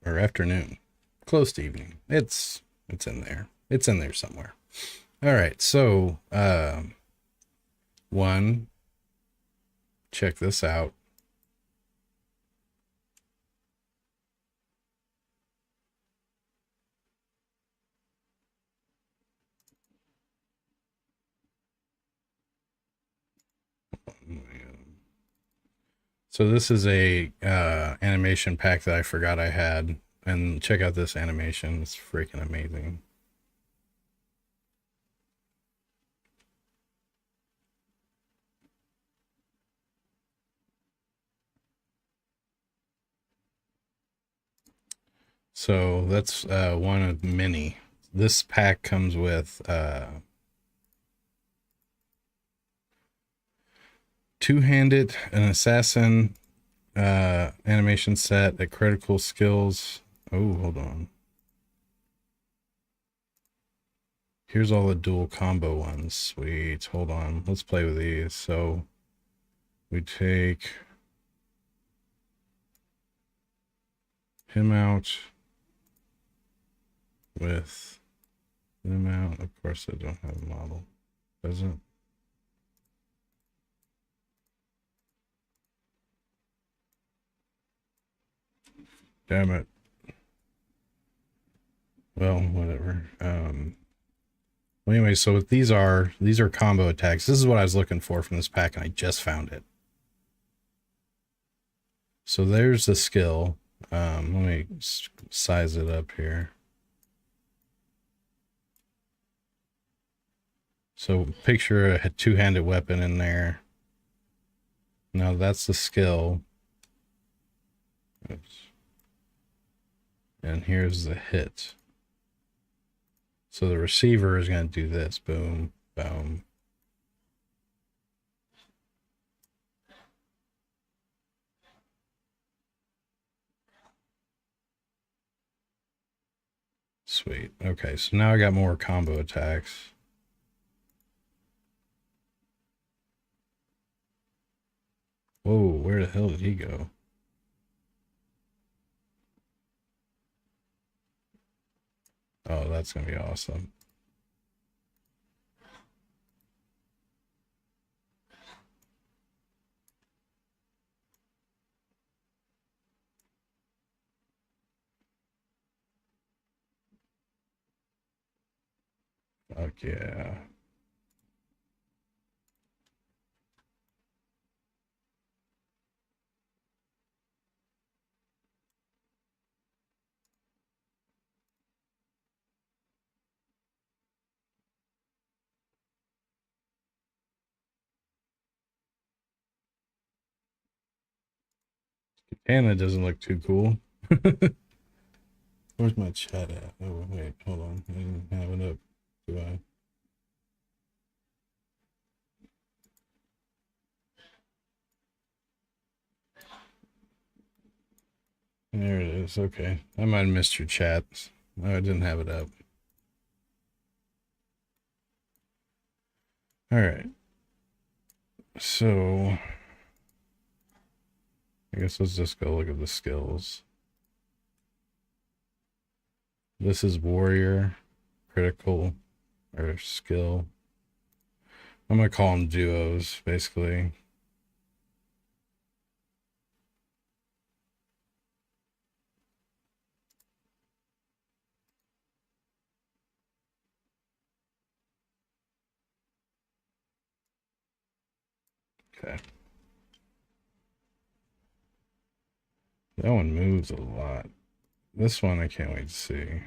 or afternoon, close to evening. It's in there. It's in there somewhere. All right, so one, check this out. So this is a animation pack that I forgot I had, and check out this animation. It's freaking amazing. So that's one of many. This pack comes with two-handed, an assassin animation set, a critical skills. Oh, hold on. Here's all the dual combo ones. Sweet. Hold on. Let's play with these. So we take him out with them out. Of course, I don't have a model. Does it? Damn it. Well, whatever. Well, anyway, so these are combo attacks. This is what I was looking for from this pack, and I just found it. So there's the skill. Let me size it up here. So picture a two-handed weapon in there. Now that's the skill. Oops. And here's the hit. So the receiver is going to do this. Boom, boom. Sweet. Okay, so now I got more combo attacks. Whoa, where the hell did he go? Oh, that's going to be awesome. Fuck yeah. Katana doesn't look too cool. Where's my chat at? Oh, wait, hold on. I didn't have it up. Do I? There it is. Okay. I might have missed your chat. Oh, I didn't have it up. All right. So I guess let's just go look at the skills. This is warrior, critical, or skill. I'm gonna call them duos, basically. Okay. That one moves a lot. This one I can't wait to see.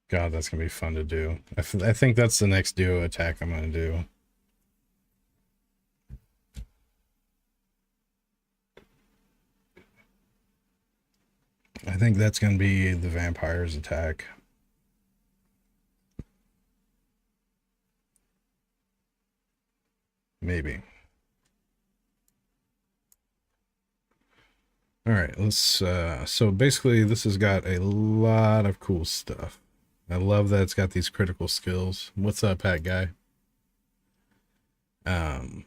God, that's gonna be fun to do. I think that's the next duo attack I'm gonna do. I think that's gonna be the vampire's attack. Maybe. All right, let's so basically this has got a lot of cool stuff. I love that it's got these critical skills. What's up, Pat guy? Um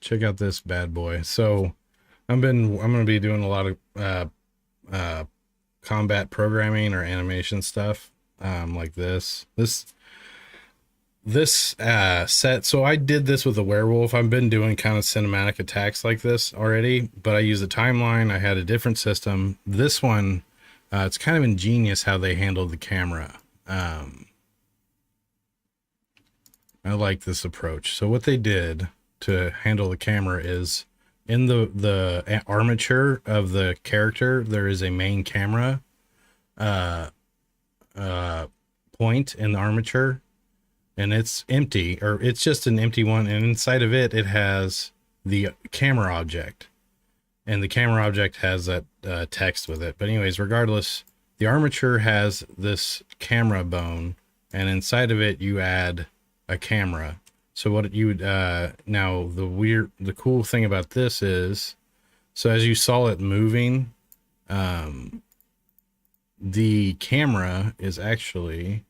check out this bad boy. So I'm gonna be doing a lot of uh combat programming or animation stuff, like this set. So I did this with a werewolf. I've been doing kind of cinematic attacks like this already, but I used a timeline. I had a different system. This one, it's kind of ingenious how they handled the camera. I like this approach. So what they did to handle the camera is in the armature of the character, there is a main camera point in the armature, and it's empty, or it's just an empty one, and inside of it has the camera object, and the camera object has that text with it. But anyways, regardless, the armature has this camera bone, and inside of it you add a camera. So what you would now the cool thing about this is, so as you saw it moving, the camera is actually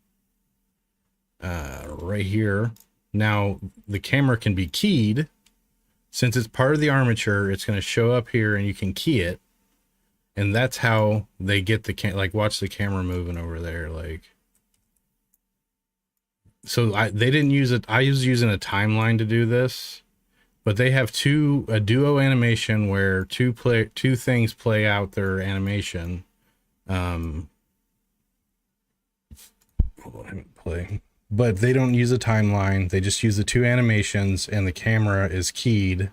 right here. Now the camera can be keyed. Since it's part of the armature, it's going to show up here and you can key it. And that's how they get the like watch the camera moving over there. Like, so they didn't use it. I was using a timeline to do this, but they have a duo animation where two things play out their animation. Play. But they don't use a timeline. They just use the two animations, and the camera is keyed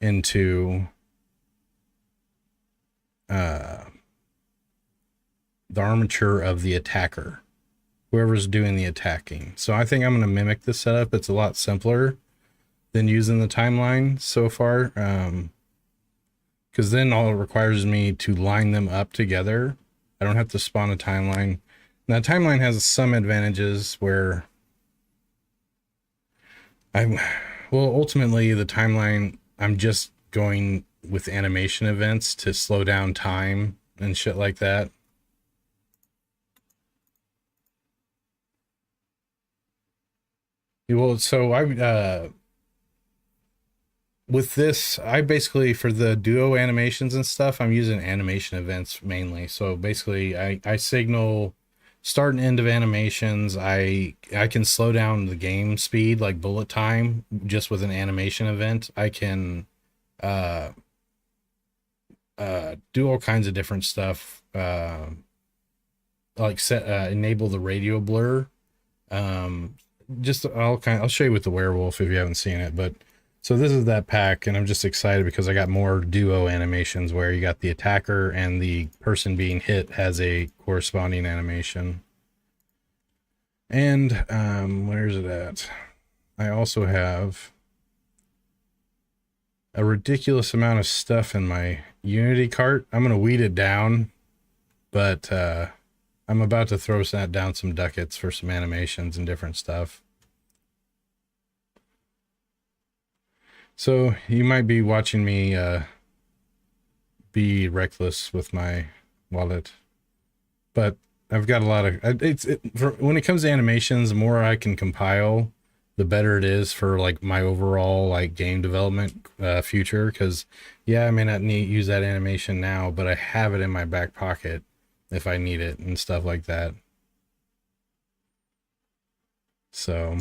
into the armature of the attacker, whoever's doing the attacking. So I think I'm going to mimic this setup. It's a lot simpler than using the timeline so far, because then all it requires me to line them up together. I don't have to spawn a timeline. Now, timeline has some advantages where ultimately the timeline, I'm just going with animation events to slow down time and shit like that. Well, so with this, I basically, for the duo animations and stuff, I'm using animation events mainly. So basically I signal start and end of animations. I can slow down the game speed, like bullet time, just with an animation event. I can do all kinds of different stuff, like enable the radio blur. I'll show you with the werewolf if you haven't seen it. But so this is that pack, and I'm just excited because I got more duo animations where you got the attacker and the person being hit has a corresponding animation. And where's it at? I also have a ridiculous amount of stuff in my Unity cart. I'm gonna weed it down, but I'm about to throw down some ducats for some animations and different stuff. So you might be watching me be reckless with my wallet, but I've got a lot of when it comes to animations, the more I can compile, the better it is for like my overall like game development future. Because yeah, I may not use that animation now, but I have it in my back pocket if I need it and stuff like that. So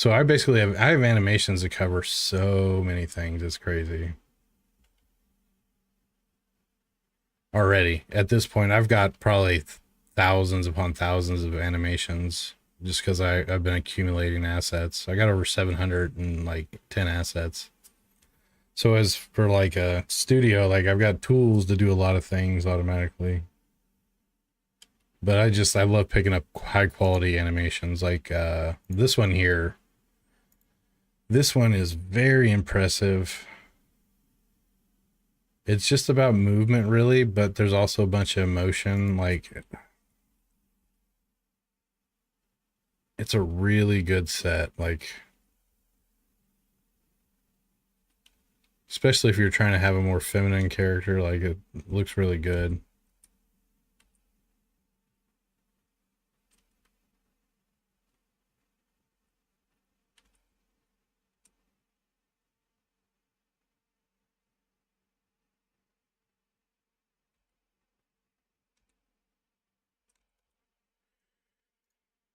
I basically have animations that cover so many things. It's crazy. Already at this point, I've got probably thousands upon thousands of animations just because I've been accumulating assets. I got over 710 assets. So as for like a studio, like I've got tools to do a lot of things automatically. But I love picking up high quality animations like this one here. This one is very impressive. It's just about movement really, but there's also a bunch of emotion. Like, it's a really good set. Like, especially if you're trying to have a more feminine character, like it looks really good.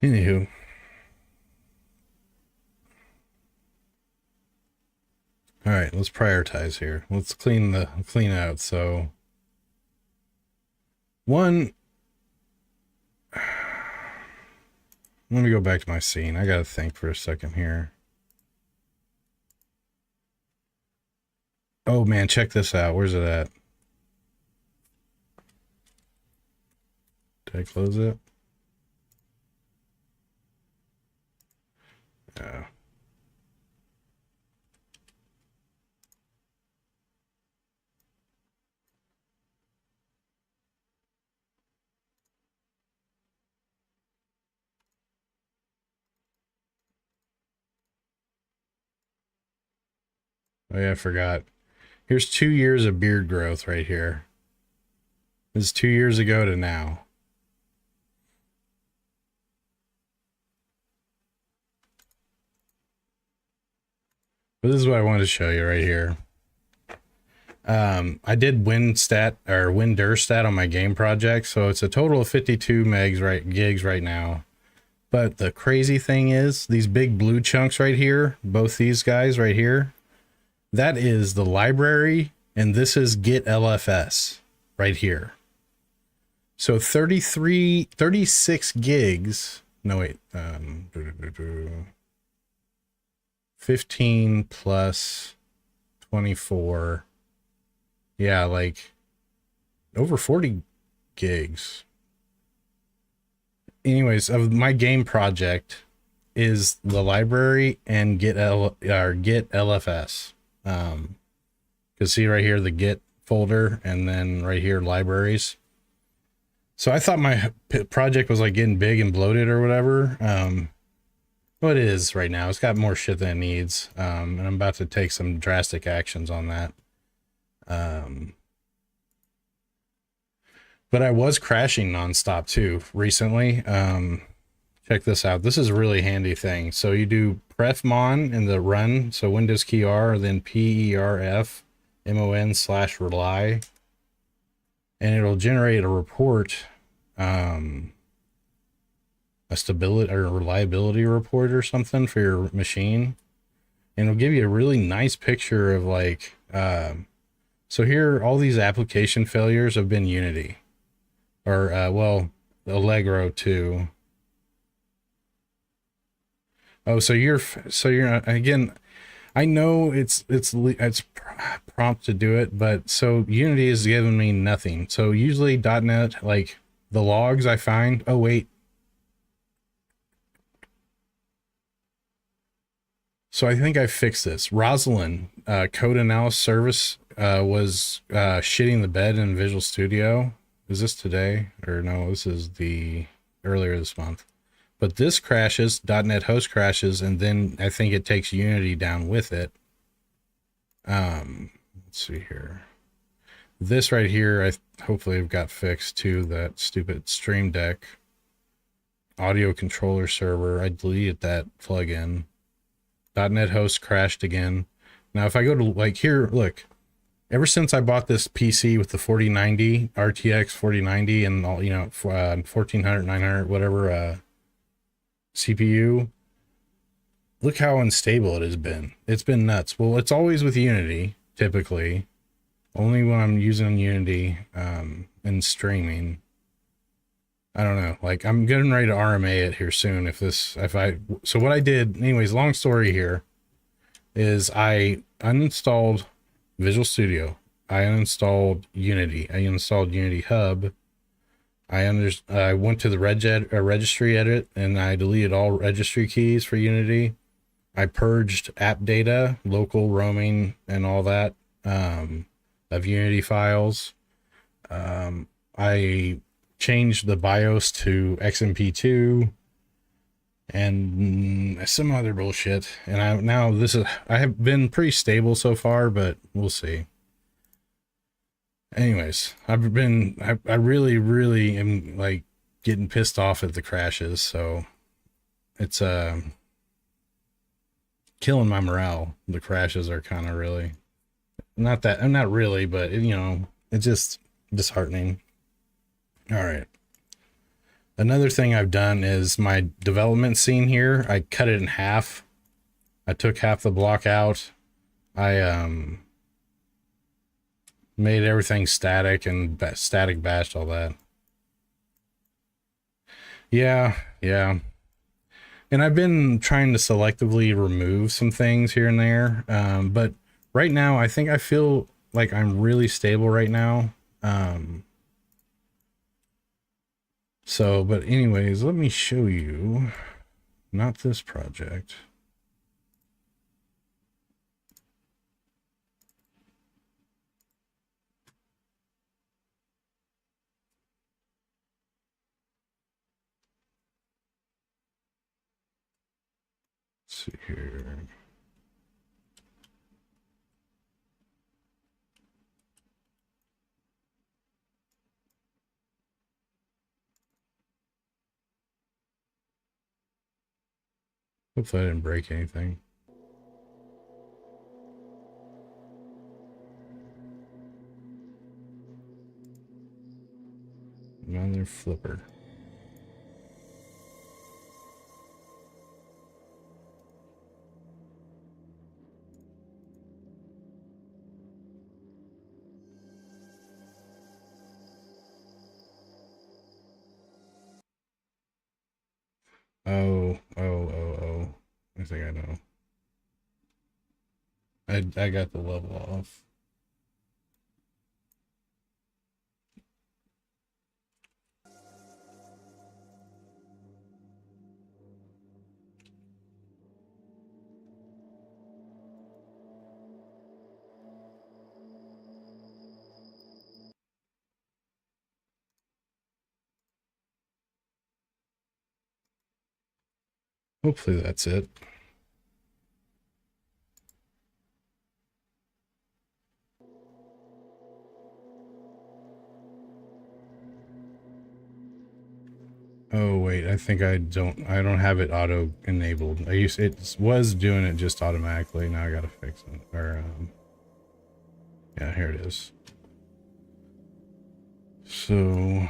Anywho. All right, let's prioritize here. Let's clean out. So one, let me go back to my scene. I gotta think for a second here. Oh man, check this out. Where's it at? Did I close it? Yeah. Oh yeah, I forgot. Here's 2 years of beard growth right here. This is 2 years ago to now. But this is what I wanted to show you right here. I did WinDir stat on my game project, so it's a total of 52 gigs right now. But the crazy thing is, these big blue chunks right here, both these guys right here, that is the library, and this is Git LFS right here. So 36 gigs. No, wait. 15 plus 24. Yeah, like over 40 gigs. Anyways, of my game project is the library and Git LFS. Cause see right here, the Git folder, and then right here, libraries. So I thought my project was like getting big and bloated or whatever. Well, it is right now. It's got more shit than it needs. And I'm about to take some drastic actions on that. But I was crashing nonstop too recently. Check this out. This is a really handy thing. So you do prefmon in the run. So Windows key R, then PERFMON/rely. And it'll generate a report, a stability or reliability report or something for your machine. And it'll give you a really nice picture of like, so here, all these application failures have been Unity. Or, well, Allegro too. Oh, so you're again, I know it's prompt to do it, but so Unity is giving me nothing. So usually .NET, like the logs I find, oh wait. So I think I fixed this. Rosalind, code analysis service, was shitting the bed in Visual Studio. Is this today? Or no, this is the earlier this month. But this crashes, .NET host crashes, and then I think it takes Unity down with it. Let's see here. This right here, hopefully I've got fixed too, that stupid Stream Deck audio controller server. I deleted that plugin. .NET host crashed again. Now if I go to like here, look, ever since I bought this PC with the 4090 RTX 4090 and all, 1400, 900, whatever, CPU, look how unstable it has been. It's been nuts. Well, it's always with Unity, typically. Only when I'm using Unity and streaming. I don't know. Like, I'm getting ready to RMA it here soon. So what I did, anyways, long story here, is I uninstalled Visual Studio. I uninstalled Unity. I installed Unity Hub. I went to the registry edit, and I deleted all registry keys for Unity. I purged app data, local roaming, and all that of Unity files. I changed the BIOS to XMP2 and some other bullshit. And I have been pretty stable so far, but we'll see. Anyways, I really, really am like getting pissed off at the crashes. So it's killing my morale. The crashes are kind of really not really, but it's just disheartening. All right. Another thing I've done is my development scene here, I cut it in half. I took half the block out. I made everything static and static bashed all that. Yeah, yeah. And I've been trying to selectively remove some things here and there. But right now, I think I feel like I'm really stable right now. So, but anyways, let me show you, not this project. Let's see here. Hopefully I didn't break anything. Mother flipper. Oh. I think I know. I got the level off. Hopefully that's it. Oh wait, I think I don't have it auto enabled. It was doing it just automatically. Now I gotta fix it. Or yeah, here it is. So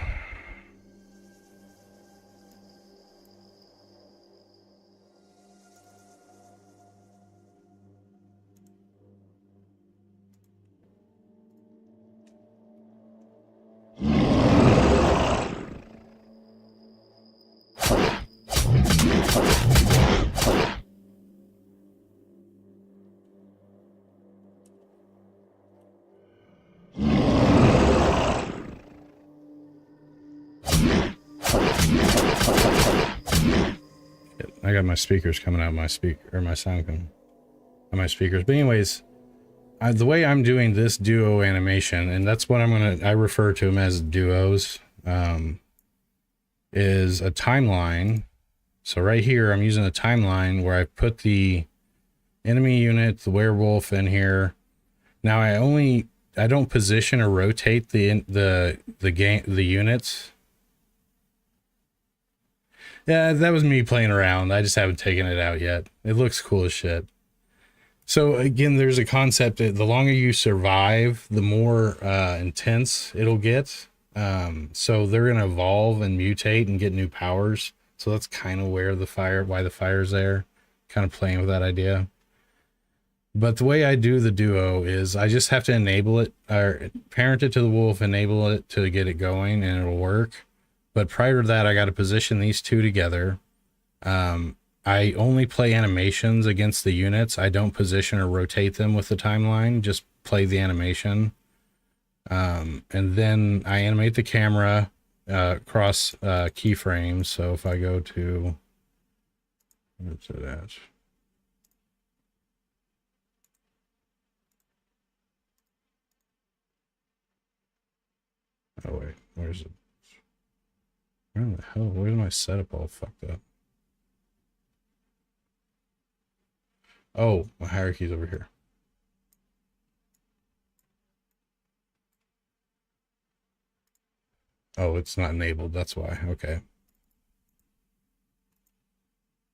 I got my speakers coming out my speaker, or my sound coming on my speakers. But anyways, the way I'm doing this duo animation, and that's what I refer to them as duos, is a timeline. So right here, I'm using a timeline where I put the enemy unit, the werewolf in here. Now I don't position or rotate the units. Yeah, that was me playing around. I just haven't taken it out yet. It looks cool as shit. So again, there's a concept that the longer you survive, the more intense it'll get. So they're gonna evolve and mutate and get new powers. So that's kind of why the fire's there. Kind of playing with that idea. But the way I do the duo is I just have to enable it, or parent it to the wolf, enable it to get it going, and it'll work. But prior to that, I got to position these two together. I only play animations against the units. I don't position or rotate them with the timeline, just play the animation. And then I animate the camera across keyframes. So if I go to, where's it at? Oh wait, where's it? Where the hell? Where's my setup all fucked up? Oh, my hierarchy's over here. Oh, it's not enabled. That's why. Okay.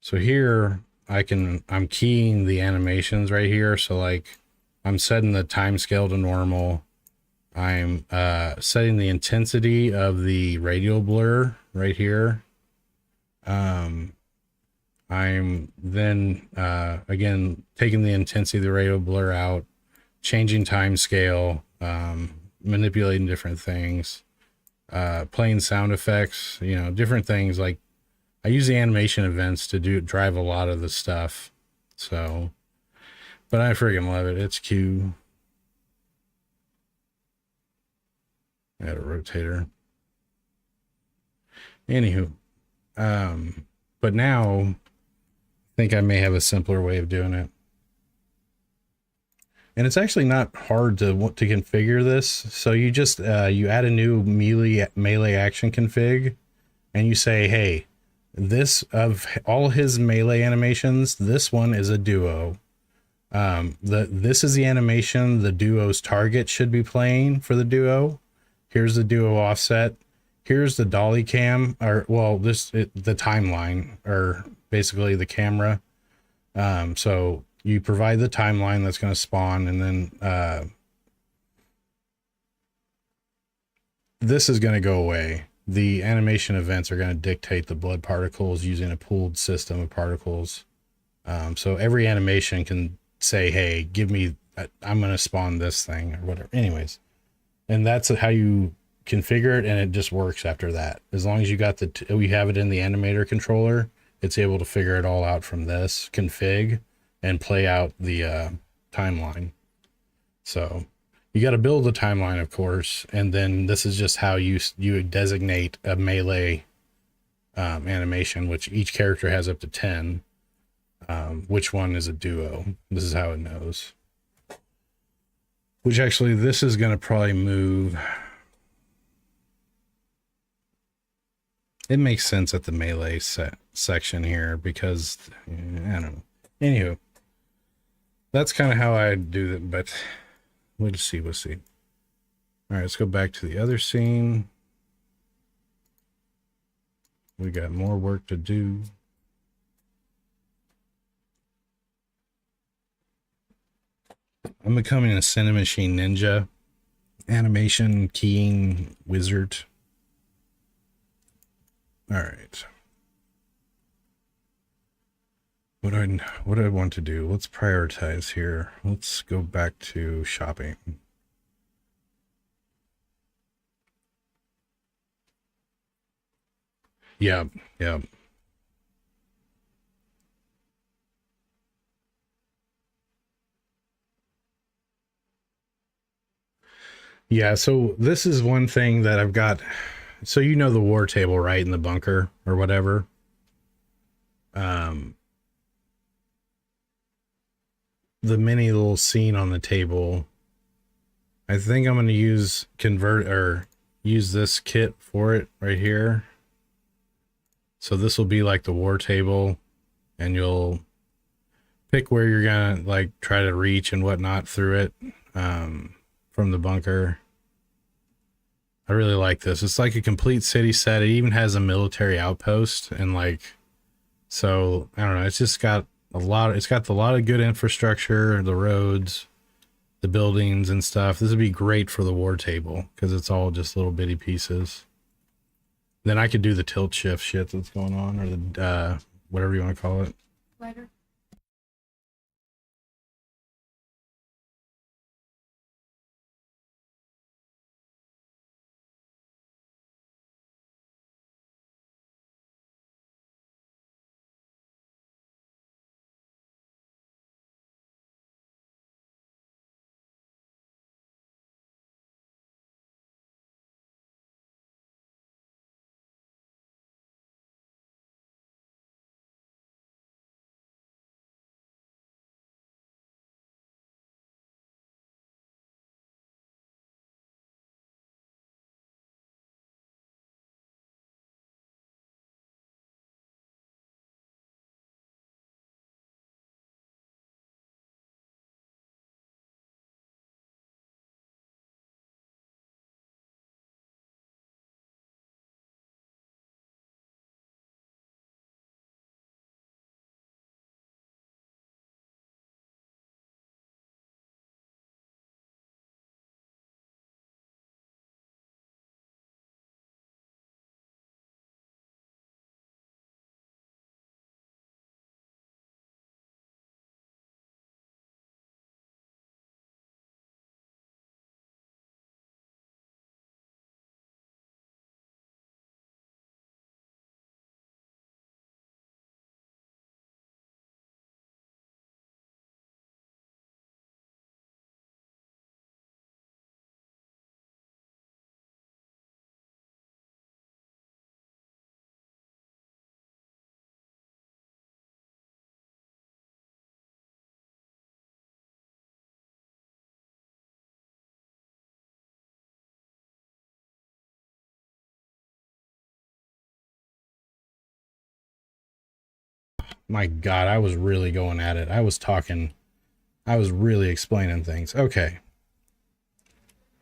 So here I'm keying the animations right here. So like I'm setting the time scale to normal. I'm setting the intensity of the radial blur right here. I'm then again taking the intensity of the rate of blur out, changing time scale, manipulating different things, playing sound effects, you know, different things. Like I use the animation events to drive a lot of the stuff. So, but I freaking love it. It's cute. Add a rotator. Anywho, but now I think I may have a simpler way of doing it. And it's actually not hard to configure this. So you just you add a new melee action config, and you say, hey, this of all his melee animations, this one is a duo. This is the animation the duo's target should be playing for the duo. Here's the duo offset. Here's the dolly cam, or well, the timeline, or basically the camera. So you provide the timeline that's going to spawn, and then this is going to go away. The animation events are going to dictate the blood particles using a pooled system of particles. So every animation can say, hey, give me, I'm going to spawn this thing or whatever. Anyways, and that's how you configure it, and it just works after that. As long as you got we have it in the animator controller, it's able to figure it all out from this config and play out the timeline. So you got to build the timeline, of course, and then this is just how you designate a melee animation, which each character has up to 10. Which one is a duo? This is how it knows. Which actually, this is going to probably move. It makes sense at the melee section here because I don't know. Anywho, that's kind of how I do it, but we'll see. We'll see. All right, let's go back to the other scene. We got more work to do. I'm becoming a Cinemachine Ninja animation keying wizard. All right. What do I want to do? Let's prioritize here. Let's go back to shopping. Yep, yep. Yeah, so this is one thing that I've got. So you know the war table, right, in the bunker or whatever. The mini little scene on the table. I think I'm going to use this kit for it right here. So this will be like the war table, and you'll pick where you're gonna like try to reach and whatnot through it from the bunker. I really like this. It's like a complete city set. It even has a military outpost, and like, so I don't know. It's just got a lot. It's got a lot of good infrastructure, the roads, the buildings and stuff. This would be great for the war table because it's all just little bitty pieces. Then I could do the tilt shift shit that's going on, or the whatever you want to call it. Later. My God, I was really going at it. I was really explaining things. Okay.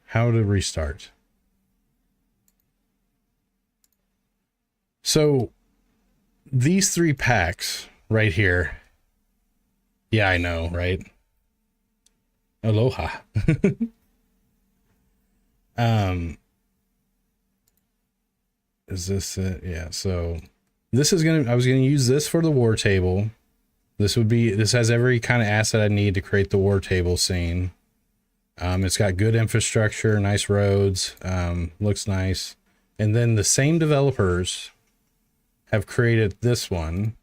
How to restart. So these 3 packs right here. Yeah, I know, right? Aloha. Is this it? Yeah, so this is I was gonna use this for the war table. This has every kind of asset I need to create the war table scene. It's got good infrastructure, nice roads, looks nice. And then the same developers have created this one,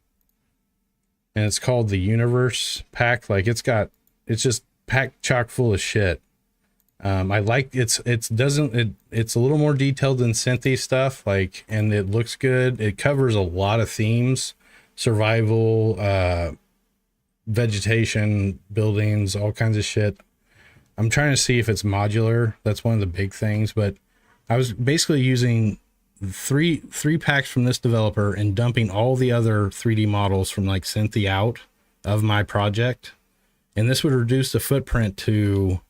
and it's called the Universe pack. Like it's just packed chock full of shit. I like it's a little more detailed than Cynthy stuff, like, and it looks good. It covers a lot of themes: survival, vegetation, buildings, all kinds of shit. I'm trying to see if it's modular. That's one of the big things, but I was basically using three packs from this developer and dumping all the other 3D models from like Cynthy out of my project. And this would reduce the footprint to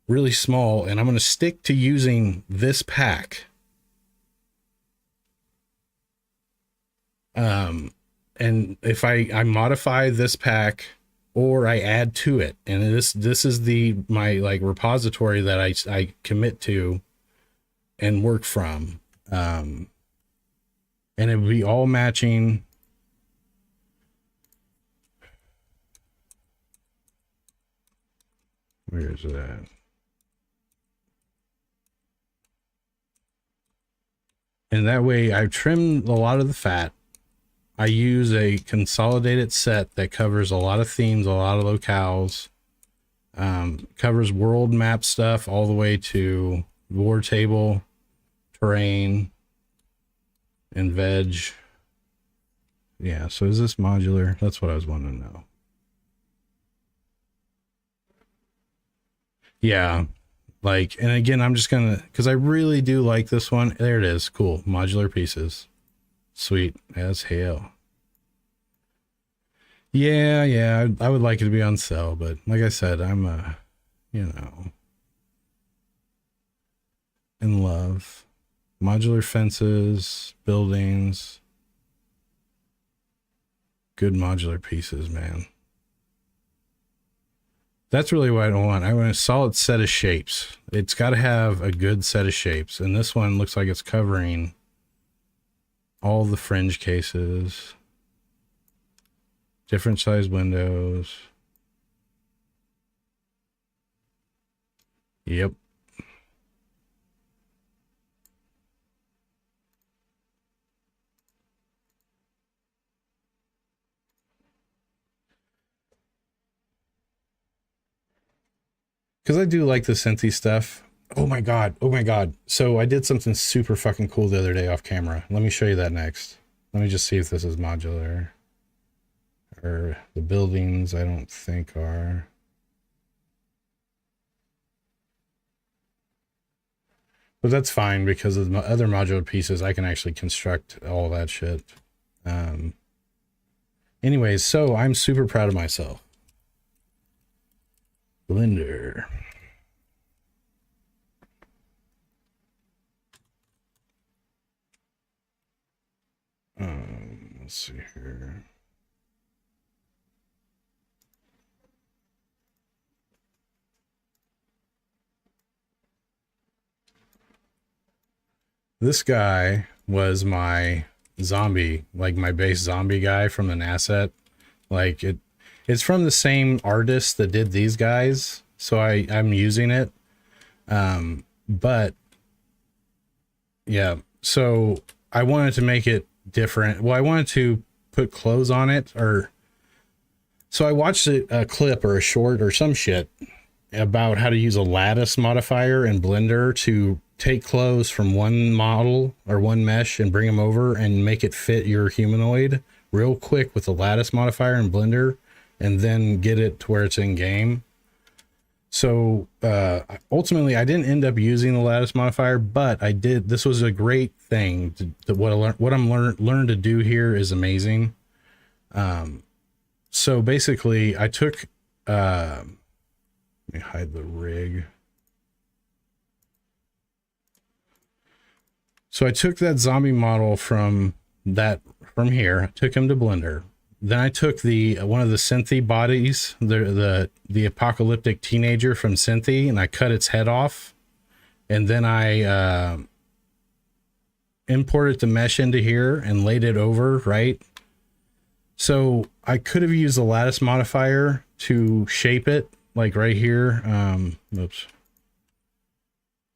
really small, and I'm going to stick to using this pack. And if I modify this pack or I add to it, and this is my like repository that I commit to and work from, and it would be all matching. Where is it at? And that way I've trimmed a lot of the fat. I use a consolidated set that covers a lot of themes, a lot of locales, covers world map stuff all the way to war table, terrain, and veg. Yeah, so is this modular? That's what I was wanting to know. Yeah. Like, and again, I'm just gonna, because I really do like this one. There it is. Cool. Modular pieces. Sweet as hell. Yeah, I would like it to be on sale, but like I said, I'm in love. Modular fences, buildings, good modular pieces, man. That's really what I want. I want a solid set of shapes. It's got to have a good set of shapes. And this one looks like it's covering all the fringe cases, different size windows. Yep. Because I do like the Cynthy stuff. Oh my god. So I did something super fucking cool the other day off camera. Let me show you that next. Let me just see if this is modular. Or the buildings, I don't think are. But that's fine, because of the other modular pieces, I can actually construct all that shit. Anyways, so I'm super proud of myself. Blender. Let's see here. This guy was my zombie, like my base zombie guy from an asset. Like it's from the same artist that did these guys, so I'm using it. But yeah, so I wanted to make it different. Well, I wanted to put clothes on it, so I watched a clip or a short or some shit about how to use a lattice modifier in Blender to take clothes from one model or one mesh and bring them over and make it fit your humanoid real quick with the lattice modifier in Blender, and then get it to where it's in game. So ultimately I didn't end up using the lattice modifier, but I did. This was a great thing. What I'm learned to do here is amazing. So basically I took, let me hide the rig. So I took that zombie model from here, I took him to Blender. Then I took the one of the Synthy bodies, the apocalyptic teenager from Synthy, and I cut its head off. And then I imported the mesh into here and laid it over, right? So I could have used the lattice modifier to shape it, like right here. Oops.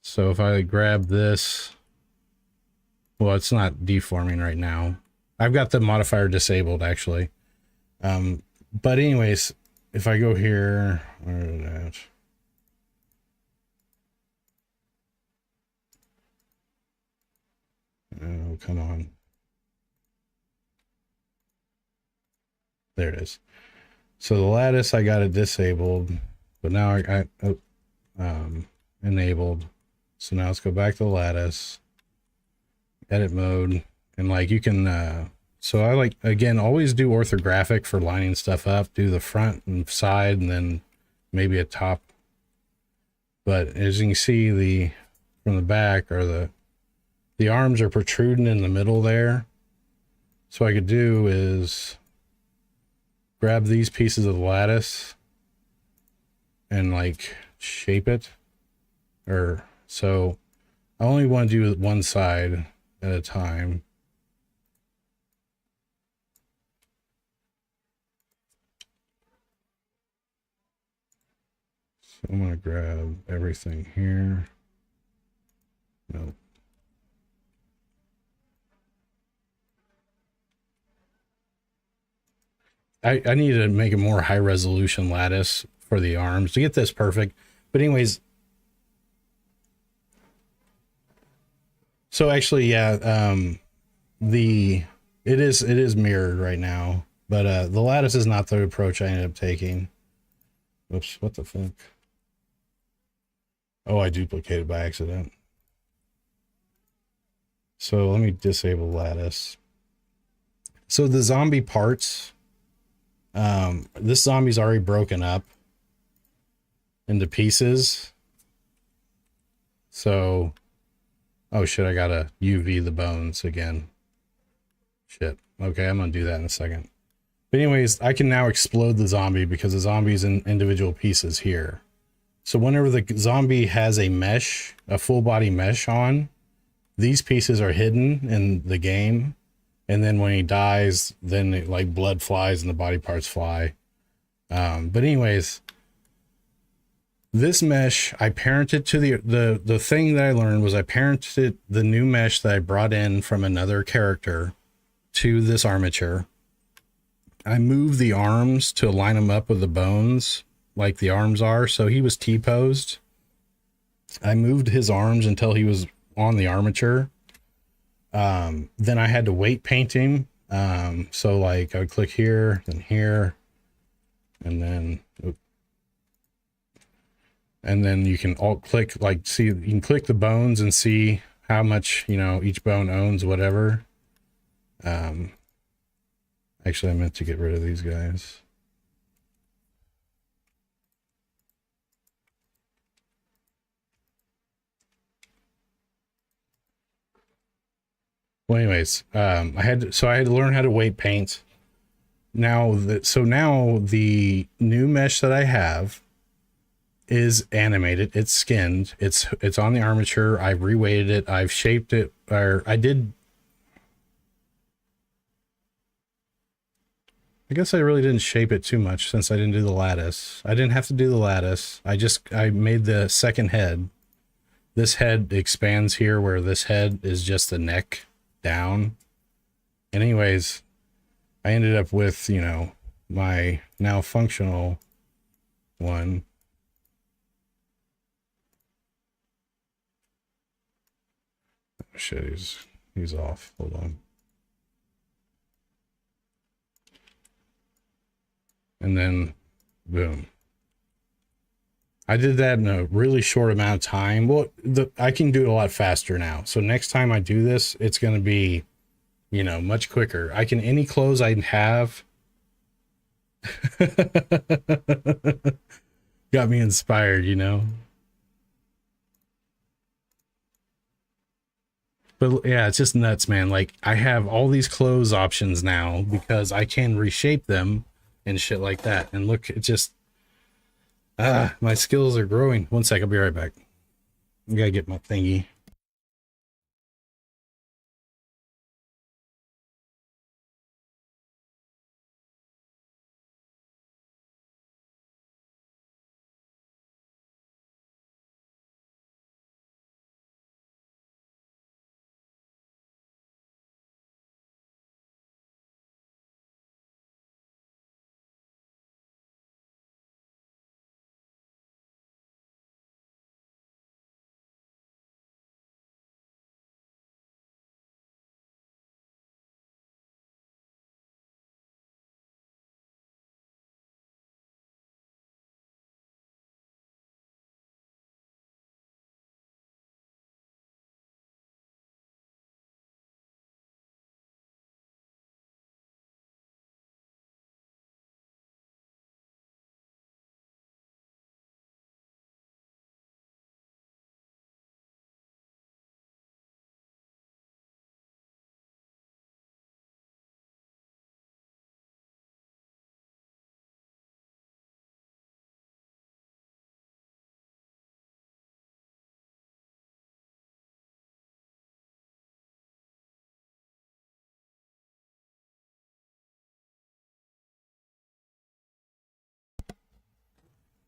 So if I grab this, well, it's not deforming right now. I've got the modifier disabled actually. But anyways, if I go here, where is that? Oh, come on. There it is. So the lattice, I got it disabled, but now I enabled. So now let's go back to the lattice, edit mode, and like you can, so I like, again, always do orthographic for lining stuff up, do the front and side, and then maybe a top. But as you can see, from the back, or the arms are protruding in the middle there. So what I could do is grab these pieces of lattice and like shape it. So I only want to do one side at a time. So I'm going to grab everything here. Nope. I need to make a more high resolution lattice for the arms to get this perfect. But anyways, so actually, yeah, it is mirrored right now, but the lattice is not the approach I ended up taking. Oops, what the fuck? Oh, I duplicated by accident. So let me disable lattice. So the zombie parts, this zombie's already broken up into pieces. So, oh shit, I gotta UV the bones again. Shit. Okay, I'm gonna do that in a second. But anyways, I can now explode the zombie because the zombie's in individual pieces here. So whenever the zombie has a mesh, a full body mesh on, these pieces are hidden in the game. And then when he dies, then it, like blood flies and the body parts fly. But anyways, this mesh, I parented to the thing that I learned was I parented the new mesh that I brought in from another character to this armature. I moved the arms to line them up with the bones like the arms are. So he was T-posed. I moved his arms until he was on the armature. Then I had to weight paint him. So like I would click here, then here, and then you can alt click, like see, you can click the bones and see how much, you know, each bone owns whatever. Actually I meant to get rid of these guys. Well, anyways, I had to learn how to weight paint. Now now the new mesh that I have is animated. It's skinned. It's on the armature. I've reweighted it. I've shaped it. Or I guess I really didn't shape it too much since I didn't do the lattice. I didn't have to do the lattice. I made the second head. This head expands here where this head is just the neck down. And anyways, I ended up with, you know, my now functional one. Oh, shit, he's off. Hold on. And then boom. I did that in a really short amount of time. Well, I can do it a lot faster now. So next time I do this, it's going to be, you know, much quicker. Any clothes I have Got me inspired, you know. But yeah, it's just nuts, man. Like I have all these clothes options now because I can reshape them and shit like that. And look, it just my skills are growing. One sec, I'll be right back. I gotta get my thingy.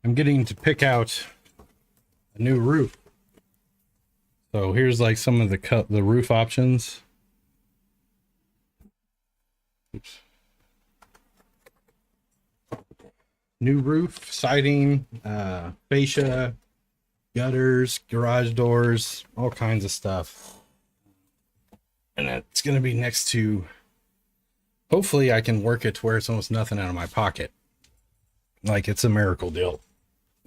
I'm getting to pick out a new roof. So here's like some of the roof options. Oops. New roof, siding, fascia, gutters, garage doors, all kinds of stuff. And it's going to be next to, hopefully I can work it to where it's almost nothing out of my pocket. Like it's a miracle deal.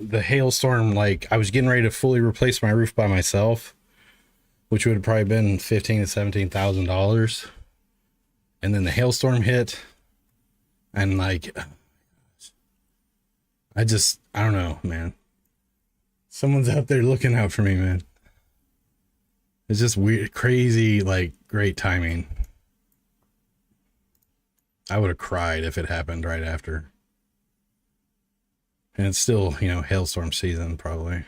The hailstorm, like I was getting ready to fully replace my roof by myself, which would have probably been $15,000 to $17,000. And then the hailstorm hit and like, I don't know, man. Someone's out there looking out for me, man. It's just weird, crazy, like great timing. I would have cried if it happened right after. And it's still, you know, hailstorm season probably.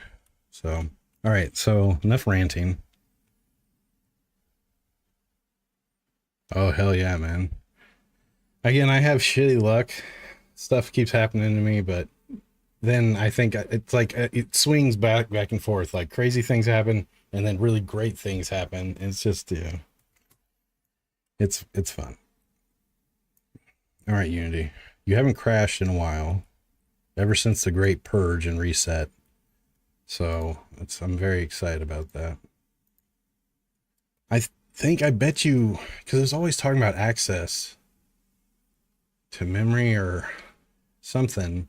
So, all right. So enough ranting. Oh, hell yeah, man. Again, I have shitty luck. Stuff keeps happening to me, but then I think it's like it swings back and forth. Like crazy things happen and then really great things happen. It's just, yeah, it's fun. All right, Unity. You haven't crashed in a while, ever since the Great Purge and Reset. So I'm very excited about that. I bet you, because I was always talking about access to memory or something.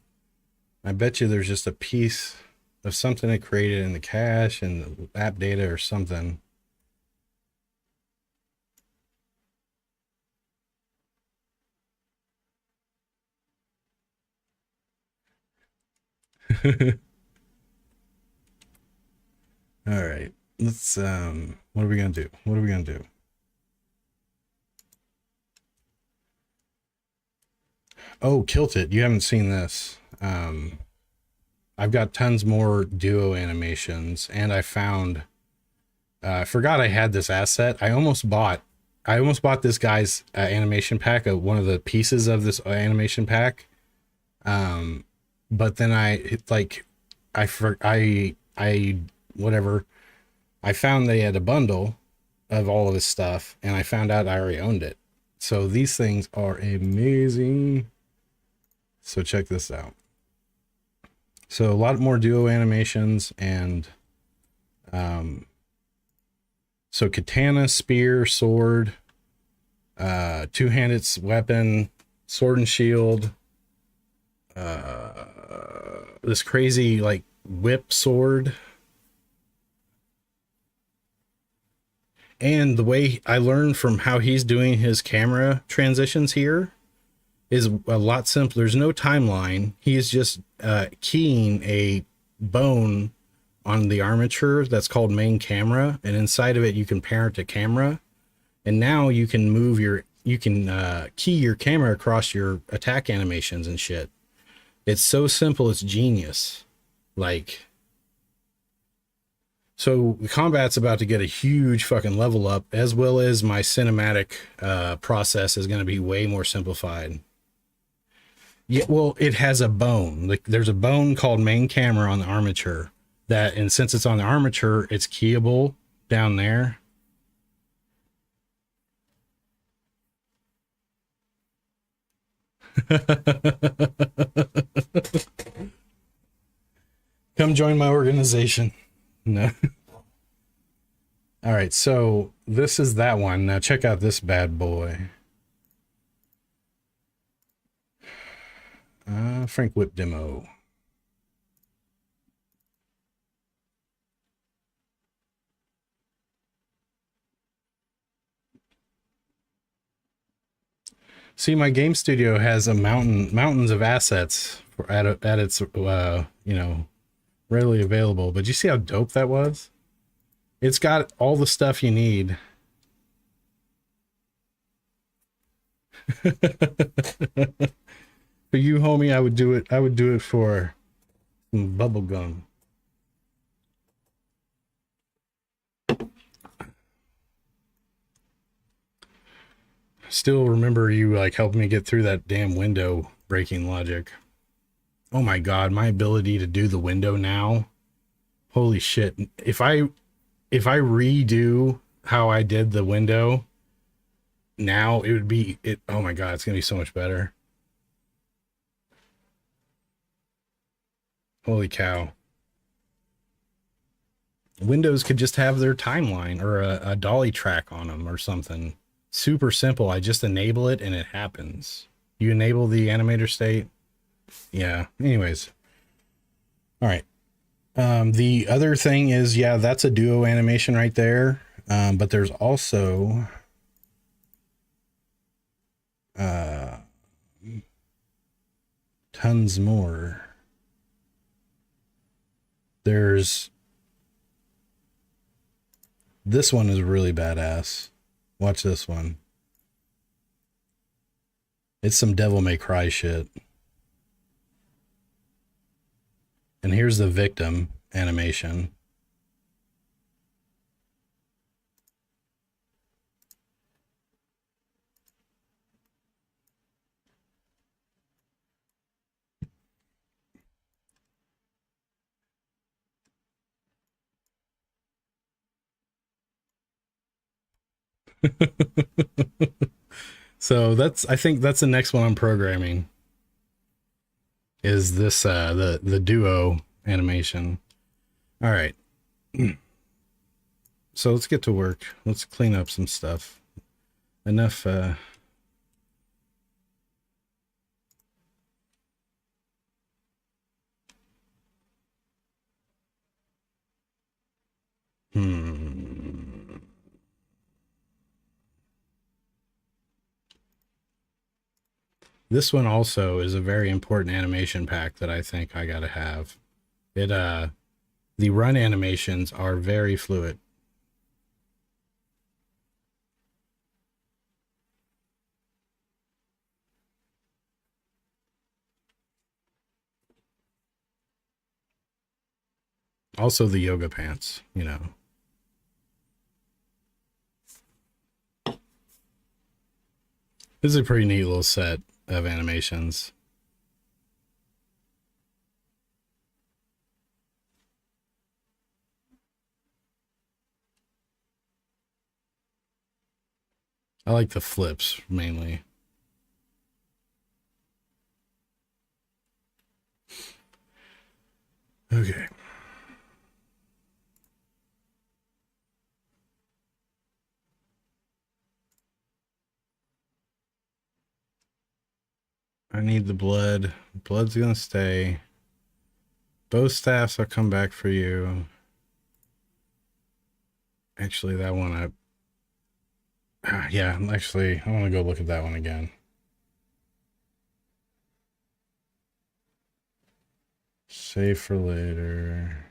I bet you there's just a piece of something it created in the cache and the app data or something. All right. Let's what are we gonna do? What are we gonna do? Oh, Kilt It. You haven't seen this. I've got tons more duo animations, and I found I forgot I had this asset. I almost bought this guy's animation pack, one of the pieces of this animation pack. But then I whatever. I found they had a bundle of all of his stuff, and I found out I already owned it. So these things are amazing. So check this out. So a lot more duo animations and so katana, spear, sword, two-handed weapon, sword and shield, this crazy like whip sword. And the way I learned from how he's doing his camera transitions here is a lot simpler. There's no timeline. He is just keying a bone on the armature that's called main camera, and inside of it you can parent a camera, and now you can key your camera across your attack animations and shit. It's so simple, it's genius. Like, so the combat's about to get a huge fucking level up, as well as my cinematic process is going to be way more simplified. Yeah, well, it has a bone. Like, there's a bone called main camera on the armature that, and since it's on the armature, it's keyable down there. Come join my organization. No. All right, so this is that one. Now check out this bad boy. Frank Whip demo. See, my game studio has a mountains of assets at its readily available. But you see how dope that was? It's got all the stuff you need. For you, homie, I would do it. I would do it for some bubble gum. Still remember you like helping me get through that damn window breaking logic. Oh my god, my ability to do the window now. Holy shit. If I redo how I did the window now, it would be it. Oh my god, it's gonna be so much better. Holy cow. Windows could just have their timeline or a dolly track on them or something. Super simple. I just enable it and it happens. You enable the animator state. Yeah. Anyways. All right. The other thing is, yeah, that's a duo animation right there. But there's also tons more. There's this one is really badass. Watch this one. It's some Devil May Cry shit. And here's the victim animation. So I think that's the next one I'm programming. Is this the duo animation. All right. So let's get to work. Let's clean up some stuff. Enough This one also is a very important animation pack that I think I gotta have. It the run animations are very fluid. Also the yoga pants, you know. This is a pretty neat little set of animations. I like the flips mainly. Okay. I need the blood. Blood's gonna stay. Both staffs, I'll come back for you. Actually, that one yeah, actually, I want to go look at that one again. Save for later.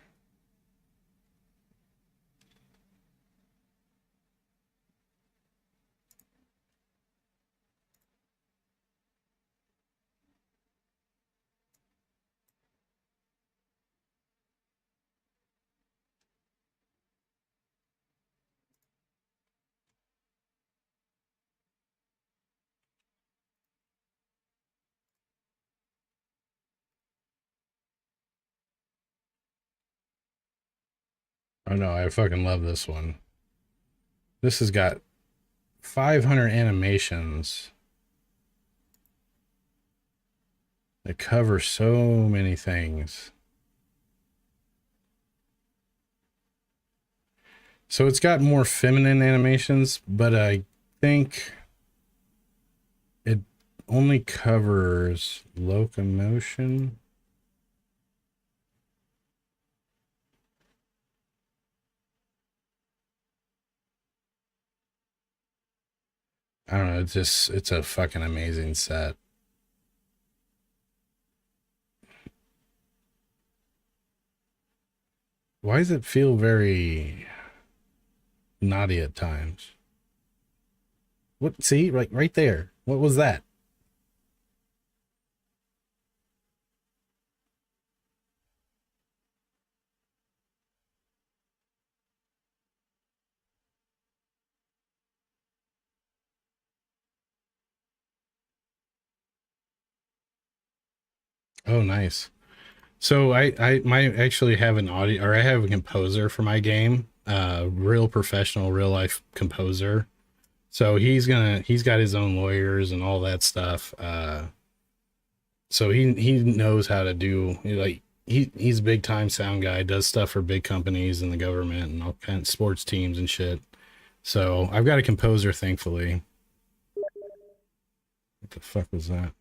Oh no, I fucking love this one. This has got 500 animations that cover so many things. So it's got more feminine animations, but I think it only covers locomotion. I don't know, it's a fucking amazing set. Why does it feel very naughty at times? What, see, right there. What was that? Oh, nice. So I might actually have an audio, or I have a composer for my game, real professional, real life composer. So he's got his own lawyers and all that stuff. So he knows how to do, like, he's a big time sound guy, does stuff for big companies and the government and all kinds of sports teams and shit. So I've got a composer, thankfully. What the fuck was that?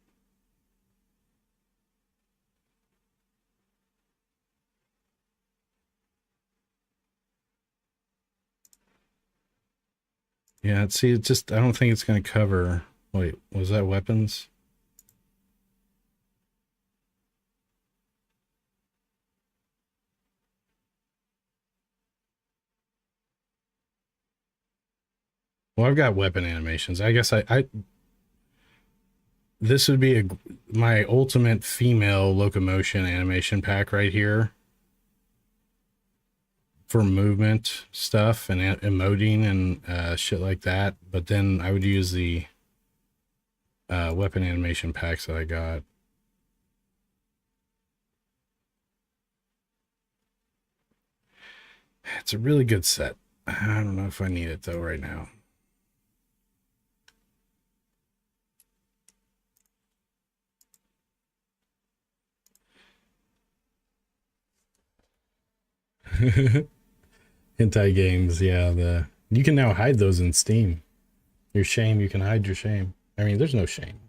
Yeah, see, it's just, I don't think it's going to cover. Wait, was that weapons? Well, I've got weapon animations. I guess I this would be my ultimate female locomotion animation pack right here for movement stuff and emoting and shit like that. But then I would use the weapon animation packs that I got. It's a really good set. I don't know if I need it though right now. Hentai games, yeah. The you can now hide those in Steam. Your shame, you can hide your shame. I mean, there's no shame.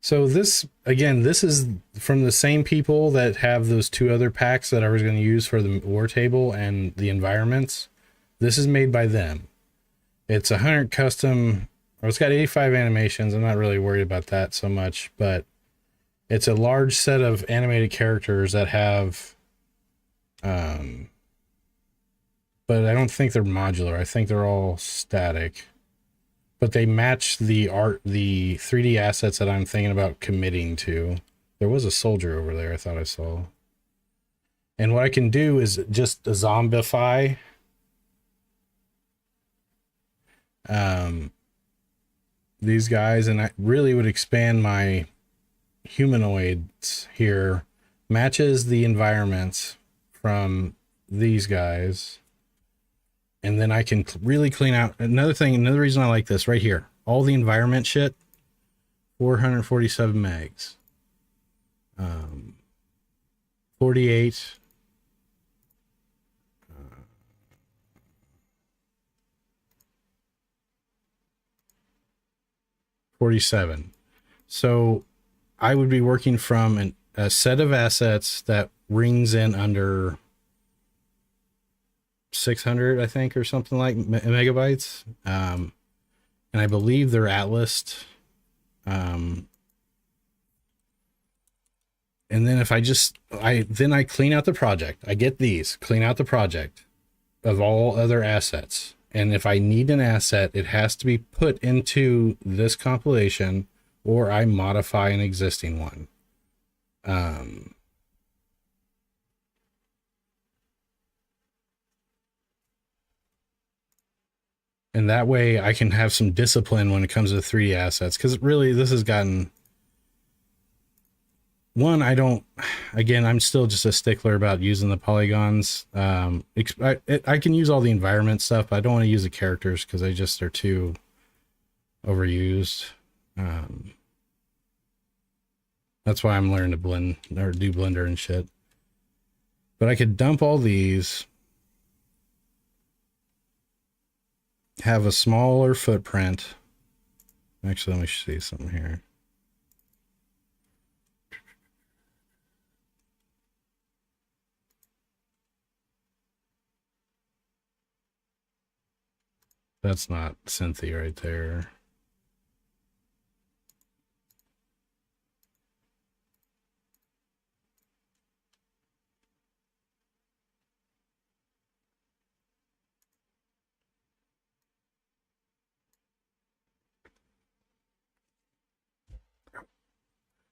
So this, again, this is from the same people that have those two other packs that I was going to use for the war table and the environments. This is made by them. It's 100 custom, or it's got 85 animations. I'm not really worried about that so much, but it's a large set of animated characters that have, but I don't think they're modular. I think they're all static. But they match the art, the 3D assets that I'm thinking about committing to. There was a soldier over there I thought I saw. And what I can do is just zombify these guys, and I really would expand my humanoids here. Matches the environments from these guys. And then I can really clean out. Another reason I like this right here. All the environment shit, 447 megs. 48. 47. So I would be working from a set of assets that rings in under 600, I think, or something like megabytes. And I believe they're Atlas. And then if I clean out the project, I get these, clean out the project of all other assets. And if I need an asset, it has to be put into this compilation or I modify an existing one. And that way I can have some discipline when it comes to 3D assets. Because really, this has gotten... One, I'm still just a stickler about using the polygons. I can use all the environment stuff, but I don't want to use the characters because they're too overused. That's why I'm learning to blend or do Blender and shit. But I could dump all these, have a smaller footprint. Actually, let me see something here. That's not Cynthia right there.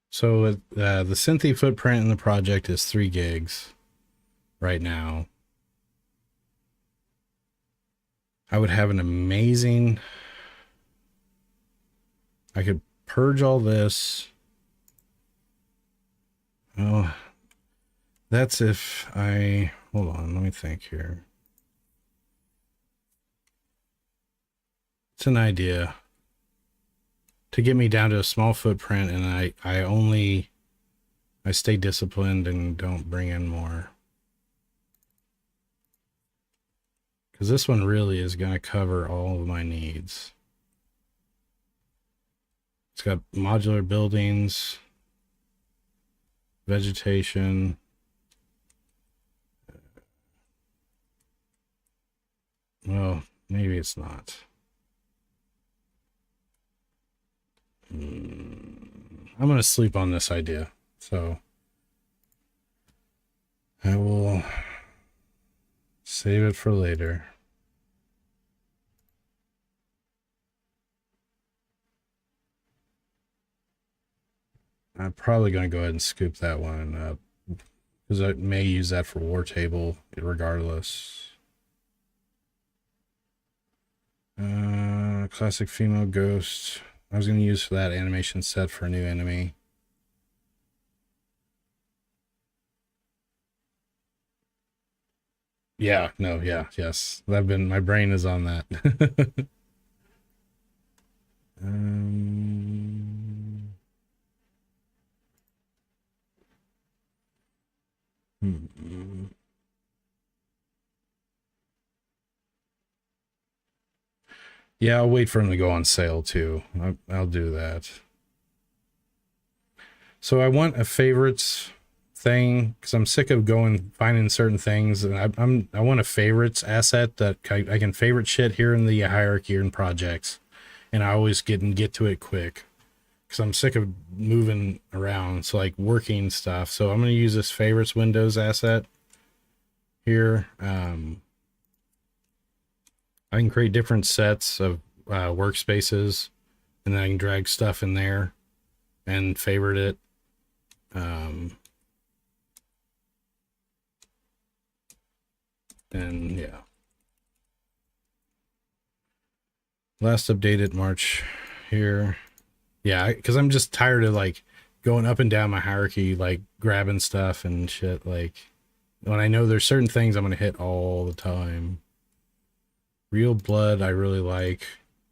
So the Cynthia footprint in the project is 3 gigs right now. I would have an amazing... I could purge all this. Oh, that's if I... Hold on, let me think here. It's an idea to get me down to a small footprint, and I stay disciplined and don't bring in more. Because this one really is going to cover all of my needs. It's got modular buildings, vegetation. Well, maybe it's not. I'm going to sleep on this idea. So I will save it for later. I'm probably going to go ahead and scoop that one up because I may use that for War Table regardless. Classic female ghost. I was going to use for that animation set for a new enemy. Yeah, no, yeah, yes. My brain is on that. Yeah, I'll wait for them to go on sale too. I'll do that. So I want a favorites thing because I'm sick of finding certain things, and I want a favorites asset that I can favorite shit here in the hierarchy and projects, and I always get to it quick because I'm sick of moving around. So like working stuff. So I'm gonna use this favorites Windows asset here. I can create different sets of workspaces, and then I can drag stuff in there and favorite it. And yeah. Last updated March here. Yeah, because I'm just tired of like going up and down my hierarchy, like grabbing stuff and shit. Like when I know there's certain things I'm going to hit all the time. Real blood I really like.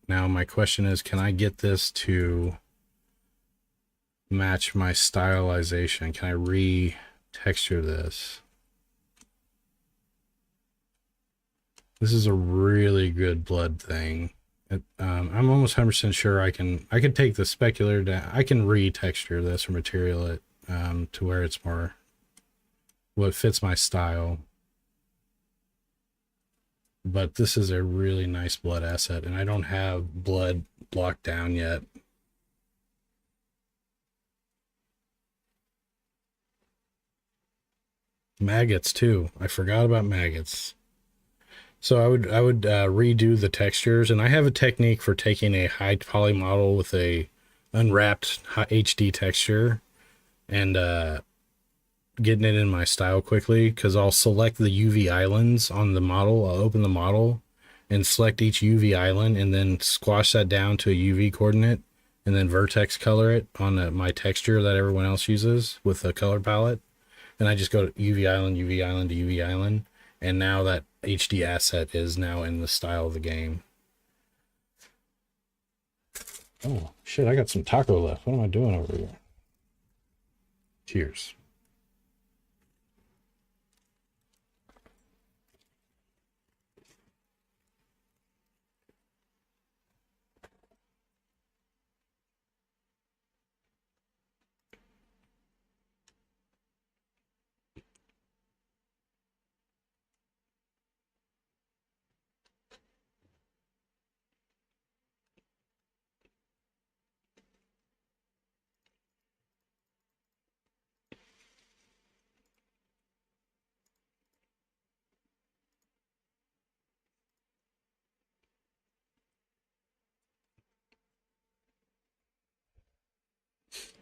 Now my question is, can I get this to match my stylization? Can I re-texture this? This is a really good blood thing. I'm almost 100% sure I can take the specular down. I can re-texture this or material it to where it's more what fits my style. But this is a really nice blood asset, and I don't have blood locked down yet. Maggots too. I forgot about maggots. So I would redo the textures, and I have a technique for taking a high poly model with a unwrapped HD texture and getting it in my style quickly, because I'll select the UV islands on the model. I'll open the model and select each UV island and then squash that down to a UV coordinate and then vertex color it on my texture that everyone else uses with a color palette. And I just go to UV island, UV island to UV island. And now that HD asset is now in the style of the game. Oh, shit, I got some taco left. What am I doing over here? Cheers.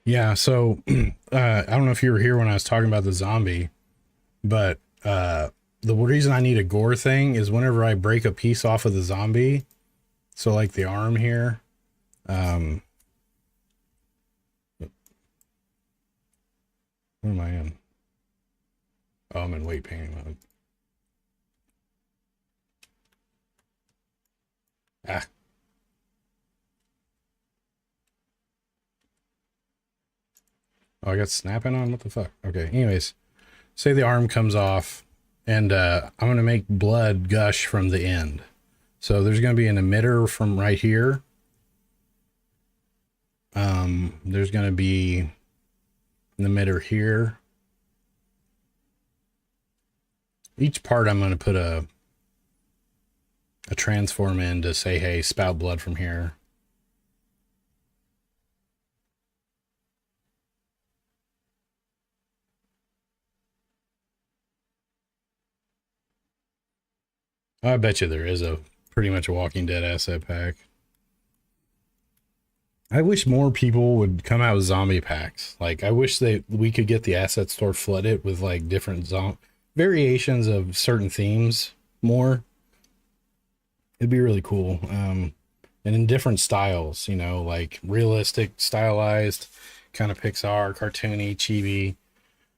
Yeah, so I don't know if you were here when I was talking about the zombie, but the reason I need a gore thing is whenever I break a piece off of the zombie, so like the arm here, um, what am I in? Oh, I'm in weight painting mode. Ah, oh, I got snapping on? What the fuck? Okay, anyways, say the arm comes off, and I'm going to make blood gush from the end. So there's going to be an emitter from right here. There's going to be an emitter here. Each part I'm going to put a transform in to say, hey, spout blood from here. I bet you there is a pretty much a Walking Dead asset pack. I wish more people would come out with zombie packs. Like, I wish we could get the asset store flooded with like different variations of certain themes more. It'd be really cool. And in different styles, you know, like realistic, stylized, kind of Pixar, cartoony, chibi,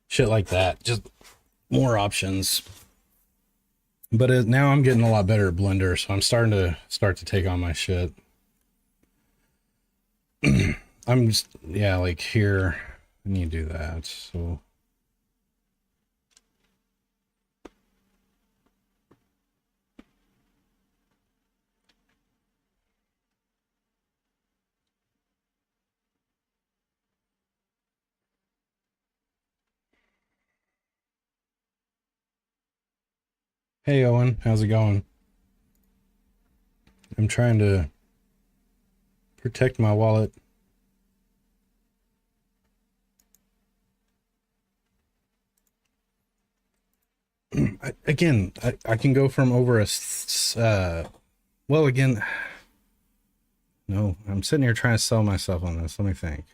shit like that. Just more options. But now I'm getting a lot better at Blender, so I'm starting to take on my shit. I'm just, yeah, like here, I need to do that. So hey Owen, how's it going? I'm trying to protect my wallet. I can go from over well, again, no, I'm sitting here trying to sell myself on this. Let me think.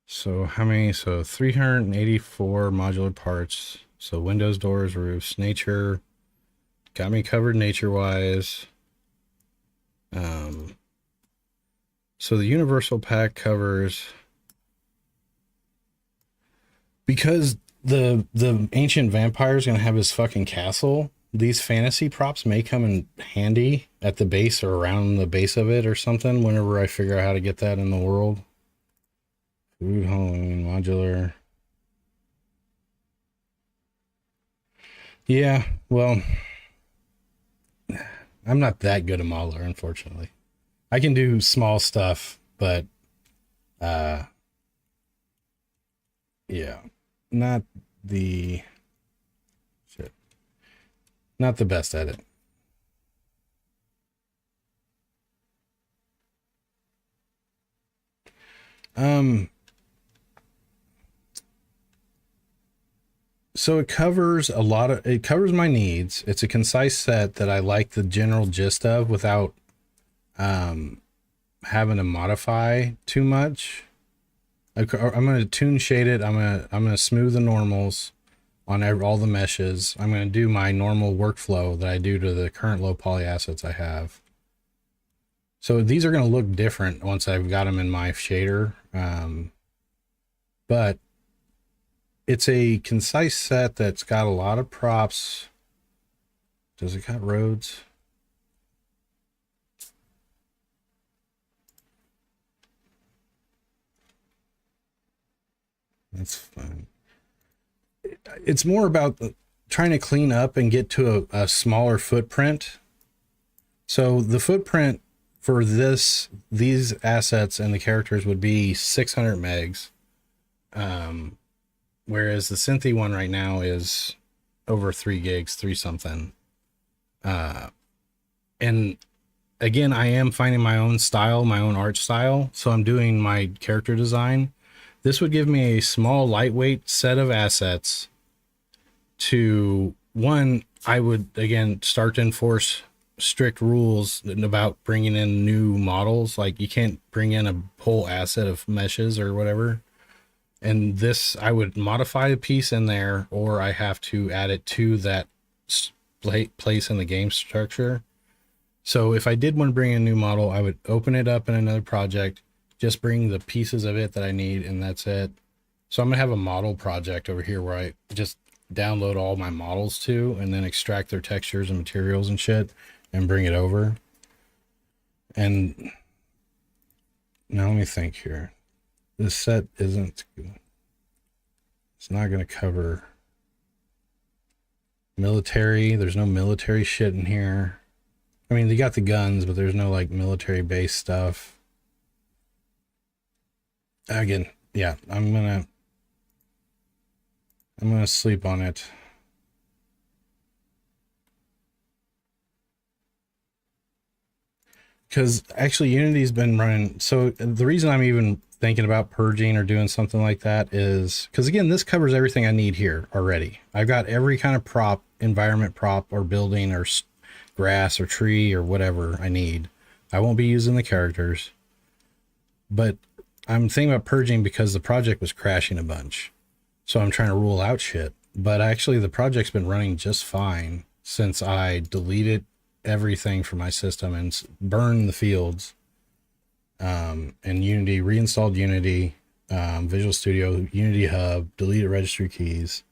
So how many? So 384 modular parts. So windows, doors, roofs, nature. Got me covered nature-wise. So the universal pack covers, because the ancient vampire is gonna have his fucking castle. These fantasy props may come in handy at the base or around the base of it or something. Whenever I figure out how to get that in the world. Food, Halloween, modular. Yeah, well, I'm not that good a modeler, unfortunately. I can do small stuff, but uh yeah, not the shit. Not the best at it. Um, so it covers it covers my needs. It's a concise set that I like the general gist of without having to modify too much. I'm going to tune shade it. I'm going to smooth the normals on all the meshes. I'm going to do my normal workflow that I do to the current low poly assets I have. So these are going to look different once I've got them in my shader. But it's a concise set that's got a lot of props. Does it got roads? That's fine. It's more about trying to clean up and get to a smaller footprint. So the footprint for these assets and the characters would be 600 megs. Whereas the Synthy one right now is over 3 gigs, 3 something. And again, I am finding my own style, my own art style. So I'm doing my character design. This would give me a small, lightweight set of assets to one. I would, again, start to enforce strict rules about bringing in new models. Like you can't bring in a whole asset of meshes or whatever. And this, I would modify a piece in there, or I have to add it to that place in the game structure. So if I did want to bring in a new model, I would open it up in another project, just bring the pieces of it that I need, and that's it. So I'm going to have a model project over here where I just download all my models to, and then extract their textures and materials and shit, and bring it over. And now let me think here. This set isn't, it's not going to cover military. There's no military shit in here. I mean, they got the guns, but there's no like military based stuff. Again, yeah, I'm gonna sleep on it. Because actually Unity's been running. So the reason I'm even thinking about purging or doing something like that is because, again, this covers everything I need here already. I've got every kind of prop, environment prop or building or grass or tree or whatever I need. I won't be using the characters. But I'm thinking about purging because the project was crashing a bunch. So I'm trying to rule out shit. But actually the project's been running just fine since I deleted everything from my system and burned the fields. And Unity, reinstalled Unity, Visual Studio, Unity Hub, deleted registry keys.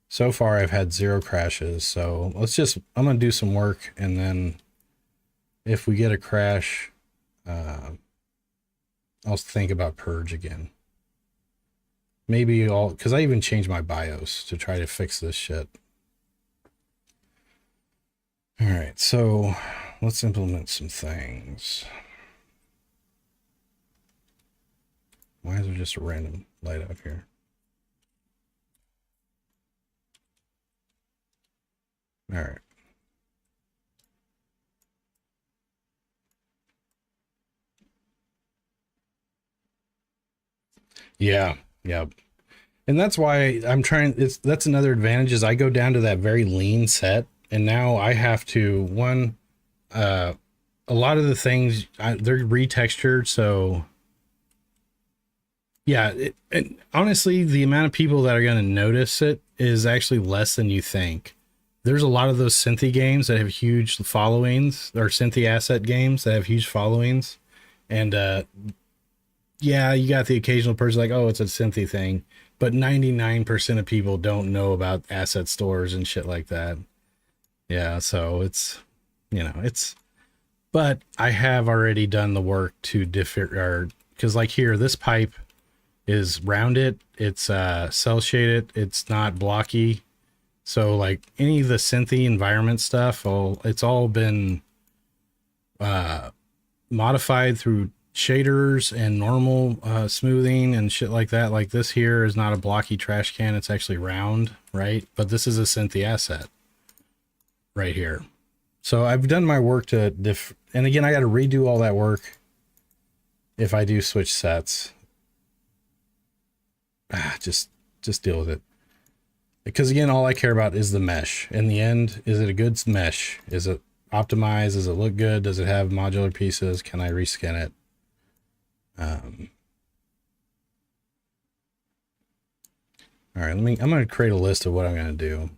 So far I've had 0 crashes. So I'm going to do some work, and then if we get a crash, I'll think about purge again. Maybe because I even changed my BIOS to try to fix this shit. All right, so let's implement some things. Why is there just a random light out here? All right. Yeah. And that's why I'm trying. That's another advantage is I go down to that very lean set, and now I have to a lot of the things they're retextured. So yeah, and honestly, the amount of people that are going to notice it is actually less than you think. There's a lot of those Synthy games that have huge followings, or Synthy asset games that have huge followings, and yeah, you got the occasional person like, oh, it's a Synthy thing, but 99% of people don't know about asset stores and shit like that. Yeah, so it's, but I have already done the work to differ, because like here, this pipe is rounded, it's cell shaded, it's not blocky. So like any of the Synthy environment stuff, it's all been modified through shaders and normal smoothing and shit like that. Like this here is not a blocky trash can, it's actually round, right? But this is a Synthy asset right here. So I've done my work and again, I got to redo all that work if I do switch sets. just deal with it. Because again, all I care about is the mesh. In the end, is it a good mesh? Is it optimized? Does it look good? Does it have modular pieces? Can I reskin it? All right, I'm going to create a list of what I'm going to do.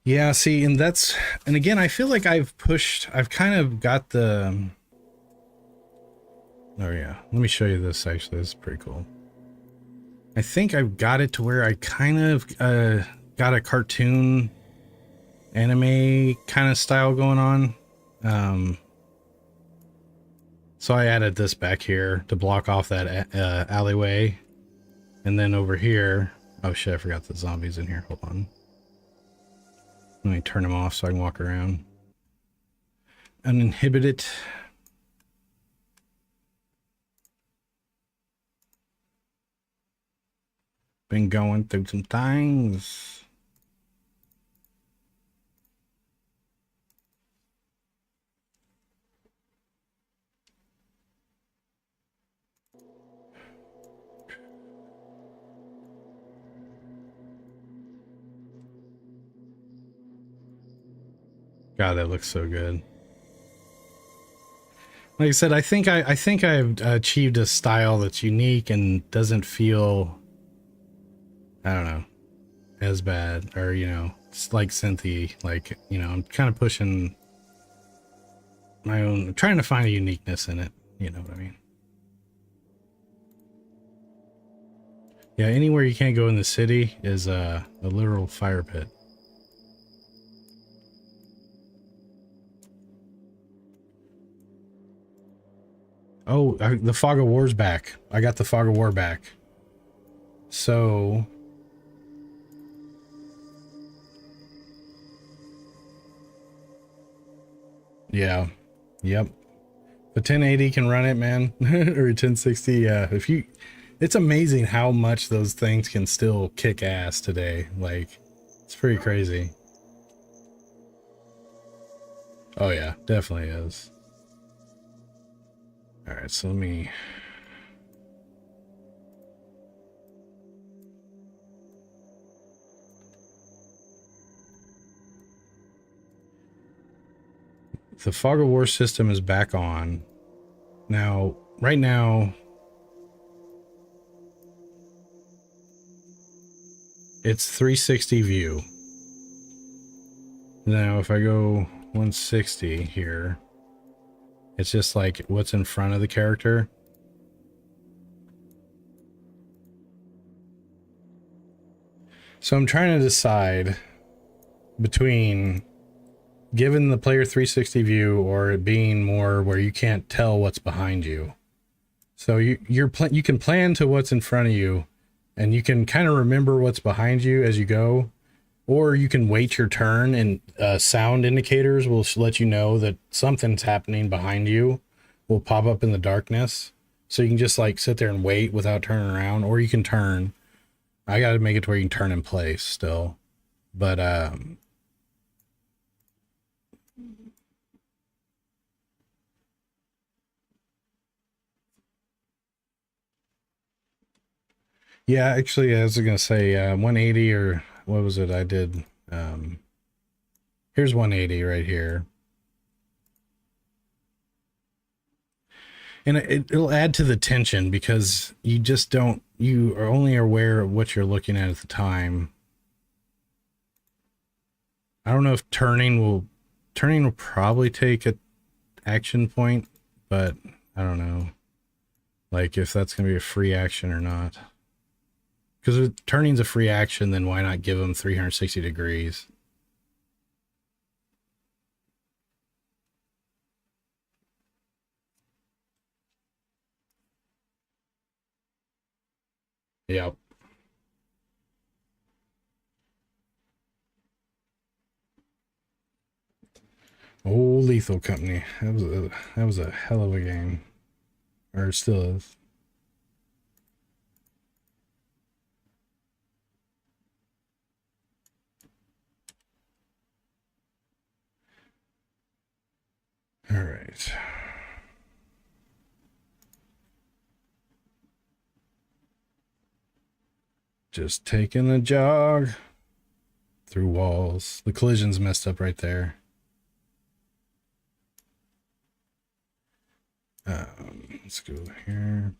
Yeah, see, and again, I feel like I've kind of got the, oh yeah, let me show you this actually. This is pretty cool. I think I've got it to where I kind of got a cartoon anime kind of style going on. So I added this back here to block off that alleyway. And then over here, oh shit, I forgot the zombies in here. Hold on. Let me turn them off so I can walk around. Uninhibit it. Been going through some things. God, that looks so good. Like I said, I think I've achieved a style that's unique and doesn't feel, I don't know, as bad, or you know, it's like synthy. Like, you know, I'm kind of pushing my own, trying to find a uniqueness in it. You know what I mean? Yeah, anywhere you can't go in the city is a literal fire pit. Oh, the Fog of War's back. I got the Fog of War back. So yeah, yep. The 1080 can run it, man, or 1060. Yeah, if you, it's amazing how much those things can still kick ass today. Like, it's pretty crazy. Oh yeah, definitely is. All right, so let me. The Fog of War system is back on. Now, right now, it's 360 view. Now, if I go 160 here, it's just like what's in front of the character. So I'm trying to decide between giving the player 360 view or it being more where you can't tell what's behind you. So you can plan to what's in front of you, and you can kind of remember what's behind you as you go, or you can wait your turn, and sound indicators will let you know that something's happening behind you. Will pop up in the darkness, so you can just like sit there and wait without turning around, or you can turn. I got to make it to where you can turn in place still, but yeah, actually, I was gonna say 180, or what was it? I did. Here's 180 right here, and it'll add to the tension because you just don't. You are only aware of what you're looking at the time. I don't know if turning will probably take an action point, but I don't know, like if that's gonna be a free action or not. Because if turning's a free action, then why not give them 360 degrees? Yep. Oh, Lethal Company. That was a hell of a game. Or it still is. All right. Just taking a jog through walls. The collision's messed up right there. Let's go here.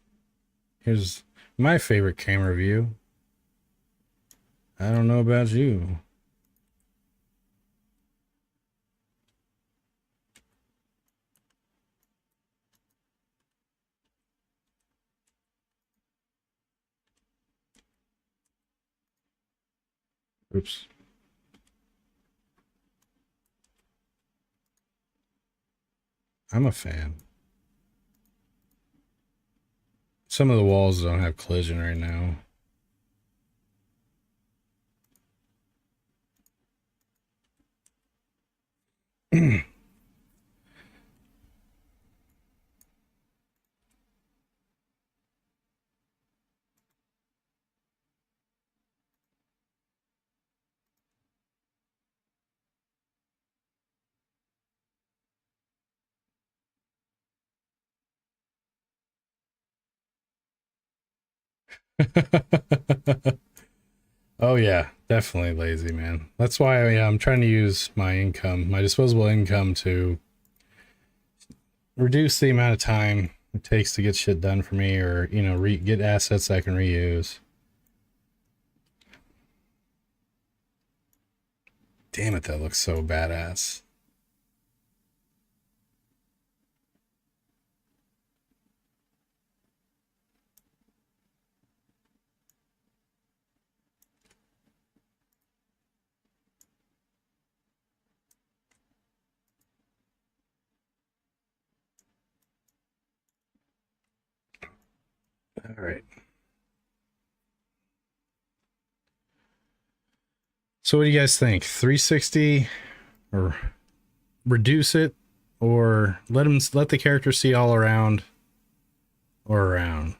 Here's my favorite camera view. I don't know about you. Oops. I'm a fan. Some of the walls don't have collision right now. Oh yeah, definitely lazy, man. That's why I'm trying to use my income, my disposable income, to reduce the amount of time it takes to get shit done for me, or get assets I can reuse. Damn it, that looks so badass. All right. So what do you guys think? 360 or reduce it, or let the character see all around or around?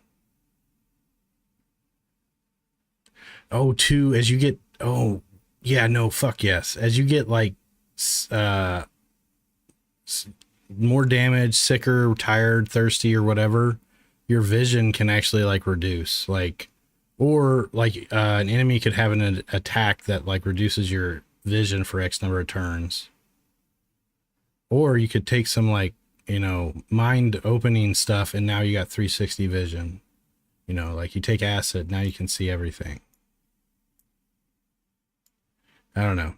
Oh, two, as you get, oh yeah, no, fuck yes. As you get like uh more damage, sicker, tired, thirsty, or whatever, your vision can actually like reduce, like, or like an enemy could have an attack that like reduces your vision for X number of turns. Or you could take some like, mind opening stuff, and now you got 360 vision. Like you take acid, now you can see everything. I don't know.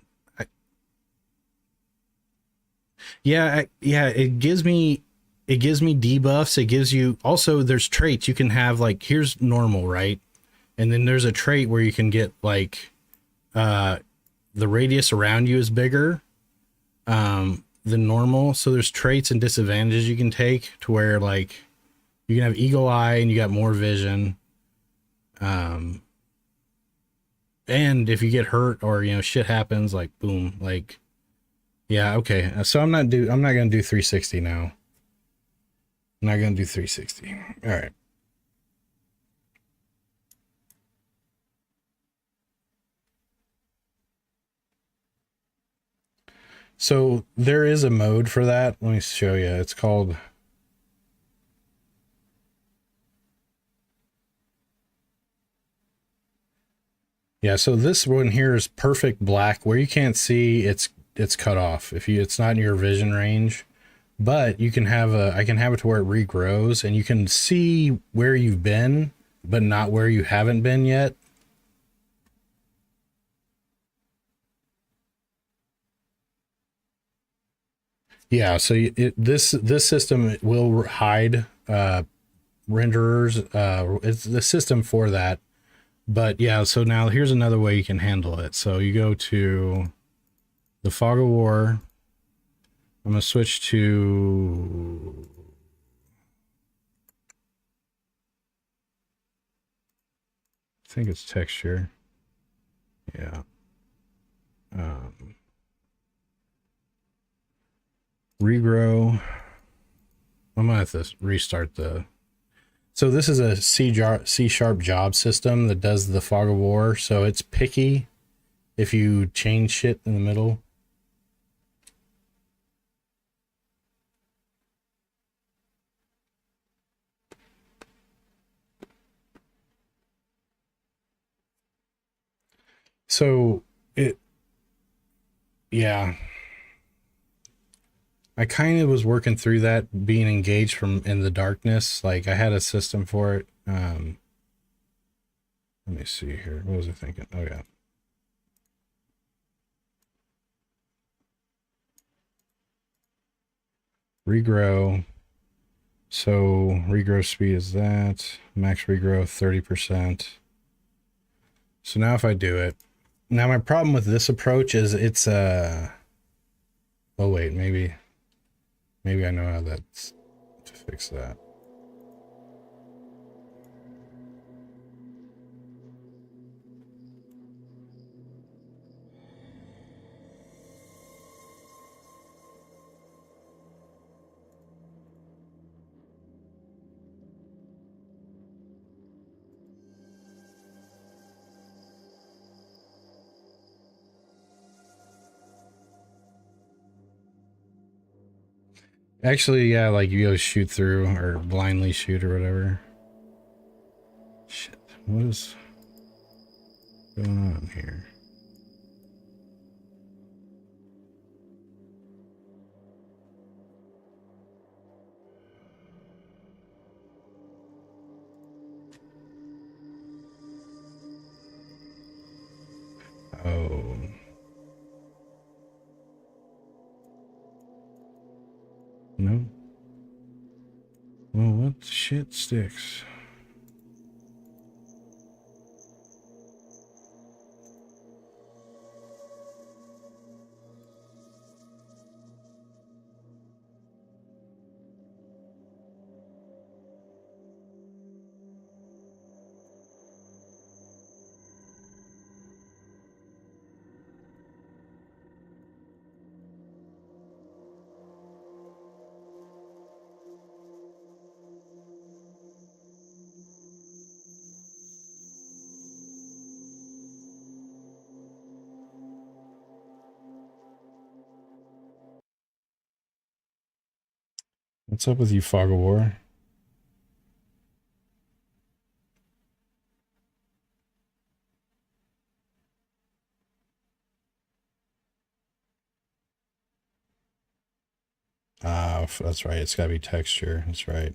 Yeah, it gives me debuffs. It gives you also, there's traits you can have, like here's normal, right? And then there's a trait where you can get like the radius around you is bigger than normal. So there's traits and disadvantages you can take to where like you can have eagle eye and you got more vision. And if you get hurt or shit happens, like boom, like yeah, okay. So I'm not gonna do 360 now. I'm not gonna do 360. All right. So there is a mode for that. Let me show you. It's called. Yeah, so this one here is perfect black, where you can't see, it's cut off. It's not in your vision range, but I can have it to where it regrows and you can see where you've been, but not where you haven't been yet. Yeah, so this system will hide renderers. It's the system for that. But yeah, so now here's another way you can handle it. So you go to the Fog of War. I'm gonna switch to I think it's texture. Yeah. Regrow. I'm gonna have to restart the. So this is a C sharp job system that does the Fog of War. So it's picky if you change shit in the middle. So it, yeah, I kind of was working through that, being engaged from in the darkness. Like I had a system for it. Let me see here. What was I thinking? Oh yeah. Regrow. So regrow speed is that. Max regrow 30%. So now if I do it, now my problem with this approach is it's oh wait, maybe I know how that's to fix that. Actually, yeah, like you go shoot through or blindly shoot or whatever. Shit, what is going on here? Oh. No. Well, what shit sticks? What's up with you, Fog of War? Ah, that's right. It's gotta be texture. That's right.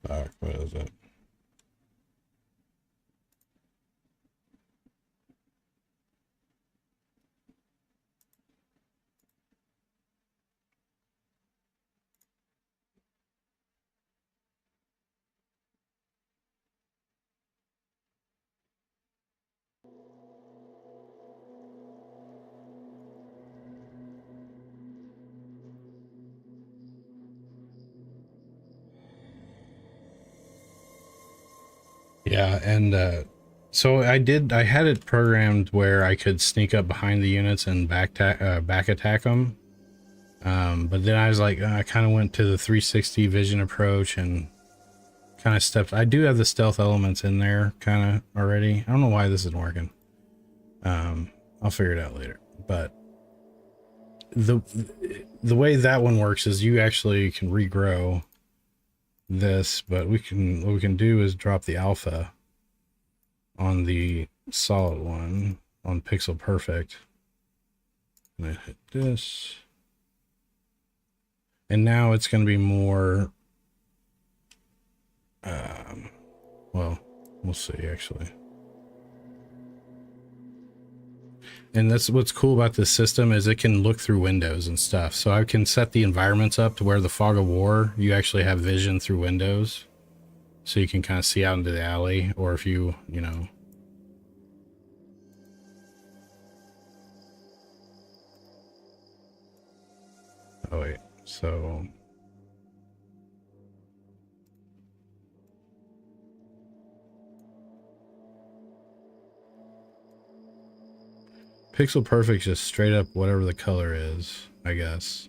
Fuck, what is it? Yeah, and so I had it programmed where I could sneak up behind the units and back attack them. But then I was like, I kind of went to the 360 vision approach and kind of stepped. I do have the stealth elements in there kind of already. I don't know why this isn't working. I'll figure it out later. But the way that one works is you actually can regrow this, but what we can do is drop the alpha on the solid one on pixel perfect. And I hit this. And now it's going to be more, well, we'll see actually. And that's what's cool about this system is it can look through windows and stuff. So I can set the environments up to where the fog of war, you actually have vision through windows. So you can kind of see out into the alley, or if you know. Oh wait, so. Pixel perfect, just straight up whatever the color is, I guess.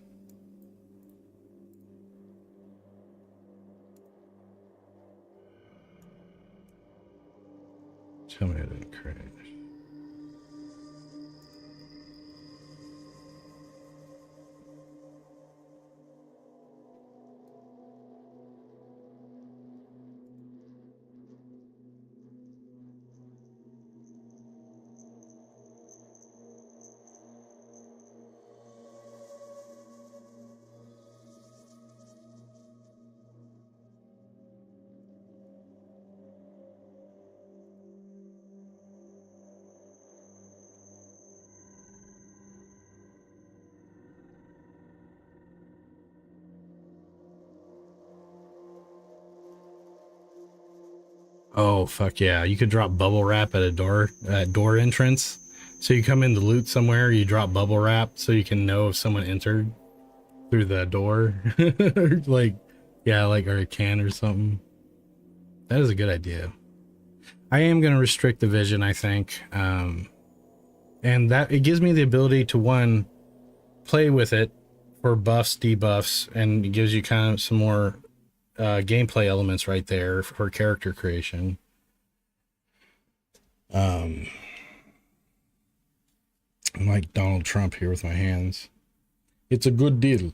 Tell me I didn't crash. Oh fuck yeah! You could drop bubble wrap at a door entrance. So you come in to loot somewhere, you drop bubble wrap so you can know if someone entered through the door. Like, yeah, like, or a can or something. That is a good idea. I am going to restrict the vision, I think. And that it gives me the ability to, one, play with it for buffs, debuffs, and it gives you kind of some more gameplay elements right there for character creation. I'm like Donald Trump here with my hands. It's a good deal.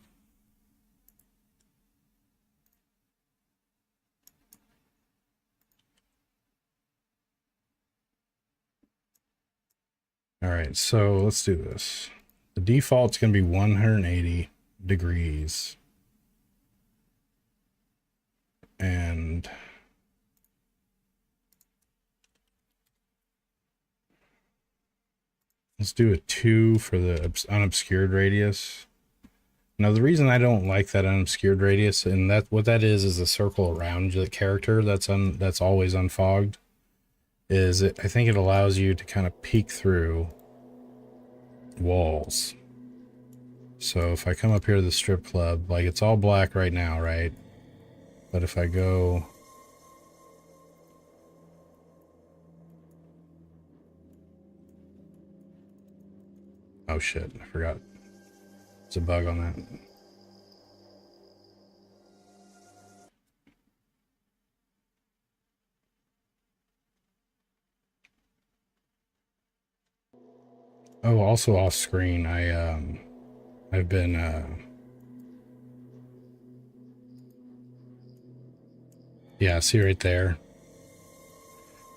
All right, so let's do this. The default's going to be 180 degrees. And let's do a 2 for the unobscured radius. Now, the reason I don't like that unobscured radius, and that what that is a circle around the character that's always unfogged, is I think it allows you to kind of peek through walls. So if I come up here to the strip club, like it's all black right now, right? But if I go... Oh shit, I forgot. There's a bug on that. Oh, also off screen, I've been yeah, see right there.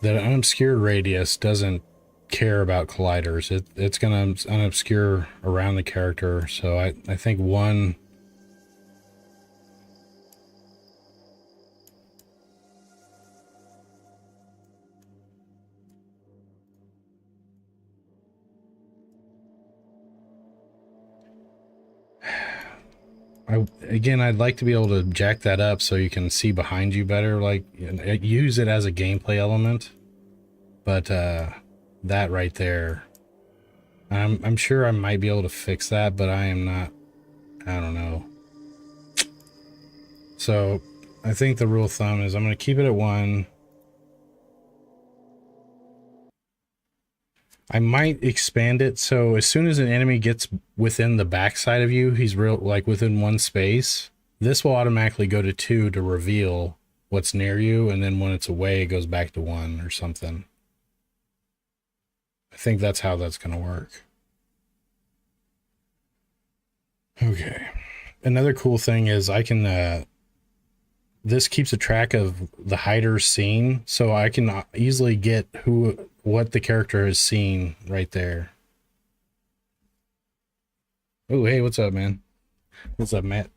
That unobscured radius doesn't care about colliders. It's gonna unobscure around the character. So I think one... again, I'd like to be able to jack that up so you can see behind you better, like use it as a gameplay element. But that right there, I'm sure I might be able to fix that, but I am not. I don't know. So I think the rule of thumb is I'm going to keep it at 1. I might expand it so as soon as an enemy gets within the backside of you, he's like within 1 space, this will automatically go to 2 to reveal what's near you, and then when it's away, it goes back to 1 or something. I think that's how that's going to work. Okay. Another cool thing is I can, this keeps a track of the hider's scene, so I can easily get what the character has seen right there. Oh, hey, what's up, man? What's up, Matt?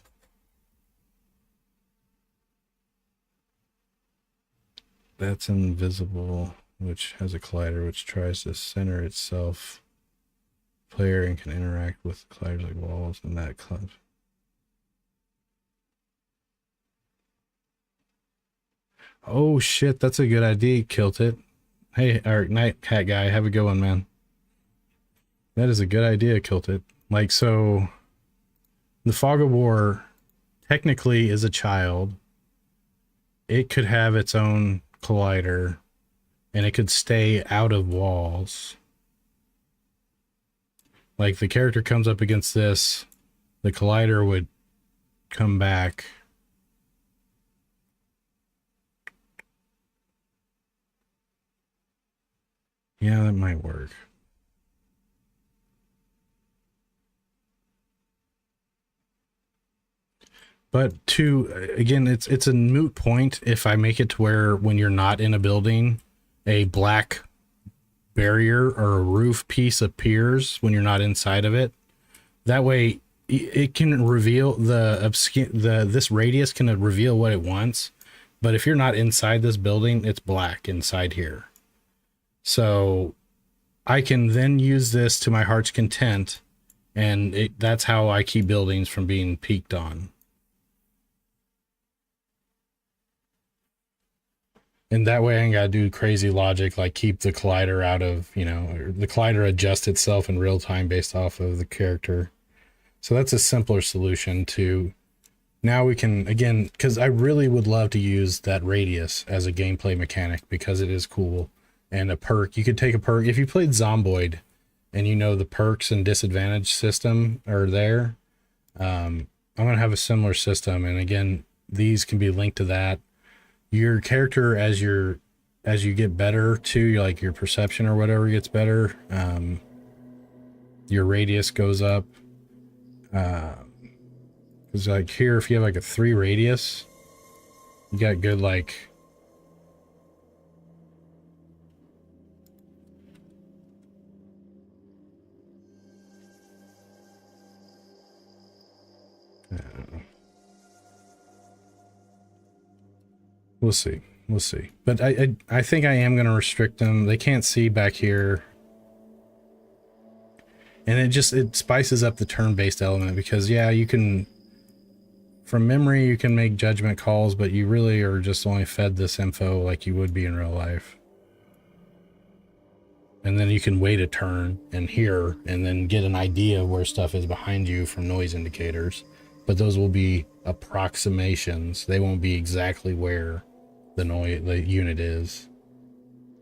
That's invisible, which has a collider which tries to center itself player and can interact with colliders like walls and that club. Oh shit, that's a good idea, Kilt It. Hey, our night cat guy, have a good one, man. That is a good idea, Kilt It. Like, so the Fog of War technically is a child. It could have its own collider and it could stay out of walls. Like, the character comes up against this, the collider would come back. Yeah, that might work. But again, it's a moot point if I make it to where when you're not in a building, a black barrier or a roof piece appears when you're not inside of it. That way it can reveal this radius can reveal what it wants. But if you're not inside this building, it's black inside here. So I can then use this to my heart's content, and that's how I keep buildings from being peeked on. And that way I ain't gotta do crazy logic like keep the collider out of, you know, or the collider adjusts itself in real time based off of the character. So that's a simpler solution to now we can again, because I really would love to use that radius as a gameplay mechanic because it is cool. And a perk, you could take a perk if you played Zomboid and you know the perks and disadvantage system are there. I'm gonna have a similar system, and again, these can be linked to that. Your character as you get better too, like your perception or whatever gets better. Your radius goes up. Because like here, if you have like a 3 radius, you got good like. We'll see. We'll see. But I think I am going to restrict them. They can't see back here. And it spices up the turn-based element because, yeah, you can, from memory, you can make judgment calls, but you really are just only fed this info like you would be in real life. And then you can wait a turn and hear and then get an idea of where stuff is behind you from noise indicators. But those will be approximations. They won't be exactly where the unit is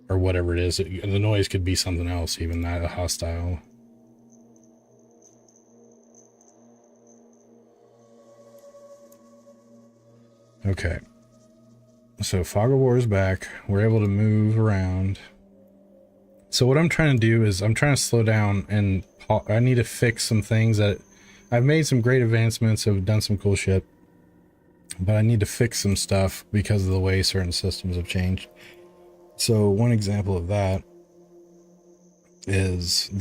or whatever it is. The noise could be something else, even not a hostile. Okay. So Fog of War is back. We're able to move around. So what I'm trying to do is I'm trying to slow down, and I need to fix some things that I've made some great advancements, have done some cool shit, but I need to fix some stuff because of the way certain systems have changed. So one example of that is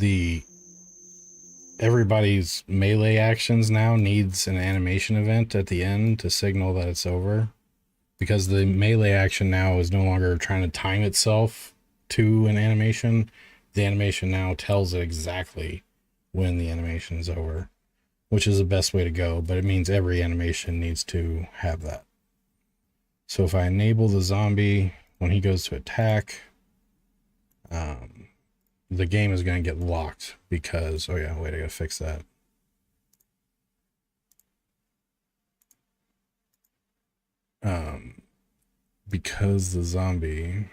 everybody's melee actions now needs an animation event at the end to signal that it's over, because the melee action now is no longer trying to time itself to an animation. The animation now tells it exactly when the animation is over, which is the best way to go, but it means every animation needs to have that. So if I enable the zombie when he goes to attack, the game is going to get locked because, oh yeah, wait, I gotta fix that. Because the zombie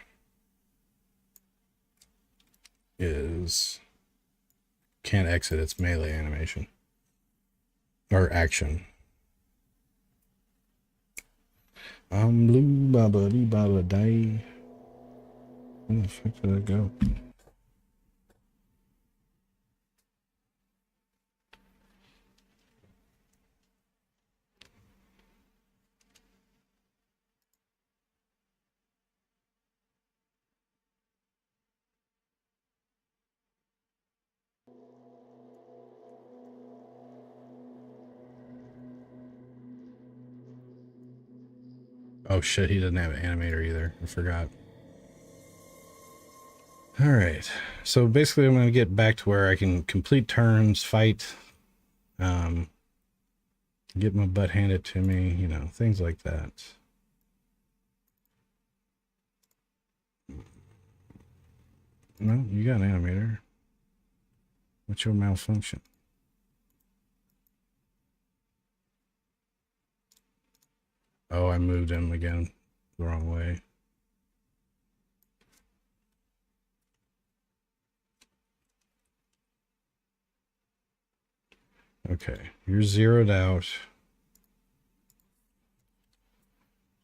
can't exit its melee animation or action. Blue baba dee baba die. Where the fuck did that go? Oh shit, he doesn't have an animator either. I forgot. Alright, so basically I'm going to get back to where I can complete turns, fight, get my butt handed to me, you know, things like that. No, you got an animator. What's your malfunction? Oh, I moved him again the wrong way. Okay, you're zeroed out.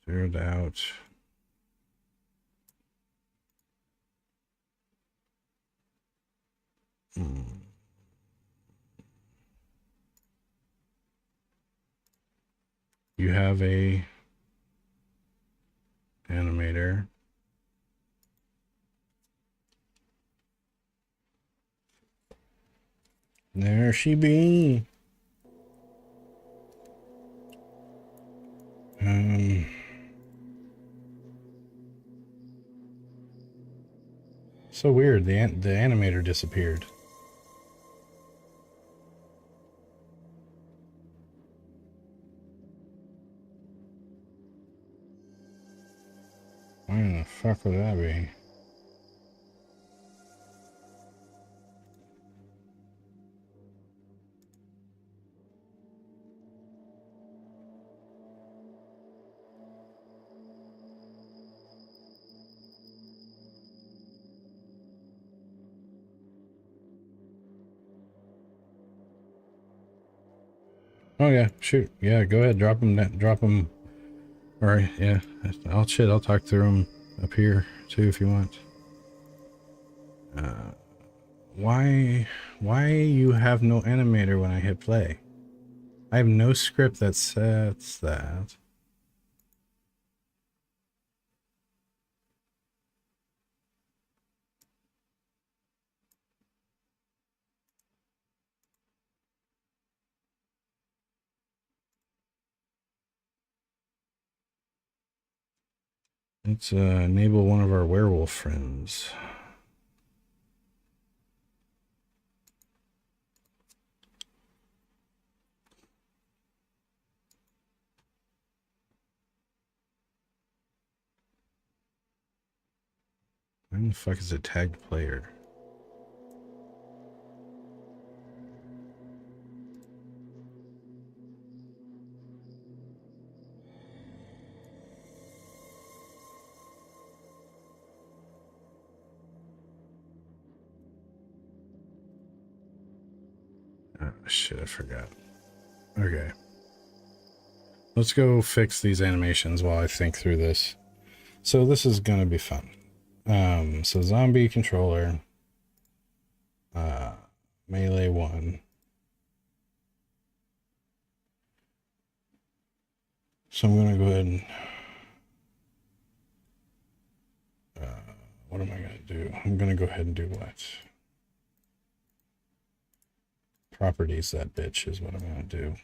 Zeroed out. You have a animator. There she be. So weird. The animator disappeared. Why in the fuck would that be? Oh yeah, shoot. Yeah, go ahead, drop them. Drop them. All right, yeah. I'll talk through them up here too if you want. Why you have no animator when I hit play? I have no script that sets that. Let's enable one of our werewolf friends. Why the fuck is it tagged player? Oh shit, I forgot. Okay. Let's go fix these animations while I think through this. So this is gonna be fun. So zombie controller, melee 1. So I'm gonna go ahead and what am I gonna do? I'm gonna go ahead and do what? Properties that bitch is what I'm gonna do.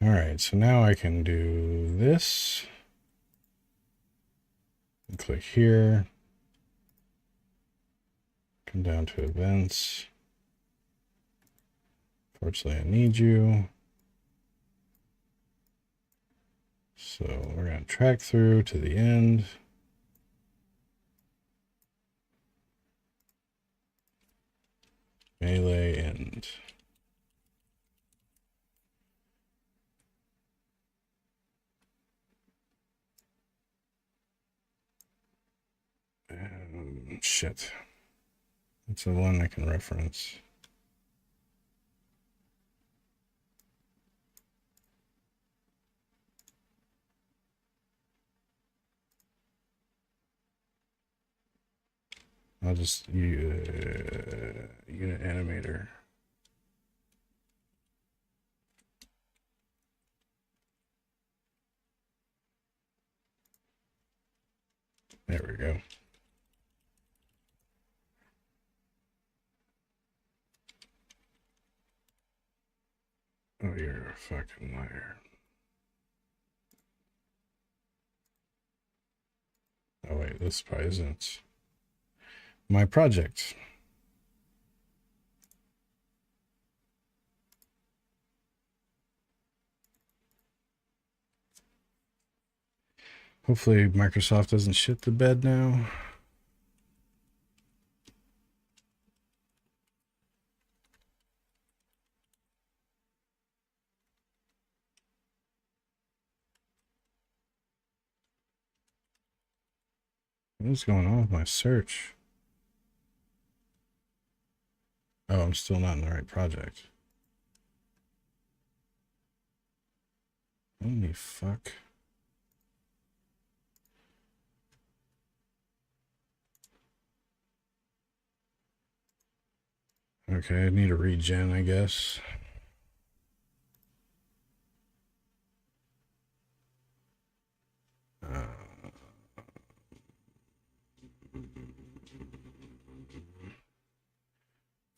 All right, so now I can do this. And click here. Come down to events. Fortunately, I need you. So we're gonna track through to the end. Melee end. Shit. It's the one I can reference. I'll just unit animator. There we go. Oh, you're a fucking liar. Oh wait, this probably isn't my project. Hopefully Microsoft doesn't shit the bed now. What's going on with my search? Oh, I'm still not in the right project. Holy fuck. Okay, I need a regen, I guess.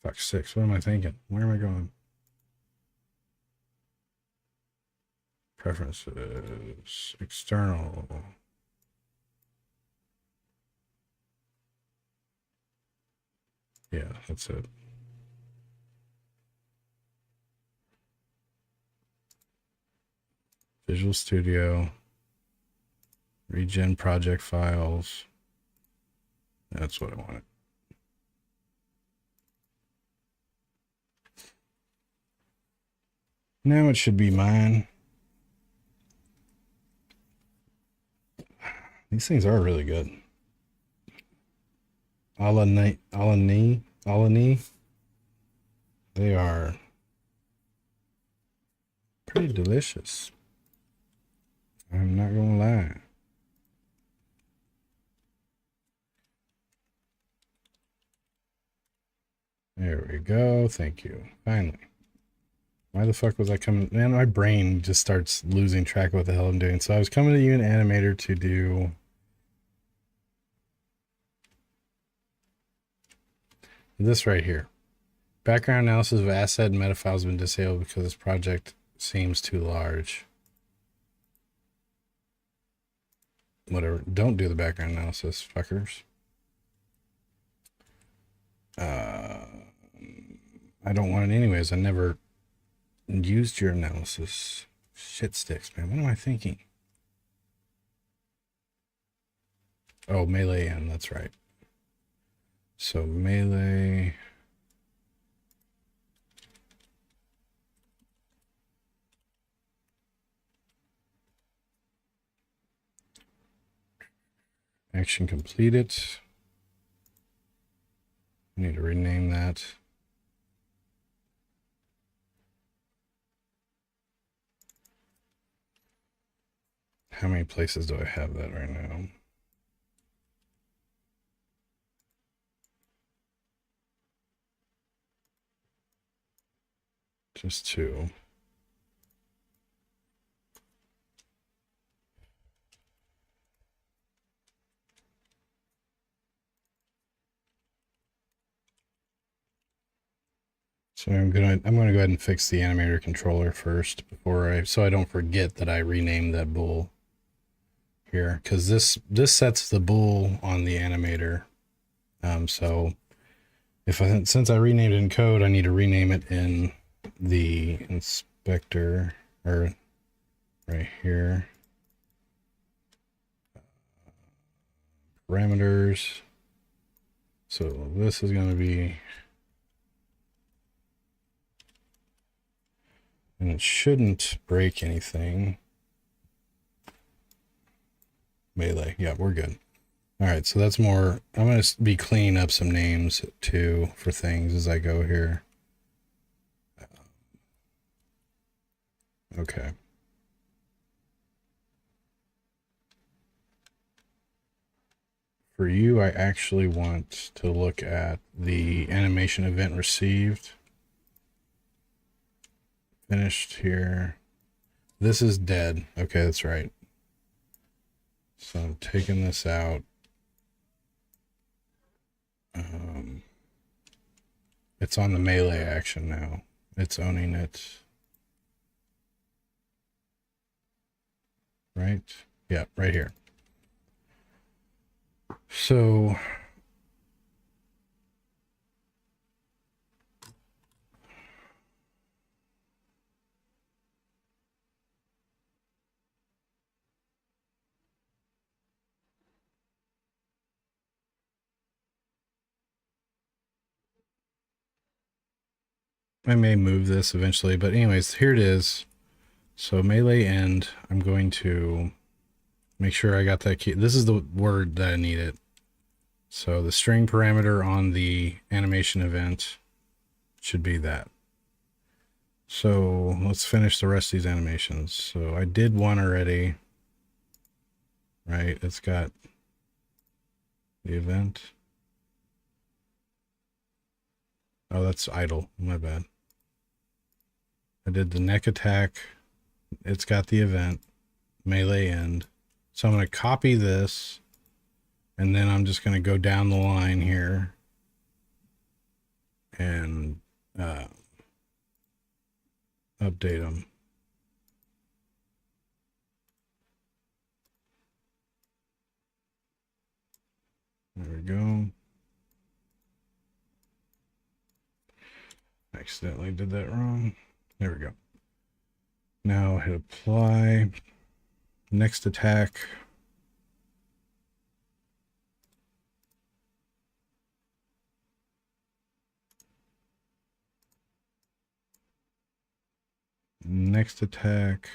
Fuck 6. What am I thinking? Where am I going? Preferences. External. Yeah, that's it. Visual Studio. Regen project files. That's what I wanted. Now it should be mine. These things are really good. Alani. They are pretty delicious. I'm not gonna lie. There we go. Thank you. Finally. Why the fuck was I coming? Man, my brain just starts losing track of what the hell I'm doing. So I was coming to you in Animator to do this right here. Background analysis of asset and meta files has been disabled because this project seems too large. Whatever. Don't do the background analysis, fuckers. I don't want it anyways. I never used your analysis. Shit sticks, man. What am I thinking? Oh, melee in. That's right. So melee. Action completed. I need to rename that. How many places do I have that right now? Just 2. So I'm gonna go ahead and fix the animator controller first so I don't forget that I renamed that bool here, because this sets the bool on the animator. So since I renamed it in code, I need to rename it in the inspector, or right here. Parameters. So this is going to be, and it shouldn't break anything. Melee. Yeah, we're good. All right, so that's more. I'm going to be cleaning up some names too for things as I go here. Okay. For you, I actually want to look at the animation event received. Finished here. This is dead. Okay, that's right. So I'm taking this out. It's on the melee action now. It's owning it. Right? Yeah, right here. So I may move this eventually, but anyways, here it is. So melee end, I'm going to make sure I got that key. This is the word that I needed. So the string parameter on the animation event should be that. So let's finish the rest of these animations. So I did one already, right? It's got the event. Oh, that's idle. My bad. I did the neck attack. It's got the event, melee end. So I'm going to copy this, and then I'm just going to go down the line here and update them. There we go. Accidentally did that wrong. There we go. Now hit apply. Next attack. Next attack.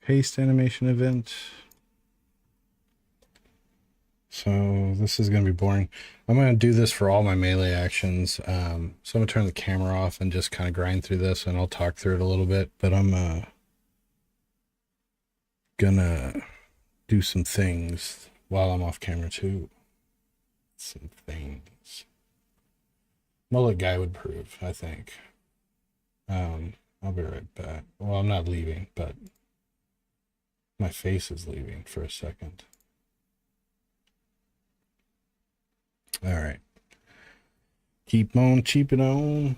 Paste animation event. So this is going to be boring. I'm going to do this for all my melee actions. So I'm going to turn the camera off and just kind of grind through this, and I'll talk through it a little bit. But I'm gonna do some things while I'm off camera too. Some things. Mullet guy would prove, I think. I'll be right back. Well, I'm not leaving, but my face is leaving for a second. All right. Keep on cheaping on.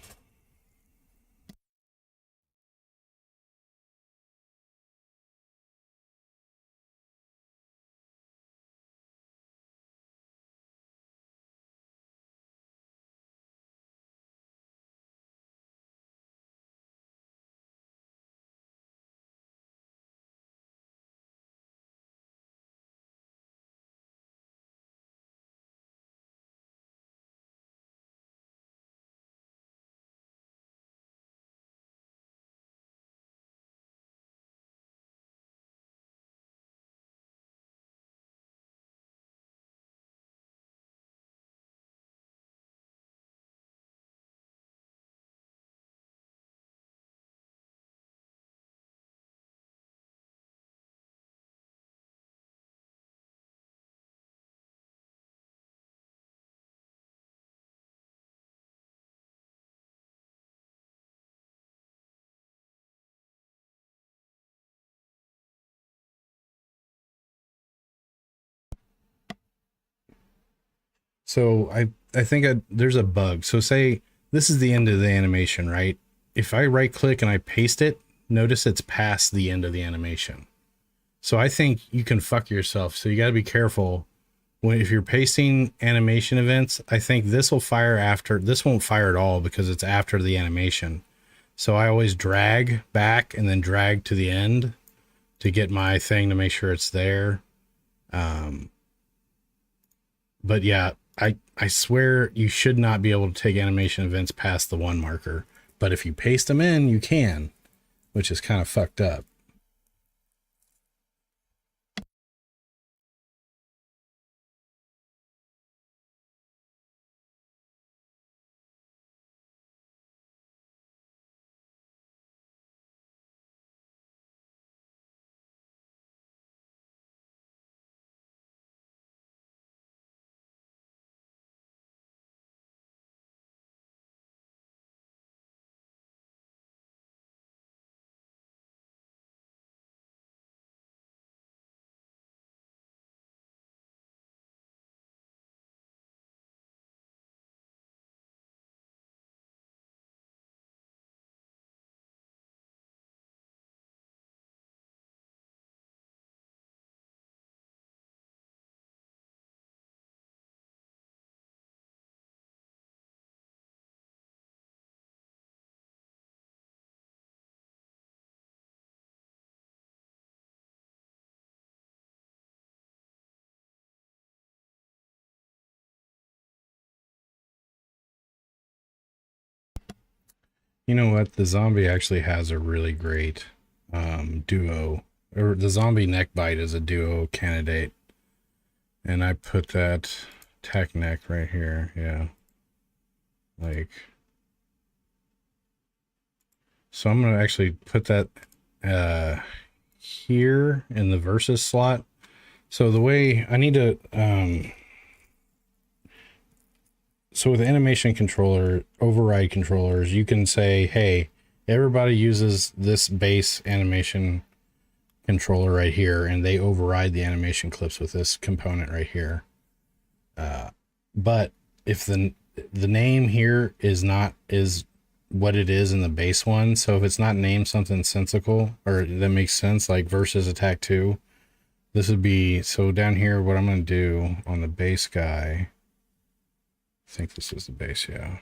So I think there's a bug. So say this is the end of the animation, right? If I right click and I paste it, notice it's past the end of the animation. So I think you can fuck yourself. So you got to be careful when if you're pasting animation events. I think this will fire after. This won't fire at all because it's after the animation. So I always drag back and then drag to the end to get my thing to make sure it's there. But yeah, I swear you should not be able to take animation events past the 1 marker. But if you paste them in, you can, which is kind of fucked up. You know what? The zombie actually has a really great duo, or the zombie neck bite is a duo candidate. And I put that tech neck right here. Yeah. Like, so I'm going to actually put that here in the versus slot. So the way I need to, so with animation controller, override controllers, you can say, hey, everybody uses this base animation controller right here, and they override the animation clips with this component right here. But if the name here is what it is in the base one, so if it's not named something sensical or that makes sense, like versus attack 2, this would be, so down here, what I'm going to do on the base guy, I think this is the base, yeah.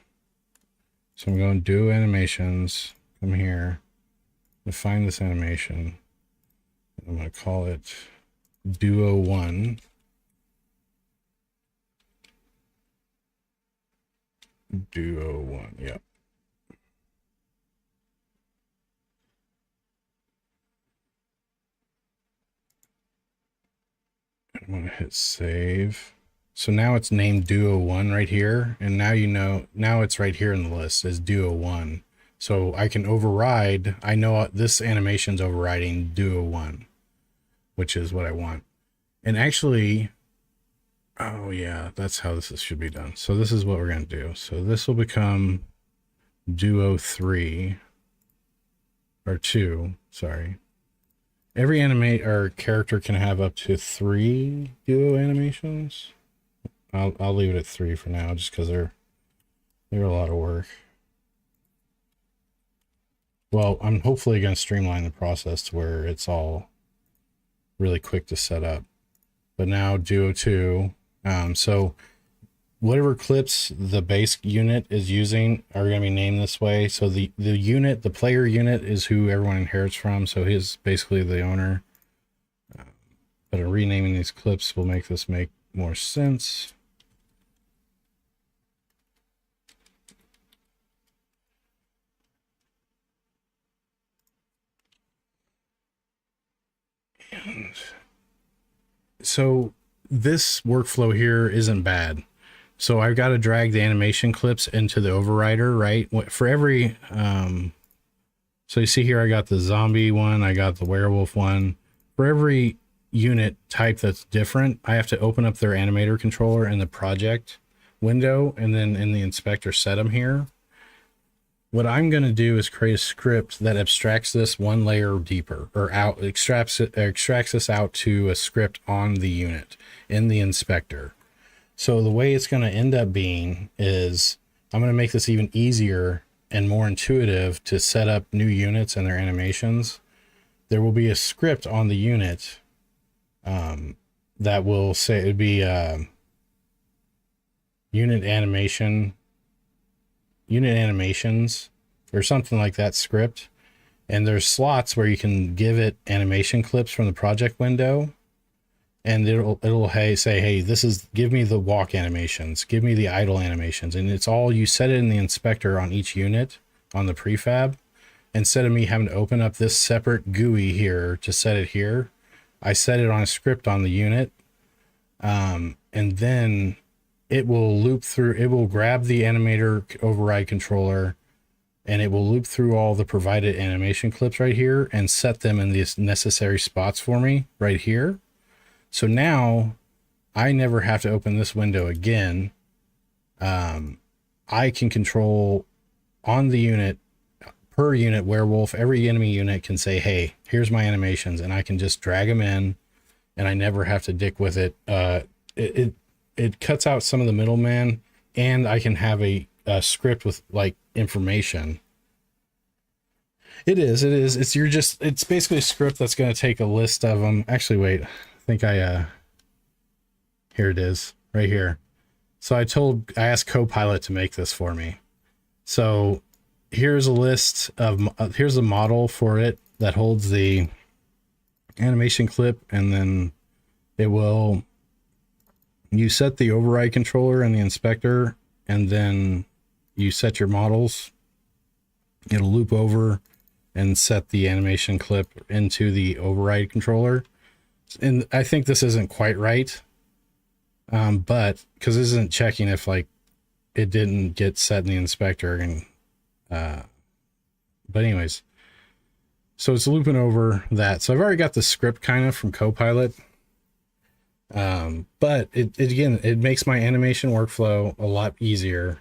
So I'm going to do animations, come here, define this animation. I'm going to call it Duo 1. Duo 1, yep. I'm gonna hit save. So now it's named Duo 1 right here, and now you know, now it's right here in the list as Duo 1. So I can override, I know this animation's overriding Duo 1, which is what I want. And actually, oh yeah, that's how this should be done. So this is what we're gonna do. So this will become Duo 3, or 2, sorry. Every animate or character can have up to 3 duo animations. I'll leave it at 3 for now, just because they're a lot of work. Well, I'm hopefully going to streamline the process to where it's all really quick to set up. But now Duo 2, so whatever clips the base unit is using are going to be named this way. So the unit, the player unit, is who everyone inherits from. So he's basically the owner. But renaming these clips will make this make more sense. And so this workflow here isn't bad. So I've got to drag the animation clips into the overrider, right? For every, so you see here, I got the zombie one, I got the werewolf one. For every unit type that's different, I have to open up their animator controller in the project window, and then in the inspector set them here. What I'm going to do is create a script that abstracts this one layer deeper, or extracts this out to a script on the unit in the inspector. So the way it's going to end up being is I'm going to make this even easier and more intuitive to set up new units and their animations. There will be a script on the unit that will say, it'd be unit animations or something like that script. And there's slots where you can give it animation clips from the project window. And it'll say, hey, give me the walk animations, give me the idle animations. And it's all, you set it in the inspector on each unit on the prefab. Instead of me having to open up this separate GUI here to set it here, I set it on a script on the unit. And then it will loop through, it will grab the animator override controller, and it will loop through all the provided animation clips right here and set them in these necessary spots for me right here. So now I never have to open this window again. I can control on the unit, per unit werewolf, every enemy unit can say, hey, here's my animations, and I can just drag them in, and I never have to dick with it. It cuts out some of the middleman, and I can have a script with like information. It is. It's basically a script that's going to take a list of them. Actually, wait, I think here it is right here. So I asked Copilot to make this for me. So here's a list of, here's a model for it that holds the animation clip, and then you set the override controller in the inspector, and then you set your models. It'll loop over and set the animation clip into the override controller. And I think this isn't quite right. But because this isn't checking if like it didn't get set in the inspector, and but anyways, so it's looping over that. So I've already got the script kind of from Copilot. But it again, it makes my animation workflow a lot easier.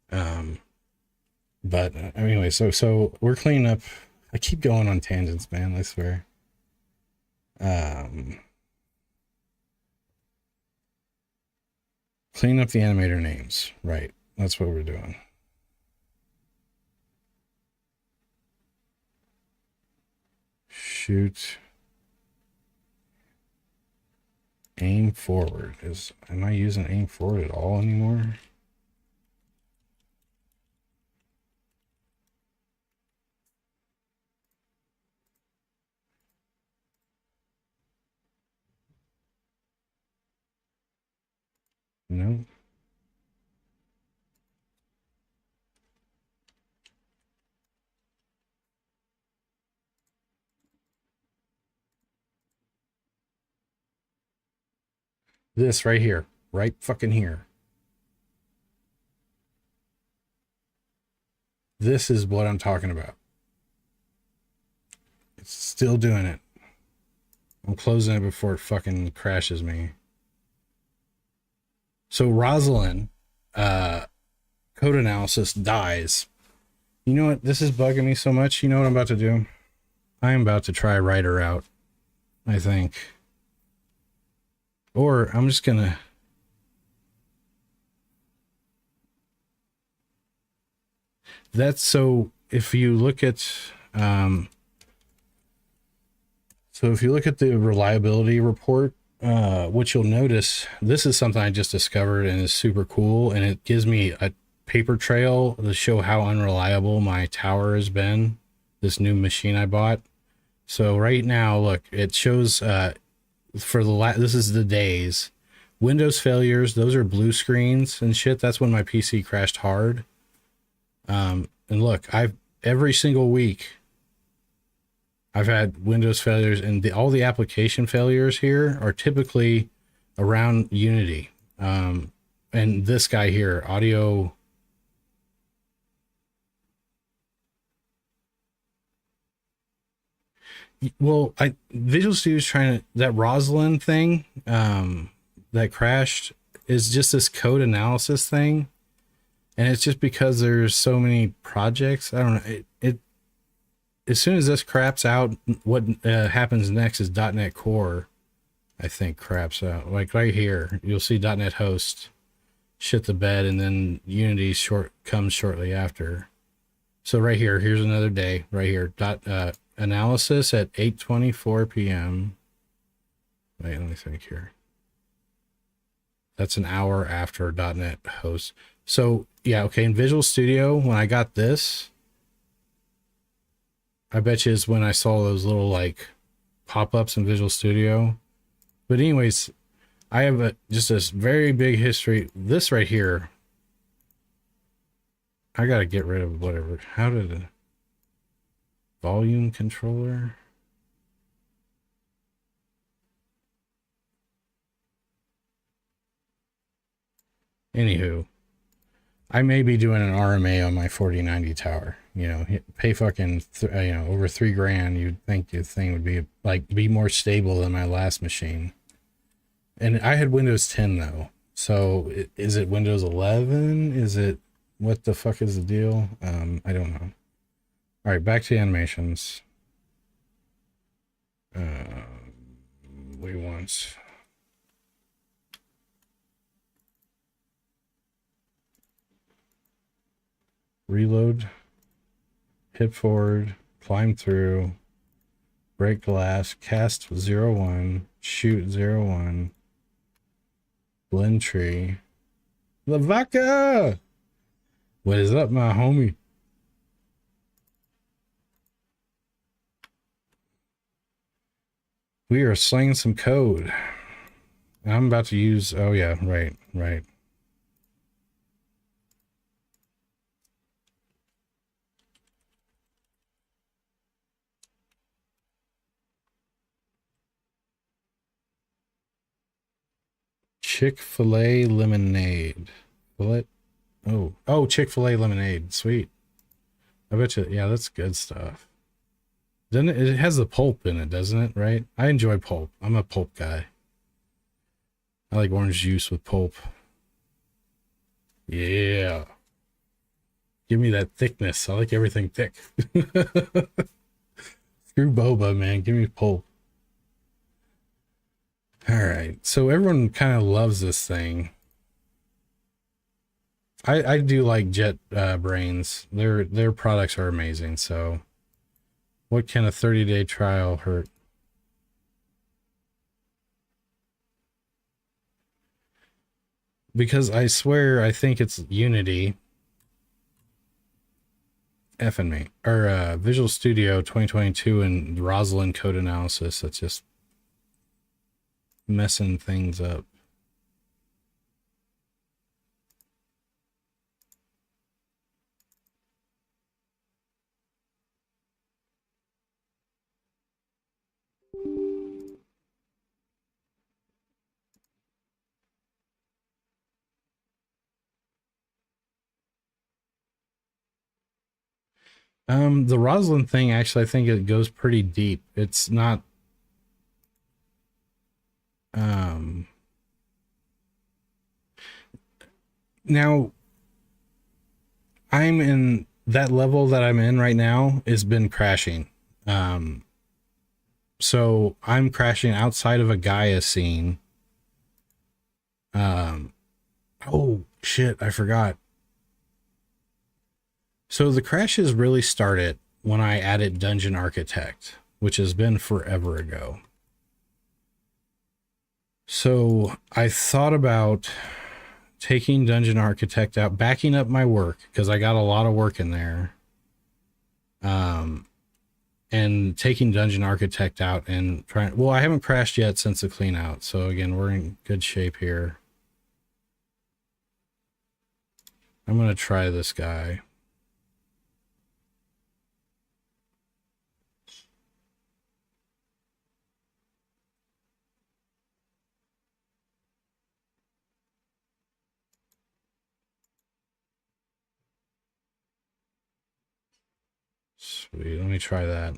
But anyway, so we're cleaning up. I keep going on tangents, man, I swear. Clean up the animator names. Right. That's what we're doing. Shoot. Aim forward. Am I using aim forward at all anymore? No. This right here, right fucking here. This is what I'm talking about. It's still doing it. I'm closing it before it fucking crashes me. So Rosalind, code analysis dies. You know what? This is bugging me so much. You know what I'm about to do? I am about to try writer out, I think. Or I'm just gonna... That's so if you look at... So if you look at the reliability report, what you'll notice, this is something I just discovered and is super cool. And it gives me a paper trail to show how unreliable my tower has been. This new machine I bought. So right now, look, it shows for the this is the days. Windows failures, those are blue screens and shit. That's when my PC crashed hard. And look, every single week I've had Windows failures, and all the application failures here are typically around Unity. And this guy here, audio. Well, Visual Studio is trying to, that Rosalind thing, that crashed is just this code analysis thing. And it's just because there's so many projects. I don't know. It as soon as this craps out, what happens next is .NET Core, I think, craps out. Like right here, you'll see .NET Host shit the bed, and then Unity comes shortly after. So right here, here's another day. Right here, analysis at 8:24 p.m. Wait, let me think here. That's an hour after .NET Host. So yeah, okay. In Visual Studio, when I got this, I bet you is when I saw those little like pop-ups in Visual Studio. But anyways, I have just this very big history. This right here, I got to get rid of whatever. How did a volume controller? Anywho, I may be doing an RMA on my 4090 tower. You know, pay fucking over $3,000. You'd think the thing would be more stable than my last machine. And I had Windows 10 though. So is it Windows 11? Is it, what the fuck is the deal? I don't know. All right, back to animations. We want reload, hip forward, climb through, break glass, cast 0-1, shoot 0-1, blend tree. Lavaka! What is up, my homie? We are slinging some code. I'm about to use, oh yeah, right. Chick-fil-A lemonade. Will it? Oh, Chick-fil-A lemonade. Sweet. I bet you, yeah, that's good stuff. Doesn't it? It has the pulp in it, doesn't it? Right? I enjoy pulp. I'm a pulp guy. I like orange juice with pulp. Yeah. Give me that thickness. I like everything thick. Screw boba, man. Give me pulp. All right. So everyone kind of loves this thing. I do like JetBrains. Their products are amazing. So what can a 30-day trial hurt? Because I swear I think it's Unity. Effing me. Or Visual Studio 2022 and Rosalind code analysis that's just messing things up. The Roslyn thing, actually, I think it goes pretty deep. It's not, um, now I'm in that level that I'm in right now has been crashing. Um, so I'm crashing outside of a Gaia scene. Um, oh shit, I forgot. So the crashes really started when I added Dungeon Architect, which has been forever ago. So I thought about taking Dungeon Architect out, backing up my work because I got a lot of work in there. And taking Dungeon Architect out and trying. Well, I haven't crashed yet since the clean out, so again, we're in good shape here. I'm gonna try this guy. Sweet, let me try that.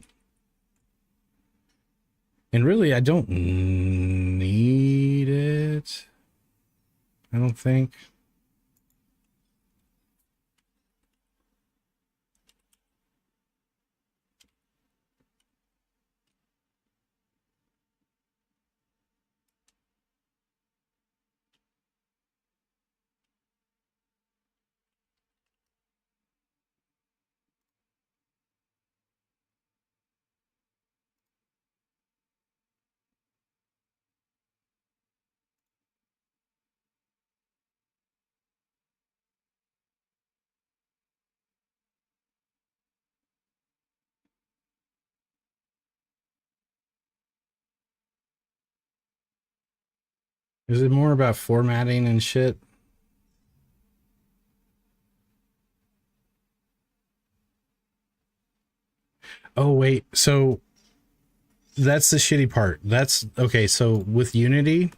And really, I don't need it. I don't think. Is it more about formatting and shit? Oh, wait. So that's the shitty part. That's okay. So with Unity,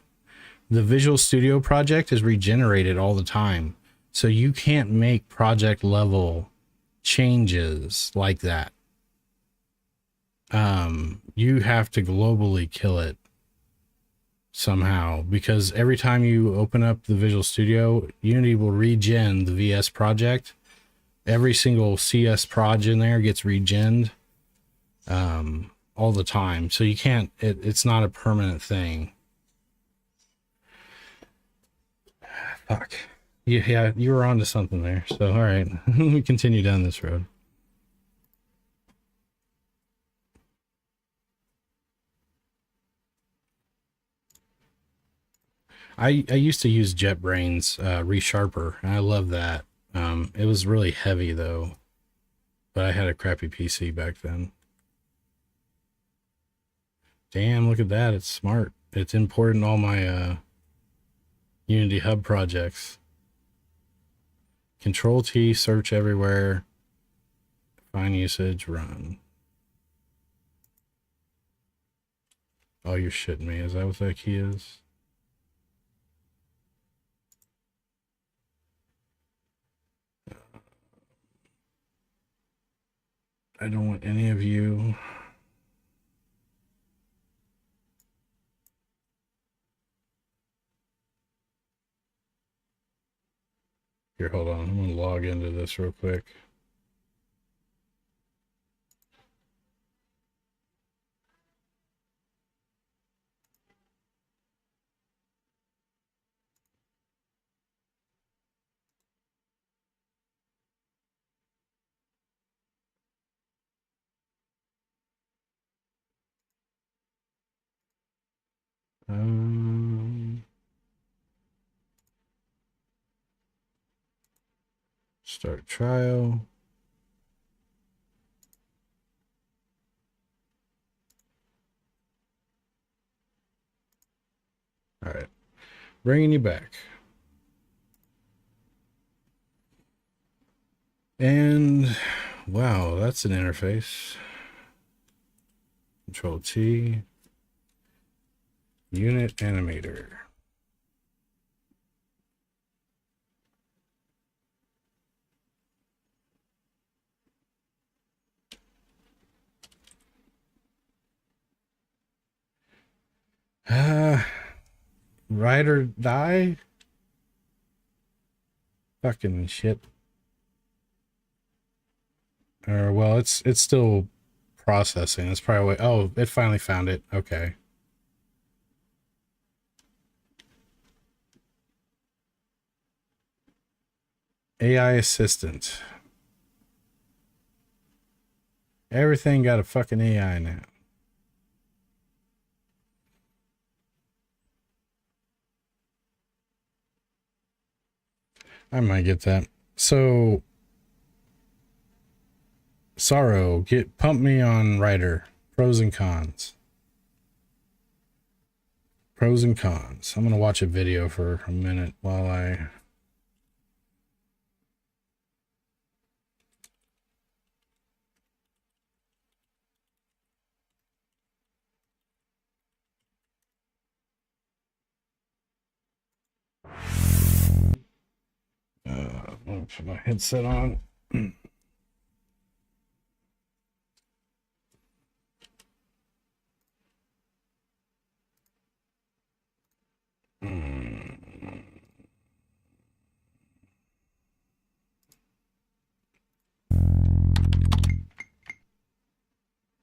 the Visual Studio project is regenerated all the time. So you can't make project level changes like that. You have to globally kill it somehow because every time you open up the Visual Studio, Unity will regen the VS project. Every single CS proj in there gets regened all the time. So you can't, it's not a permanent thing. Fuck. Yeah, you were onto something there. So, all right, we continue down this road. I used to use JetBrains ReSharper, and I love that. It was really heavy though, but I had a crappy PC back then. Damn, look at that! It's smart. It's importing all my Unity Hub projects. Control T, search everywhere, find usage, run. Oh, you're shitting me. Is that what that key is? I don't want any of you. Here, hold on. I'm gonna log into this real quick. Start trial. All right, bringing you back. And wow, that's an interface. Control T. Unit animator. Uh, ride or die? Fucking shit. Or well, it's still processing. It's probably oh, it finally found it. Okay. AI assistant. Everything got a fucking AI now. I might get that. So Sorrow, pump me on Writer. Pros and cons. Pros and cons. I'm gonna watch a video for a minute while I let me put my headset on.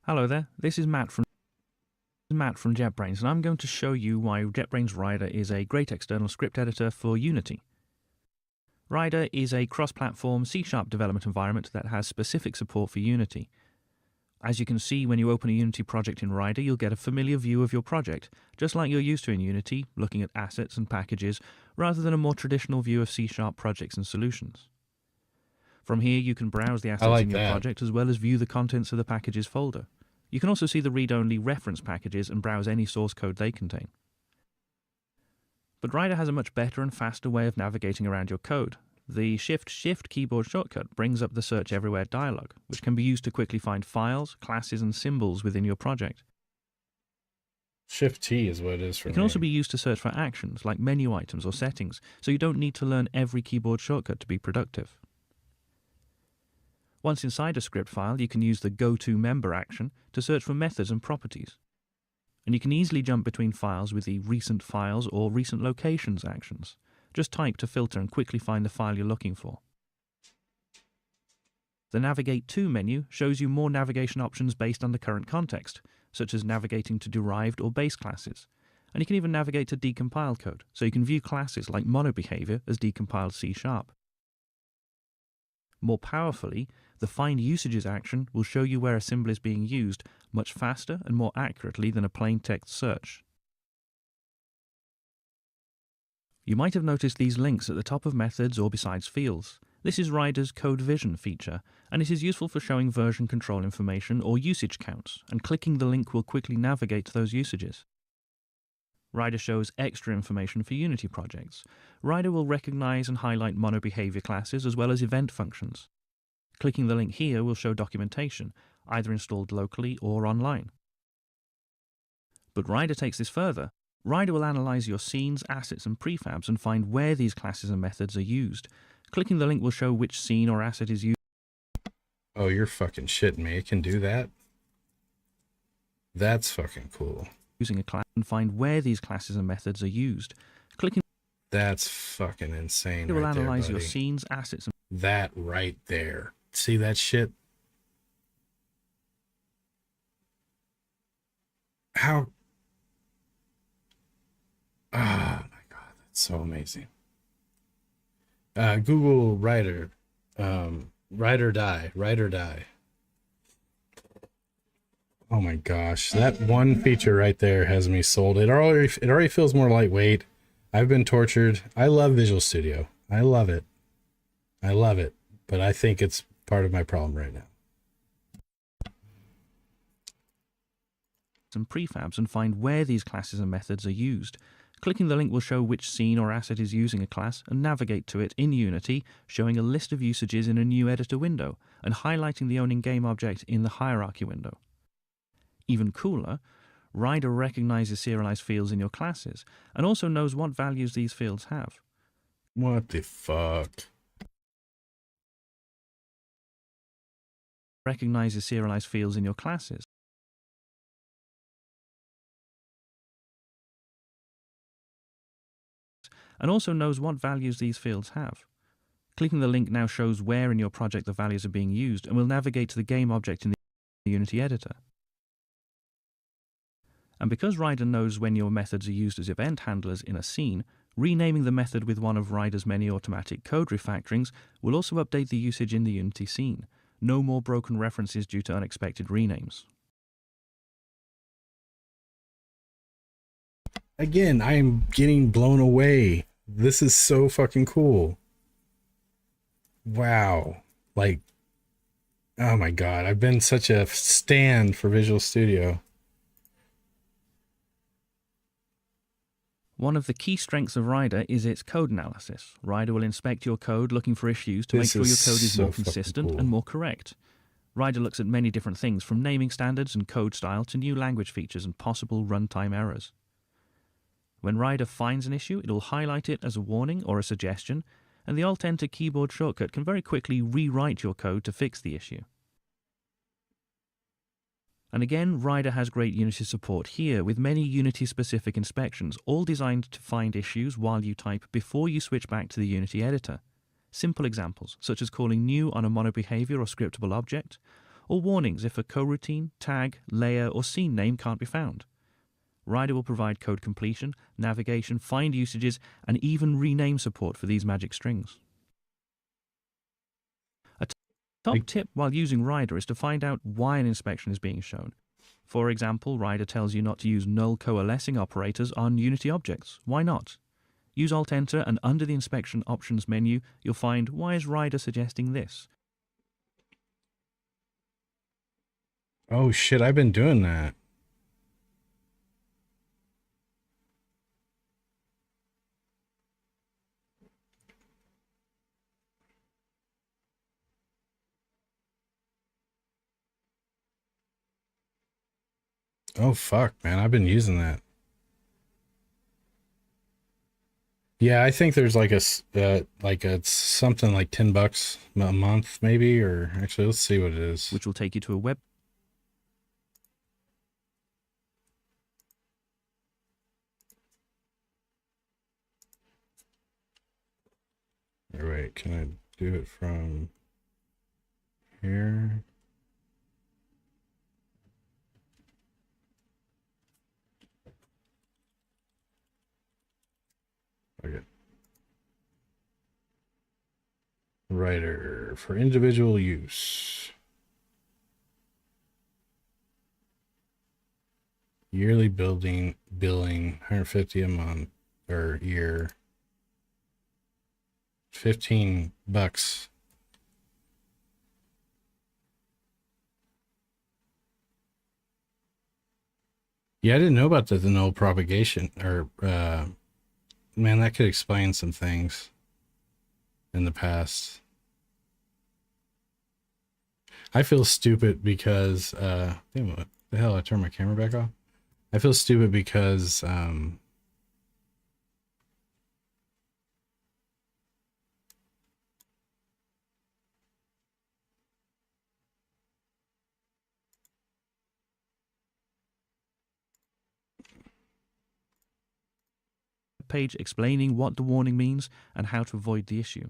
Hello there, this is Matt from JetBrains, and I'm going to show you why JetBrains Rider is a great external script editor for Unity. Rider is a cross-platform C# development environment that has specific support for Unity. As you can see when you open a Unity project in Rider, you'll get a familiar view of your project, just like you're used to in Unity, looking at assets and packages, rather than a more traditional view of C# projects and solutions. From here, you can browse the assets in your project as well as view the contents of the packages folder. You can also see the read-only reference packages and browse any source code they contain. But Rider has a much better and faster way of navigating around your code. The Shift keyboard shortcut brings up the Search Everywhere dialog, which can be used to quickly find files, classes, and symbols within your project. Shift T is what it is for me. It can also be used to search for actions, like menu items or settings, so you don't need to learn every keyboard shortcut to be productive. Once inside a script file, you can use the GoToMember action to search for methods and properties. And you can easily jump between files with the Recent Files or Recent Locations actions. Just type to filter and quickly find the file you're looking for. The Navigate To menu shows you more navigation options based on the current context, such as navigating to derived or base classes. And you can even navigate to decompiled code, so you can view classes like monobehavior as decompiled C#. More powerfully, the Find Usages action will show you where a symbol is being used much faster and more accurately than a plain text search. You might have noticed these links at the top of methods or besides fields. This is Rider's Code Vision feature, and it is useful for showing version control information or usage counts, and clicking the link will quickly navigate to those usages. Rider shows extra information for Unity projects. Rider will recognize and highlight monobehavior classes as well as event functions. Clicking the link here will show documentation, either installed locally or online. But Rider takes this further. Rider will analyze your scenes, assets, and prefabs and find where these classes and methods are used. Clicking the link will show which scene or asset is used. Oh, you're fucking shitting me. It can do that? That's fucking cool. Using a class and find where these classes and methods are used. Clicking. That's fucking insane. It will right analyze there, your scenes, assets, and that right there. See that shit? How? Oh my god, that's so amazing. Google Writer, Write or Die, Write or Die. Oh my gosh, that one feature right there has me sold. It already feels more lightweight. I've been tortured. I love Visual Studio. I love it. I love it, but I think it's part of my problem right now. and prefabs and find where these classes and methods are used. Clicking the link will show which scene or asset is using a class and navigate to it in Unity, showing a list of usages in a new editor window and highlighting the owning game object in the hierarchy window. Even cooler, Rider recognizes serialized fields in your classes and also knows what values these fields have. What the fuck? Recognizes serialized fields in your classes and also knows what values these fields have. Clicking the link now shows where in your project the values are being used and will navigate to the game object in the Unity editor. And because Rider knows when your methods are used as event handlers in a scene, renaming the method with one of Rider's many automatic code refactorings will also update the usage in the Unity scene. No more broken references due to unexpected renames. Again, I am getting blown away. This is so fucking cool. Wow. Like, oh my god, I've been such a stan for Visual Studio. One of the key strengths of Rider is its code analysis. Rider will inspect your code looking for issues to make sure your code is more consistent and more correct. Rider looks at many different things, from naming standards and code style to new language features and possible runtime errors. When Rider finds an issue, it will highlight it as a warning or a suggestion, and the Alt-Enter keyboard shortcut can very quickly rewrite your code to fix the issue. And again, Rider has great Unity support here, with many Unity-specific inspections, all designed to find issues while you type before you switch back to the Unity editor. Simple examples, such as calling new on a monobehavior or scriptable object, or warnings if a coroutine, tag, layer, or scene name can't be found. Rider will provide code completion, navigation, find usages, and even rename support for these magic strings. A top tip while using Rider is to find out why an inspection is being shown. For example, Rider tells you not to use null coalescing operators on Unity objects. Why not? Use Alt-Enter, and under the Inspection Options menu, you'll find why is Rider suggesting this. Oh shit, I've been doing that. Oh fuck, man, I've been using that. Yeah, I think there's like a something like $10 a month maybe, or actually let's see what it is. Which will take you to a web. All right, can I do it from here? Okay. Writer for individual use. Yearly billing 150 a month or year. $15. Yeah, I didn't know about the null propagation, or man, that could explain some things in the past. I feel stupid because damn, what the hell, I turned my camera back off. I feel stupid because Page explaining what the warning means and how to avoid the issue.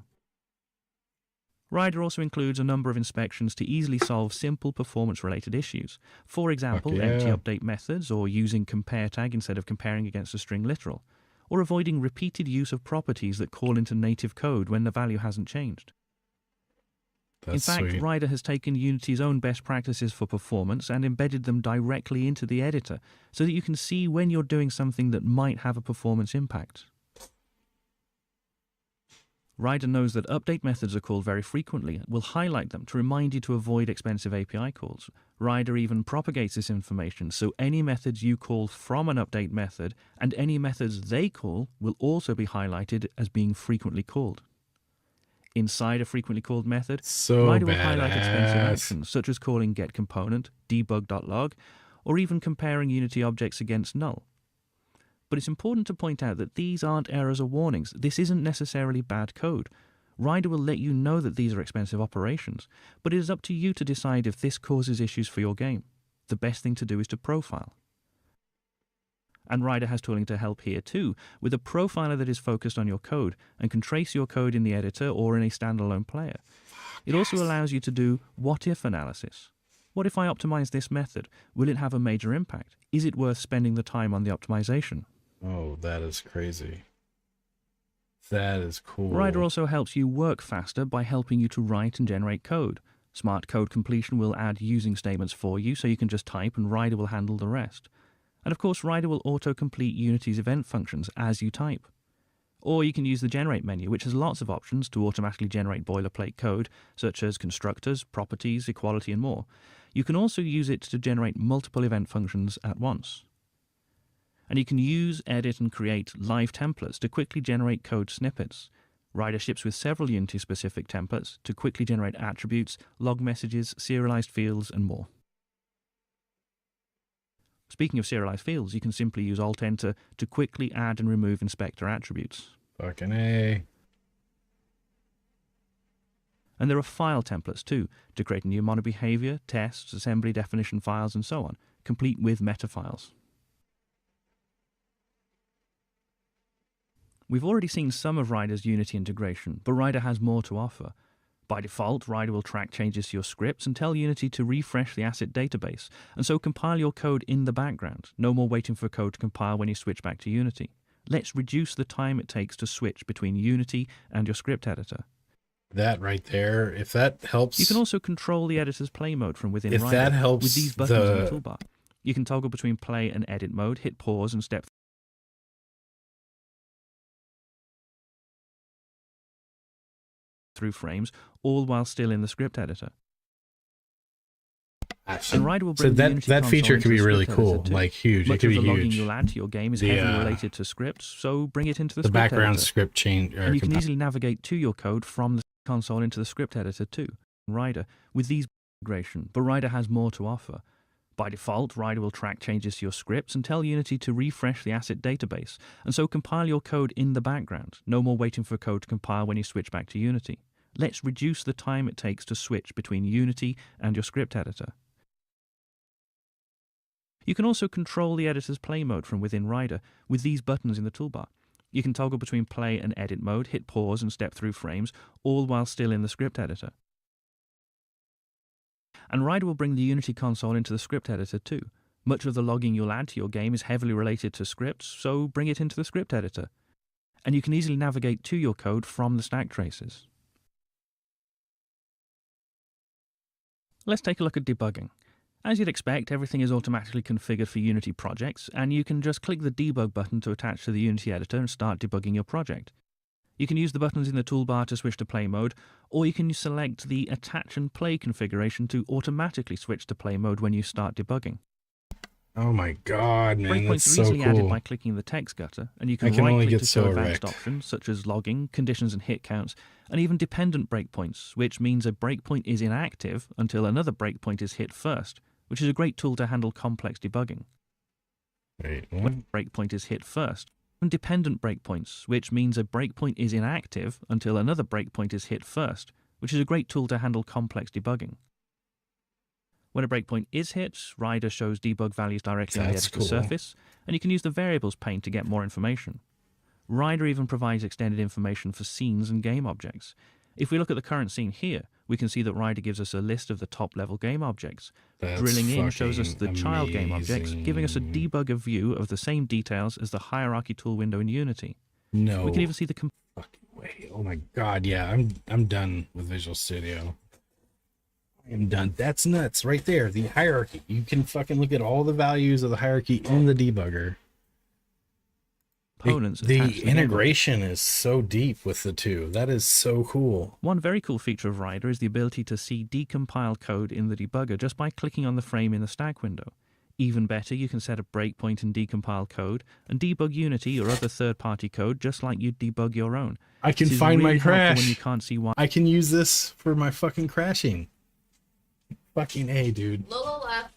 Rider also includes a number of inspections to easily solve simple performance-related issues. For example, empty update methods, or using compare tag instead of comparing against a string literal, or avoiding repeated use of properties that call into native code when the value hasn't changed. In fact, sweet. Rider has taken Unity's own best practices for performance and embedded them directly into the editor, so that you can see when you're doing something that might have a performance impact. Rider knows that update methods are called very frequently and will highlight them to remind you to avoid expensive API calls. Rider even propagates this information, so any methods you call from an update method and any methods they call will also be highlighted as being frequently called. Inside a frequently called method, Rider will highlight expensive actions, such as calling getComponent, debug.log, or even comparing Unity objects against null. But it's important to point out that these aren't errors or warnings. This isn't necessarily bad code. Rider will let you know that these are expensive operations, but it is up to you to decide if this causes issues for your game. The best thing to do is to profile. And Rider has tooling to help here too, with a profiler that is focused on your code and can trace your code in the editor or in a standalone player. It also allows you to do what-if analysis. What if I optimize this method? Will it have a major impact? Is it worth spending the time on the optimization? Oh, that is crazy. That is cool. Rider also helps you work faster by helping you to write and generate code. Smart code completion will add using statements for you, so you can just type and Rider will handle the rest. And of course, Rider will auto-complete Unity's event functions as you type. Or you can use the Generate menu, which has lots of options to automatically generate boilerplate code, such as constructors, properties, equality, and more. You can also use it to generate multiple event functions at once. And you can use, edit, and create live templates to quickly generate code snippets. Rider ships with several Unity-specific templates to quickly generate attributes, log messages, serialized fields, and more. Speaking of serialized fields, you can simply use Alt-Enter to quickly add and remove inspector attributes. Fucking A. And there are file templates too, to create new mono behavior, tests, assembly definition files, and so on, complete with meta files. We've already seen some of Rider's Unity integration, but Rider has more to offer. By default, Rider will track changes to your scripts and tell Unity to refresh the asset database, and so compile your code in the background. No more waiting for code to compile when you switch back to Unity. Let's reduce the time it takes to switch between Unity and your script editor. That right there, if that helps... You can also control the editor's play mode from within Rider that helps with these buttons in the toolbar. You can toggle between play and edit mode, hit pause, and step through frames, all while still in the script editor. And Rider will bring the Unity that console feature into could be the really script cool, editor too. like huge. Much it could of be the logging huge. you'll add to your game is heavily related to scripts, so bring it into the The script background editor. script change. And you can easily navigate to your code from the console into the script editor too. Rider with these integration, but Rider has more to offer. By default, Rider will track changes to your scripts and tell Unity to refresh the asset database, and so compile your code in the background. No more waiting for code to compile when you switch back to Unity. Let's reduce the time it takes to switch between Unity and your script editor. You can also control the editor's play mode from within Rider with these buttons in the toolbar. You can toggle between play and edit mode, hit pause, and step through frames, all while still in the script editor. And Rider will bring the Unity console into the script editor too. Much of the logging you'll add to your game is heavily related to scripts, so bring it into the script editor. And you can easily navigate to your code from the stack traces. Let's take a look at debugging. As you'd expect, everything is automatically configured for Unity projects, and you can just click the debug button to attach to the Unity editor and start debugging your project. You can use the buttons in the toolbar to switch to play mode, or you can select the attach and play configuration to automatically switch to play mode when you start debugging. Oh my god, man, that's Breakpoints so are easily cool. added by clicking the text gutter, and you can only right-click get to so show advanced erect. options such as logging, conditions and hit counts, and even dependent breakpoints, which means a breakpoint is inactive until another breakpoint is hit first, which is a great tool to handle complex debugging. Wait, what? When a breakpoint is hit first. And dependent breakpoints, which means a breakpoint is inactive until another breakpoint is hit first, which is a great tool to handle complex debugging. When a breakpoint is hit, Rider shows debug values directly on the That's editor cool. surface, and you can use the variables pane to get more information. Rider even provides extended information for scenes and game objects. If we look at the current scene here, we can see that Rider gives us a list of the top-level game objects. That's Drilling in shows us the fucking child game objects, giving us a amazing. debugger view of the same details as the hierarchy tool window in Unity. No We can even see the fucking way. Oh my god, yeah, I'm done with Visual Studio. I am done. That's nuts right there. The hierarchy. You can fucking look at all the values of the hierarchy in the debugger. components The attached to the game object. integration is so deep with the two. That is so cool. One very cool feature of Rider is the ability to see decompiled code in the debugger just by clicking on the frame in the stack window. Even better, you can set a breakpoint and decompile code and debug Unity or other third-party code just like you'd debug your own. I can This is find really my helpful crash. when you can't see why. I can use this for my fucking crashing. Fucking A, dude. Lola left.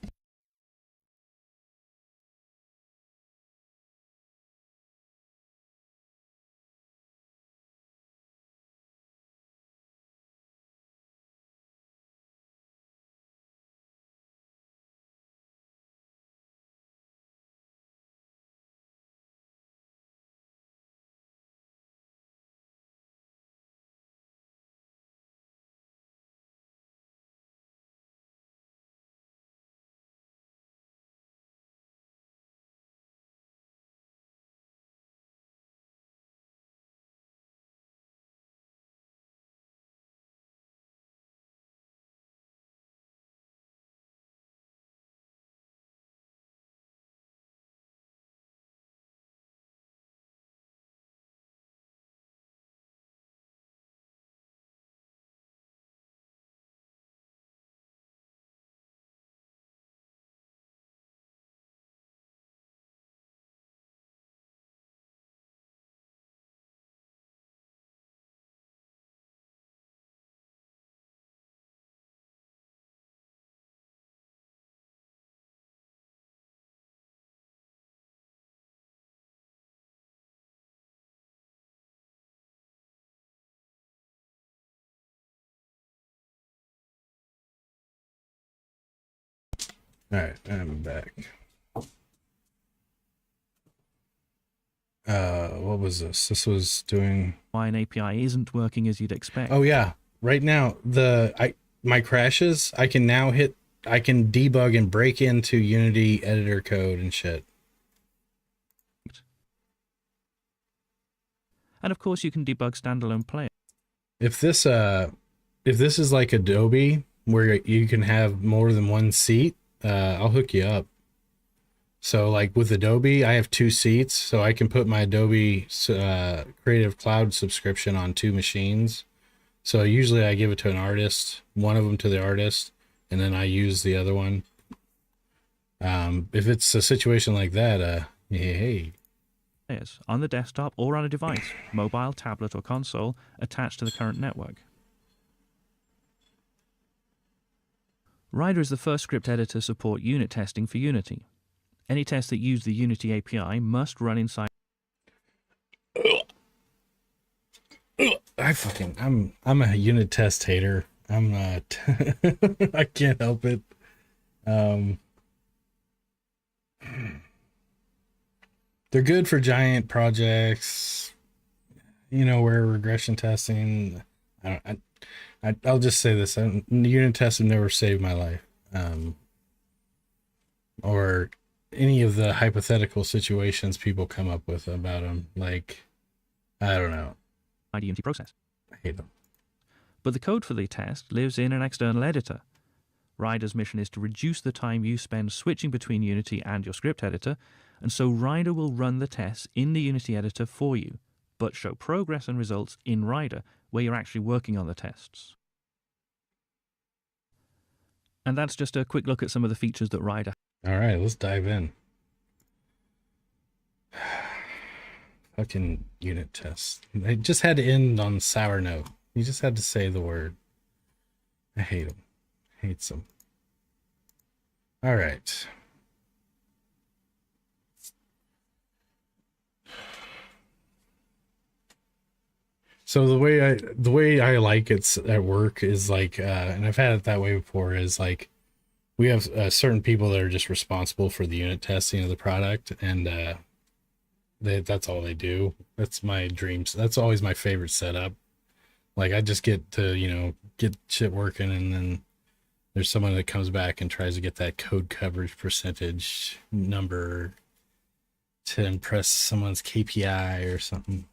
All right, I'm back. What was this? This was doing. Why an API isn't working as you'd expect. Oh yeah, right now my crashes. I can now hit. I can debug and break into Unity editor code and shit. And of course, you can debug standalone players. If this is like Adobe where you can have more than one seat, I'll hook you up. So like with Adobe, I have 2 seats, so I can put my Adobe Creative Cloud subscription on 2 machines. So usually I give it to an artist, one of them to the artist, and then I use the other one. If it's a situation like that, hey. On the desktop or on a device, mobile, tablet, or console, attached to the current network. Rider is the first script editor to support unit testing for Unity. Any tests that use the Unity API must run inside. I'm a unit test hater. I'm not. I can't help it. They're good for giant projects, where regression testing. I'll just say this: unit tests have never saved my life, or any of the hypothetical situations people come up with about them. Like, I don't know. Unity process. I hate them. But the code for the test lives in an external editor. Rider's mission is to reduce the time you spend switching between Unity and your script editor, and so Rider will run the tests in the Unity editor for you, but show progress and results in Rider, where you're actually working on the tests. And that's just a quick look at some of the features that Rider. All right, let's dive in. Fucking unit tests. They just had to end on a sour note. You just had to say the word. I hate them. Hates them. All right. So the way I like it at work is like, and I've had it that way before, is like we have certain people that are just responsible for the unit testing of the product, and that's all they do. That's my dreams. That's always my favorite setup. Like I just get to get shit working, and then there's someone that comes back and tries to get that code coverage percentage number to impress someone's KPI or something.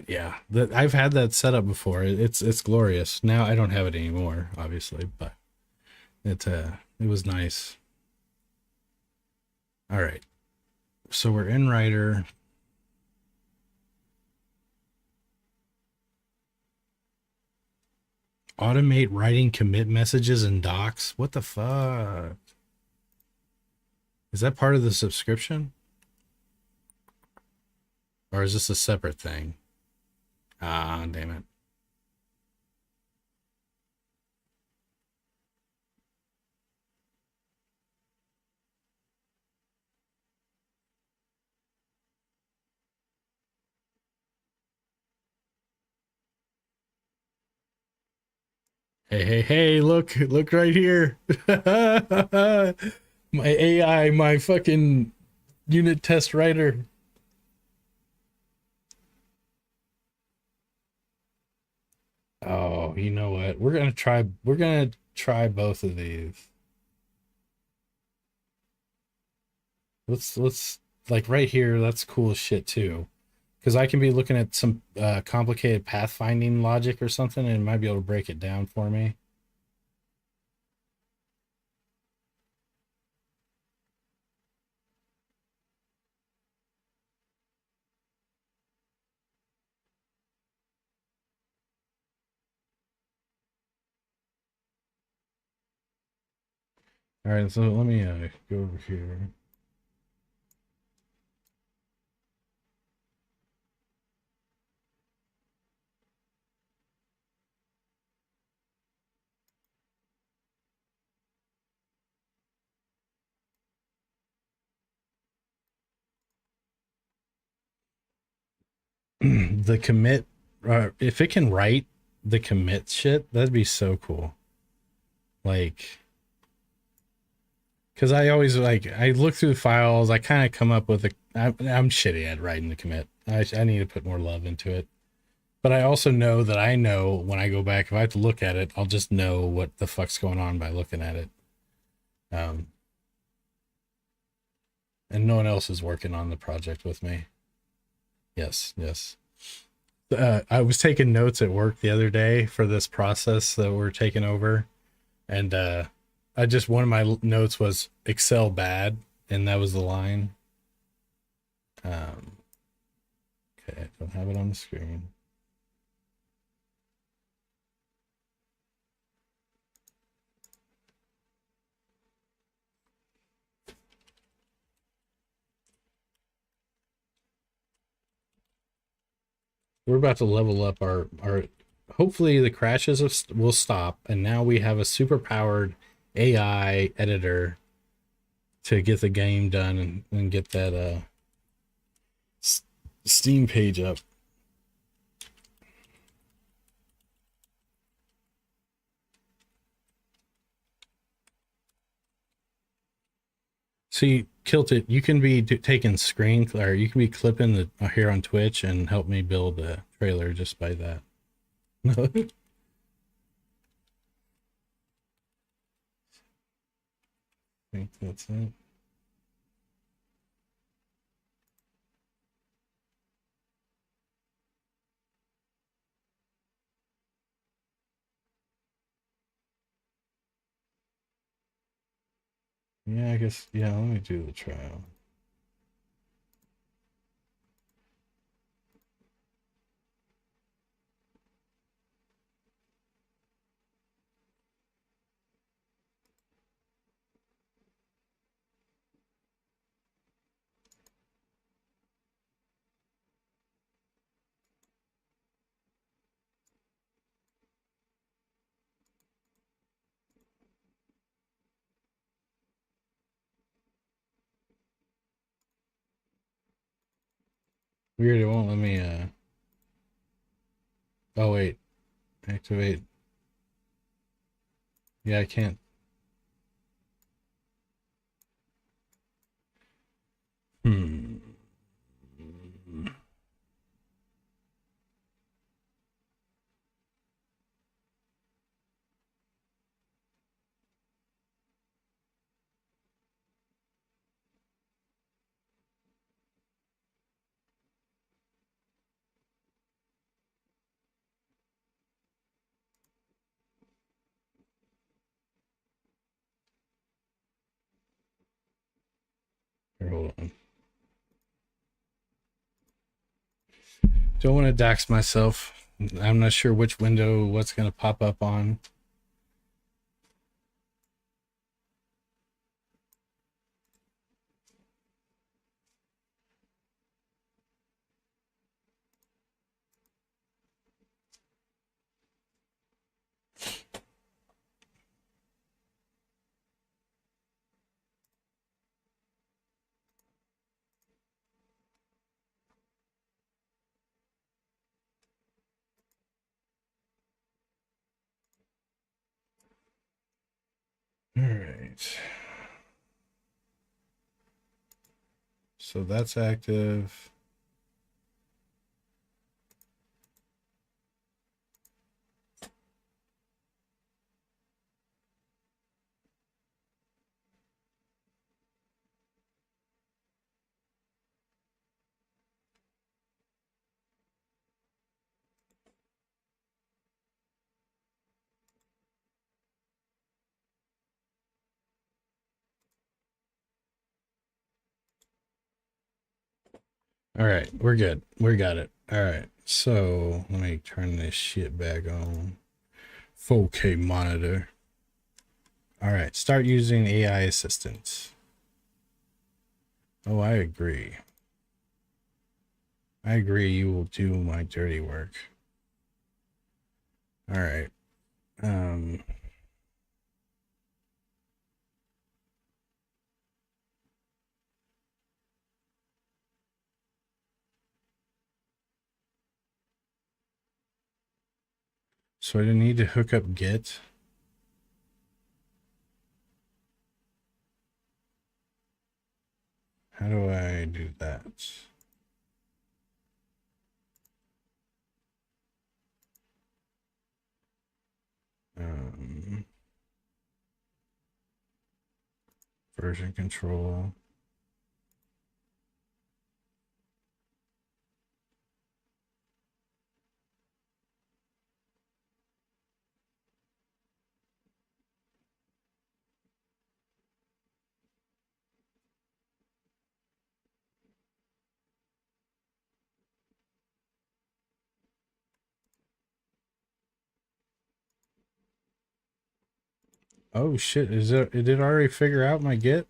Yeah, I've had that set up before. It's glorious. Now I don't have it anymore, obviously, but it was nice. All right, so we're in Writer. Automate writing commit messages in docs. What the fuck? Is that part of the subscription? Or is this a separate thing? Ah, damn it. Hey, look right here. My AI, my fucking unit test writer. Oh, you know what? We're gonna try both of these. Let's like right here, that's cool as shit too. Because I can be looking at some complicated pathfinding logic or something, and it might be able to break it down for me. All right, so let me go over here. The commit, if it can write the commit shit, that'd be so cool. Like, because I always like, I look through the files, I kind of come up with I'm shitty at writing the commit. I need to put more love into it. But I also know that I know when I go back, if I have to look at it, I'll just know what the fuck's going on by looking at it. Um, and no one else is working on the project with me. Yes, yes. I was taking notes at work the other day for this process that we're taking over, and I just one of my notes was Excel bad, and that was the line. Um, okay, I don't have it on the screen. We're about to level up our. Hopefully, the crashes will stop, and now we have a super powered AI editor to get the game done and get that Steam page up. See, Kilted, you can be taking screen, or you can be clipping the here on Twitch and help me build the trailer just by that. I think that's it. Yeah, I guess. Yeah, let me do the trial. Weird, it won't let me. Oh wait, activate. Yeah, I can't. Hmm. Here, hold on. Don't want to dox myself. I'm not sure which window what's going to pop up on. All right. So that's active. All right, we're good. We got it. All right. So let me turn this shit back on. 4K monitor. All right. Start using AI assistants. Oh, I agree. I agree. You will do my dirty work. All right. So I need to hook up Git. How do I do that? Um, Version control. Oh shit, did it already figure out my Git?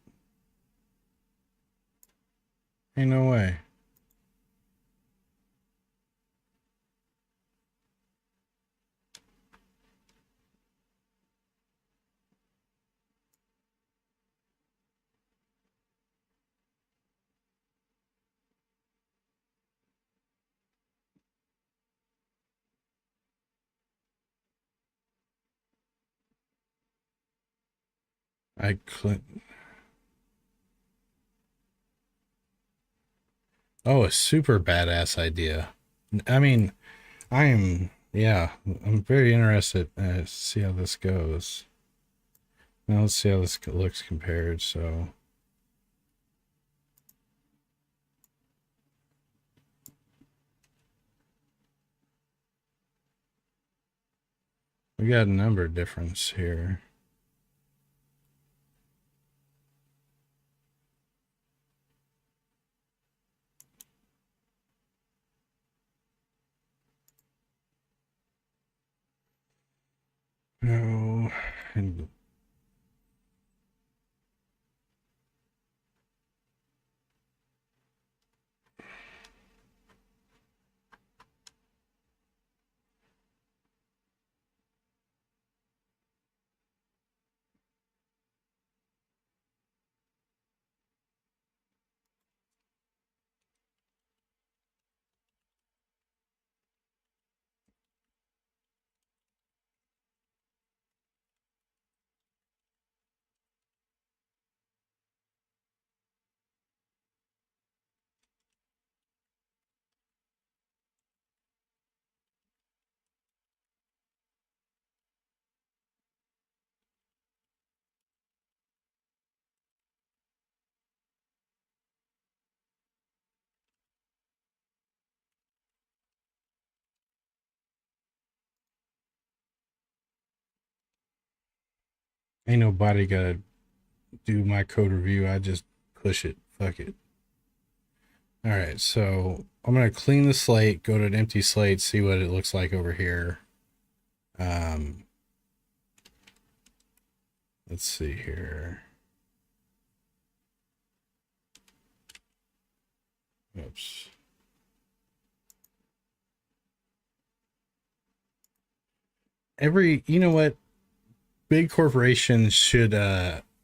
Ain't no way. I click. Oh, a super badass idea. I mean, yeah, I'm very interested to see how this goes. Now let's see how this looks compared. So we got a number difference here. No, and ain't nobody gotta do my code review. I just push it. Fuck it. All right, so I'm gonna clean the slate, go to an empty slate, see what it looks like over here. Um, let's see here. Oops. You know what? Big corporations should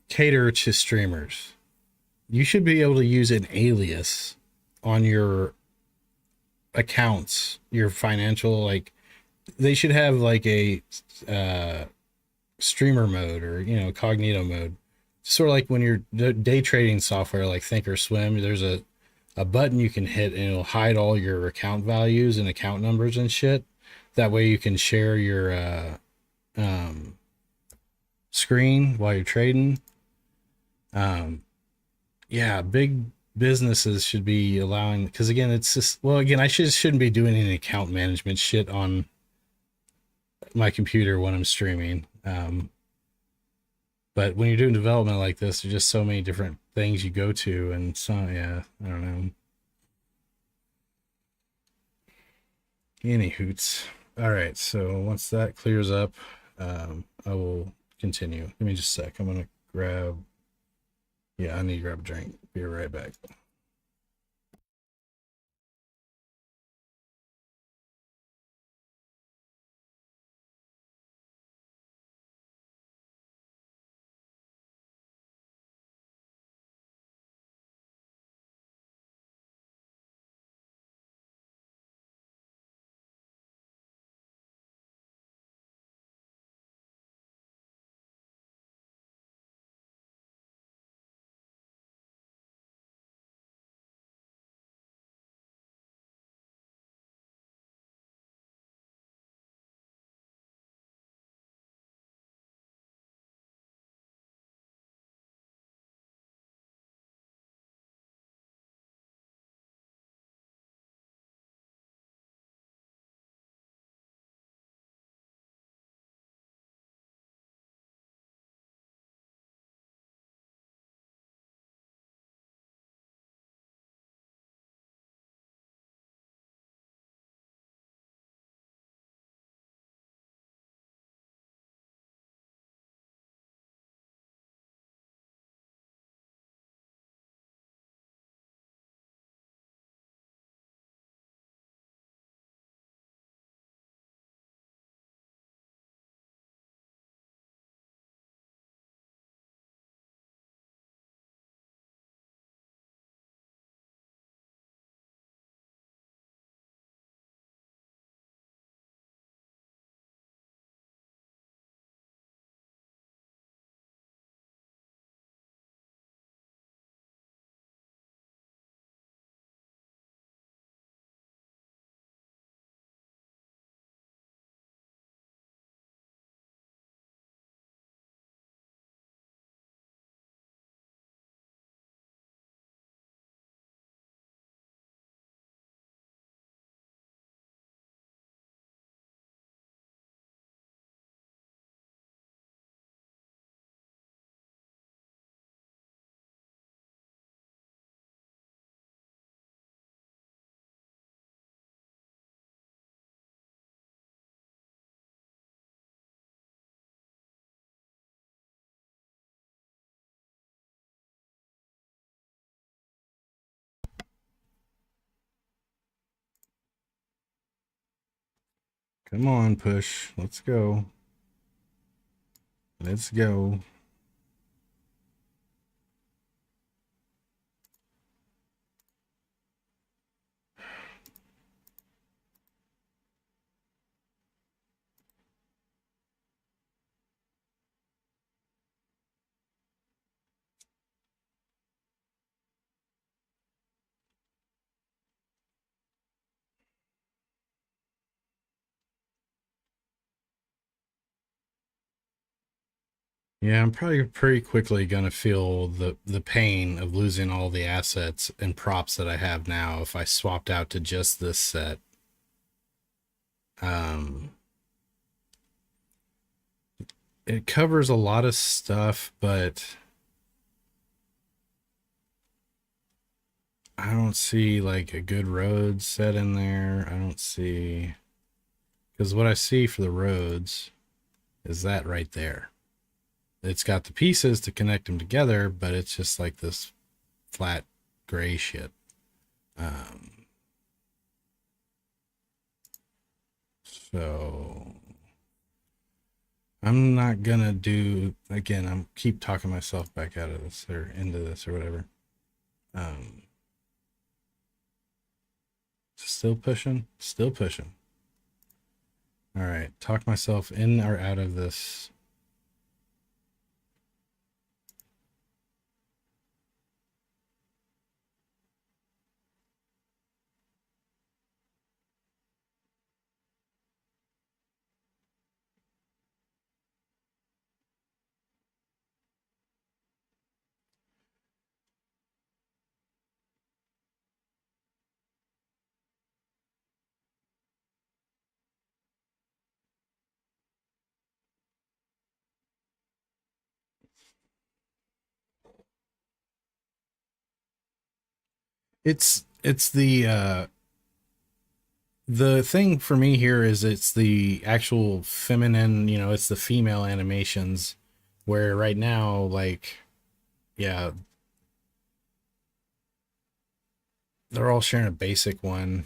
cater to streamers. You should be able to use an alias on your accounts, your financial, like they should have like a uh streamer mode or cognito mode, sort of like when you're day trading software like Thinkorswim. There's a button you can hit and it'll hide all your account values and account numbers and shit. That way you can share your um screen while you're trading. um yeah, big businesses should be allowing, because again, it's just, well, again, shouldn't be doing any account management shit on my computer when I'm streaming. But when you're doing development like this, there's just so many different things you go to, and so yeah, I don't know. Any hoots. All right, so once that clears up, I will continue. Give me just a sec. I'm gonna grab. Yeah, I need to grab a drink. Be right back. Come on, push. Let's go. Let's go. Yeah, I'm probably pretty quickly gonna feel the pain of losing all the assets and props that I have now if I swapped out to just this set. Um, it covers a lot of stuff, but I don't see like a good road set in there. I don't see, because what I see for the roads is that right there. It's got the pieces to connect them together, but it's just like this flat gray shit. Um, so I'm not gonna do again. I'm keep talking myself back out of this or into this or whatever. Um, still pushing, still pushing. All right, talk myself in or out of this. It's the thing for me here is it's the actual feminine, it's the female animations where right now, like, yeah, they're all sharing a basic one,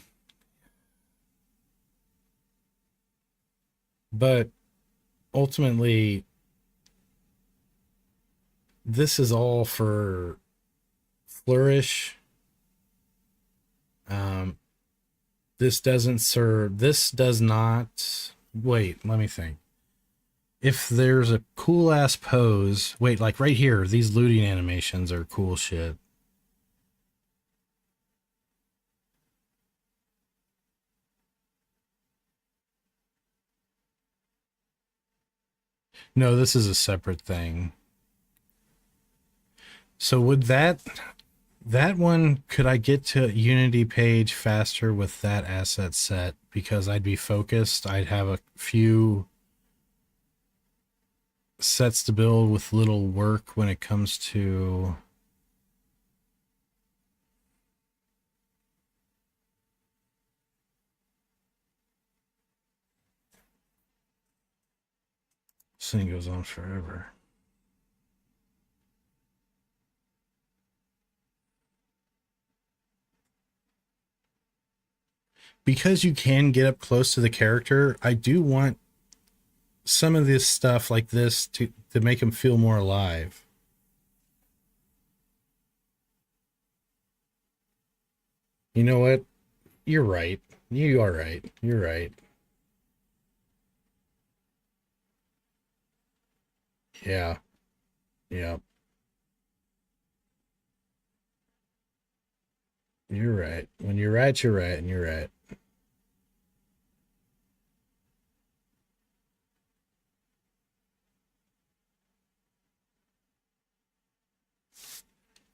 but ultimately, this is all for flourish. Um, this does not, wait, let me think. If there's a cool ass pose, wait, like right here, these looting animations are cool shit. No, this is a separate thing. So would that one, could I get to Unity page faster with that asset set because I'd be focused? I'd have a few sets to build with little work when it comes to this thing goes on forever. Because you can get up close to the character, I do want some of this stuff like this to make him feel more alive. You know what? You're right. You are right. You're right. Yeah. Yeah. You're right. When you're right, you're right, and you're right.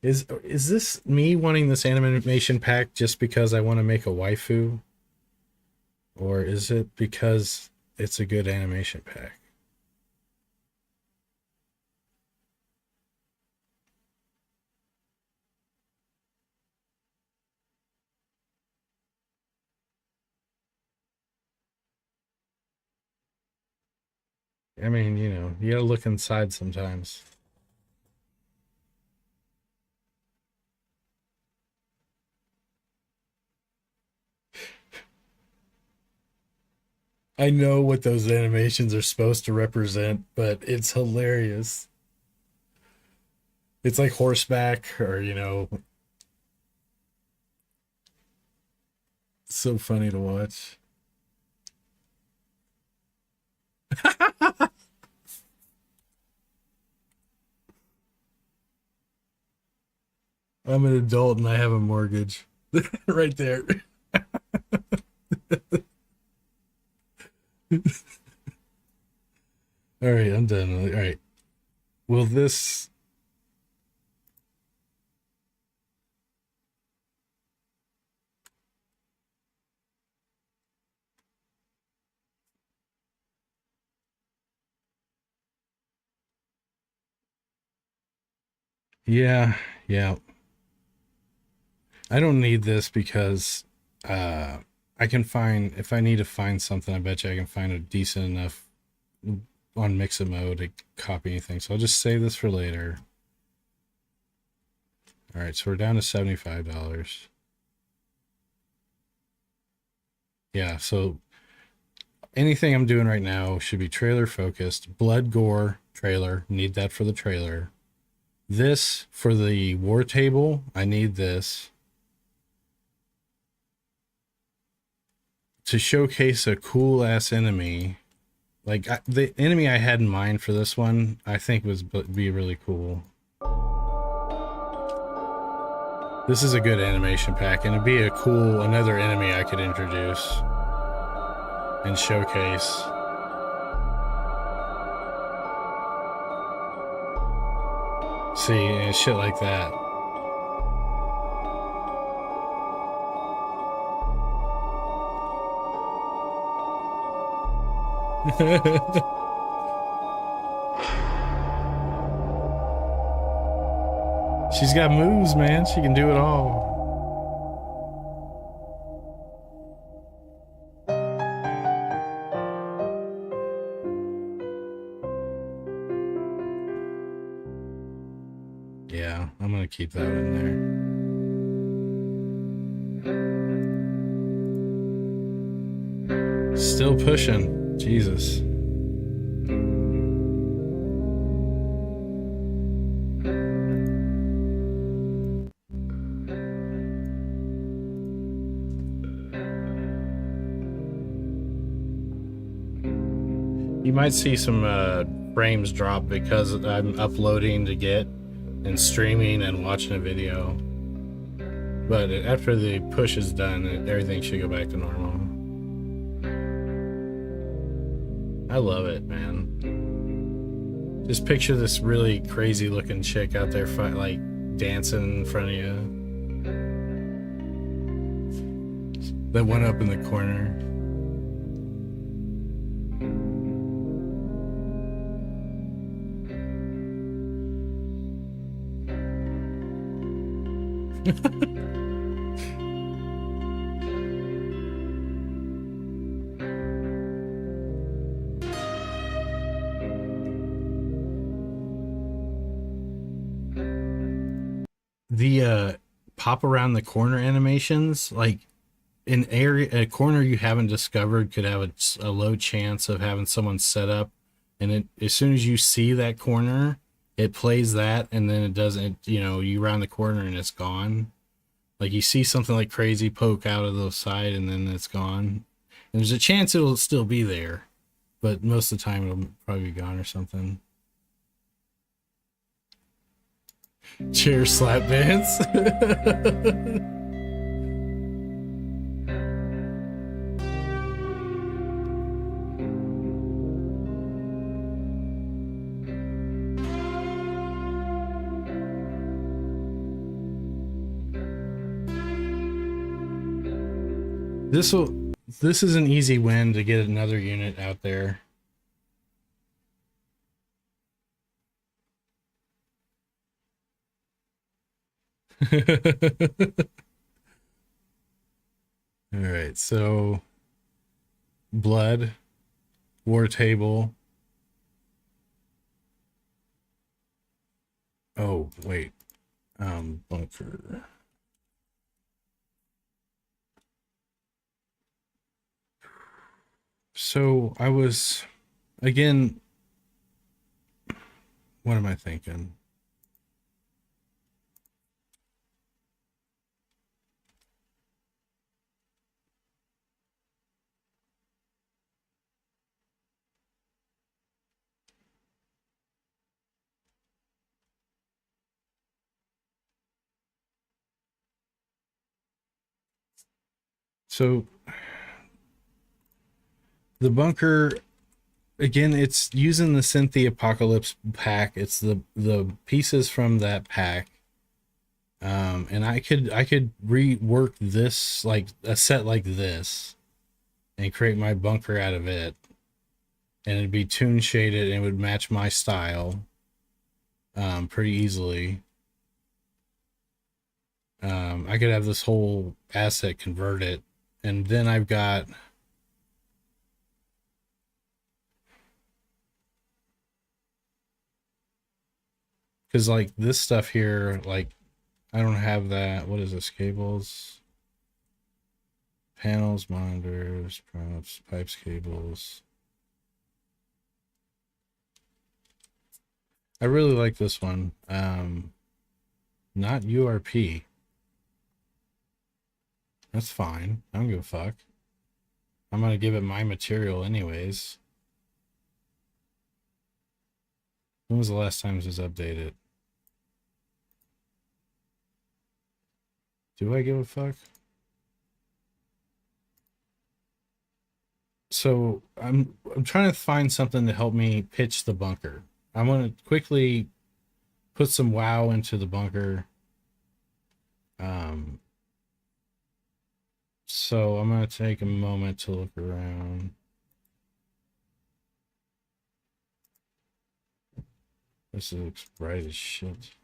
Is this me wanting this animation pack just because I want to make a waifu? Or is it because it's a good animation pack? I mean, you gotta look inside sometimes. I know what those animations are supposed to represent, but it's hilarious. It's like horseback or, so funny to watch. I'm an adult and I have a mortgage. Right there. All right, I'm done. All right. Will this. Yeah, yeah. I don't need this because uh I can find, if I need to find something, I bet you I can find a decent enough on mix mode to copy anything. So I'll just save this for later. All right, so we're down to $75. Yeah, so anything I'm doing right now should be trailer focused. Blood gore trailer, need that for the trailer. This for the war table, I need this to showcase a cool ass enemy. Like the enemy I had in mind for this one, I think would be really cool. This is a good animation pack, and it'd be a cool another enemy I could introduce and showcase. See, and shit like that. She's got moves, man. She can do it all. Yeah, I'm gonna keep that in there. Still pushing. Jesus. You might see some frames drop because I'm uploading to Git and streaming and watching a video. But after the push is done, everything should go back to normal. I love it, man. Just picture this really crazy looking chick out there like dancing in front of you. That one up in the corner. The pop around the corner animations, like a corner you haven't discovered could have a low chance of having someone set up, and as soon as you see that corner, it plays that, and then it doesn't. You round the corner and it's gone. Like you see something like crazy poke out of the side, and then it's gone. And there's a chance it'll still be there, but most of the time it'll probably be gone or something. Chair slap dance. This is an easy win to get another unit out there. All right, so blood, war table. Oh, wait. Bunker. So I was, again, what am I thinking? So the bunker, again, it's using the Synthi Apocalypse pack. It's the pieces from that pack. And I could rework this, like a set like this, and create my bunker out of it, and it'd be toon shaded and it would match my style pretty easily. I could have this whole asset converted, and then I've got, because like this stuff here, like I don't have that. What is this? Cables, panels, monitors, props, pipes, cables. I really like this one. Not URP. That's fine. I don't give a fuck. I'm gonna give it my material anyways. When was the last time this was updated? Do I give a fuck? So I'm trying to find something to help me pitch the bunker. I'm gonna quickly put some WoW into the bunker. So I'm gonna take a moment to look around. This looks bright as shit.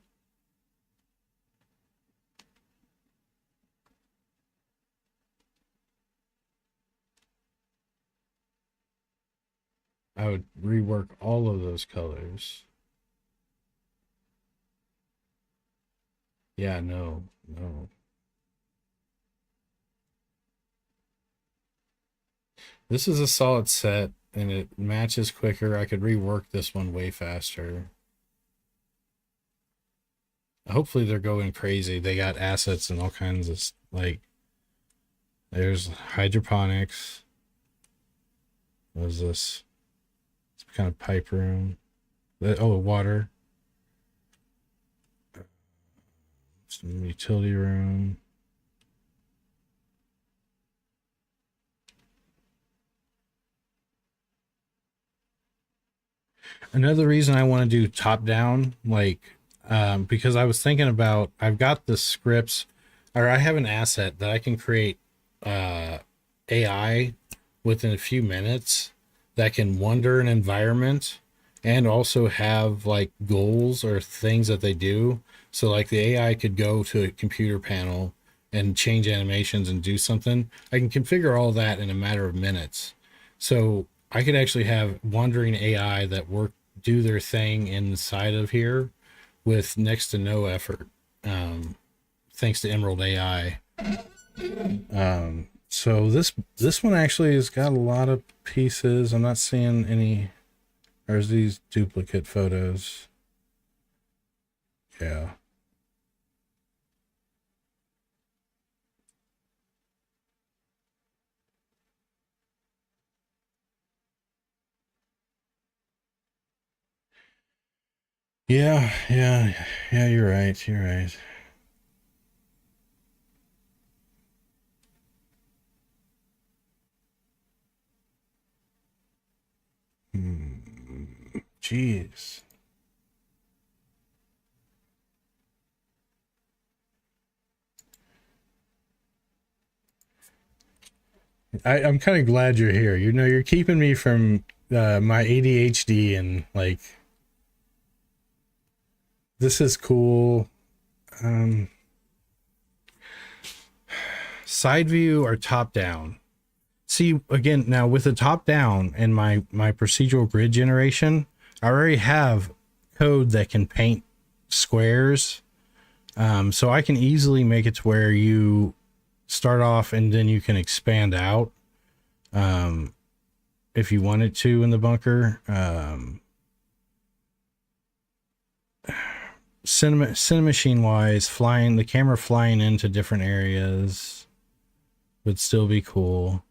I would rework all of those colors. Yeah, no. This is a solid set and it matches quicker. I could rework this one way faster. Hopefully they're going crazy. They got assets and all kinds of, like, there's hydroponics. What is this? Some kind of pipe room. Oh, water. Some utility room. Another reason I want to do top down, like, because I was thinking about, I've got the scripts, or I have an asset that I can create AI within a few minutes that can wonder an environment and also have like goals or things that they do. So like the AI could go to a computer panel and change animations and do something. I can configure all that in a matter of minutes. So I could actually have wandering AI that do their thing inside of here with next to no effort, thanks to Emerald AI. So this one actually has got a lot of pieces. I'm not seeing any. There's these duplicate photos. Yeah. Yeah, you're right. You're right. Jeez. I'm kind of glad you're here. You know, you're keeping me from my ADHD, and like, this is cool. Side view or top down? See, again, now with the top down and my procedural grid generation, I already have code that can paint squares. So I can easily make it to where you start off and then you can expand out. if you wanted to in the bunker. Cinemachine wise, the camera flying into different areas would still be cool.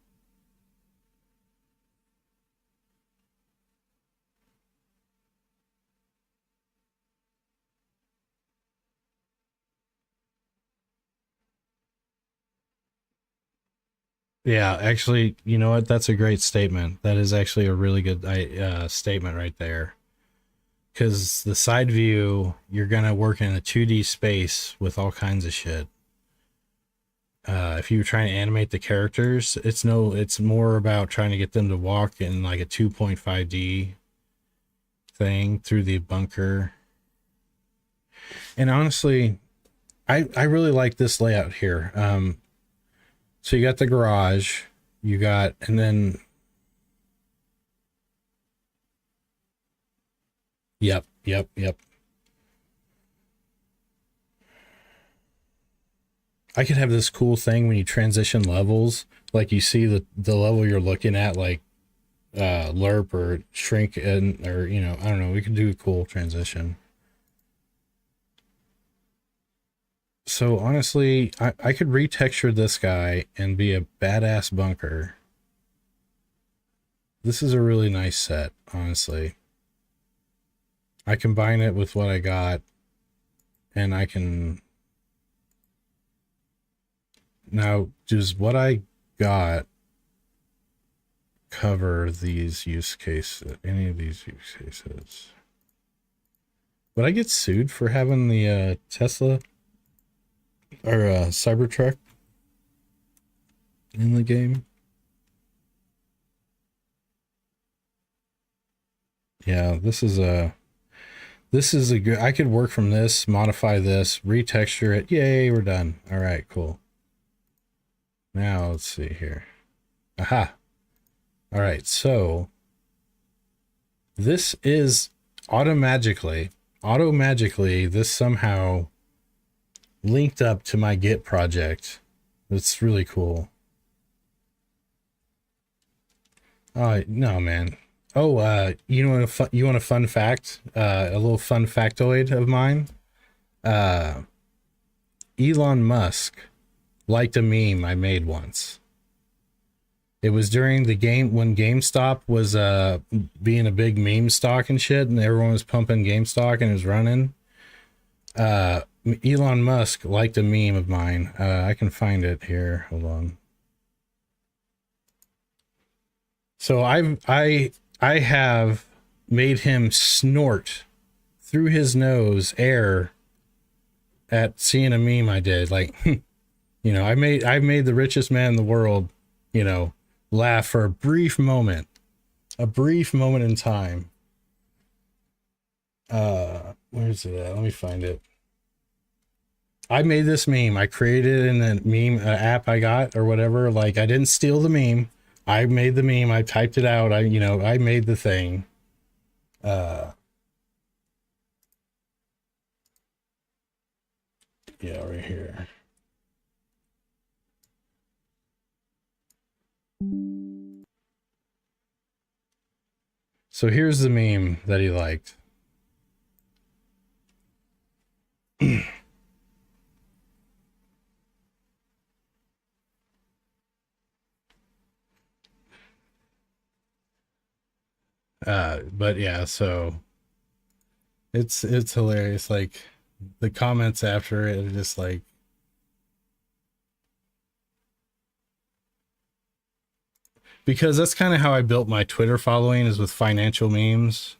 Yeah, actually, you know what? That's a great statement. That is actually a really good statement right there. Because the side view, you're gonna work in a 2D space with all kinds of shit. If you were trying to animate the characters, it's more about trying to get them to walk in like a 2.5D thing through the bunker. And honestly, I really like this layout here. So you got the garage, and then, yep. I could have this cool thing when you transition levels, like you see the level you're looking at, like lerp or shrink, or I don't know. We could do a cool transition. So honestly, I could retexture this guy and be a badass bunker. This is a really nice set, honestly. I combine it with what I got, and I can... Now, does what I got cover these use cases? Any of these use cases? Would I get sued for having the Tesla or Cybertruck in the game? Yeah, this is a good... I could work from this, modify this, retexture it. Yay, we're done. All right, cool. Now let's see here. Aha. All right, so this is automagically this somehow linked up to my Git project. That's really cool. Oh no, man. Oh, you want a fun fact? A little fun factoid of mine. Elon Musk liked a meme I made once. It was during the game when GameStop was being a big meme stock and shit, and everyone was pumping GameStop and it was running. Elon Musk liked a meme of mine. I can find it here. Hold on. So I have made him snort through his nose air at seeing a meme I did. Like, I made the richest man in the world, laugh for a brief moment in time. Where's it at? Let me find it. I made this meme. I created it in a meme app I got or whatever. Like, I didn't steal the meme. I made the meme. I typed it out. I made the thing. Yeah, right here. So here's the meme that he liked. But yeah, so it's hilarious. Like, the comments after it are just like, because that's kind of how I built my Twitter following, is with financial memes.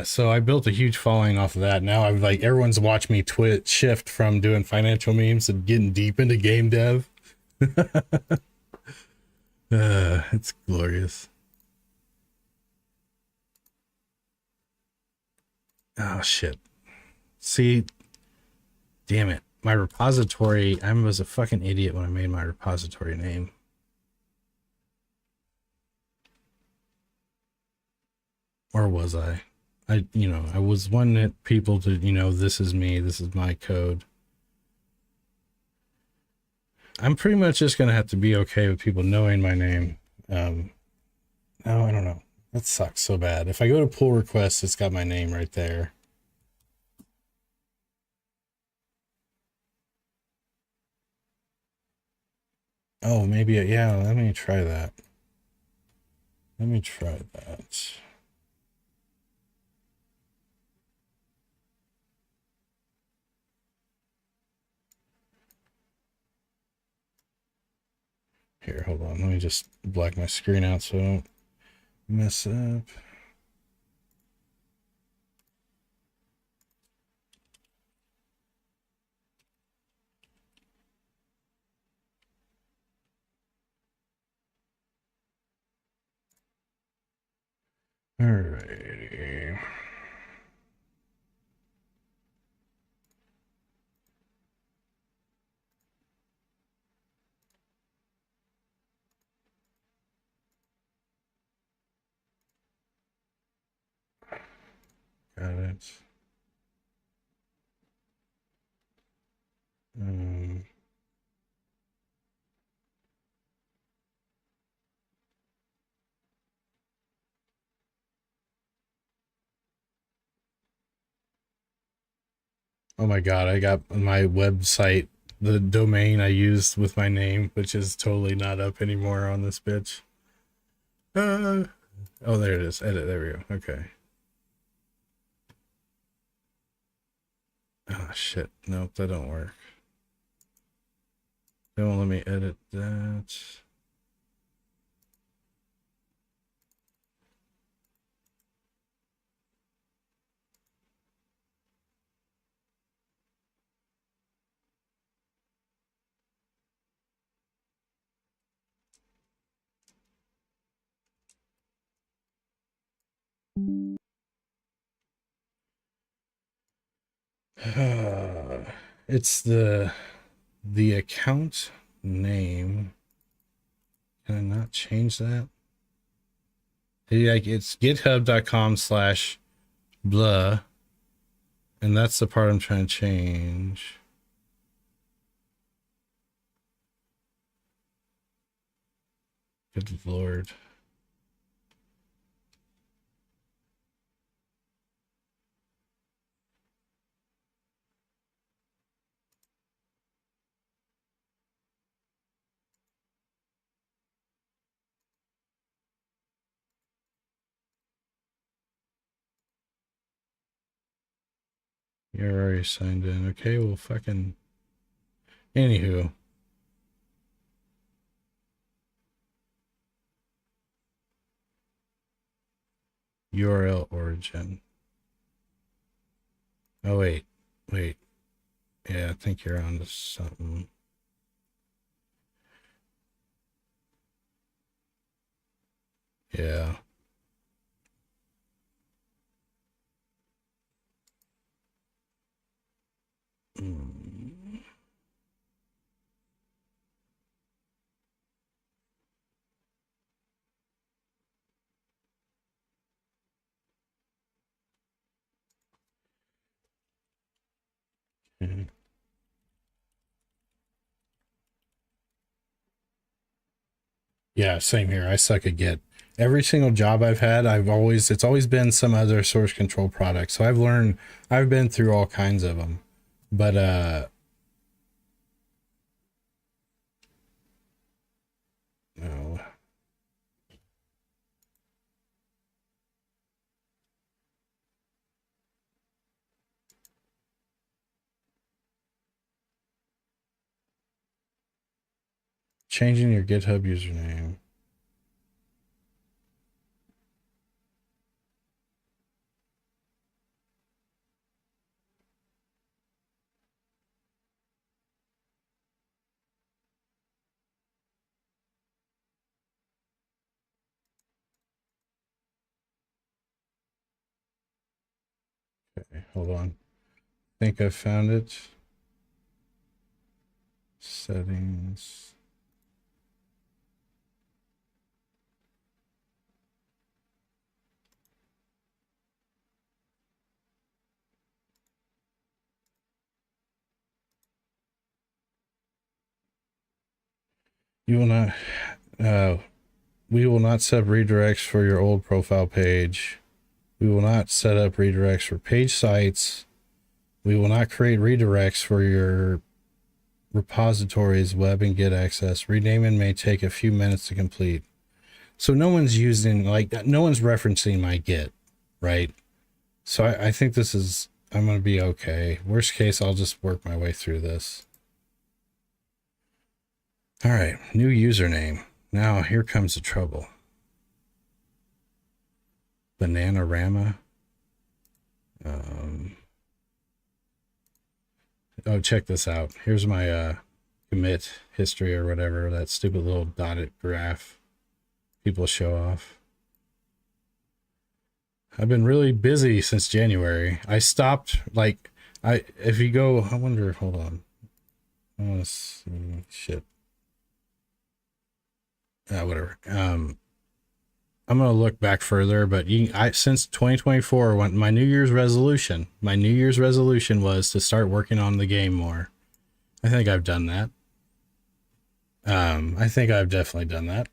So I built a huge following off of that. Now I've everyone's watched me shift from doing financial memes and getting deep into game dev. It's glorious. Oh shit. See, damn it. My repository, I was a fucking idiot when I made my repository name. Or was I? I was wanting people to, this is me, this is my code. I'm pretty much just gonna have to be okay with people knowing my name. No, I don't know. That sucks so bad. If I go to pull requests, it's got my name right there. Oh, maybe, yeah, let me try that. Let me try that. Here, hold on. Let me just black my screen out so I don't mess up. Alrighty. Got it. Um, oh my god, I got my website, the domain I used with my name, which is totally not up anymore on this bitch. Oh, there it is. Edit. There we go. Okay. Oh shit. Nope, that don't work. Don't let me edit that. It's the account name. Can I not change that? Like it's github.com/blah, and that's the part I'm trying to change. Good lord. You're already signed in. Okay, well, fucking. Anywho. URL origin. Oh, wait. Wait. Yeah, I think you're on to something. Yeah. Mm. Okay. Yeah, same here. I suck at Git. Every single job I've had, it's always been some other source control product. So I've been through all kinds of them. But no. Changing your GitHub username. Okay, hold on. I think I found it. Settings. You will not. Uh, we will not set up redirects for your old profile page. We will not set up redirects for page sites. We will not create redirects for your repositories, web, and Git access. Renaming may take a few minutes to complete. So no one's using, like, no one's referencing my Git, right? So I think this is, I'm going to be okay. Worst case, I'll just work my way through this. All right, new username. Now here comes the trouble. Bananarama. Oh, check this out. Here's my commit history or whatever, that stupid little dotted graph people show off. I've been really busy since January. I stopped, like, if you go, I wonder, hold on. I want to see, shit. Whatever. I'm gonna look back further, but since 2024, when my New Year's resolution was to start working on the game more. I think I've done that. I think I've definitely done that.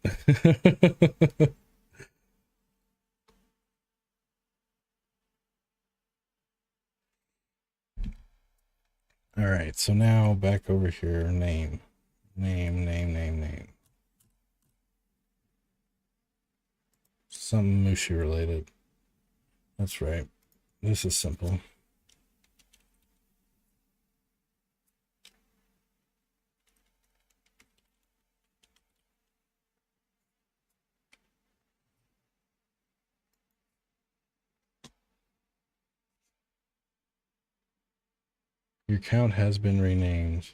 All right, so now back over here, name. Something Moshu related. That's right. This is simple. Your account has been renamed.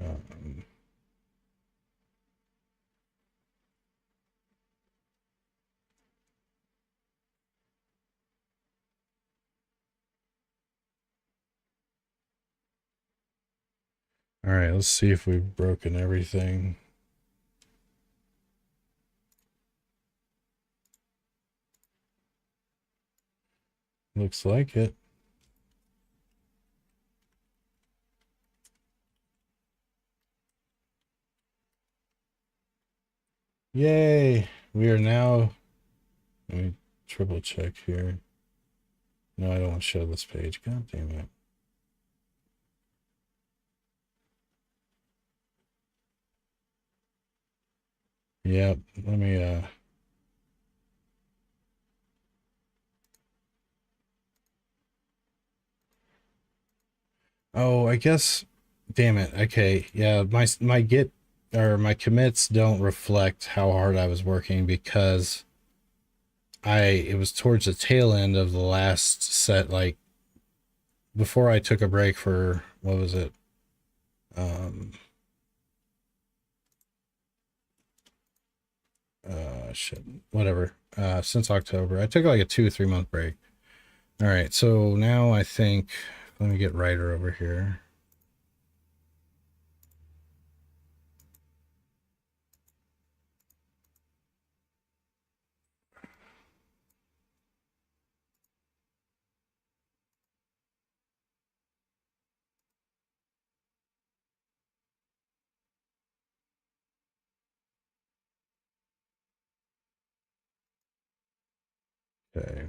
Um, all right, let's see if we've broken everything. Looks like it. Yay! We are now. Let me triple check here. No, I don't want to show this page. God damn it. Yep. Let me. Oh, I guess. Damn it. Okay. Yeah. My Git or my commits don't reflect how hard I was working because it was towards the tail end of the last set, like before I took a break for what was it? Um Shit. Whatever. Since October. I took like a 2 or 3 month break. All right, so now I think let me get Writer over here. Okay.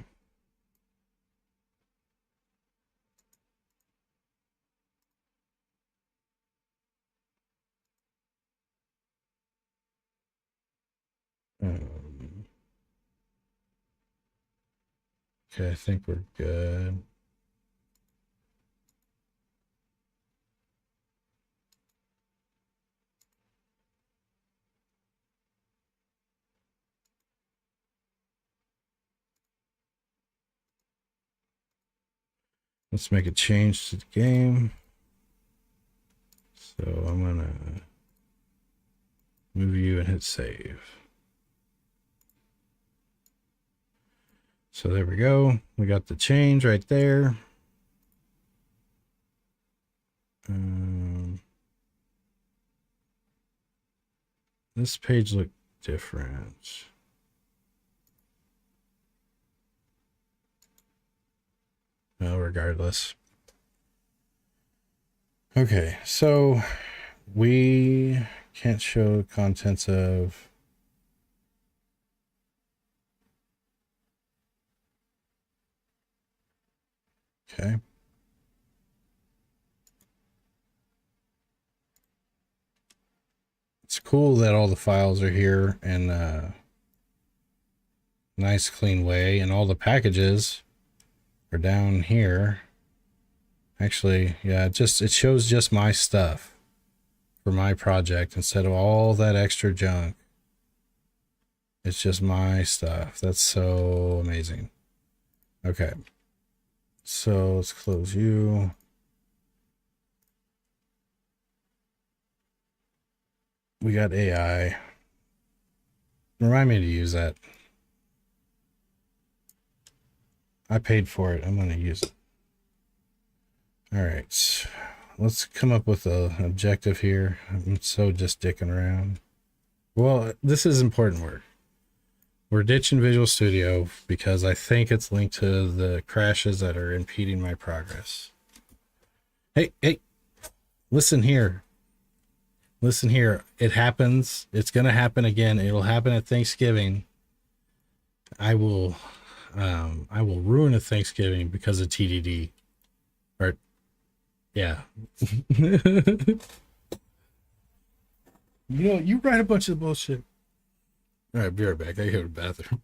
Um, okay, I think we're good. Let's make a change to the game. So I'm gonna move you and hit save. So there we go. We got the change right there. This page looked different. Well, regardless. Okay, so we can't show contents of. Okay. It's cool that all the files are here in a nice clean way, and all the packages are down here. Actually, yeah, it shows just my stuff for my project instead of all that extra junk. It's just my stuff. That's so amazing. Okay. So let's close you. We got AI. Remind me to use that. I paid for it. I'm going to use it. All right. Let's come up with an objective here. I'm so just dicking around. Well, this is important work. We're ditching Visual Studio because I think it's linked to the crashes that are impeding my progress. Hey, listen here. Listen here. It happens. It's going to happen again. It'll happen at Thanksgiving. I will ruin a Thanksgiving because of TDD. Or, yeah. You write a bunch of bullshit. All right, be right back. I go to the bathroom.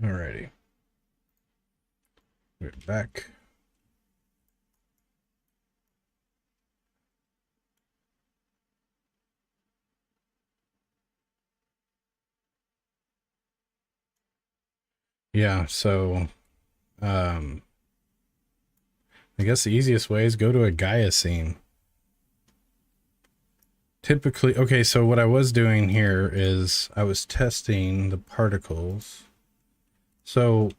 Alrighty. We're back. Yeah, so I guess the easiest way is go to a Gaia scene. Typically, okay, so what I was doing here is I was testing the particles. So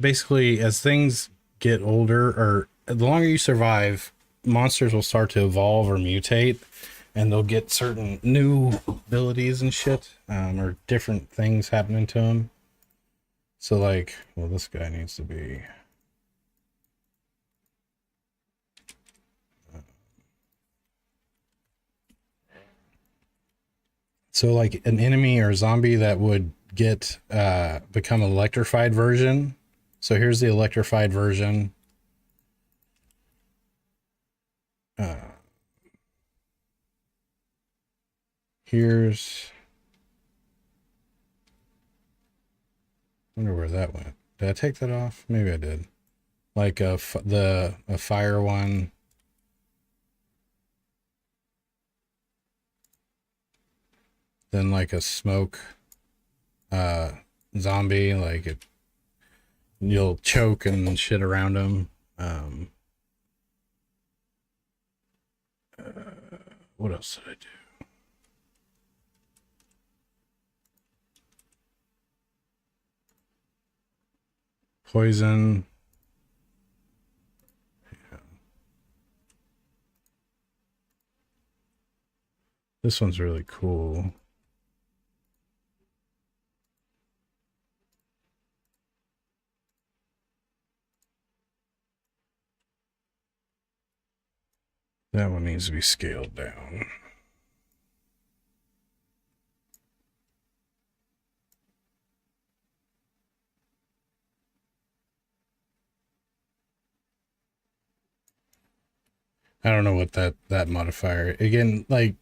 basically, as things get older, or the longer you survive, monsters will start to evolve or mutate, and they'll get certain new abilities and shit, or different things happening to them. So like, well, this guy needs to be. So like an enemy or zombie that would get become an electrified version. So here's the electrified version. Here's. I wonder where that went. Did I take that off? Maybe I did. Like a fire one. Then like a smoke zombie, like it, you'll choke and shit around them. What else did I do? Poison. Yeah. This one's really cool. That one needs to be scaled down. I don't know what that modifier again. Like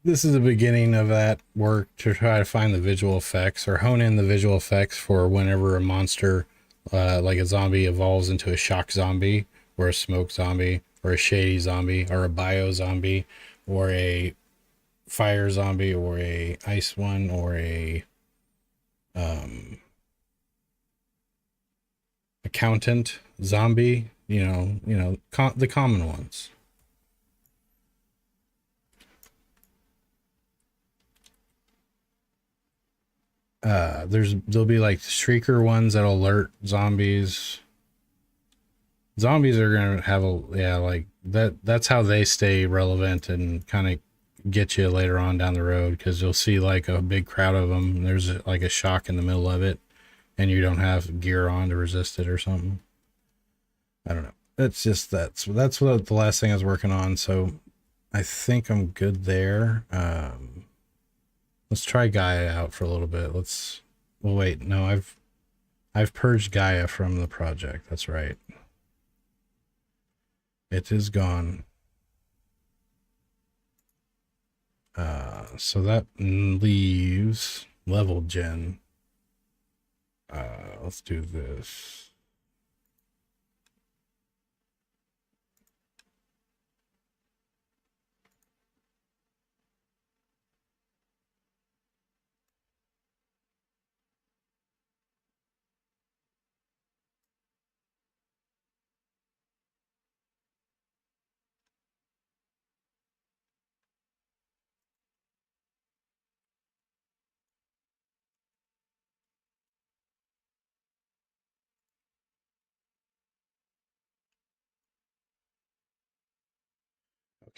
this is the beginning of that work to try to find the visual effects or hone in the visual effects for whenever a monster, like a zombie, evolves into a shock zombie or a smoke zombie or a shady zombie or a bio zombie or a fire zombie or a ice one or a accountant zombie. The common ones. There'll be like shrieker ones that'll alert zombies. Zombies are gonna have like that's how they stay relevant and kind of get you later on down the road, because you'll see like a big crowd of them and there's like a shock in the middle of it and you don't have gear on to resist it or something. I don't know. That's what the last thing I was working on, so I think I'm good there. Let's try Gaia out for a little bit. Well, wait, no, I've purged Gaia from the project. That's right. It is gone. So that leaves level gen. Let's do this.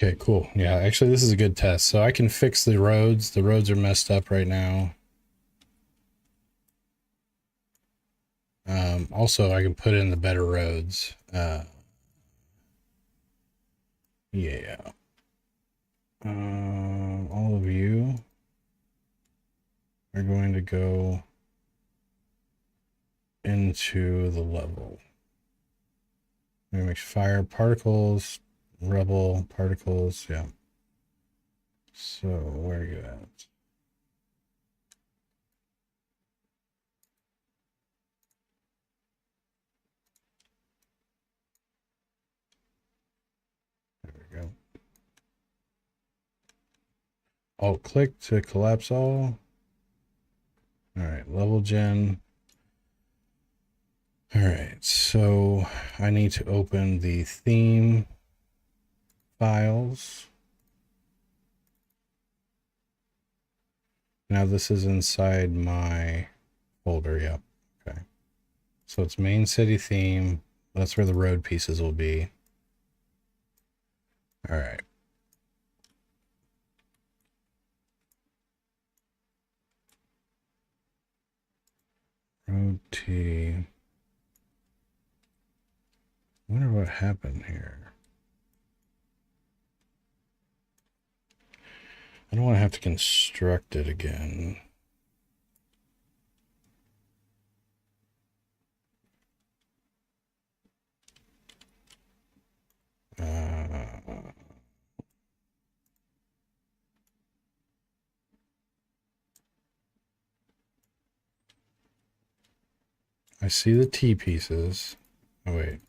Okay, cool. Yeah, actually, this is a good test. So I can fix the roads. The roads are messed up right now. Also, I can put in the better roads. Yeah. All of you are going to go into the level. I'm gonna make fire particles, rubble particles. Yeah. So where are you at? There we go. Alt click to collapse all. All right, level gen. All right, so I need to open the theme files. Now this is inside my folder. Yep. Okay. So it's main city theme, That's where the road pieces will be. All right. Road T. I wonder what happened here. I don't want to have to construct it again. I see the T pieces. Oh, wait.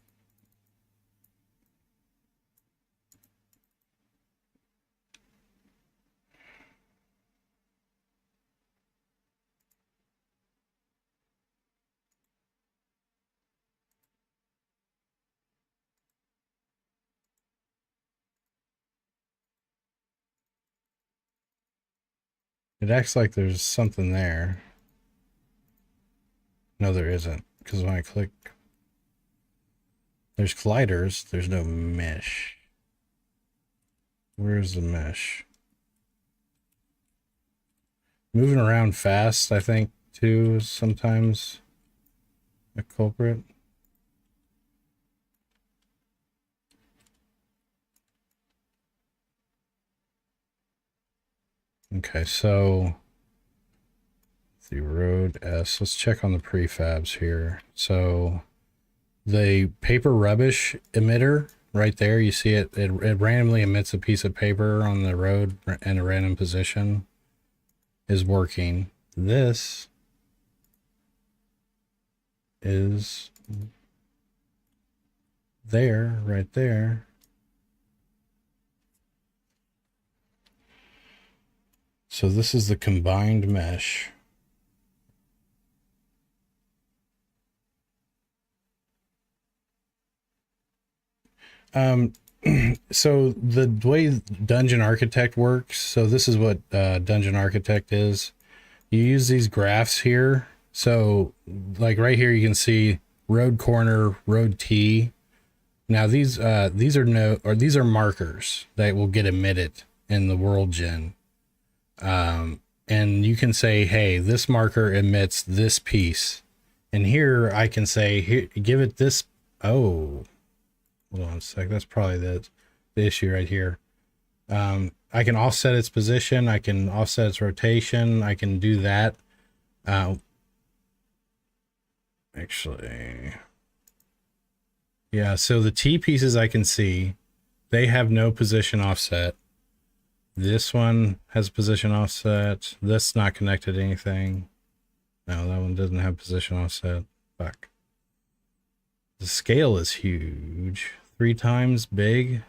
It acts like there's something there. No, there isn't. Because when I click, there's colliders. There's no mesh. Where's the mesh? Moving around fast, I think, too, is sometimes a culprit. Okay, so the road S. Let's check on the prefabs here. So the paper rubbish emitter right there, you see it, it randomly emits a piece of paper on the road in a random position, is working. This is there, right there. So this is the combined mesh. So the way Dungeon Architect works, so this is what Dungeon Architect is. You use these graphs here. So like right here, you can see road corner, road T. Now these are markers that will get emitted in the world gen. And you can say, hey, this marker emits this piece. And here I can say, here, give it this. Oh, hold on a sec. That's probably the issue right here. I can offset its position. I can offset its rotation. I can do that. Actually, yeah. So the T pieces I can see, they have no position offset. This one has position offset. This not connected to anything. No, that one doesn't have position offset. Fuck. The scale is huge. 3 times big.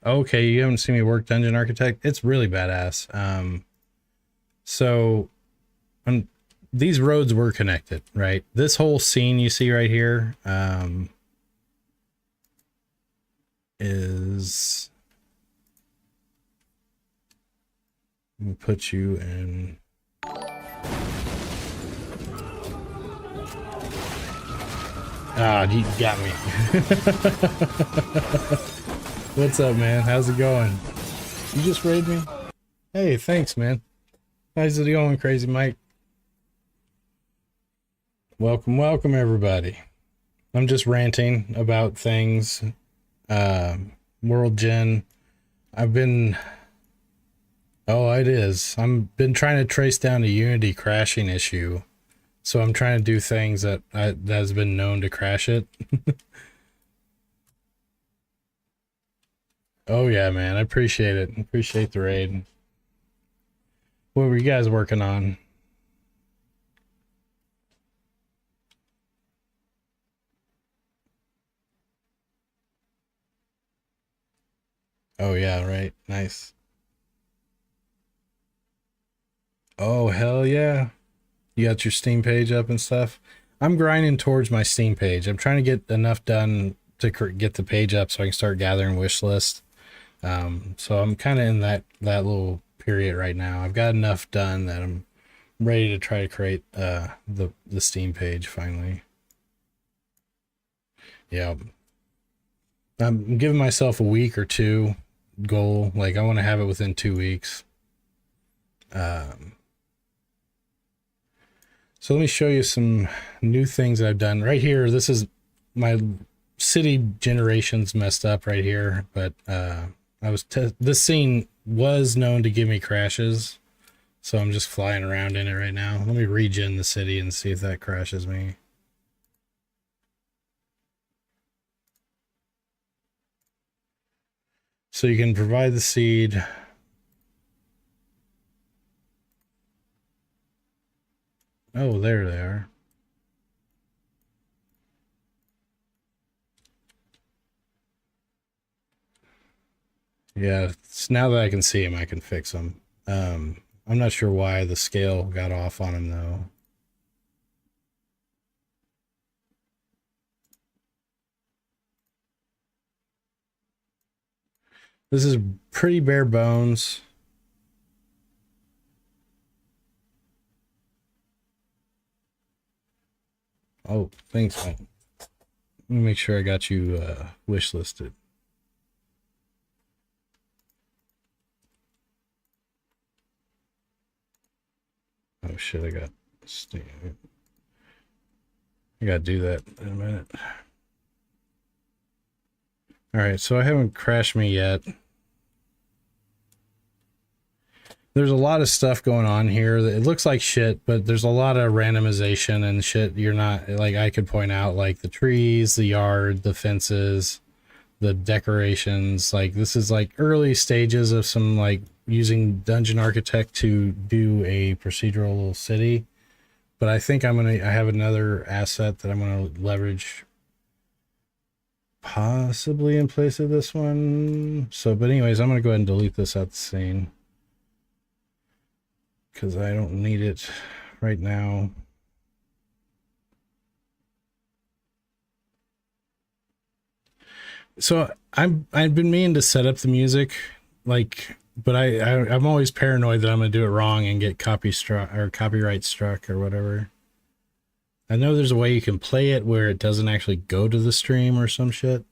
Okay, you haven't seen me work Dungeon Architect? It's really badass. So these roads were connected, right? This whole scene you see right here is... Let me put you in... Ah, you got me. What's up, man? How's it going? You just raid me? Hey, thanks, man. How's it going, Crazy Mike? Welcome, welcome, everybody. I'm just ranting about things. World Gen. I've been... Oh, it is. I've been trying to trace down a Unity crashing issue. So I'm trying to do things that has been known to crash it. Oh yeah, man. I appreciate it. Appreciate the raid. What were you guys working on? Oh yeah, right. Nice. Oh hell yeah. You got your Steam page up and stuff. I'm grinding towards my Steam page. I'm trying to get enough done to get the page up so I can start gathering wish lists. So I'm kind of in that little period right now. I've got enough done that I'm ready to try to create the Steam page finally. Yeah. I'm giving myself a week or two goal. Like I want to have it within 2 weeks. So let me show you some new things I've done right here. This is my city generation's messed up right here, but this scene was known to give me crashes, so I'm just flying around in it right now. Let me regen the city and see if that crashes me. So you can provide the seed. Oh, there they are. Yeah, now that I can see him, I can fix him. I'm not sure why the scale got off on him though. This is pretty bare bones. Oh, thanks, man. Let me make sure I got you wish listed. Oh shit, I gotta do that in a minute. Alright, so I haven't crashed me yet. There's a lot of stuff going on here. It looks like shit, but there's a lot of randomization and shit. You're not, like, I could point out, like, the trees, the yard, the fences, the decorations. Like, this is, like, early stages of some, like, using Dungeon Architect to do a procedural city. But I think I have another asset that I'm gonna leverage possibly in place of this one. So, but anyways, I'm gonna go ahead and delete this out the scene, because I don't need it right now. So I've been meaning to set up the music, like, but I'm always paranoid that I'm gonna do it wrong and get copyright struck or whatever. I know there's a way you can play it where it doesn't actually go to the stream or some shit.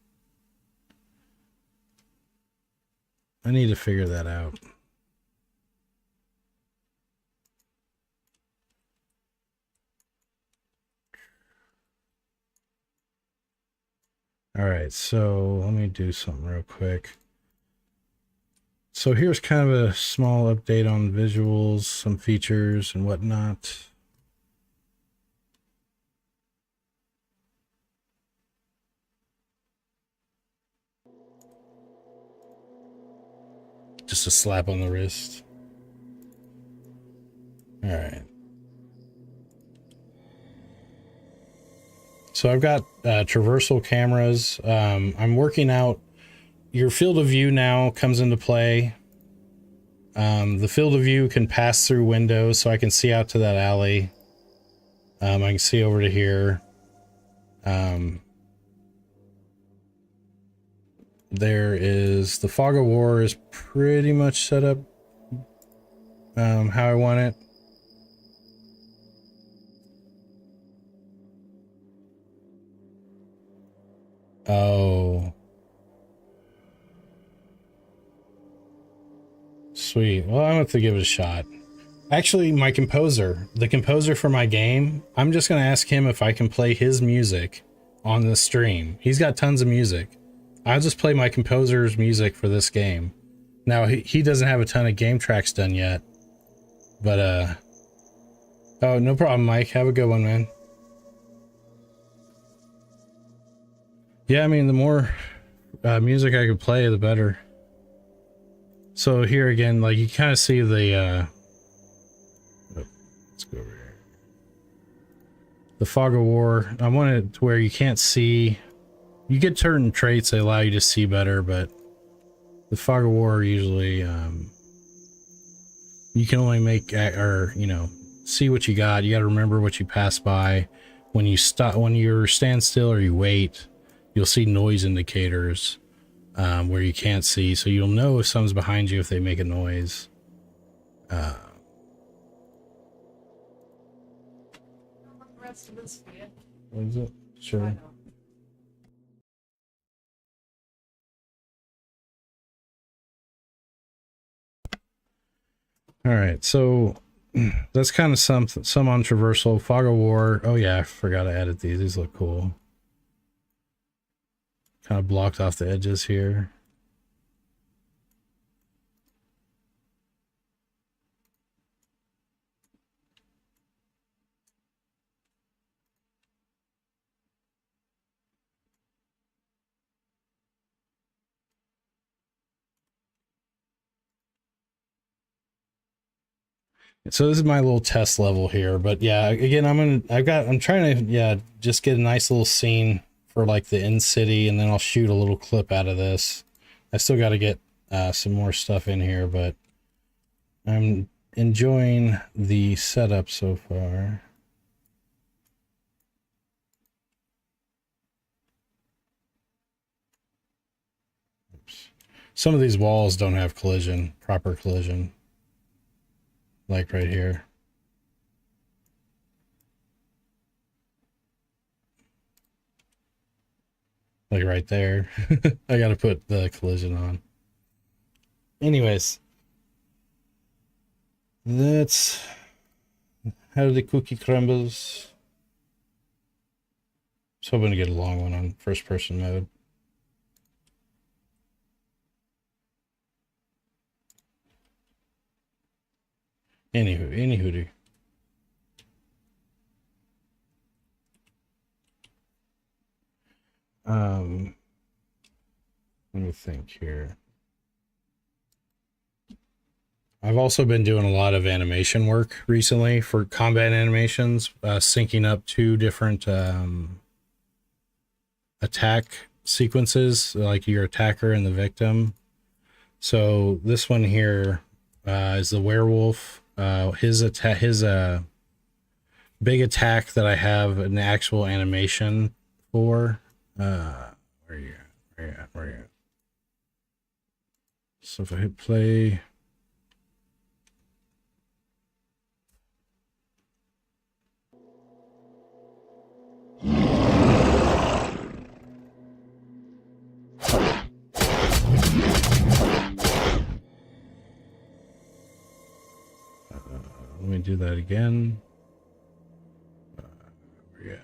I need to figure that out. All right, so let me do something real quick. So here's kind of a small update on visuals, some features and whatnot. Just a slap on the wrist. All right. So I've got traversal cameras. I'm working out. Your field of view now comes into play. The field of view can pass through windows, so I can see out to that alley. I can see over to here. There is the fog of war is pretty much set up how I want it. Oh, sweet. Well, I'm gonna have to give it a shot. Actually, the composer for my game, I'm just gonna ask him if I can play his music on the stream. He's got tons of music. I'll just play my composer's music for this game. Now, he doesn't have a ton of game tracks done yet, but oh, no problem, Mike. Have a good one, man. Yeah, I mean, the more music I could play, the better. So here again, like, you kind of see the let's go over here. The fog of war. I want it to where you can't see. You get certain traits that allow you to see better, but the fog of war usually you can only make, or see what you got. You got to remember what you pass by. When you stop, when you stand still or you wait, you'll see noise indicators where you can't see, so you'll know if someone's behind you if they make a noise. What is it? Sure. All right, so that's kind of some controversial. Fog of War. Oh yeah, I forgot I added these. These look cool. Kind of blocked off the edges here. So this is my little test level here, but yeah, again, I'm trying to, yeah, just get a nice little scene for like the end city, and then I'll shoot a little clip out of this. I still got to get some more stuff in here, but I'm enjoying the setup so far. Oops. Some of these walls don't have proper collision. Like right here. Like right there. I gotta put the collision on. Anyways. That's how the cookie crumbles. I was hoping to get a long one on first person mode. Anywho. Let me think here. I've also been doing a lot of animation work recently for combat animations, syncing up two different attack sequences, like your attacker and the victim. So this one here is the werewolf. His big attack that I have an actual animation for. Where are you at? So if I hit play. Let me do that again. Where you at?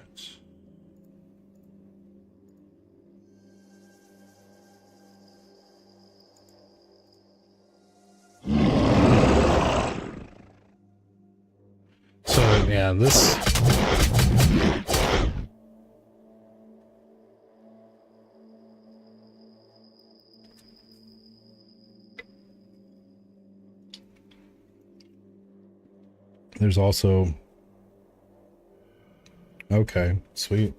So yeah, this. There's also, okay, sweet.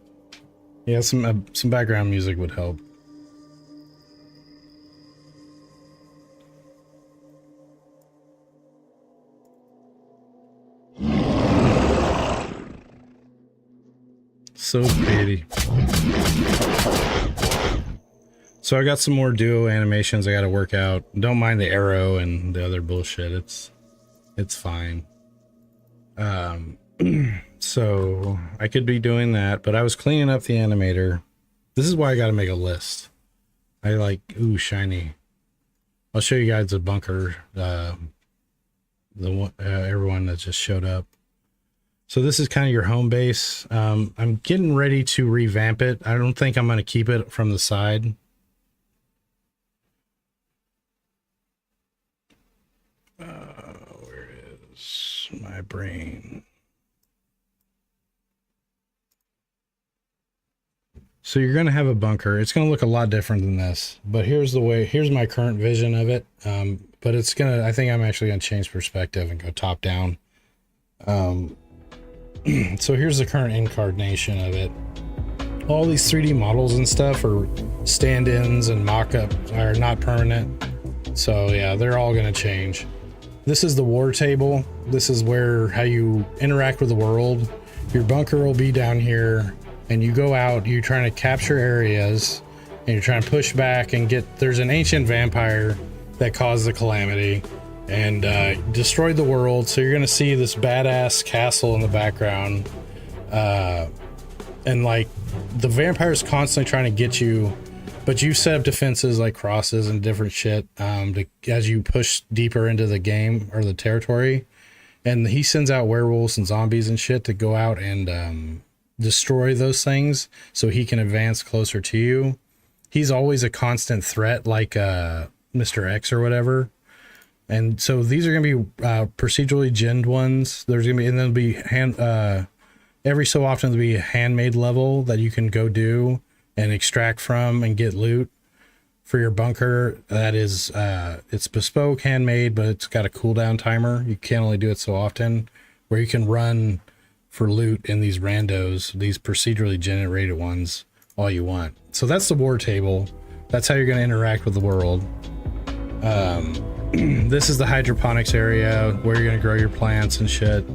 Yeah, some background music would help. So pretty. So I got some more duo animations I got to work out. Don't mind the arrow and the other bullshit. It's fine. So I could be doing that, but I was cleaning up the animator. This is why I got to make a list. I like, ooh, shiny. I'll show you guys the bunker, everyone that just showed up. So this is kind of your home base. I'm getting ready to revamp it. I don't think I'm going to keep it from the side. Where is my brain? So you're going to have a bunker. It's going to look a lot different than this, but here's my current vision of it. But I think I'm actually going to change perspective and go top down. So here's the current incarnation of it. All these 3D models and stuff are stand-ins and mock-up are not permanent. So yeah, they're all going to change. This is the war table. This is how you interact with the world. Your bunker will be down here, and you go out, you're trying to capture areas, and you're trying to push back and there's an ancient vampire that caused the calamity and destroyed the world. So you're going to see this badass castle in the background. And like the vampire's constantly trying to get you, but you've set up defenses like crosses and different shit as you push deeper into the game or the territory. And he sends out werewolves and zombies and shit to go out and destroy those things so he can advance closer to you. He's always a constant threat, like Mr. X or whatever. And so these are going to be procedurally genned ones. There's going to be, and then be every so often there'll be a handmade level that you can go do and extract from and get loot for your bunker. That is, it's bespoke, handmade, but it's got a cooldown timer. You can only do it so often, where you can run for loot in these randos, these procedurally generated ones, all you want. So that's the war table. That's how you're going to interact with the world. This is the hydroponics area where you're going to grow your plants and shit.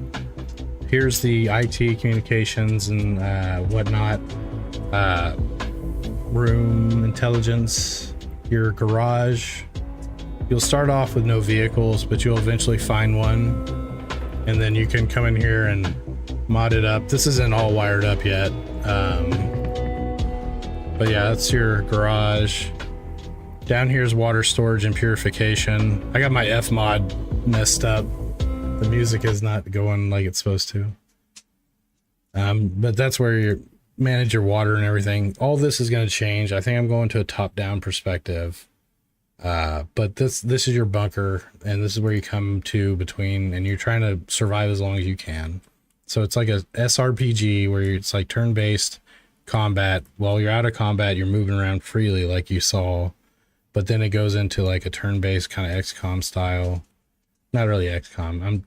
Here's the IT communications and whatnot. Room intelligence, your garage. You'll start off with no vehicles, but you'll eventually find one. And then you can come in here and mod it up. This isn't all wired up yet. But yeah, that's your garage. Down here is water storage and purification. I got my F mod messed up. The music is not going like it's supposed to. But that's where you manage your water and everything. All this is going to change. I think I'm going to a top-down perspective. But this is your bunker, and this is where you come to between, and you're trying to survive as long as you can. So it's like a SRPG where it's like turn-based combat. While you're out of combat, you're moving around freely like you saw. But then it goes into like a turn-based kind of XCOM style. Not really XCOM. I'm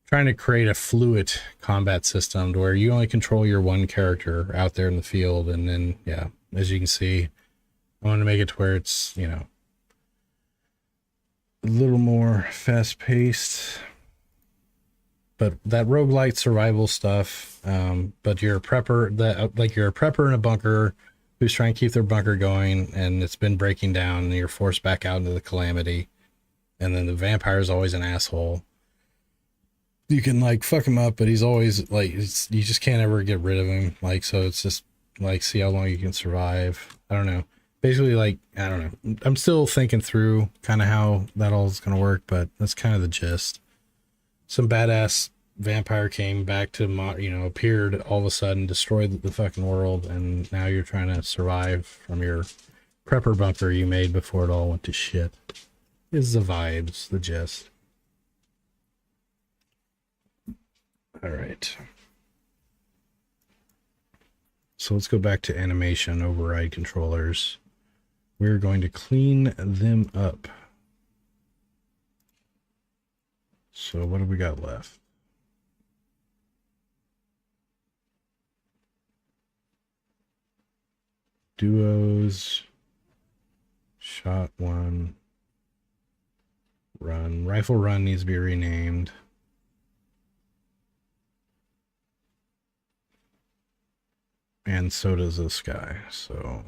trying to create a fluid combat system to where you only control your one character out there in the field. And then, yeah, as you can see, I want to make it to where it's, you know, a little more fast-paced. But that roguelite survival stuff, but you're a prepper, you're a prepper in a bunker who's trying to keep their bunker going, and it's been breaking down, and you're forced back out into the Calamity. And then the vampire is always an asshole. You can like fuck him up, but he's always like, you just can't ever get rid of him. Like, so it's just like, see how long you can survive. I don't know. Basically, like, I don't know. I'm still thinking through kind of how that all is going to work, but that's kind of the gist. Some badass vampire came back to, appeared all of a sudden, destroyed the fucking world, and now you're trying to survive from your prepper bunker you made before it all went to shit. Is the vibes, the gist. All right. So let's go back to animation override controllers. We're going to clean them up. So what have we got left? Duos, shot one, run. Rifle run needs to be renamed. And so does this guy, so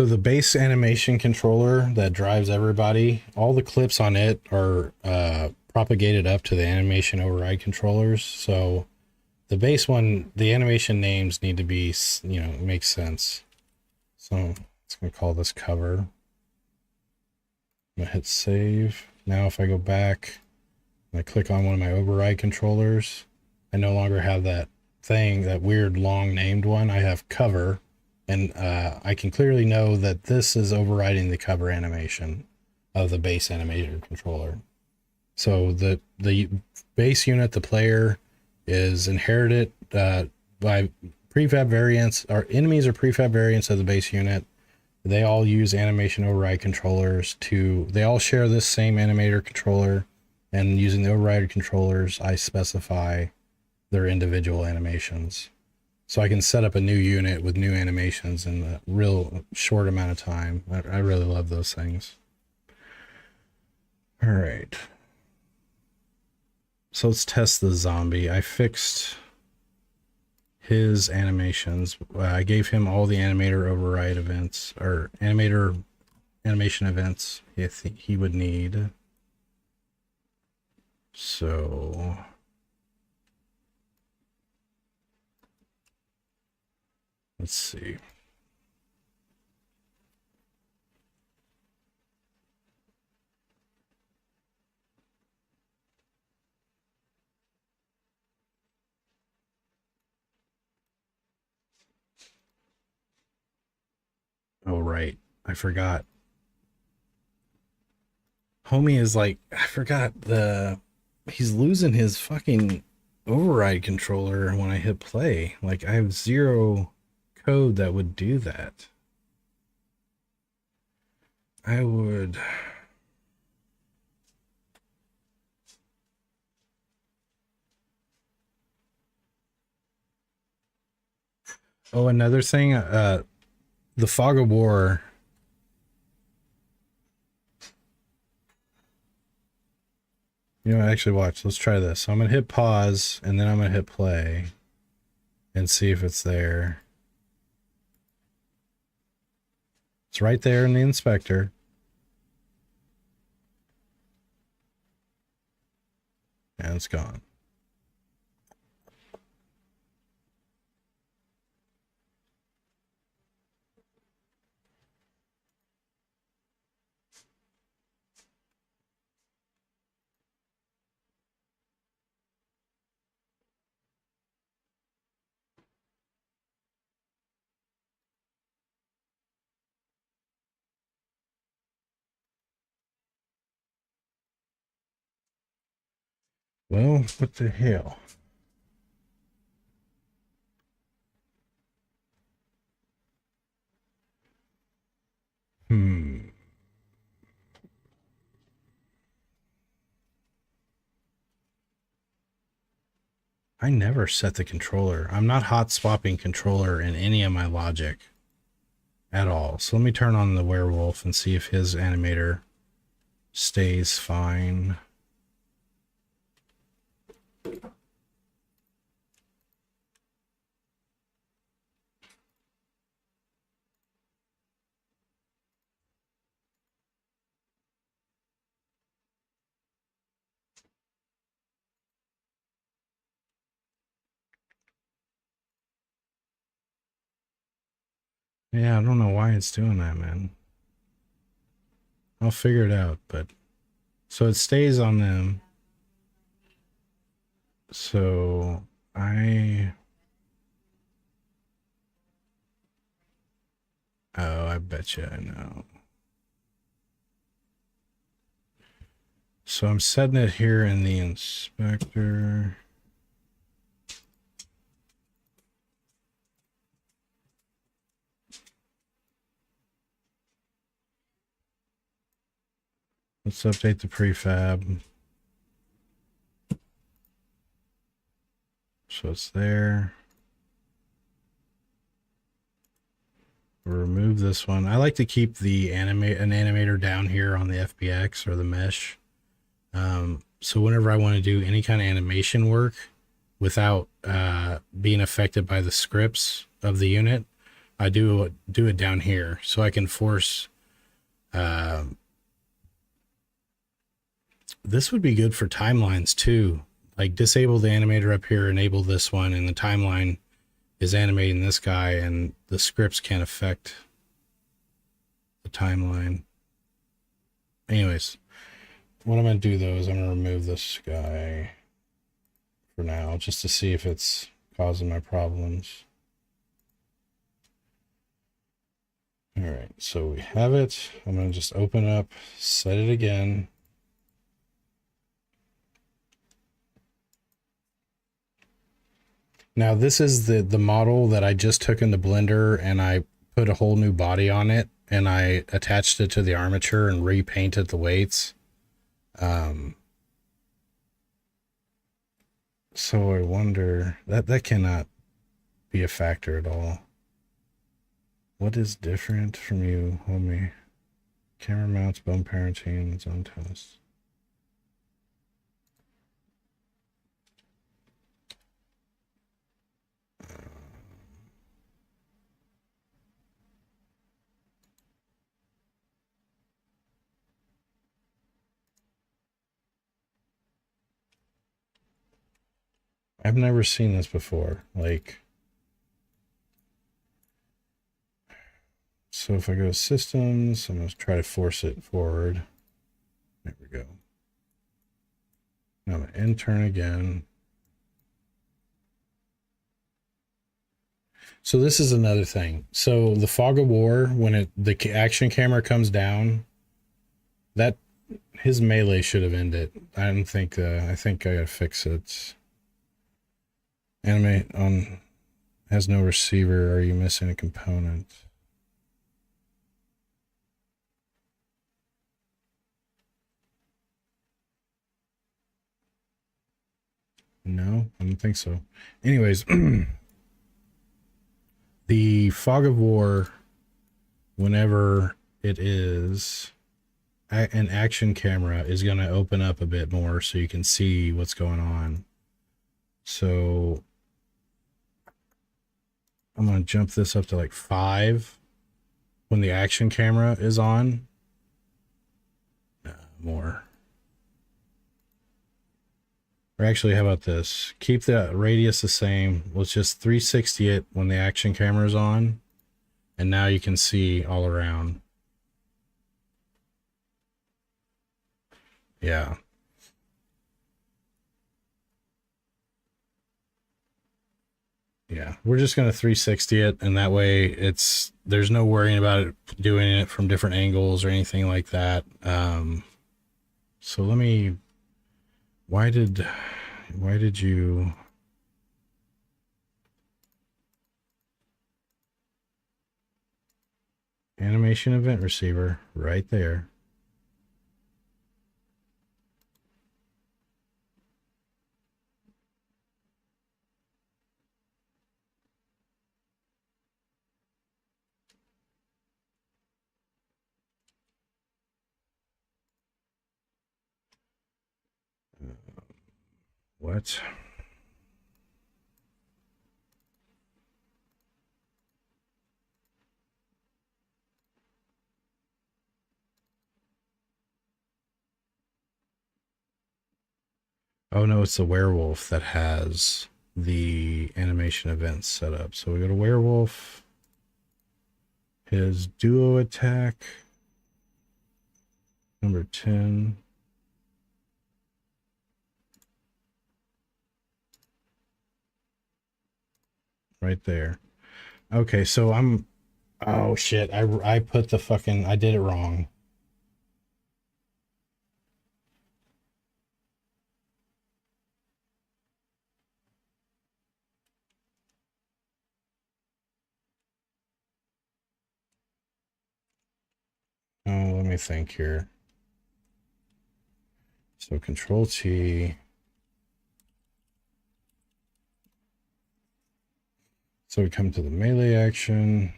the base animation controller that drives everybody, all the clips on it are propagated up to the animation override controllers. So the base one, the animation names need to be, make sense. So it's going to call this cover. I'm going to hit save. Now if I go back and I click on one of my override controllers, I no longer have that thing, that weird long named one. I have cover. And I can clearly know that this is overriding the cover animation of the base animator controller. So the base unit, the player, is inherited by prefab variants. Our enemies are prefab variants of the base unit. They all use animation override controllers they all share this same animator controller, and using the override controllers, I specify their individual animations. So I can set up a new unit with new animations in a real short amount of time. I really love those things. All right. So let's test the zombie. I fixed his animations. I gave him all the animator override events, or animation events he would need. So let's see. Oh, right. I forgot. Homie is like, I forgot he's losing his fucking override controller when I hit play. Like, I have zero code that would do that. I would. Oh, another thing, the fog of war. You know, actually, watch. Let's try this. So I'm gonna hit pause, and then I'm gonna hit play, and see if it's there. It's right there in the inspector. And it's gone. Well, what the hell? I never set the controller. I'm not hot swapping controller in any of my logic at all. So let me turn on the werewolf and see if his animator stays fine. Yeah, I don't know why it's doing that, man. I'll figure it out, but so it stays on them. So I I bet you I know. So I'm setting it here in the inspector. Let's update the prefab. So it's there. Remove this one. I like to keep the animator down here on the FBX or the mesh. So whenever I want to do any kind of animation work without being affected by the scripts of the unit, I do it down here so I can force. This would be good for timelines too. Like disable the animator up here, enable this one, and the timeline is animating this guy, and the scripts can't affect the timeline. Anyways, what I'm going to do though is I'm going to remove this guy for now just to see if it's causing my problems. All right, so we have it. I'm going to just open up, set it again. Now this is the model that I just took in the blender and I put a whole new body on it and I attached it to the armature and repainted the weights. So I wonder that cannot be a factor at all. What is different from you, homie? Camera mounts, bone parenting, its own test. I've never seen this before. Like, so if I go to systems, I'm going to try to force it forward. There we go. Now I'm going to intern again. So this is another thing. So the fog of war, when the action camera comes down, that his melee should have ended. I don't think. I think I gotta fix it. Animate on has no receiver. Are you missing a component? No, I don't think so. Anyways, the fog of war, whenever it is an action camera, is going to open up a bit more so you can see what's going on. So I'm going to jump this up to like 5 when the action camera is on. More. Or actually, how about this? Keep the radius the same. Let's just 360 it when the action camera is on. And now you can see all around. Yeah. Yeah, we're just going to 360 it, and that way there's no worrying about it doing it from different angles or anything like that. So let me, why did you, animation event receiver right there. What? Oh no, it's the werewolf that has the animation events set up. So we go to werewolf, his duo attack, number 10. Right there. Okay, so oh shit, I put the fucking, I did it wrong. Oh, let me think here. So Control T. So we come to the melee action.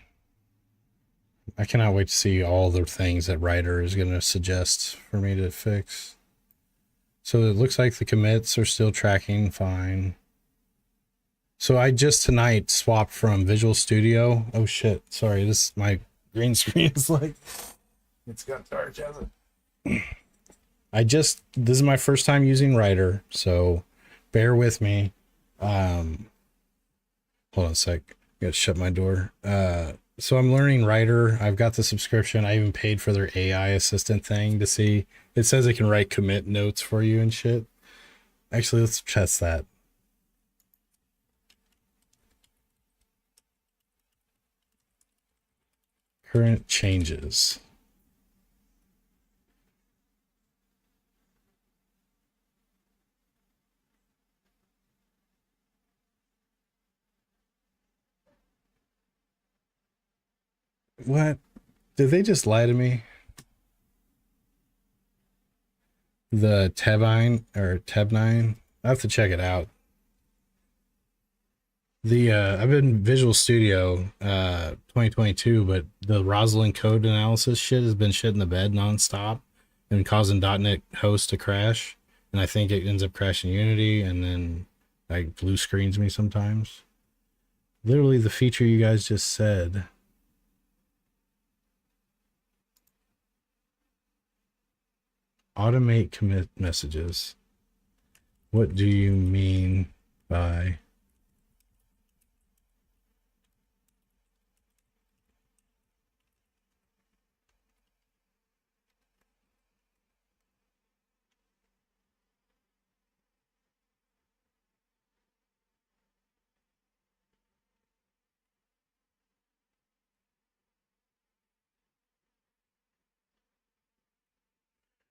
I cannot wait to see all the things that Ryder is going to suggest for me to fix. So it looks like the commits are still tracking fine. So I just tonight swapped from Visual Studio. Oh shit, sorry, my green screen is like, it's got dark, hasn't it? This is my first time using Ryder, so bear with me. Hold on a sec. I gotta shut my door. So I'm learning Ryder. I've got the subscription. I even paid for their AI assistant thing to see. It says it can write commit notes for you and shit. Actually, let's test that. Current changes. What? Did they just lie to me? The Tebine or Teb9? I have to check it out. I've been Visual Studio 2022, but the Rosalind code analysis shit has been shit in the bed nonstop and causing .NET host to crash. And I think it ends up crashing Unity, and then like blue screens me sometimes. Literally the feature you guys just said. Automate commit messages. What do you mean Bye.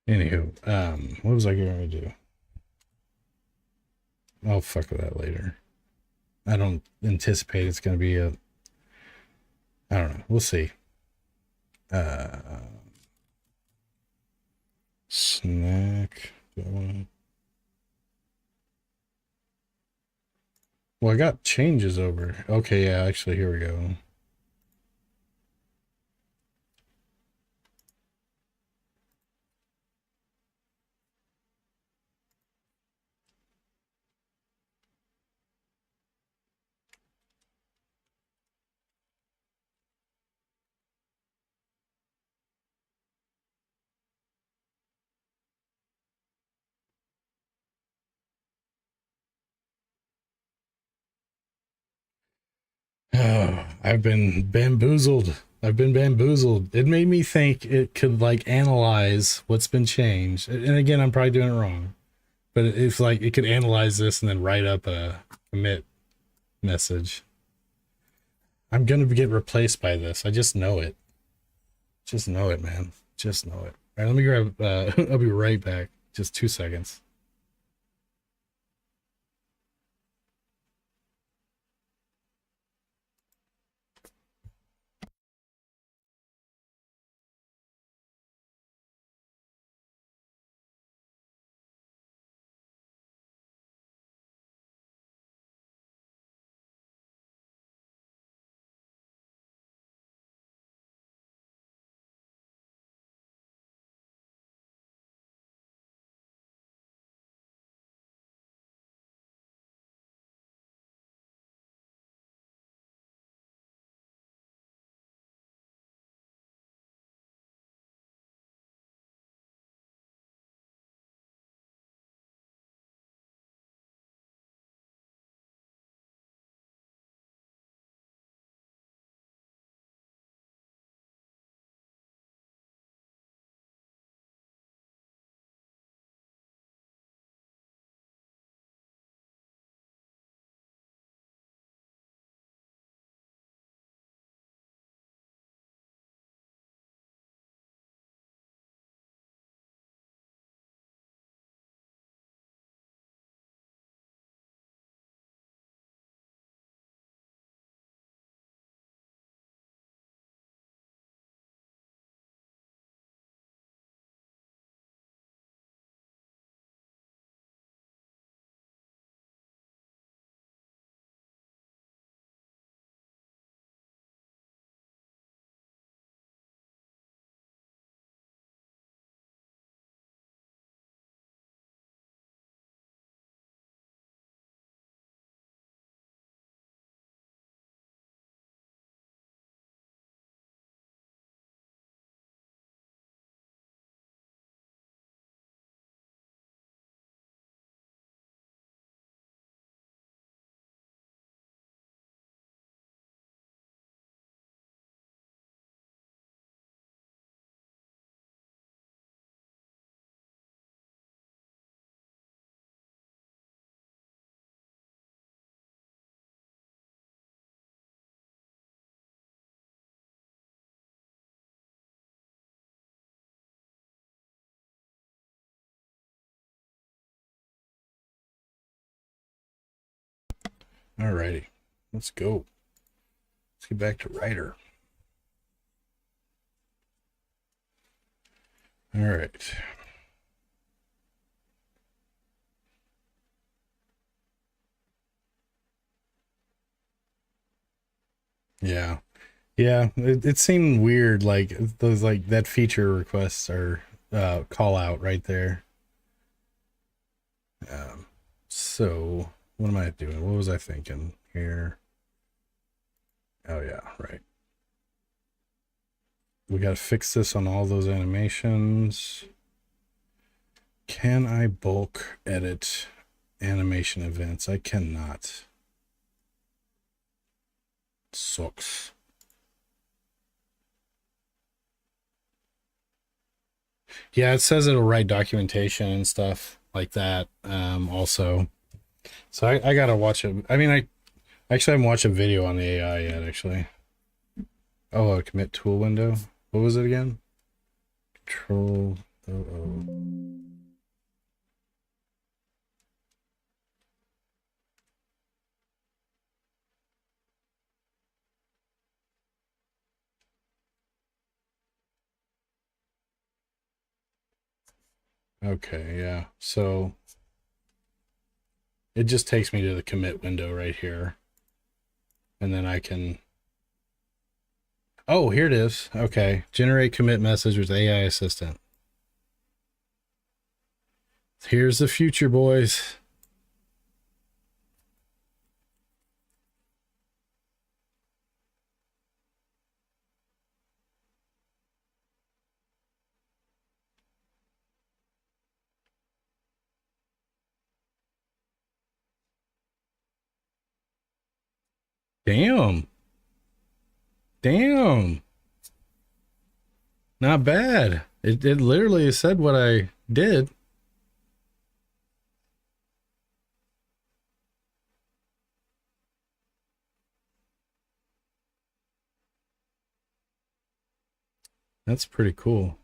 Anywho, what was I going to do? I'll fuck with that later. I don't anticipate it's going to be a. I don't know. We'll see. Uh, snack. Do I want? Well, I got changes over. Okay, yeah. Actually, here we go. Oh, I've been bamboozled. I've been bamboozled. It made me think it could like analyze what's been changed. And again, I'm probably doing it wrong. But it's like it could analyze this and then write up a commit message. I'm gonna get replaced by this. I just know it. Just know it, man. Just know it. All right, let me grab. I'll be right back. Just 2 seconds. Alrighty, let's go. Let's get back to writer. All right. Yeah. Yeah, it seemed weird, like those like that feature requests are call out right there. So what am I doing? What was I thinking here? Oh yeah, right. We got to fix this on all those animations. Can I bulk edit animation events. I cannot. Sucks. Yeah, it says it'll write documentation and stuff like that. Also, so I gotta watch it. I mean, I actually haven't watched a video on the AI yet. Actually, oh, a commit tool window. What was it again? Control. Oh. Okay, yeah. So it just takes me to the commit window right here, and then I can. Oh, here it is. Okay, generate commit message with AI assistant. Here's the future, boys. Damn. Damn. Not bad. It literally said what I did. That's pretty cool.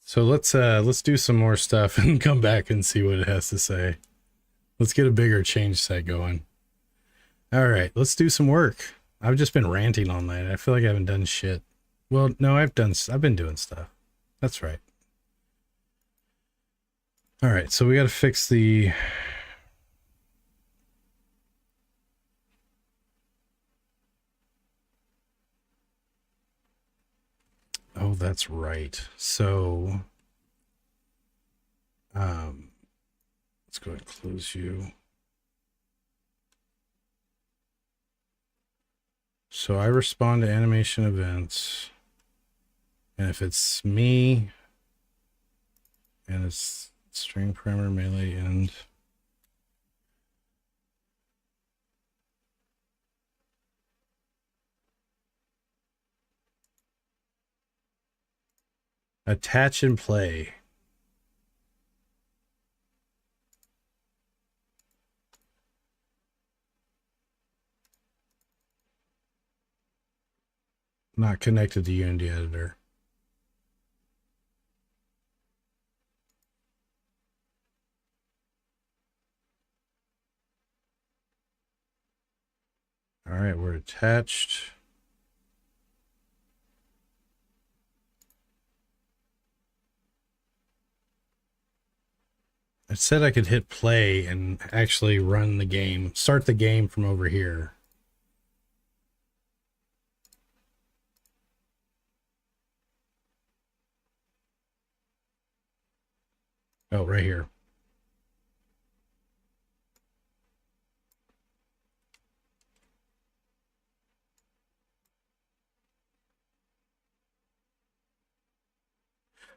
So let's do some more stuff and come back and see what it has to say. Let's get a bigger change set going. All right, let's do some work. I've just been ranting all night. I feel like I haven't done shit. Well, no, I've been doing stuff. That's right. All right, so we got to fix the Oh, that's right. So let's go ahead and close you. So I respond to animation events, and if it's me and it's string parameter melee end, attach and play. Not connected to Unity Editor. All right, we're attached. It said I could hit play and actually run the game, start the game from over here. Oh, right here.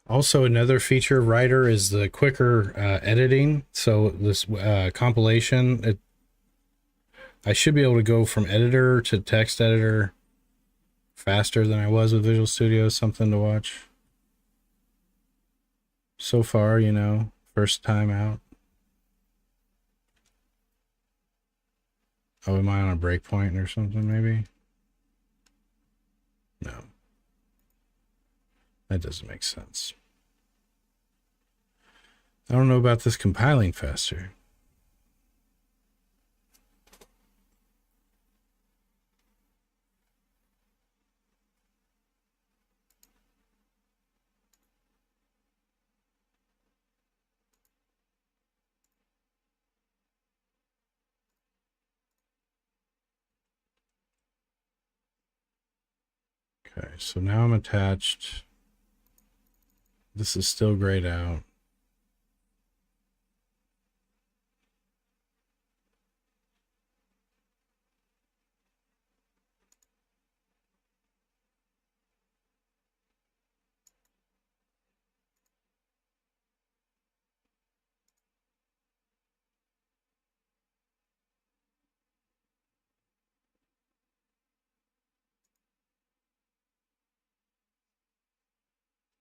Also, another feature of Writer is the quicker editing. So this compilation, I should be able to go from editor to text editor faster than I was with Visual Studio. Something to watch. So far, you know, first time out. Oh, am I on a breakpoint or something, maybe? No. That doesn't make sense. I don't know about this compiling faster. Okay, so now I'm attached. This is still grayed out.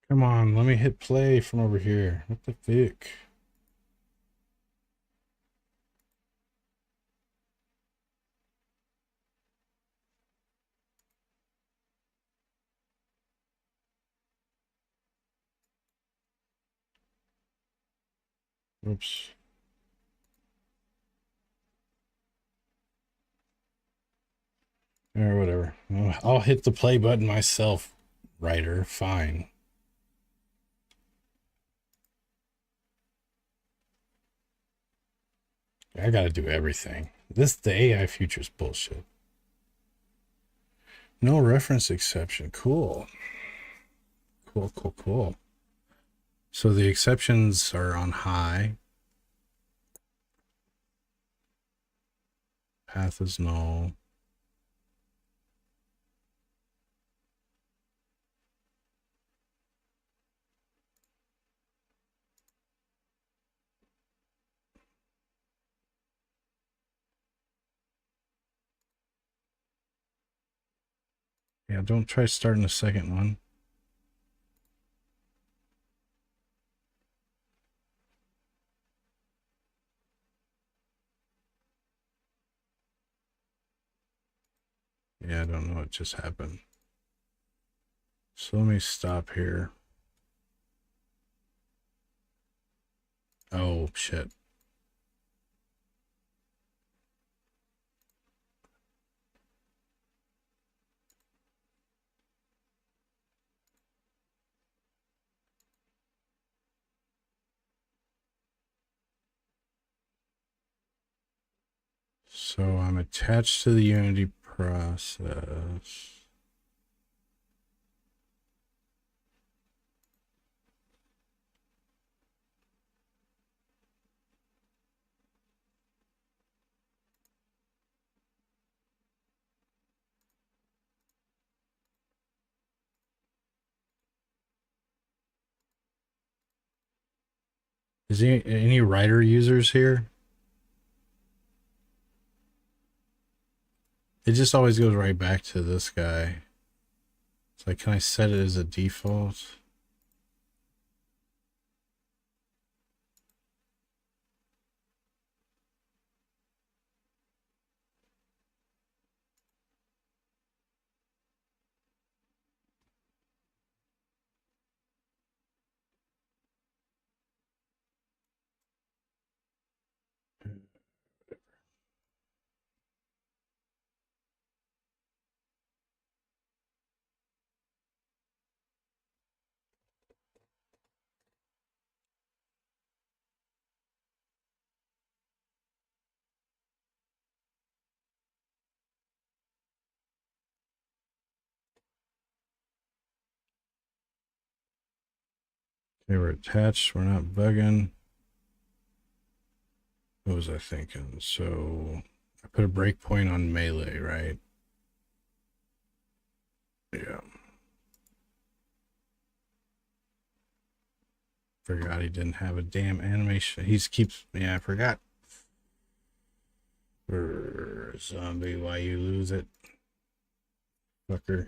Come on, let me hit play from over here. What the fuck? Oops. Or whatever. I'll hit the play button myself, writer. Fine. I gotta do everything. The AI future is bullshit. No reference exception. Cool. Cool, cool, cool. So the exceptions are on high. Path is null. Yeah, don't try starting the second one. Yeah, I don't know what just happened. So let me stop here. Oh, shit. So I'm attached to the Unity process. Is any writer users here? It just always goes right back to this guy. It's like, can I set it as a default? They were attached. We're not bugging. What was I thinking? So I put a breakpoint on melee, right? Yeah. Forgot he didn't have a damn animation. He keeps. Yeah, I forgot. Zombie, why you lose it? Fucker.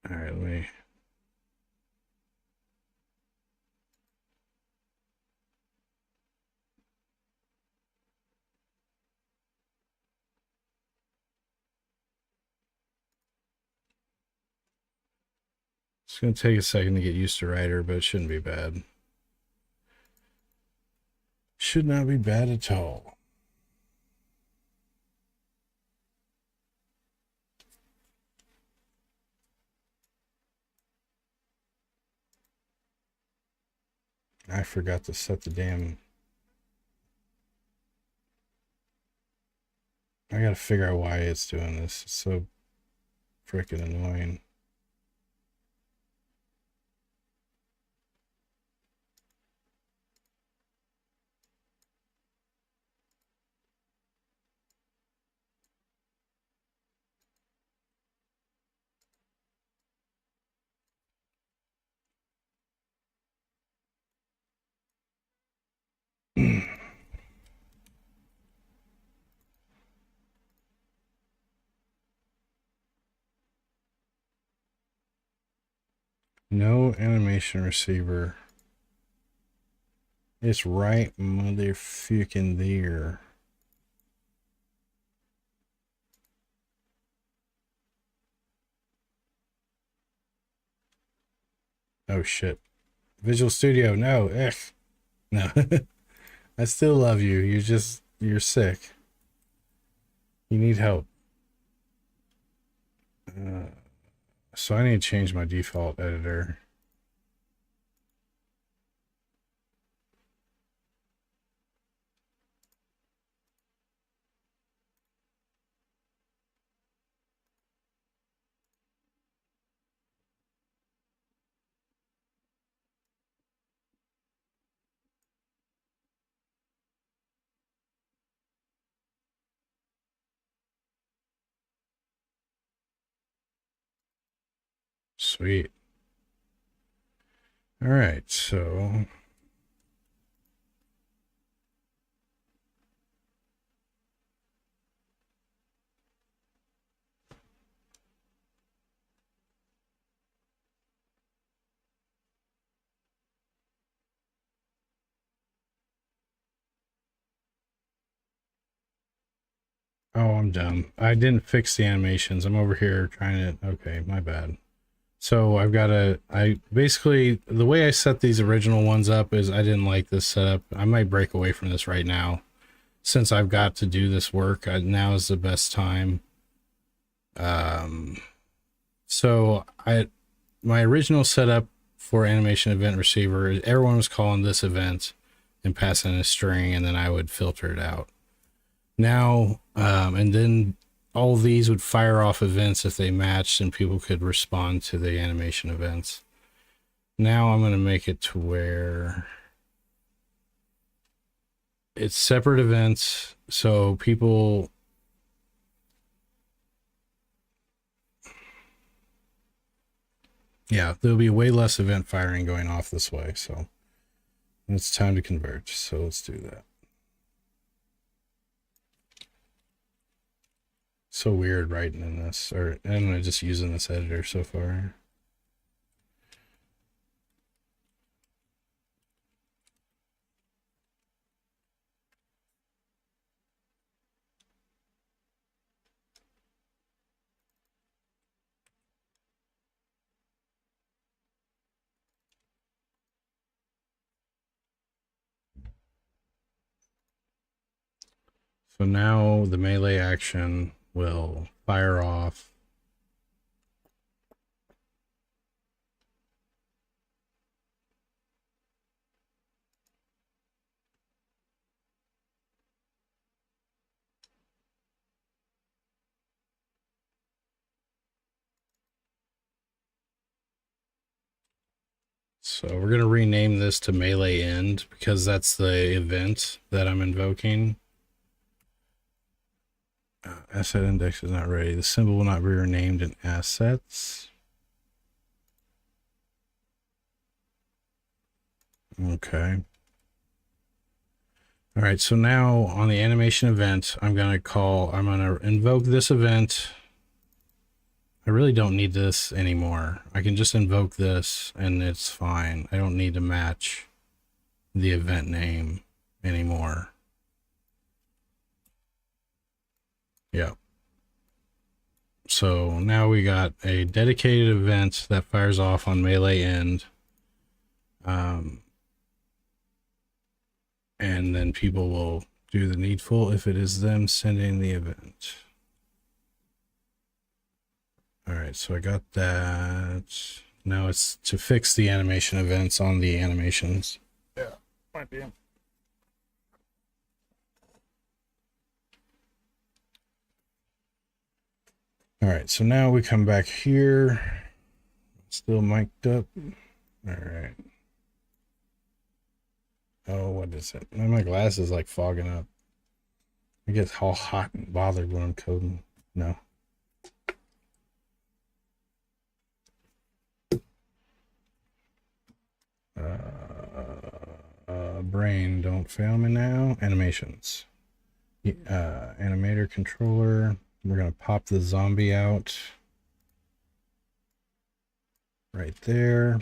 Alright, let me. It's gonna take a second to get used to Rider, but it shouldn't be bad. Should not be bad at all. I forgot to set the damn. I gotta figure out why it's doing this. It's so freaking annoying. No animation receiver. It's right motherfucking there. Oh shit. Visual Studio, no. Ugh. No. I still love you. You're sick. You need help. So I need to change my default editor. Sweet. All right, so oh, I'm dumb. I didn't fix the animations. I'm over here trying to, okay, my bad. So I basically, the way I set these original ones up is I didn't like this setup. I might break away from this right now. Since I've got to do this work, now is the best time. So my original setup for animation event receiver, everyone was calling this event and passing a string, and then I would filter it out. Now, and then all of these would fire off events if they matched, and people could respond to the animation events. Now I'm going to make it to where it's separate events, so people, yeah, there'll be way less event firing going off this way. So it's time to converge. So let's do that. So weird writing in this, or I'm just using this editor so far. So now the melee action will fire off. So we're going to rename this to melee end because that's the event that I'm invoking. Asset index is not ready. The symbol will not be renamed in assets. Okay. All right, so now on the animation event, I'm going to invoke this event. I really don't need this anymore. I can just invoke this and it's fine. I don't need to match the event name anymore. Yeah. So now we got a dedicated event that fires off on melee end. And then people will do the needful if it is them sending the event. All right, so I got that. Now it's to fix the animation events on the animations. Yeah, might be. All right, so now we come back here. Still mic'd up. All right. Oh, what is it? My glass is like fogging up. I get all hot and bothered when I'm coding. No. Brain, don't fail me now. Animations. Animator controller. We're gonna pop the zombie out right there.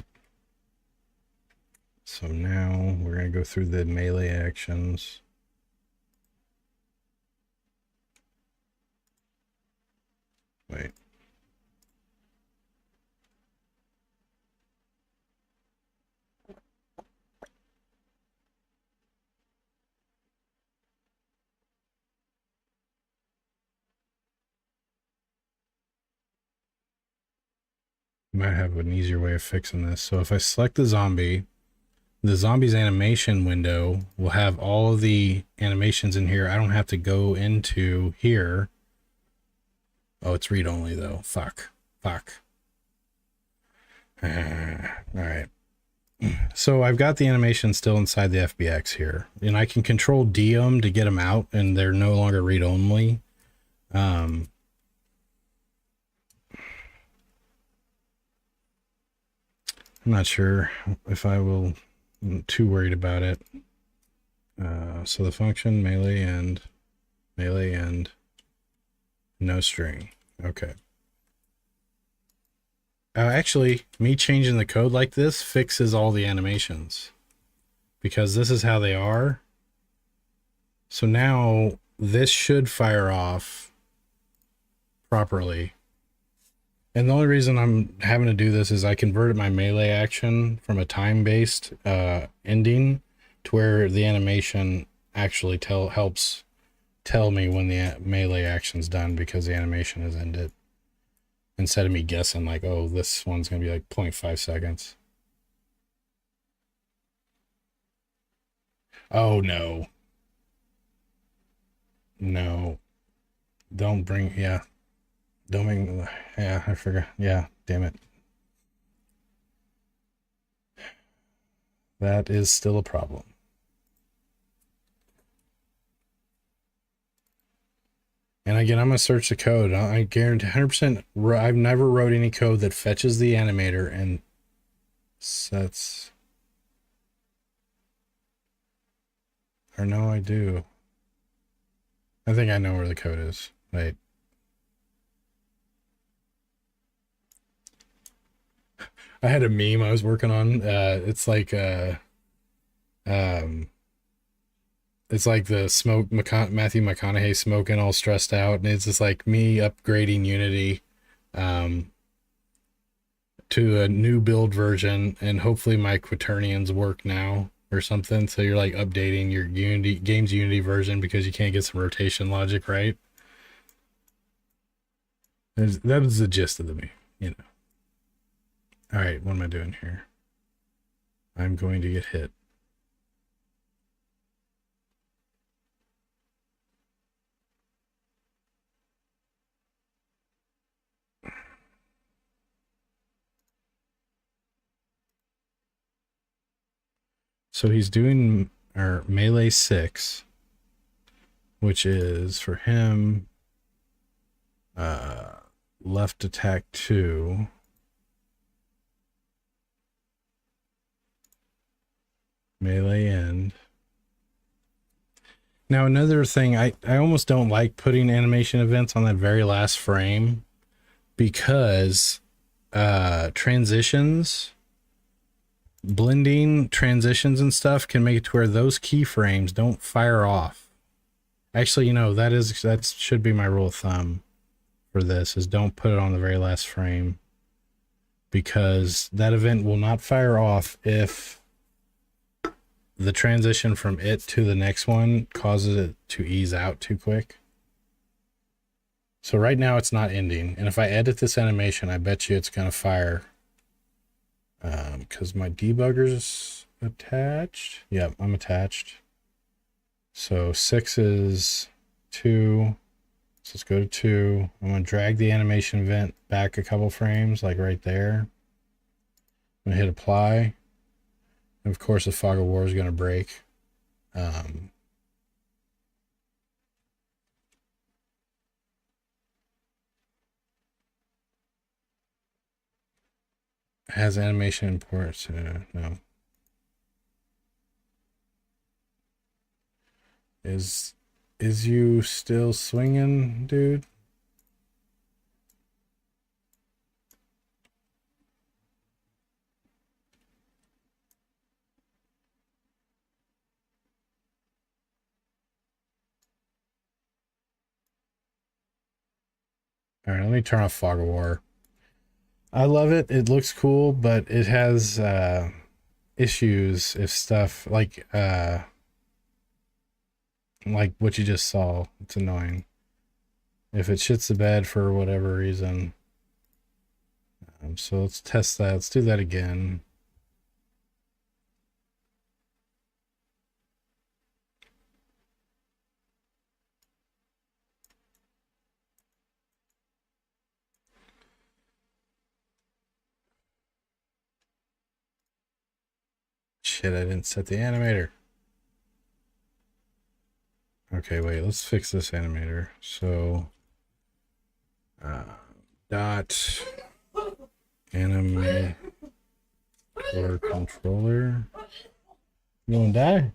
So now we're going to go through the melee actions. Wait. Might have an easier way of fixing this. So if I select the zombie's animation window will have all of the animations in here. I don't have to go into here. Oh, it's read only though. Fuck. All right. So I've got the animation still inside the FBX here, and I can control D them to get them out, and they're no longer read only. I'm not sure if I will. I'm too worried about it. So the function melee and no string. Okay. Actually, me changing the code like this fixes all the animations because this is how they are. So now this should fire off properly. And the only reason I'm having to do this is I converted my melee action from a time-based ending to where the animation actually helps tell me when the melee action's done because the animation has ended. Instead of me guessing like, oh, this one's going to be like 0.5 seconds. Oh, no. No. Don't bring, yeah. Don't make, yeah, I forgot. Yeah, damn it. That is still a problem. And again, I'm going to search the code. I guarantee 100%. I've never wrote any code that fetches the animator and sets. Or no, I do. I think I know where the code is. Wait. I had a meme I was working on. It's like it's like the Matthew McConaughey smoking all stressed out, and it's just like me upgrading Unity to a new build version, and hopefully my quaternions work now or something. So you're like updating your game's Unity version because you can't get some rotation logic right. That was the gist of the meme, you know. All right, what am I doing here? I'm going to get hit. So he's doing our melee 6, which is for him left attack 2. Melee end. Now another thing, I almost don't like putting animation events on that very last frame because transitions, blending transitions and stuff can make it to where those keyframes don't fire off. Actually, you know, that should be my rule of thumb for this is don't put it on the very last frame because that event will not fire off if the transition from it to the next one causes it to ease out too quick. So right now it's not ending. And if I edit this animation, I bet you it's going to fire. Because my debugger's attached. Yep, I'm attached. So 6 is 2. So let's go to 2. I'm going to drag the animation event back a couple frames, like right there. I'm going to hit apply. And of course, the fog of war is going to break. Has animation imports. No. Is you still swinging, dude? All right, let me turn off Fog of War. I love it. It looks cool, but it has issues if stuff like what you just saw. It's annoying. If it shits the bed for whatever reason. So let's test that. Let's do that again. Shit, I didn't set the animator. Okay, wait, let's fix this animator. So, dot animator controller. You gonna die?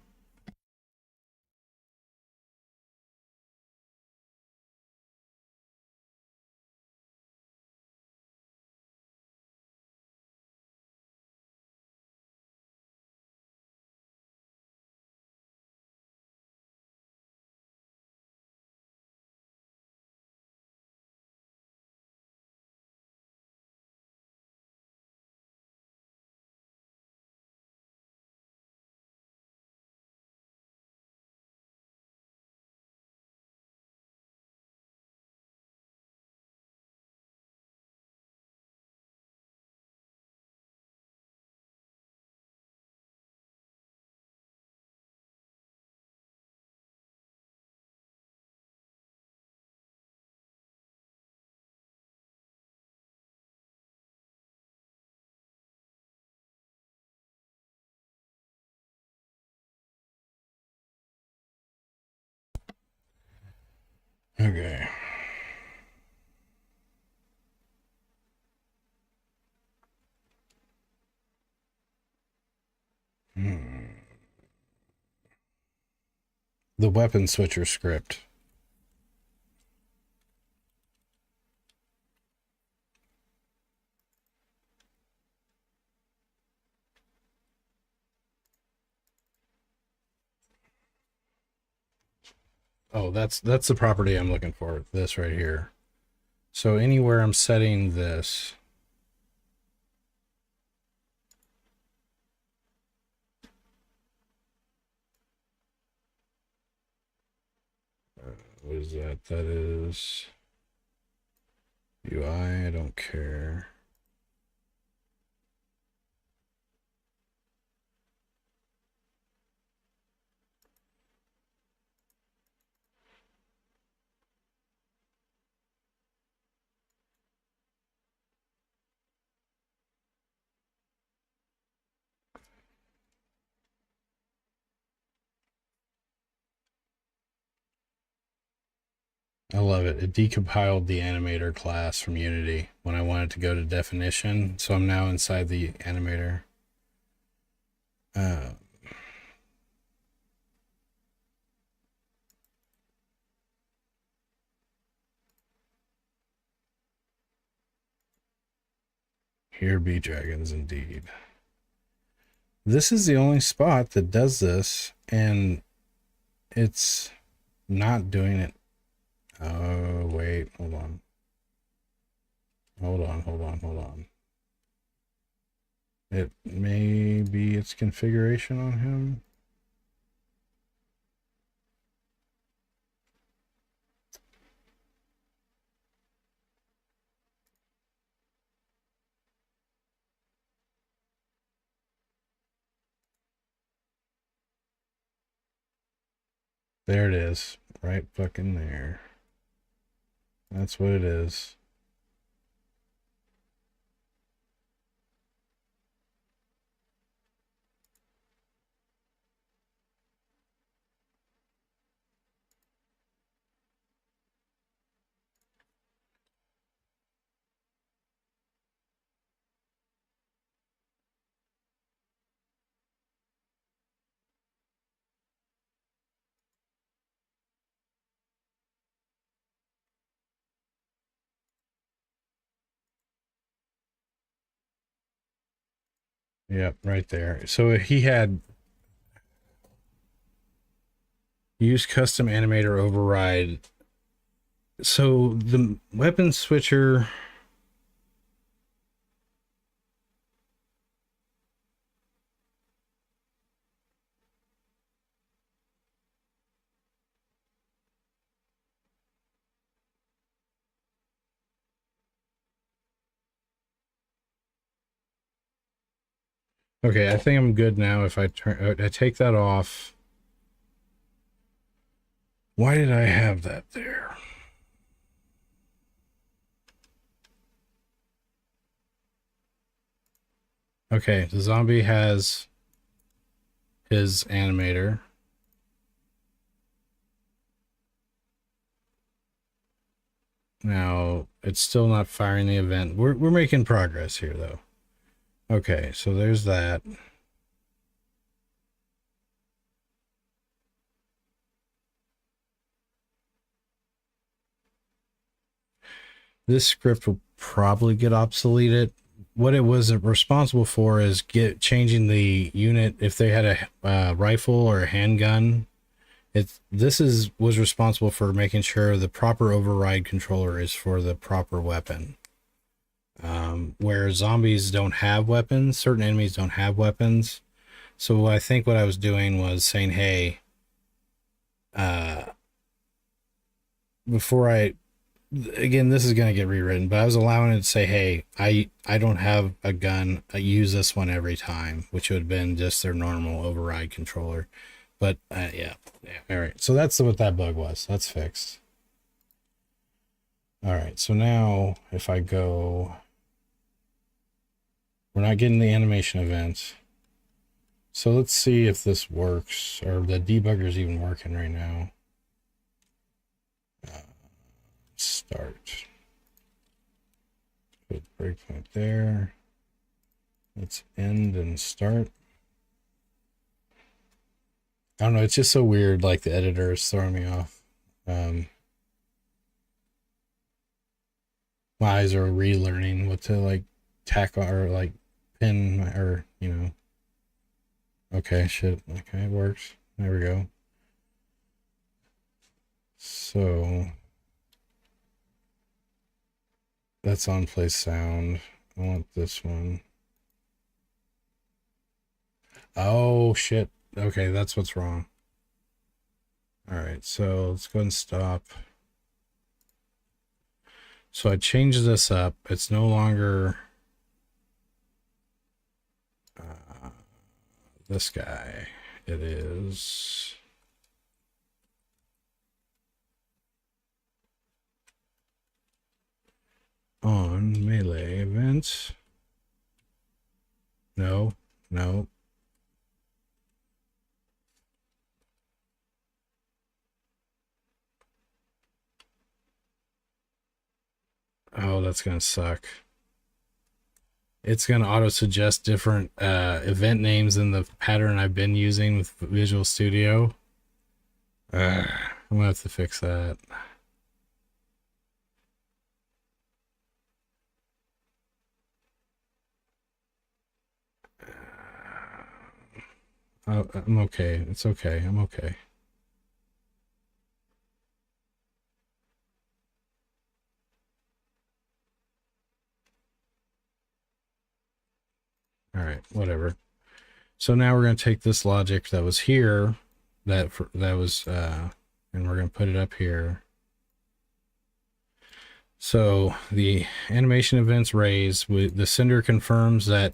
Okay. The weapon switcher script. Oh, that's the property I'm looking for. This right here. So anywhere I'm setting this, what is that? That is UI. I don't care. I love it. It decompiled the animator class from Unity when I wanted to go to definition. So I'm now inside the animator. Uh, Here be dragons indeed. This is the only spot that does this, and it's not doing it. Oh, wait, hold on. Hold on. It may be its configuration on him. There it is. Right fucking there. That's what it is. Yep, right there. So he had use custom animator override So the weapon switcher. Okay, I think I'm good now. If I take that off. Why did I have that there? Okay, the zombie has his animator. Now, it's still not firing the event. We're making progress here, though. Okay, so there's that. This script will probably get obsoleted. What it was responsible for is changing the unit if they had a rifle or a handgun. Was responsible for making sure the proper override controller is for the proper weapon. Where zombies don't have weapons, certain enemies don't have weapons. So I think what I was doing was saying, hey, before I again, this is going to get rewritten, but I was allowing it to say, hey, I don't have a gun. I use this one every time, which would have been just their normal override controller. But yeah. All right. So that's what that bug was. That's fixed. All right. So now if I go, we're not getting the animation event. So let's see if this works, or the debugger's even working right now. Start. Put breakpoint there. Let's end and start. I don't know. It's just so weird. Like the editor is throwing me off. My eyes are relearning what to like tack or like pin or Okay, shit. Okay, it works. There we go. So that's on play sound. I want this one. Oh shit. Okay, that's what's wrong. All right, so let's go and stop. So I changed this up. It's no longer this guy. It is on melee events. No, no. Oh, that's gonna suck. It's gonna auto suggest different event names than the pattern I've been using with Visual Studio. I'm gonna have to fix that. I'm okay. It's okay. I'm okay. All right, whatever. So now we're going to take this logic that was here, and we're going to put it up here. So the animation events raised, the sender confirms that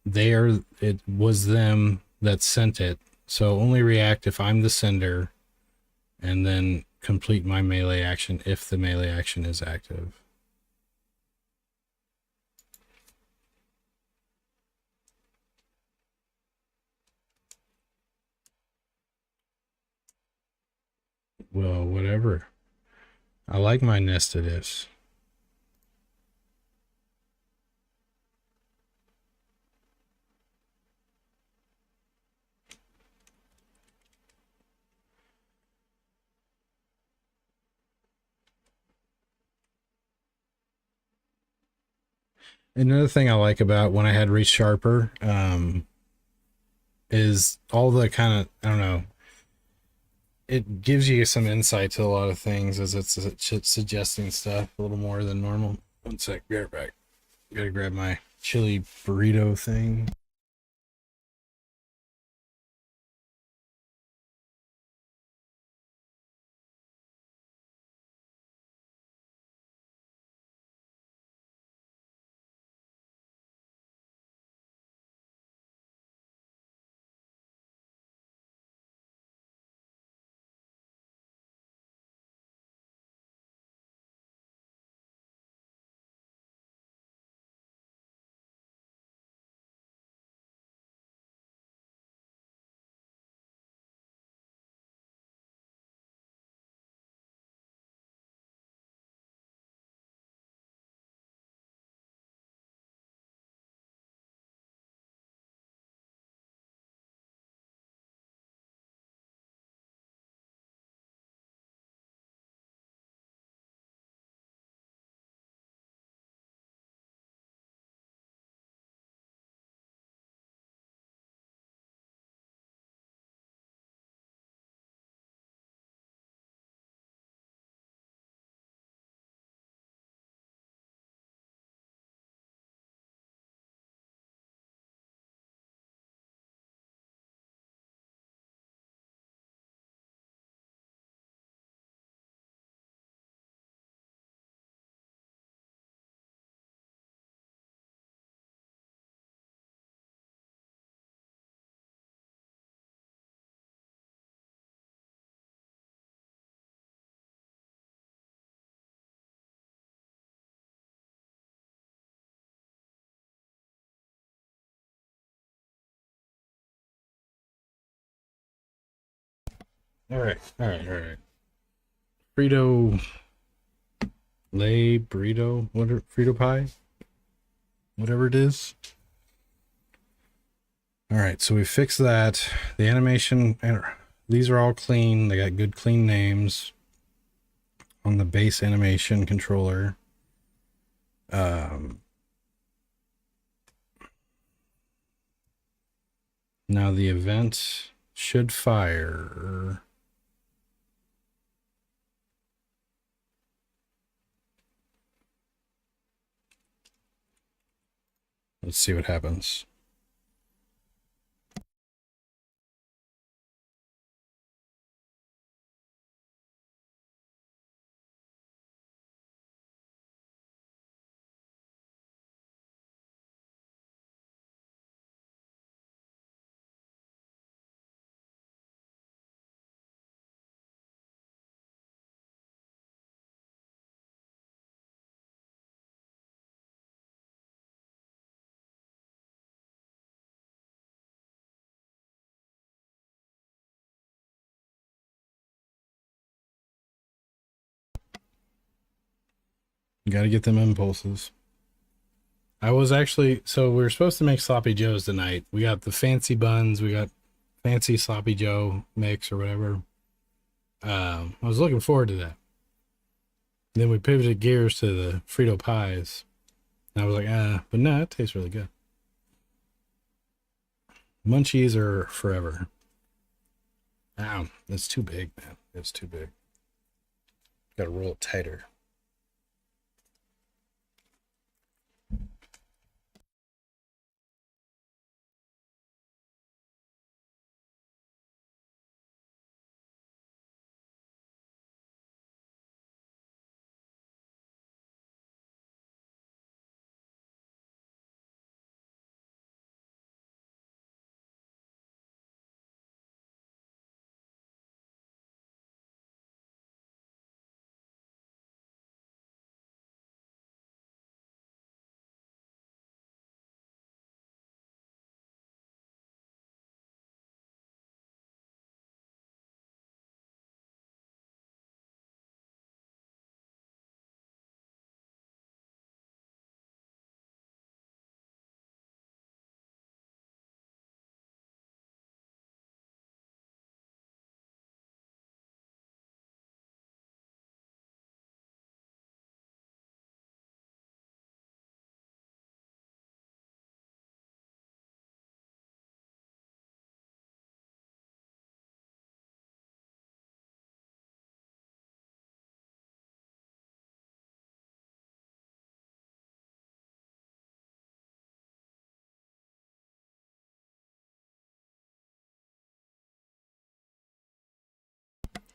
it was them that sent it. So only react if I'm the sender, and then complete my melee action if the melee action is active. Well, whatever. I like my nested ifs. Another thing I like about when I had Reach Sharper is all the kind of, I don't know, it gives you some insight to a lot of things as it's suggesting stuff a little more than normal. One sec, be right back. Gotta grab my chili burrito thing. All right. Frito Lay burrito, whatever, Frito pie, whatever it is. All right, so we fixed that. The animation, and these are all clean. They got good clean names on the base animation controller. Now the event should fire. Let's see what happens. You got to get them impulses. I was actually, so we were supposed to make sloppy joes tonight. We got the fancy buns, we got fancy sloppy joe mix or whatever. I was looking forward to that. Then we pivoted gears to the Frito pies. And I was like, but no, it tastes really good. Munchies are forever. Ow, it's too big, man. It's too big. Got to roll it tighter.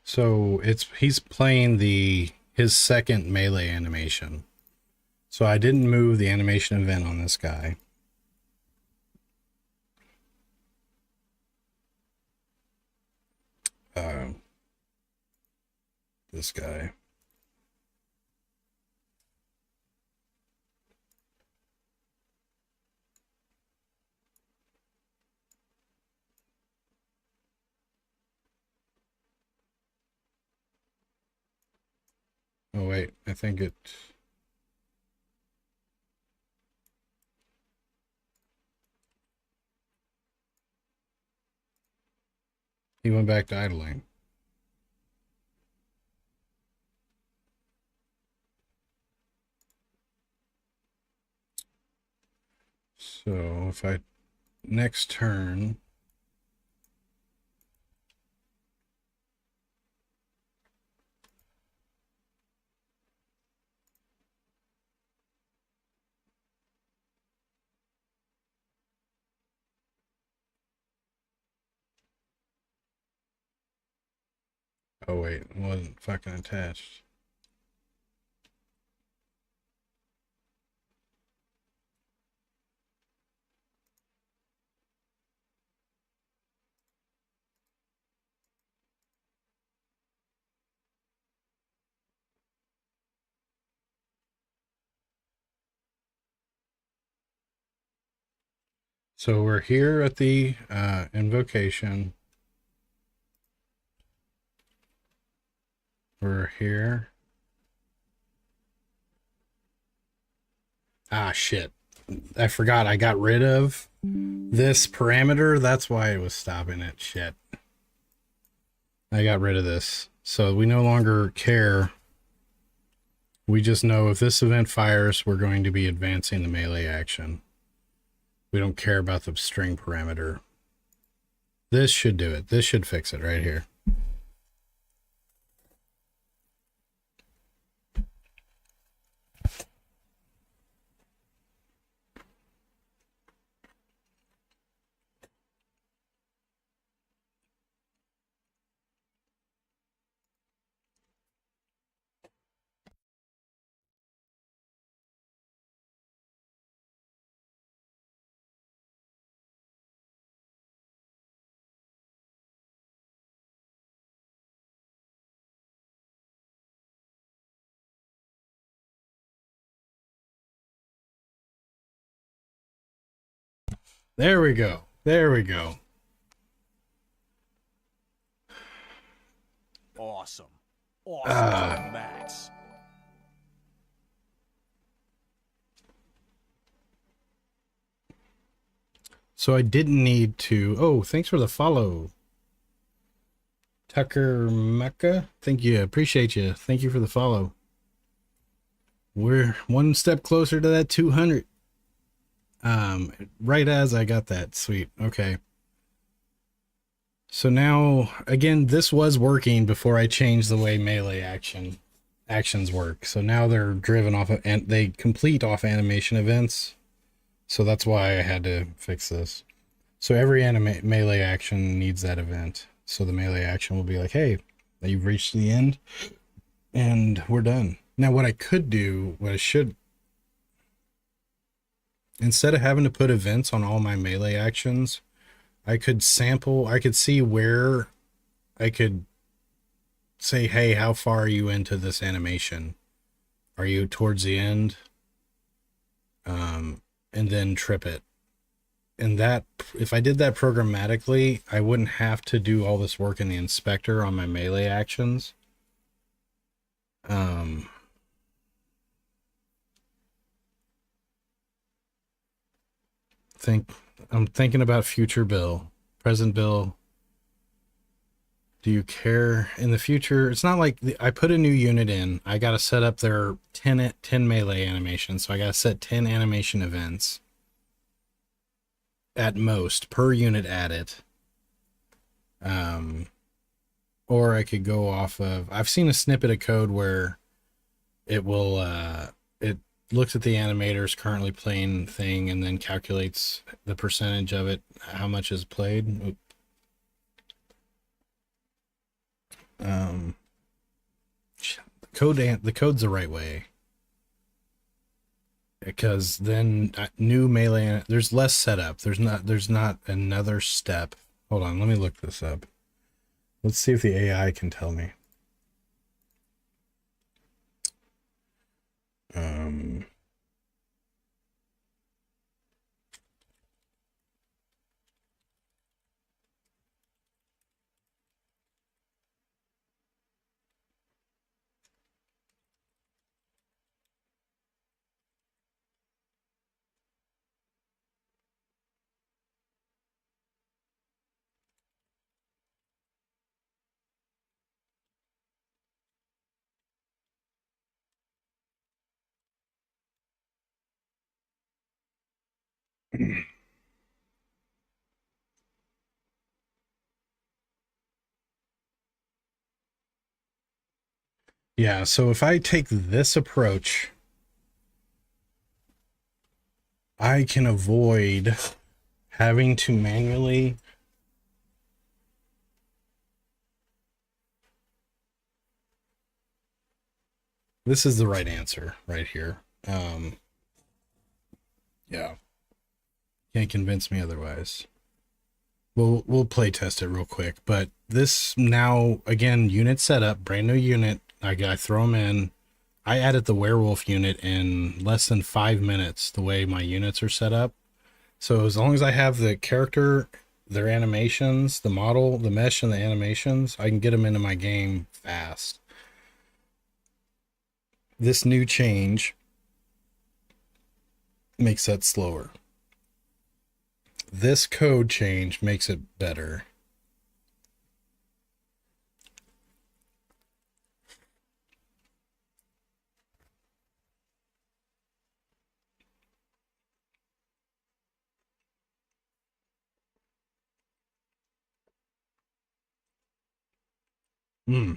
So he's playing his second melee animation. So I didn't move the animation event on this guy. This guy. Oh wait, I think it. He went back to idling. So if I next turn. Oh wait, it wasn't fucking attached. So we're here at the invocation. We're here. Ah, shit. I forgot I got rid of this parameter. That's why it was stopping it. Shit. I got rid of this. So we no longer care. We just know if this event fires, we're going to be advancing the melee action. We don't care about the string parameter. This should do it. This should fix it right here. There we go. There we go. Awesome. Awesome to the max. So I didn't need to. Oh, thanks for the follow. Tucker Mecca. Thank you. Appreciate you. Thank you for the follow. We're one step closer to that 200. Right as I got that. Sweet. Okay. So now, again, this was working before I changed the way melee actions work. So now they're driven off of, and they complete off animation events. So that's why I had to fix this. So every melee action needs that event. So the melee action will be like, hey, you've reached the end and we're done. Now what I could do, what I should, instead of having to put events on all my melee actions, I could see where I could say, hey, how far are you into this animation? Are you towards the end? And then trip it. And that, if I did that programmatically, I wouldn't have to do all this work in the inspector on my melee actions. I'm thinking about future Bill, present Bill. Do you care in the future? It's not like I put a new unit in. I got to set up their 10 melee animations. So I got to set 10 animation events at most per unit added. Or I could go off of, I've seen a snippet of code where it will, it looks at the animator's currently playing thing and then calculates the percentage of it, how much is played. The code's the right way. Because then new melee, there's less setup. There's not another step. Hold on, let me look this up. Let's see if the AI can tell me. Um, yeah, so if I take this approach, I can avoid having to manually this is the right answer right here. Yeah. Can't convince me otherwise. We'll play test it real quick, but this now again unit setup, brand new unit. I throw them in. I added the werewolf unit in less than 5 minutes. The way my units are set up, so as long as I have the character, their animations, the model, the mesh, and the animations, I can get them into my game fast. This new change makes that slower. This code change makes it better. Hmm.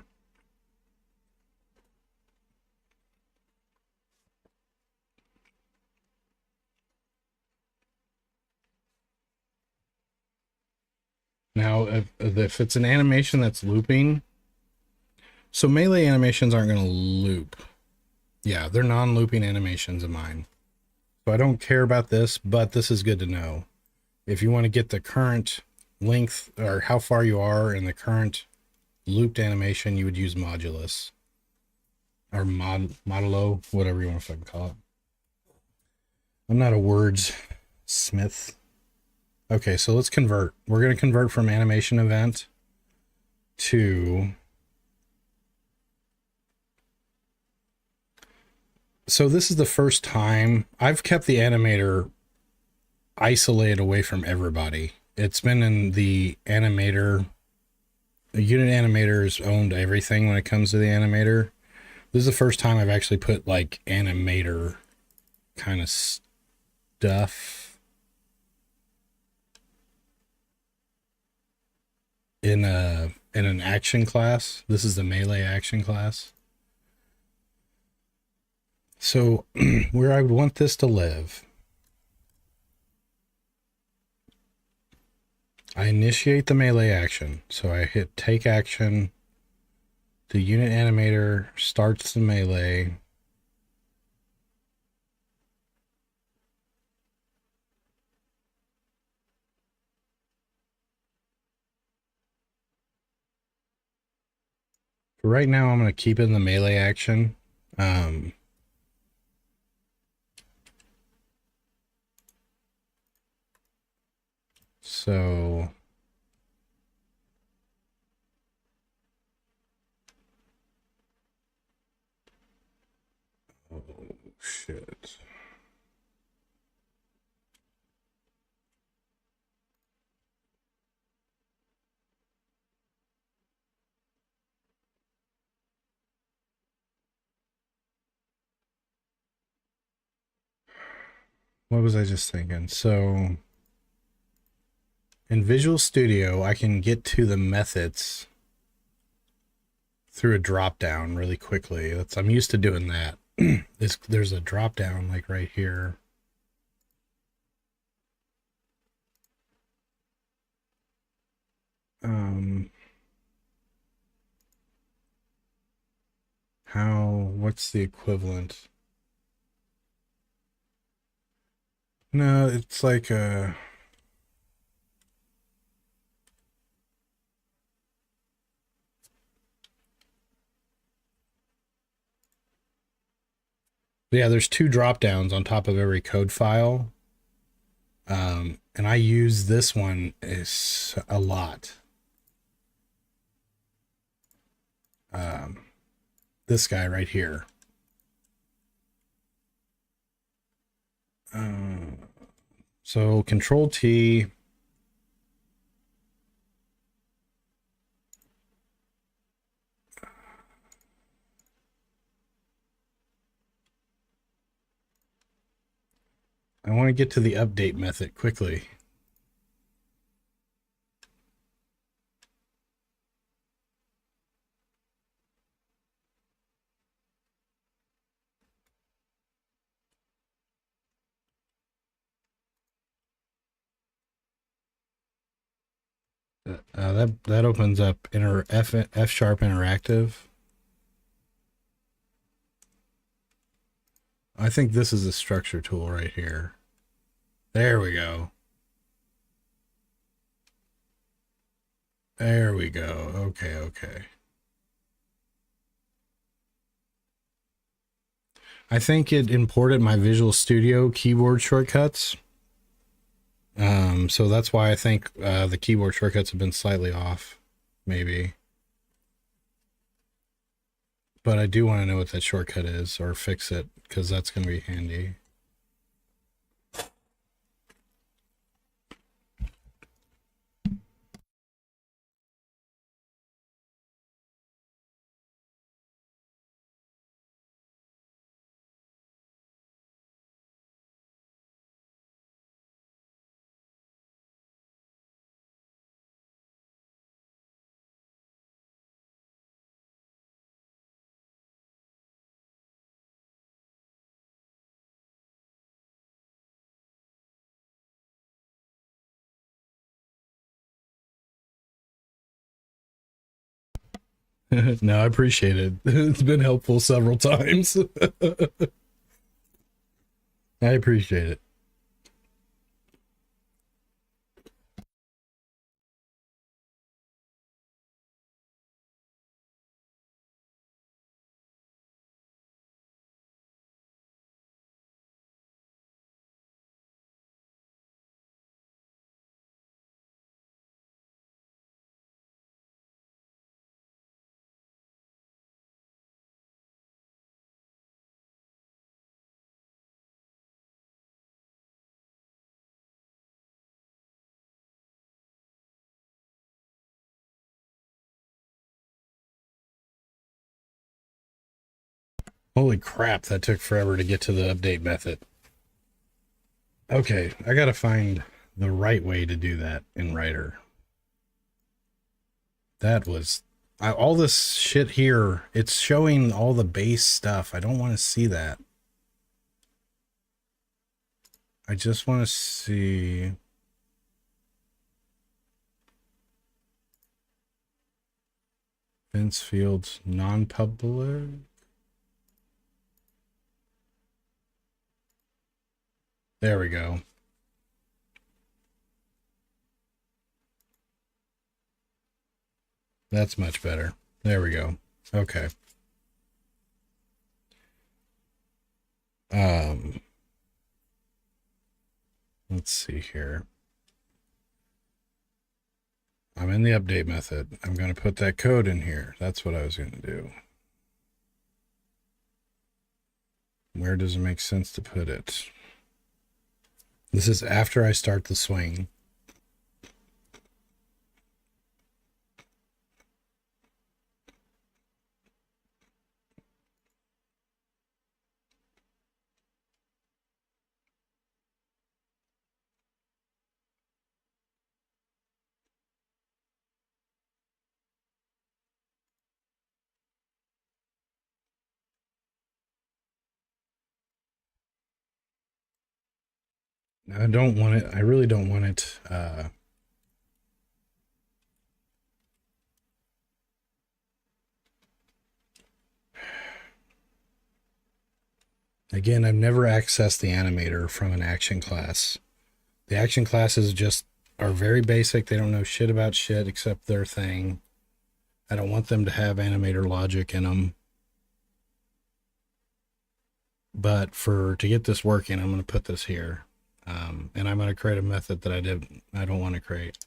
Now, if it's an animation that's looping, so melee animations aren't going to loop. Yeah, they're non-looping animations of mine. So I don't care about this, but this is good to know. If you want to get the current length or how far you are in the current looped animation, you would use modulus or modulo, whatever you want to fucking call it. I'm not a words smith. Okay, so let's convert. We're going to convert from animation event to... So this is the first time I've kept the animator isolated away from everybody. It's been in the animator. The unit animators owned everything when it comes to the animator. This is the first time I've actually put like animator kind of stuff in an action class. This is the melee action class. So where I would want this to live, I initiate the melee action. So I hit take action. The unit animator starts the melee. For right now, I'm going to keep it in the melee action. So oh shit. What was I just thinking? So in Visual Studio, I can get to the methods through a drop down really quickly. I'm used to doing that. There's a drop down like right here. What's the equivalent? No, it's like yeah, there's two drop downs on top of every code file. And I use this one is a lot. This guy right here. So Control T. I want to get to the update method quickly. That opens up F sharp interactive. I think this is a structure tool right here. There we go. There we go. Okay, okay. I think it imported my Visual Studio keyboard shortcuts. So that's why I think the keyboard shortcuts have been slightly off, maybe. But I do want to know what that shortcut is, or fix it, because that's going to be handy. No, I appreciate it. It's been helpful several times. I appreciate it. Holy crap, that took forever to get to the update method. Okay, I gotta find the right way to do that in Writer. That was... all this shit here, it's showing all the base stuff. I don't want to see that. I just want to see... Vince Fields non-public. There we go. That's much better. There we go. Okay. Let's see here. I'm in the update method. I'm going to put that code in here. That's what I was going to do. Where does it make sense to put it? This is after I start the swing. I don't want it. I really don't want it. Again, I've never accessed the animator from an action class. The action classes just are very basic. They don't know shit about shit except their thing. I don't want them to have animator logic in them. But to get this working, I'm going to put this here. And I'm going to create a method that I don't want to create.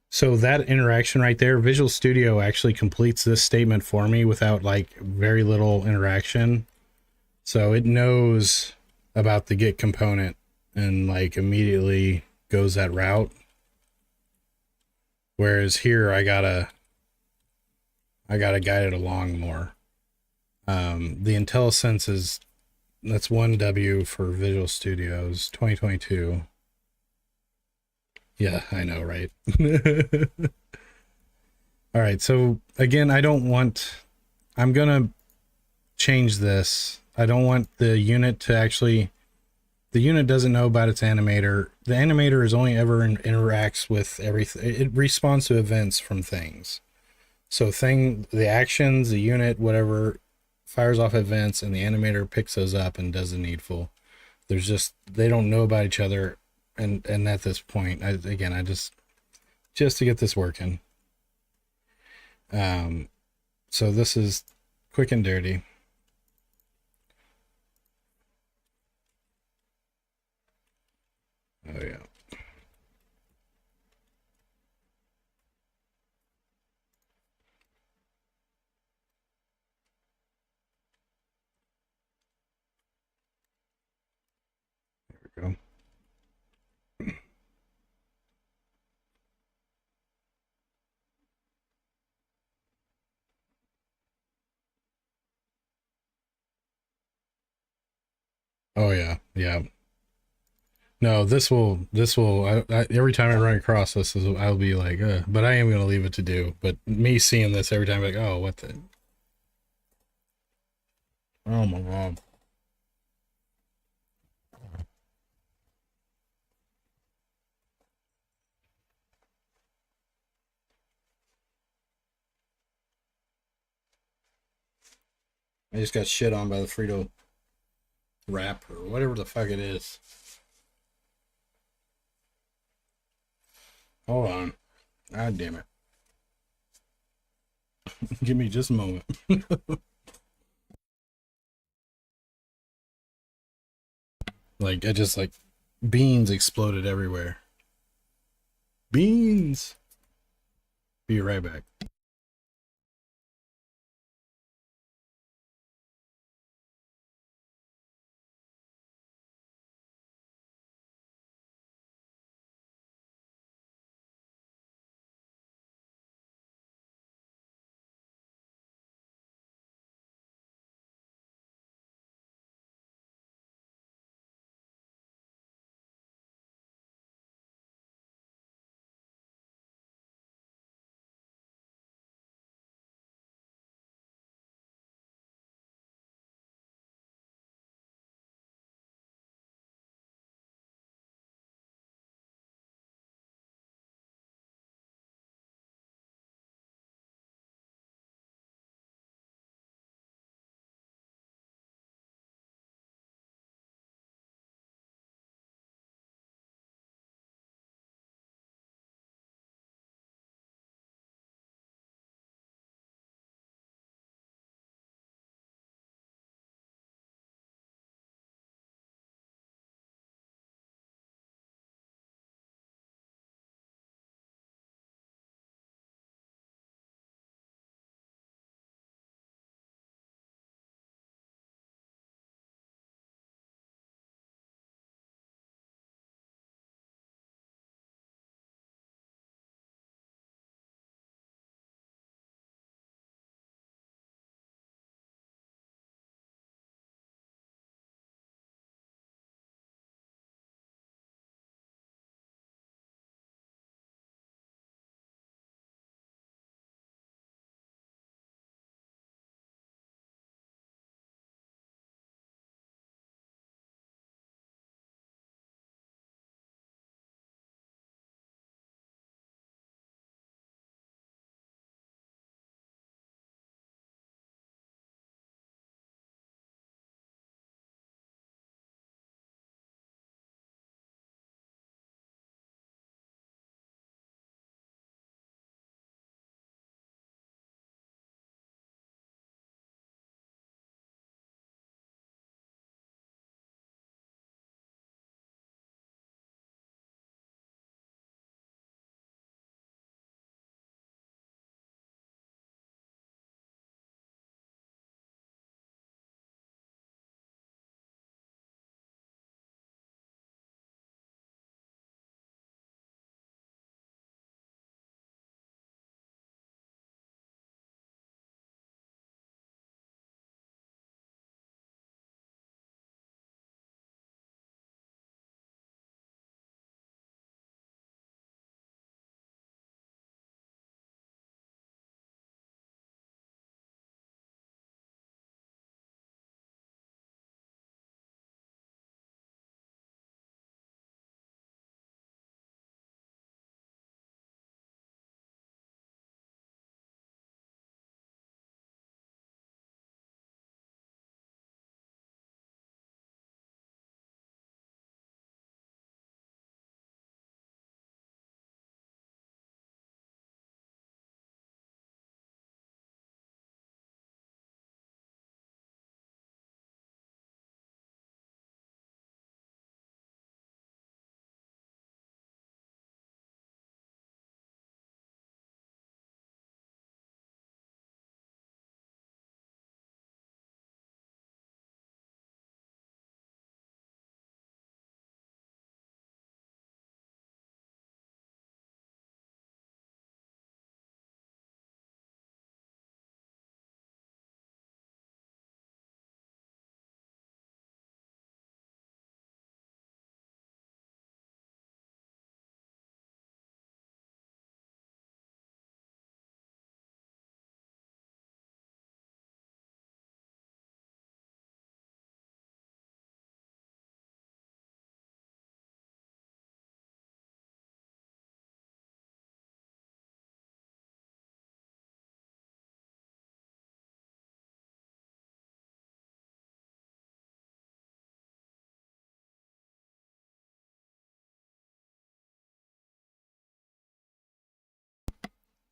So that interaction right there, Visual Studio actually completes this statement for me without like very little interaction. So it knows about the get component and like immediately goes that route. Whereas here I gotta guide it along more. The IntelliSense that's 1W for Visual Studios 2022. Yeah, I know, right? All right, so again, I'm gonna change this. I don't want the unit the unit doesn't know about its animator. The animator is only ever interacts with everything. It responds to events from things. So the actions, the unit, whatever, fires off events, and the animator picks those up and does the needful. They don't know about each other, and at this point, I just to get this working. So this is quick and dirty. Oh yeah. There we go. Oh yeah, yeah. No, every time I run across this, I'll be like, but I am going to leave it to do. But me seeing this every time, like, oh, what the? Oh my God. I just got shit on by the Frito wrap or whatever the fuck it is. Hold on. God damn it. Give me just a moment. Like beans exploded everywhere. Beans. Be right back.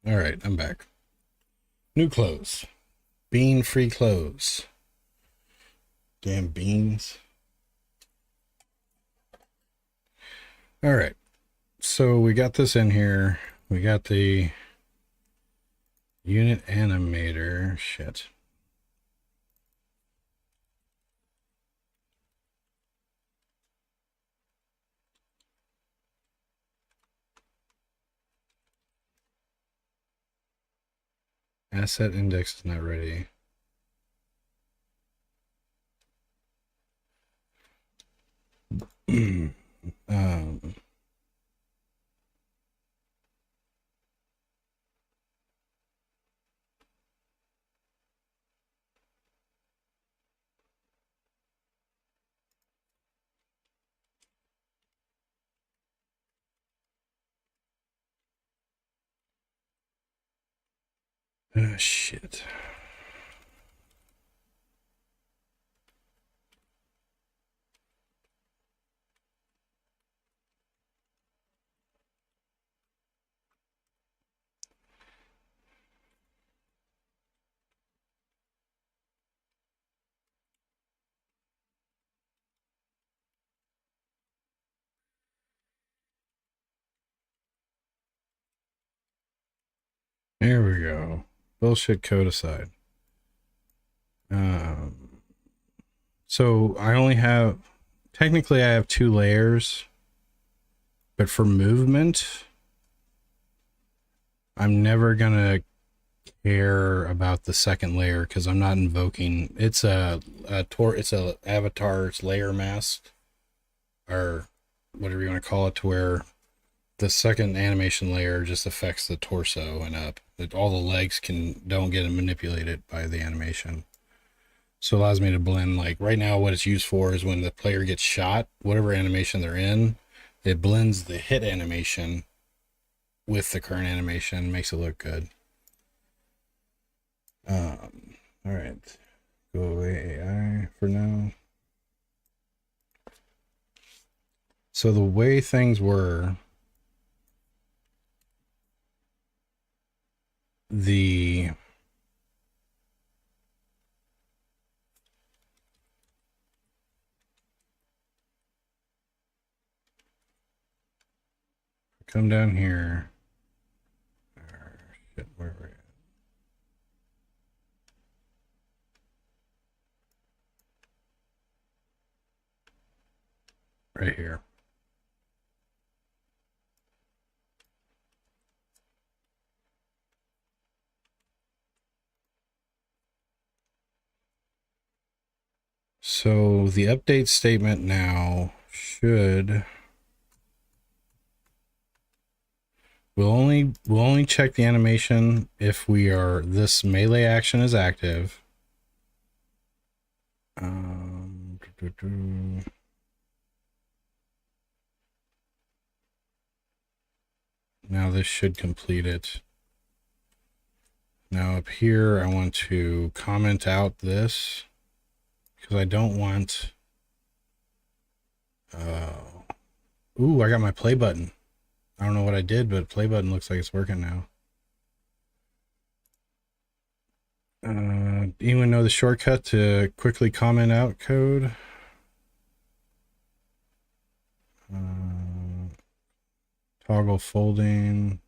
All right, I'm back. New clothes. Bean-free clothes. Damn beans. All right. So we got this in here. We got the Unit animator. Shit. Asset index is not ready. um, shit. There we go. Bullshit code aside. So I only have, technically I have 2 layers, but for movement, I'm never gonna care about the second layer because I'm not invoking. It's a avatar's layer mask, or whatever you want to call it, to where the second animation layer just affects the torso and up. All the legs don't get manipulated by the animation. So it allows me to blend, like right now what it's used for is when the player gets shot, whatever animation they're in, it blends the hit animation with the current animation, makes it look good. All right, go away AI for now. So the way things were, the come down here. Shit, where are we at? Right here. So the update statement now should, we'll only check the animation if this melee action is active. Now this should complete it. Now up here, I want to comment out this because I don't want, ooh, I got my play button. I don't know what I did, but play button looks like it's working now. Anyone know the shortcut to quickly comment out code? Toggle folding.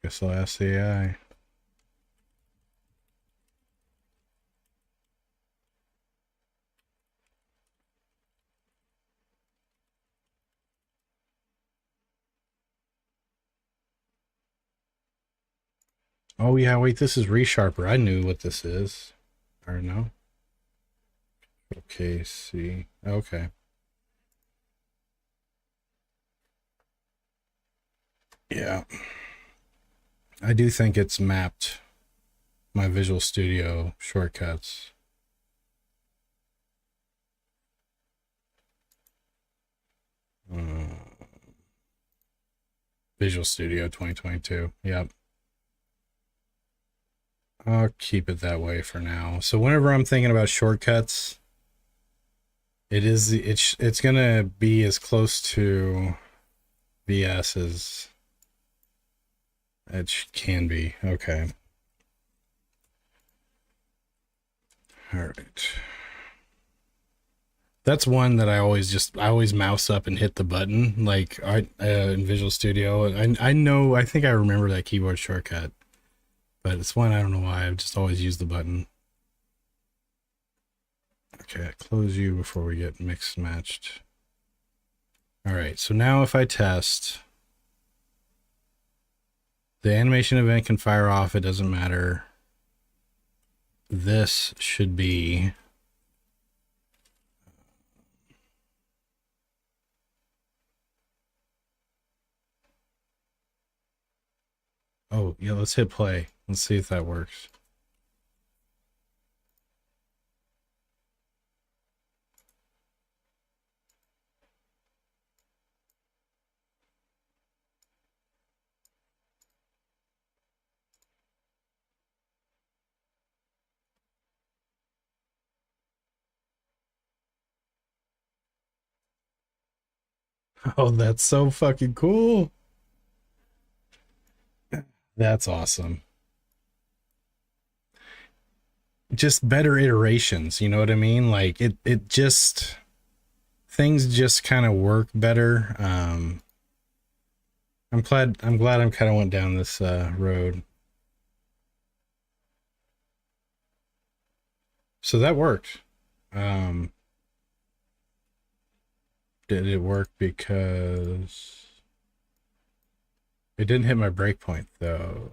Guess I'll ask the AI. Oh yeah, wait, this is resharper. I knew what this is. Or no? Okay, see. Okay. Yeah. I do think it's mapped my Visual Studio shortcuts. Visual Studio 2022. Yep. I'll keep it that way for now. So whenever I'm thinking about shortcuts, it's gonna be as close to VS as it can be. Okay. All right. That's one that I always mouse up and hit the button like in Visual Studio. I know, I think I remember that keyboard shortcut, but it's one I don't know why I've just always used the button. Okay, close you before we get mixed and matched. All right, so now if I test, the animation event can fire off, it doesn't matter. This should be oh yeah, let's hit play. Let's see if that works. Oh, that's so fucking cool. That's awesome. Just better iterations, you know what I mean? Like it just things just kind of work better. I'm glad I'm kind of went down this road. So that worked. Did it work because it didn't hit my breakpoint though?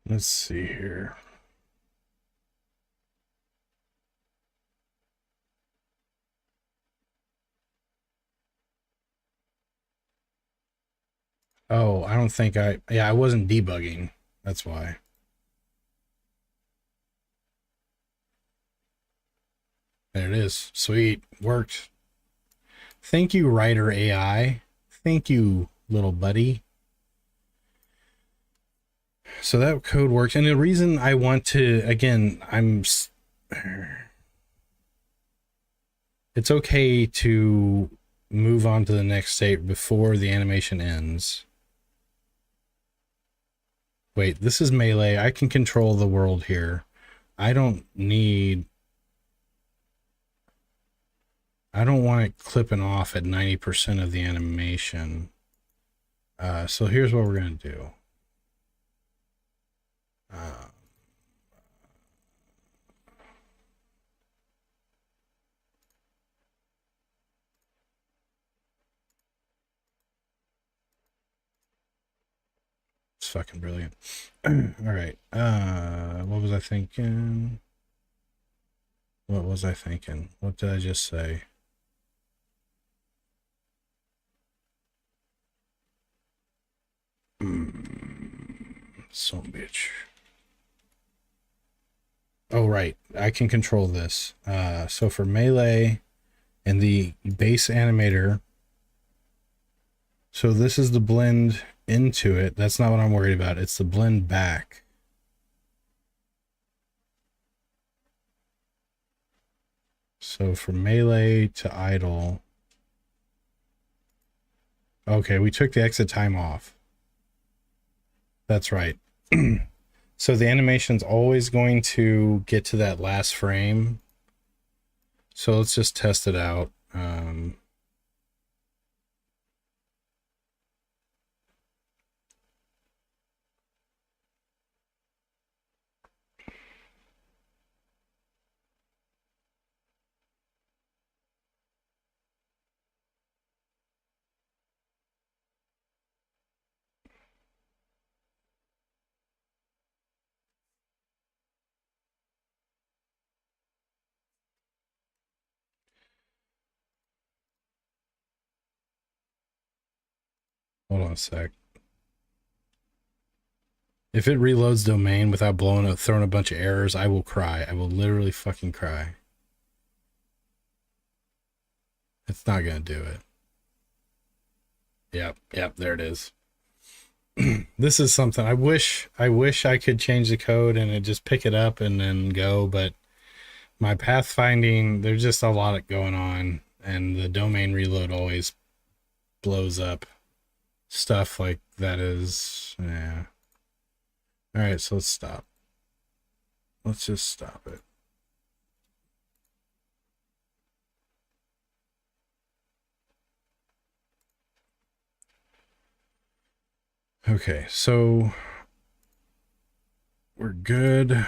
Let's see here. Oh, I don't think I wasn't debugging. That's why. There it is. Sweet. Worked. Thank you, Writer AI. Thank you, little buddy. So that code works. And the reason I want to, again, it's okay to move on to the next state before the animation ends. Wait, this is melee. I can control the world here. I don't want it clipping off at 90% of the animation. So here's what we're going to do. It's fucking brilliant. All right. What was I thinking? What was I thinking? What did I just say? Son bitch. Oh, right. I can control this. So for melee and the base animator, so this is the blend into it. That's not what I'm worried about. It's the blend back. So for melee to idle. Okay, we took the exit time off. That's right. So the animation's always going to get to that last frame. So let's just test it out. Hold on a sec. If it reloads domain without throwing a bunch of errors, I will cry. I will literally fucking cry. It's not gonna do it. Yep, there it is. This is something I wish I could change the code and it just pick it up and then go, but my pathfinding, there's just a lot going on, and the domain reload always blows up stuff like that. Is yeah. All right, so let's stop. Let's just stop it. Okay, so we're good.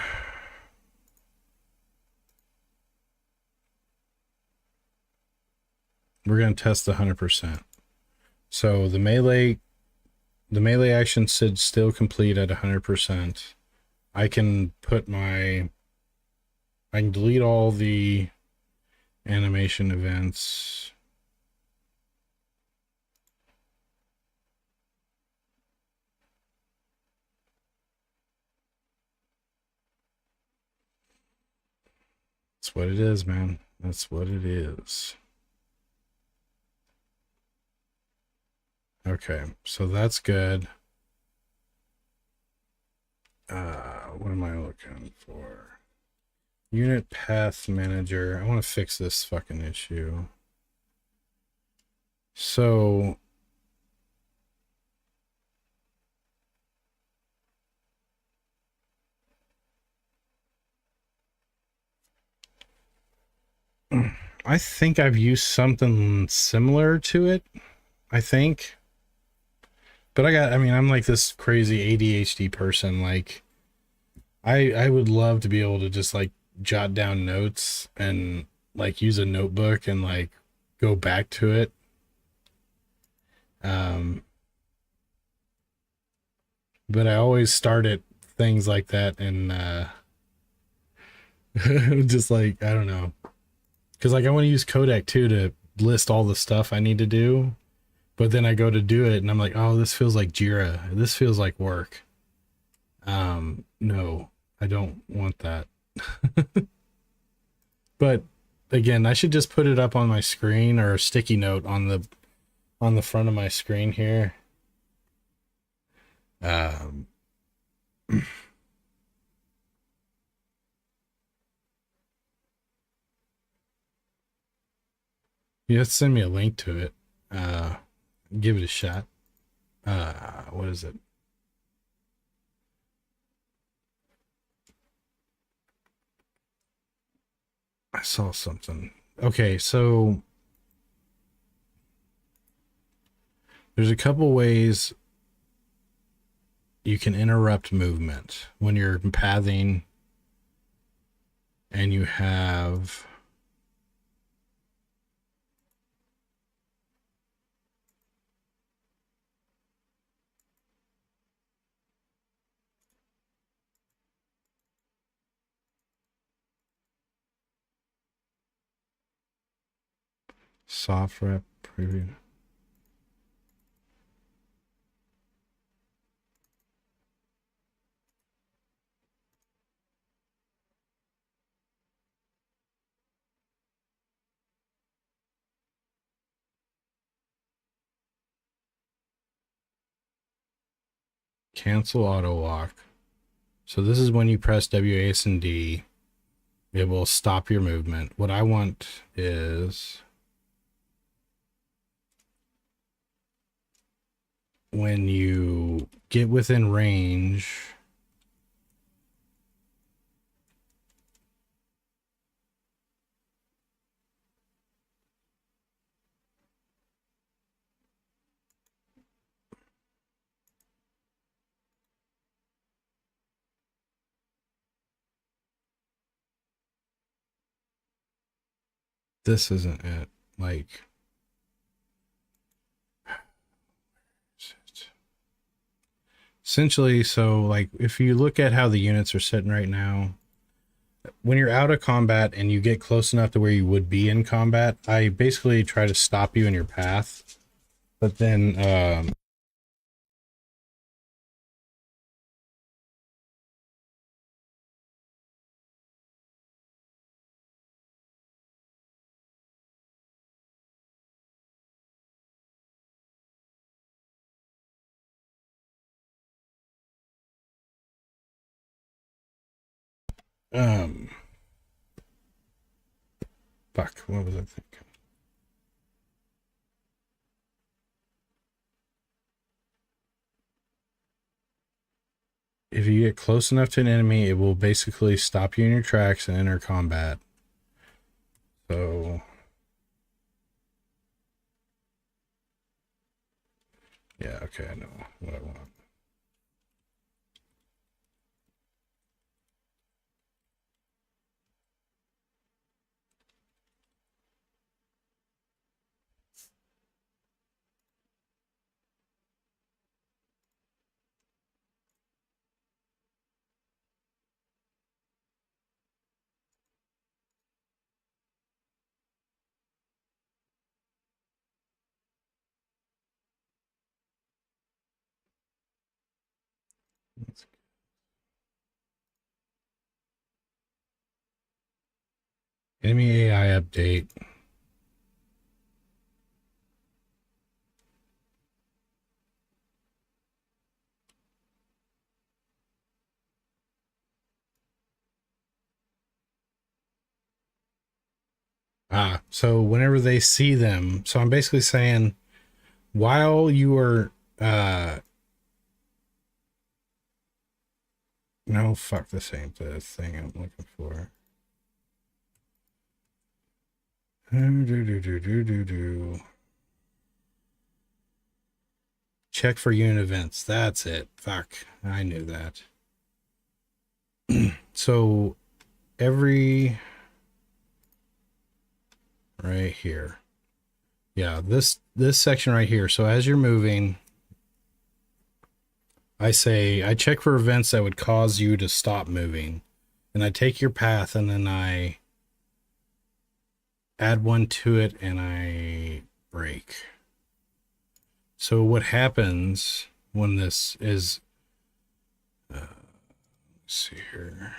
We're going to test the 100%. So the melee action should still complete at 100%. I can delete all the animation events. That's what it is, man. That's what it is. Okay, so that's good. What am I looking for? Unit path manager. I want to fix this fucking issue. So I think I've used something similar to it. I think. But I'm like this crazy ADHD person. Like, I would love to be able to just like jot down notes and like use a notebook and like go back to it. But I always start at things like that and just like, I don't know. Because like I want to use Codec too to list all the stuff I need to do. But then I go to do it and I'm like, oh, this feels like Jira. This feels like work. No, I don't want that. But again, I should just put it up on my screen or a sticky note on the front of my screen here. You have to send me a link to it. Give it a shot. What is it? I saw something. Okay, so there's a couple ways you can interrupt movement when you're pathing and you have soft rep preview. Cancel auto walk. So this is when you press WAS and D, it will stop your movement. What I want is when you get within range, this isn't it. Like, essentially, so like if you look at how the units are sitting right now, when you're out of combat and you get close enough to where you would be in combat, I basically try to stop you in your path. But then Um, fuck, what was I thinking? If you get close enough to an enemy, it will basically stop you in your tracks and enter combat. So, yeah, okay, I know what I want. Enemy AI update. So whenever they see them, so I'm basically saying while you are no, fuck, this ain't the thing I'm looking for. Check for unit events. That's it. Fuck, I knew that. So every right here. Yeah, this section right here. So as you're moving, I check for events that would cause you to stop moving. And I take your path and then I add one to it and I brake. So what happens when this is let's see here.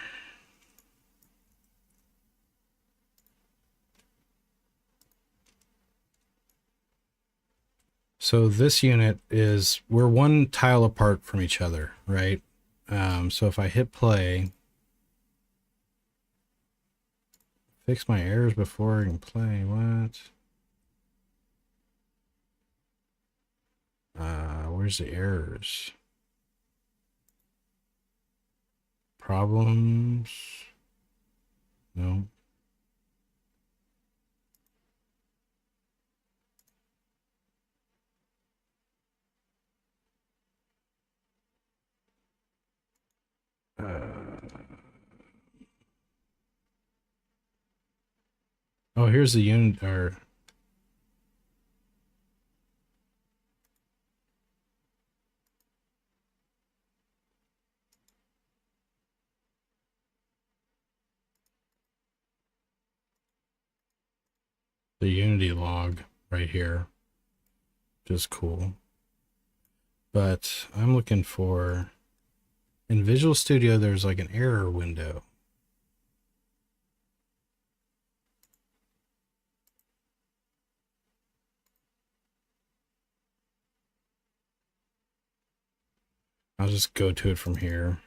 So this unit is, we're one tile apart from each other, right? So if I hit play, fix my errors before I can play, what? Where's the errors? Problems? No. Oh, here's the unit, or the Unity log right here, which is cool. But I'm looking for, in Visual Studio, there's like an error window. I'll just go to it from here.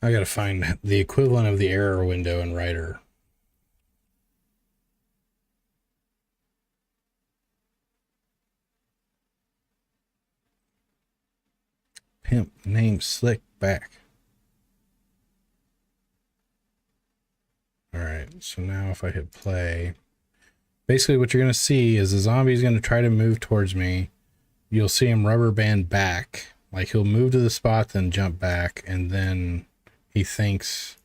I gotta find the equivalent of the error window in Writer. Pimp name Slick back. All right, so now if I hit play, basically what you're gonna see is the zombie is gonna try to move towards me. You'll see him rubber band back, like he'll move to the spot, then jump back, and then he thinks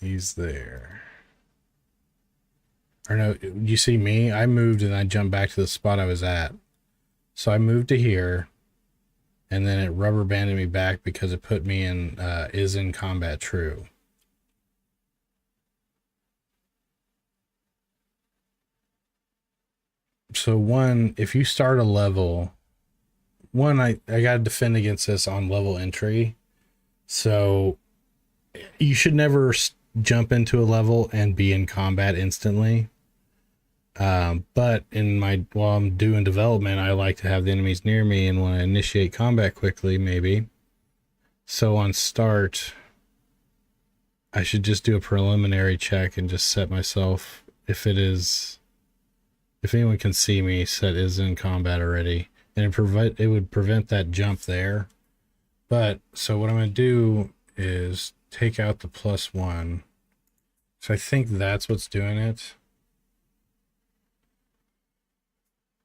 he's there. Or no, you see me? I moved and I jumped back to the spot I was at. So I moved to here, and then it rubber banded me back because it put me in is in combat true. So one, if you start a level, one, I got to defend against this on level entry. So you should never jump into a level and be in combat instantly. But while I'm doing development, I like to have the enemies near me and want to initiate combat quickly, maybe. So on start, I should just do a preliminary check and just set myself, if anyone can see me, set is in combat already. And it would prevent that jump there. But, so what I'm going to do is take out the +1. So I think that's what's doing it.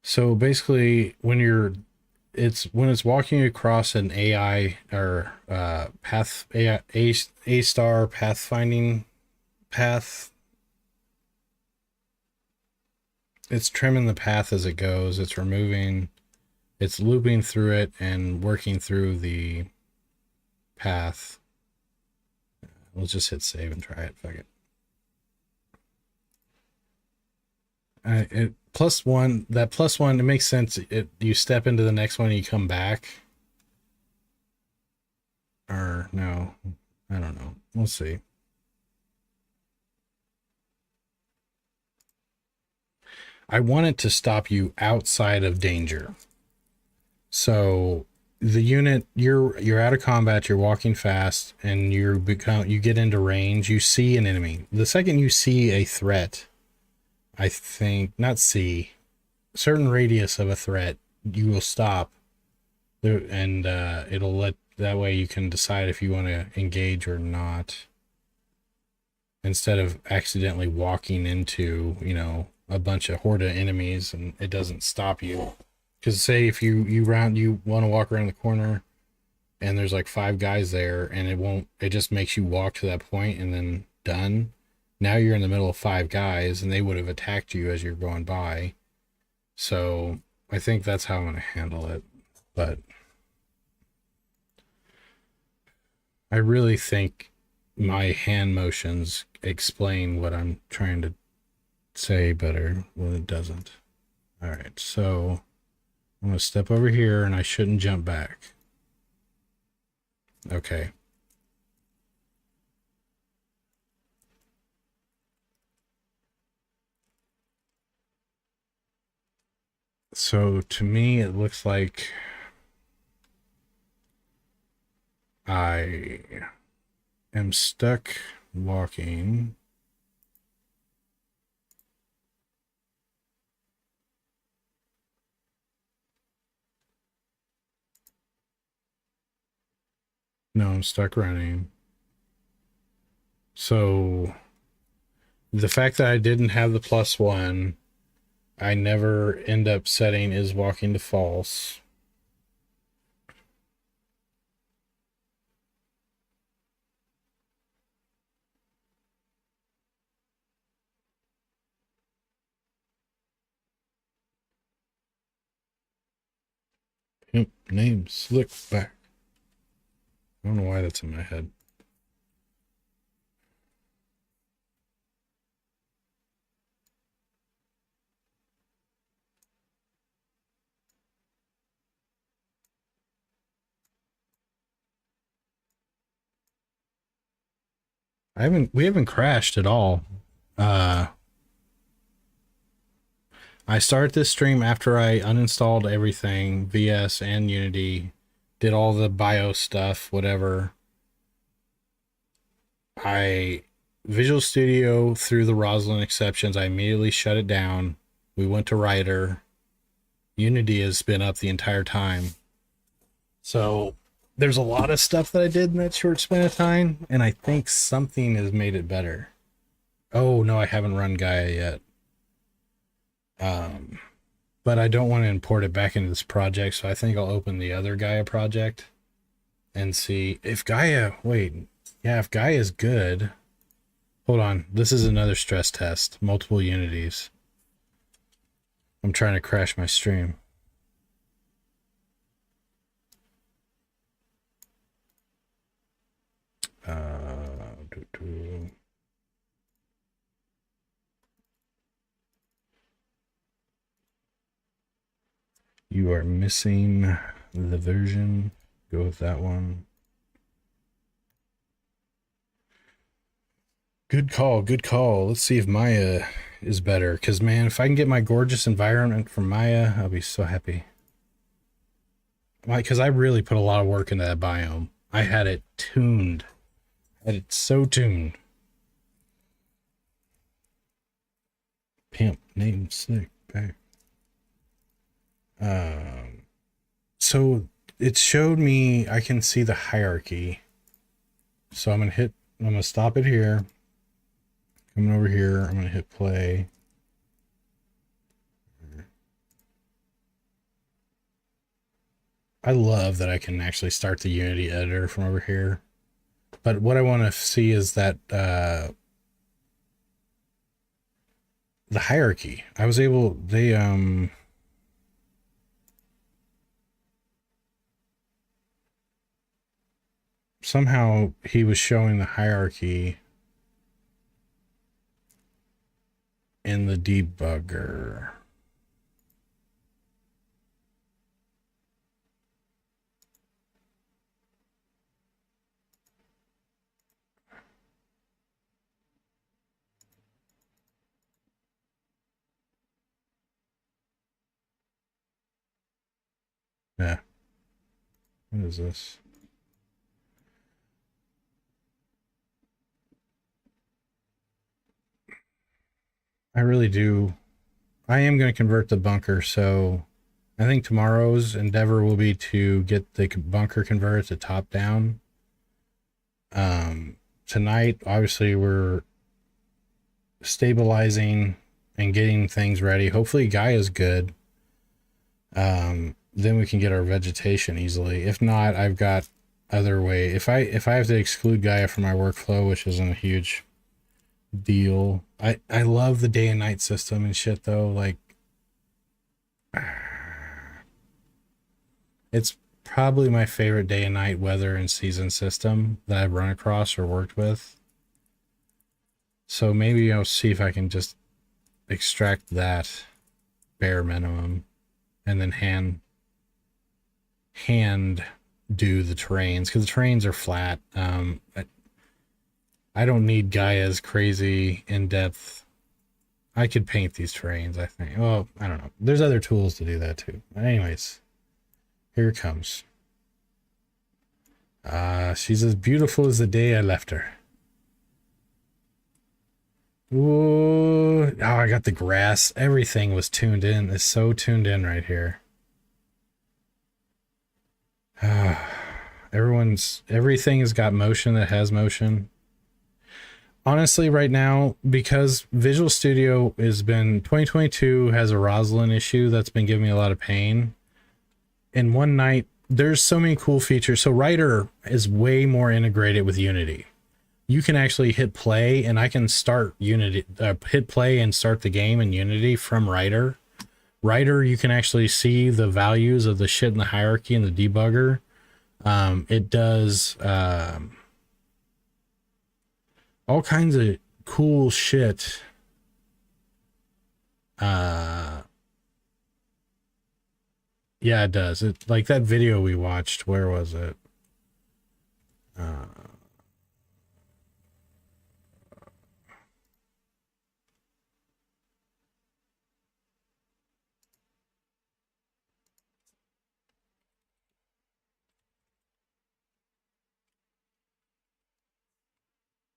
So basically, when it's walking across an AI or path A star pathfinding path, it's trimming the path as it goes. It's looping through it and working through the path. We'll just hit save and try it. Fuck it. +1, that +1, it makes sense. You step into the next one and you come back. Or no, I don't know. We'll see. I want it to stop you outside of danger. So the unit, you're out of combat, you're walking fast, and you get into range, you see an enemy. The second you see a threat, I think, not see, certain radius of a threat, you will stop. And it'll let, that way you can decide if you want to engage or not. Instead of accidentally walking into, a bunch of horde of enemies and it doesn't stop you. Because say if you want to walk around the corner and there's like 5 guys there and it just makes you walk to that point and then done. Now you're in the middle of 5 guys and they would have attacked you as you're going by. So I think that's how I'm going to handle it. But I really think my hand motions explain what I'm trying to say better when it doesn't. All right, so I'm going to step over here and I shouldn't jump back. Okay. So to me, it looks like I am stuck walking. No, I'm stuck running. So the fact that I didn't have the +1, I never end up setting is walking to false. Pimp name Slickback. I don't know why that's in my head. We haven't crashed at all. I started this stream after I uninstalled everything, VS and Unity, did all the BIOS stuff, whatever. Visual Studio, through the Roslyn exceptions, I immediately shut it down. We went to Writer. Unity has been up the entire time. So there's a lot of stuff that I did in that short span of time, and I think something has made it better. Oh, no, I haven't run Gaia yet. But I don't want to import it back into this project, so I think I'll open the other Gaia project and see if Gaia, if Gaia is good. Hold on, this is another stress test, multiple unities. I'm trying to crash my stream. You are missing the version. Go with that one. Good call, good call. Let's see if Maya is better. Because, man, if I can get my gorgeous environment from Maya, I'll be so happy. Because I really put a lot of work into that biome. I had it tuned. I had it so tuned. Pimp, name, sick, back. So it showed me I can see the hierarchy. So I'm gonna stop it here. Coming over here, I'm gonna hit play. I love that I can actually start the Unity editor from over here. But what I want to see is that the hierarchy. I was able, somehow he was showing the hierarchy in the debugger. Yeah. What is this? I really do. I am going to convert the bunker, so I think tomorrow's endeavor will be to get the bunker converted to top down. Tonight, obviously, we're stabilizing and getting things ready. Hopefully, Gaia's good. Then we can get our vegetation easily. If not, I've got other way. If I have to exclude Gaia from my workflow, which isn't a huge deal. I love the day and night system and shit though. Like, it's probably my favorite day and night weather and season system that I've run across or worked with. So maybe I'll see if I can just extract that bare minimum and then hand do the terrains, because the terrains are flat. I don't need Gaia's crazy in-depth. I could paint these terrains, I think. Well, I don't know. There's other tools to do that too. But anyways, here it comes. She's as beautiful as the day I left her. Ooh, oh, I got the grass. Everything was tuned in. It's so tuned in right here. Everything has got motion that has motion. Honestly, right now, because Visual Studio 2022 has a Roslyn issue that's been giving me a lot of pain. In one night, there's so many cool features. So Writer is way more integrated with Unity. You can actually hit play, and I can start Unity, hit play and start the game in Unity from Writer. Writer, you can actually see the values of the shit in the hierarchy in the debugger. It does all kinds of cool shit. Yeah, it does. It, like that video we watched, where was it?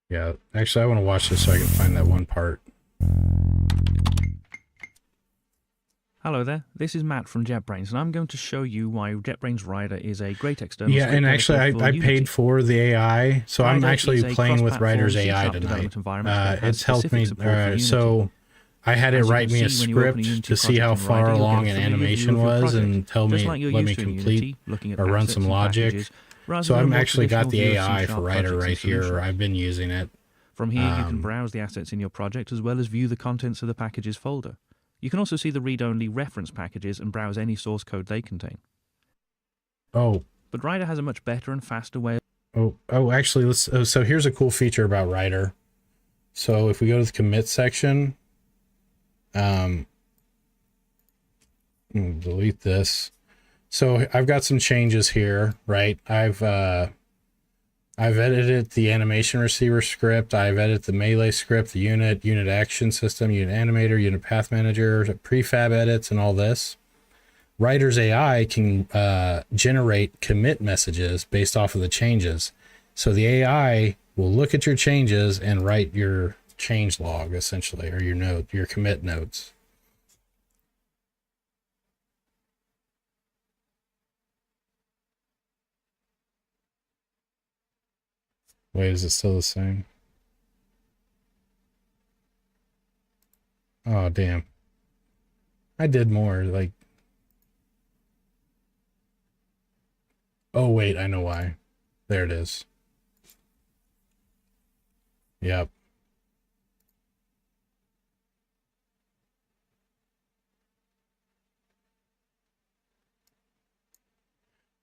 Yeah, actually, I want to watch this so I can find that one part. Hello there, this is Matt from JetBrains, and I'm going to show you why JetBrains Rider is a great external Yeah, script and actually, editor for I Unity. paid for the AI, so I'm Rider actually is a playing with cross-platform Rider's C# AI tonight. development environment that has It's helped me. specific support for Unity. So I had it As you write can me a see when you open a script Unity to see how project in Rider, far you'll get along a an familiar view animation of your was project, and tell just me, like you're let me used to in complete Unity, looking at or run assets some and logic. packages, rather So than a I'm more actually got the traditional view of AI C# for Rider projects and right here. solutions. I've been using it. From here, you can browse the assets in your project as well as view the contents of the packages folder. You can also see the read-only reference packages and browse any source code they contain. Oh, But Rider has a much better and faster way. actually, let's. Oh, so here's a cool feature about Rider. So if we go to the commit section, delete this. So I've got some changes here, right? I've I've edited the animation receiver script. I've edited the melee script, the unit action system, unit animator, unit path manager, prefab edits, and all this. Writer's AI can generate commit messages based off of the changes. So the AI will look at your changes and write your change log, essentially, or your commit notes. Wait, is it still the same? Oh, damn. I did more, like... Oh, wait, I know why. There it is. Yep.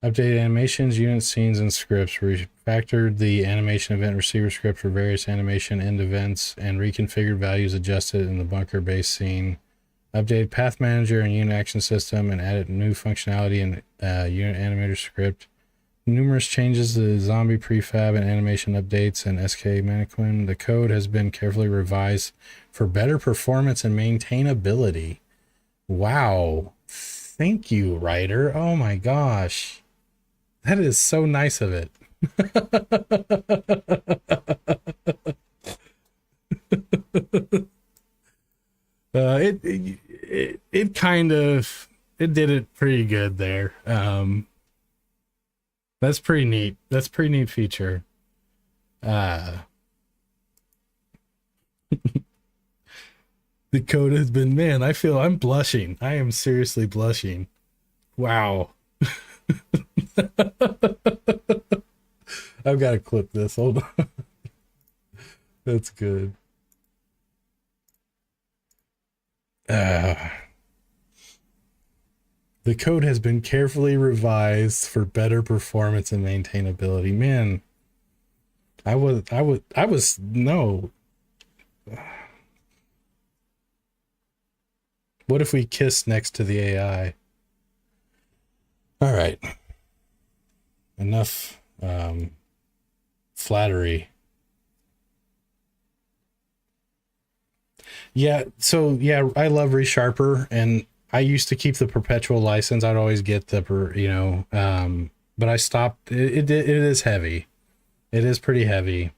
Updated animations, unit scenes, and scripts. Refactored the animation event receiver script for various animation end events and reconfigured values adjusted in the bunker base scene. Updated path manager and unit action system and added new functionality in unit animator script. Numerous changes to the zombie prefab and animation updates and SK mannequin. The code has been carefully revised for better performance and maintainability. Wow. Thank you, writer. Oh my gosh. That is so nice of it. It kind of it did it pretty good there. That's pretty neat. That's a pretty neat feature. Uh the code has been, man, I feel I'm blushing. I am seriously blushing. Wow. I've got to clip this. Hold on. That's good. The code has been carefully revised for better performance and maintainability. Man, no. What if we kiss next to the AI? All right. Enough flattery. Yeah, so yeah, I love ReSharper, and I used to keep the perpetual license. I'd always get the but I stopped. It is heavy. It is pretty heavy.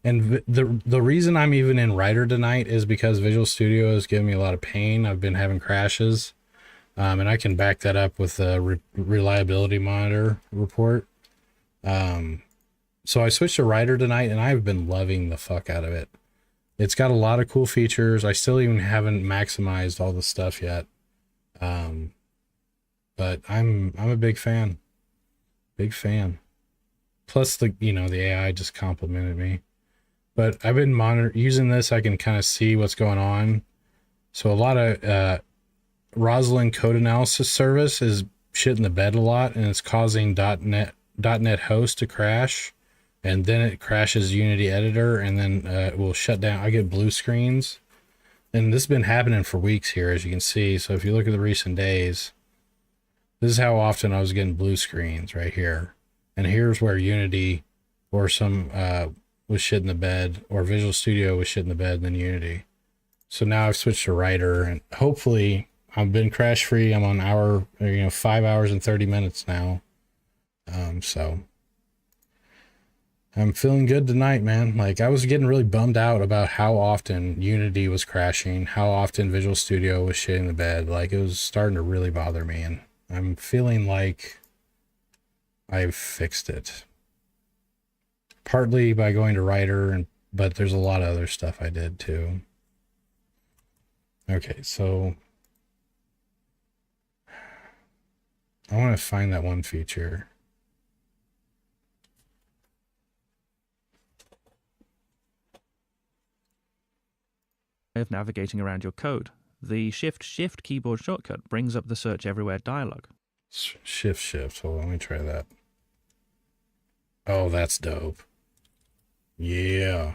And the reason I'm even in Writer tonight is because Visual Studio is giving me a lot of pain. I've been having crashes, and I can back that up with a reliability monitor report. So I switched to Writer tonight, and I've been loving the fuck out of it. It's got a lot of cool features. I still even haven't maximized all the stuff yet. But I'm a big fan. Big fan. Plus the AI just complimented me. But I've been using this. I can kind of see what's going on. So a lot of Roslyn code analysis service is shitting the bed a lot, and it's causing .NET host to crash, and then it crashes Unity editor, and then it will shut down. I get blue screens, and this has been happening for weeks here, as you can see. So if you look at the recent days, this is how often I was getting blue screens right here. And here's where Unity or some was shit in the bed, or Visual Studio was shit in the bed, and then Unity. So now I've switched to Writer, and hopefully I've been crash free. I'm on 5 hours and 30 minutes now. So I'm feeling good tonight, man. Like, I was getting really bummed out about how often Unity was crashing, how often Visual Studio was shitting the bed. Like, it was starting to really bother me, and I'm feeling like I've fixed it. Partly by going to Writer, but there's a lot of other stuff I did too. Okay, so I want to find that one feature. Of navigating around your code. The Shift keyboard shortcut brings up the Search Everywhere dialog. Shift. Hold on, let me try that. Oh, that's dope. Yeah.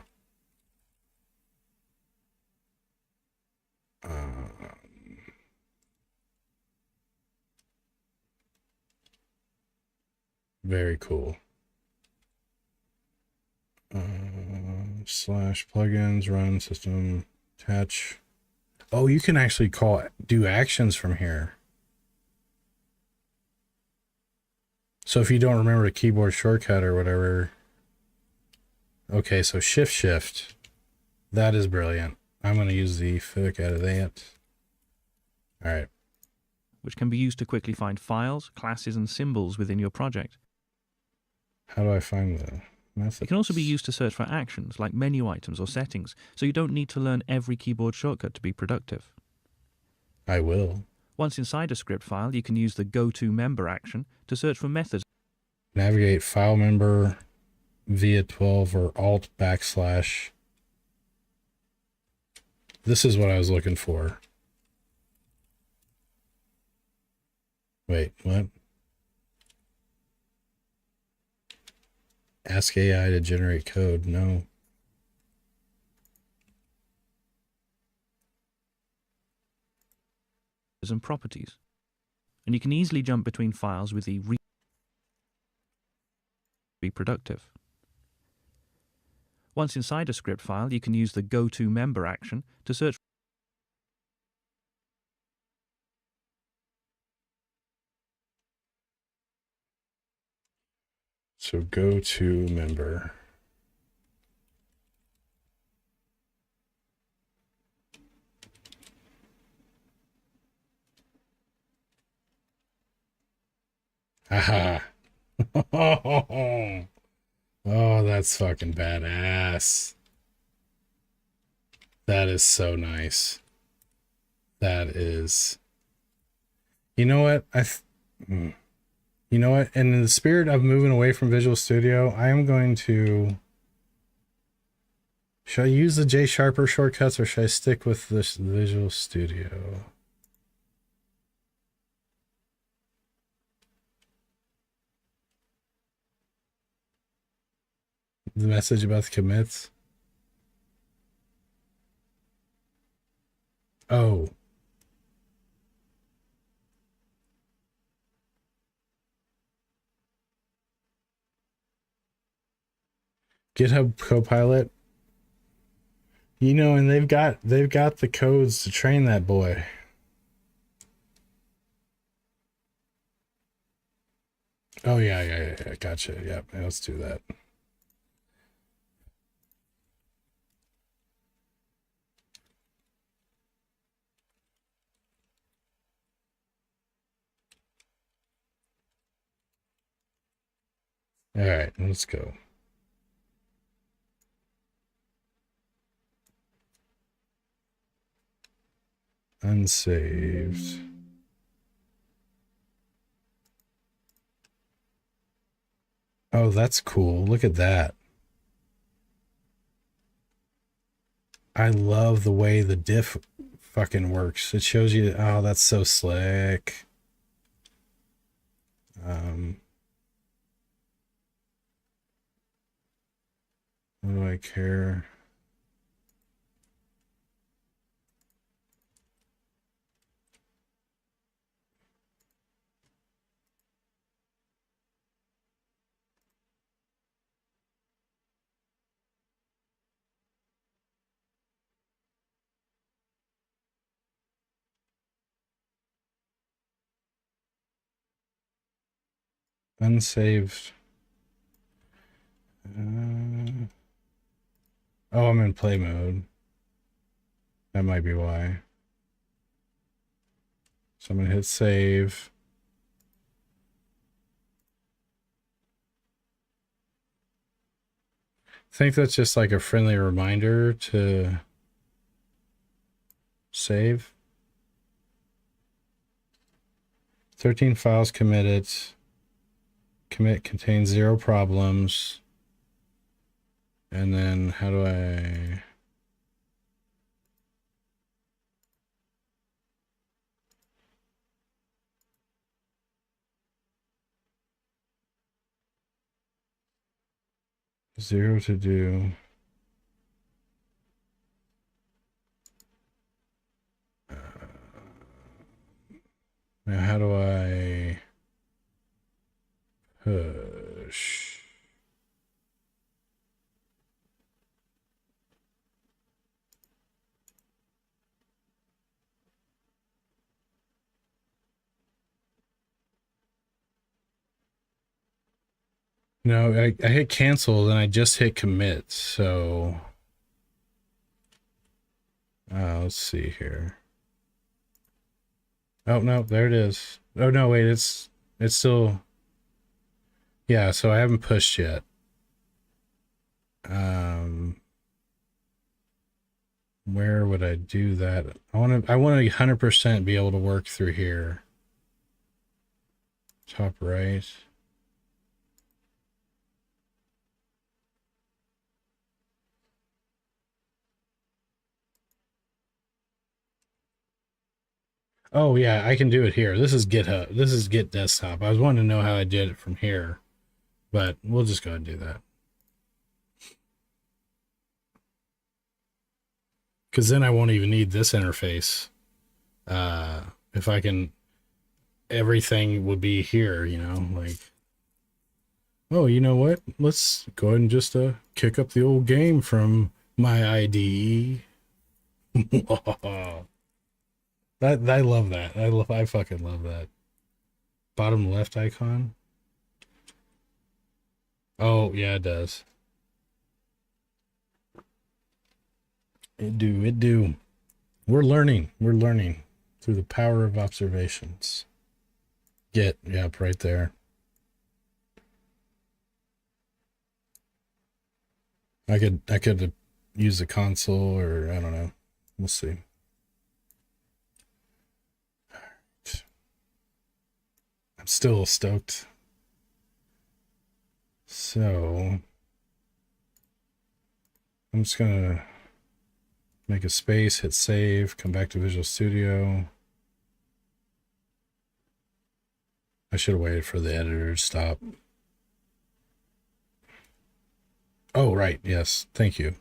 Very cool. slash plugins, run system, attach. Oh, you can actually do actions from here. So if you don't remember a keyboard shortcut or whatever. Okay, so shift. That is brilliant. I'm going to use the fuck out of that. All right. which can be used to quickly find files, classes, and symbols within your project. How do I find the methods? It can also be used to search for actions like menu items or settings, so you don't need to learn every keyboard shortcut to be productive. I will. Once inside a script file, you can use the goto member action to search for methods. Navigate file member via 12 or alt /. This is what I was looking for. Wait, what? Ask AI to generate code. No. And properties. And you can easily jump between files with the be productive. Once inside a script file, you can use the goto member action to search. So go to member. Haha. Oh, that's fucking badass. That is so nice. That is. You know what? You know what? And in the spirit of moving away from Visual Studio, I am going to. Should I use the J Sharper shortcuts or should I stick with this Visual Studio? The message about the commits. Oh. GitHub Copilot. You know, and they've got the codes to train that boy. Oh yeah. Gotcha. Yep. Let's do that. All right, let's go. Unsaved. Oh, that's cool. Look at that. I love the way the diff fucking works. It shows you, oh, that's so slick. What do I care? Unsaved. Oh, I'm in play mode. That might be why. So I'm gonna hit save. I think that's just like a friendly reminder to save. 13 files committed. Commit contains 0 problems. And then how do I... Zero to do. Now how do I push? No, I hit cancel, then I just hit commit. So, let's see here. Oh no, there it is. Oh no, wait, it's still. Yeah, so I haven't pushed yet. Where would I do that? I want to 100% be able to work through here. Top right. Oh yeah, I can do it here. This is GitHub. This is Git Desktop. I was wanting to know how I did it from here, but we'll just go ahead and do that. Because then I won't even need this interface. If I can, everything would be here, you know, like, oh, you know what? Let's go ahead and just kick up the old game from my IDE. I love that. I fucking love that. Bottom left icon. Oh yeah, it does. It do. We're learning through the power of observations. Yep, right there. I could use the console, or I don't know. We'll see. I'm still stoked. So I'm just gonna make a space, hit save, come back to Visual Studio. I should have waited for the editor to stop. Oh, right. Yes. Thank you.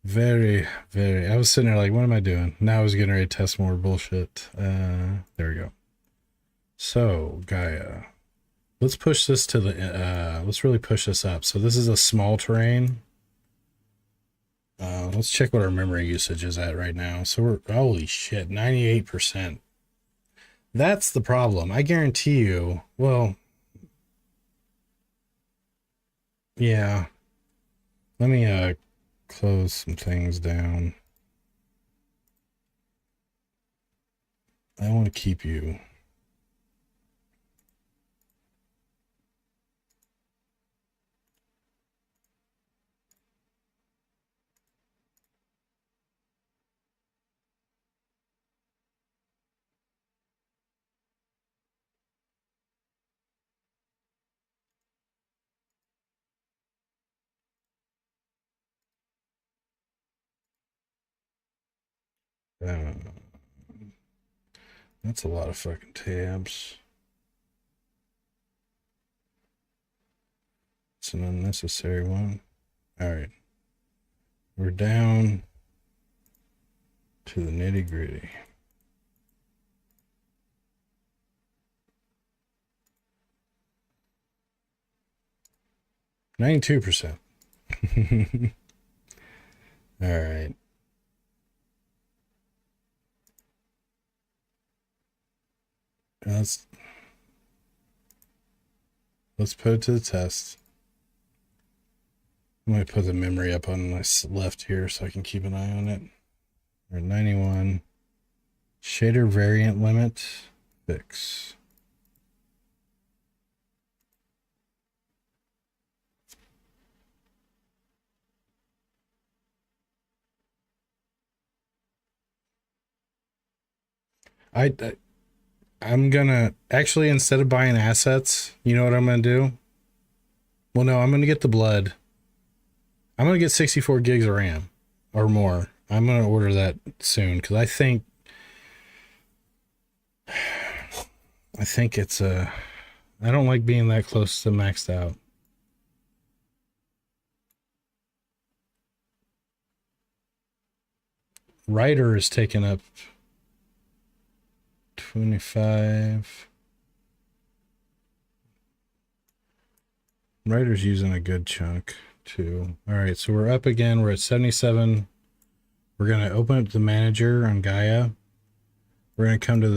Very. I was sitting there like, what am I doing? Now I was getting ready to test more bullshit. There we go. So, Gaia. Let's push this to the, let's really push this up. So this is a small terrain. Let's check what our memory usage is at right now. So we're, holy shit, 98%. That's the problem. I guarantee you, well, yeah. Let me, close some things down. I want to keep you. Uh, that's a lot of fucking tabs. It's an unnecessary one. All right. We're down to the nitty gritty. $92%. All right. Let's put it to the test. I'm going to put the memory up on my left here so I can keep an eye on it. We're at 91. Shader variant limit, fix. I'm gonna actually, instead of buying assets, you know what I'm gonna do? Well, no, I'm gonna get the blood. I'm gonna get 64 gigs of RAM or more. I'm gonna order that soon because I think it's a. I don't like being that close to maxed out. Writer is taking up 25. Writer's using a good chunk too. All right, so we're up again. We're at 77. We're gonna open up the manager on Gaia. We're gonna come to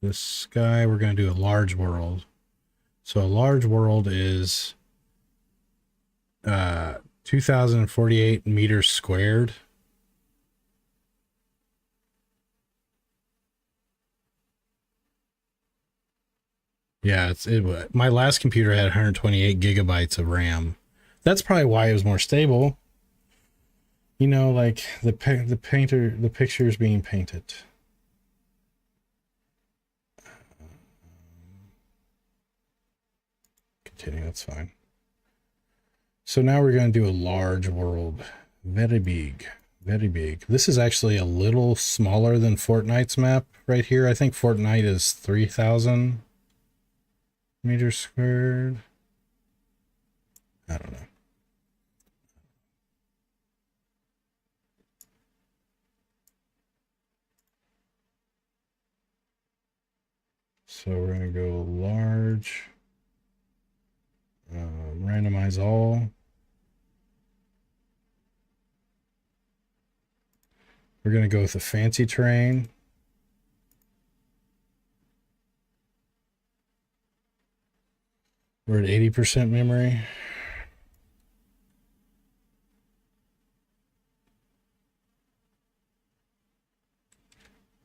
this guy. We're gonna do a large world. So a large world is 2048 meters squared. Yeah, my last computer had 128 gigabytes of RAM. That's probably why it was more stable. You know, like the pictures being painted. Continue, that's fine. So now we're going to do a large world. Very big. Very big. This is actually a little smaller than Fortnite's map right here. I think Fortnite is 3,000 meters squared. I don't know. So we're going to go large. Randomize all. We're going to go with the fancy terrain. We're at 80% memory.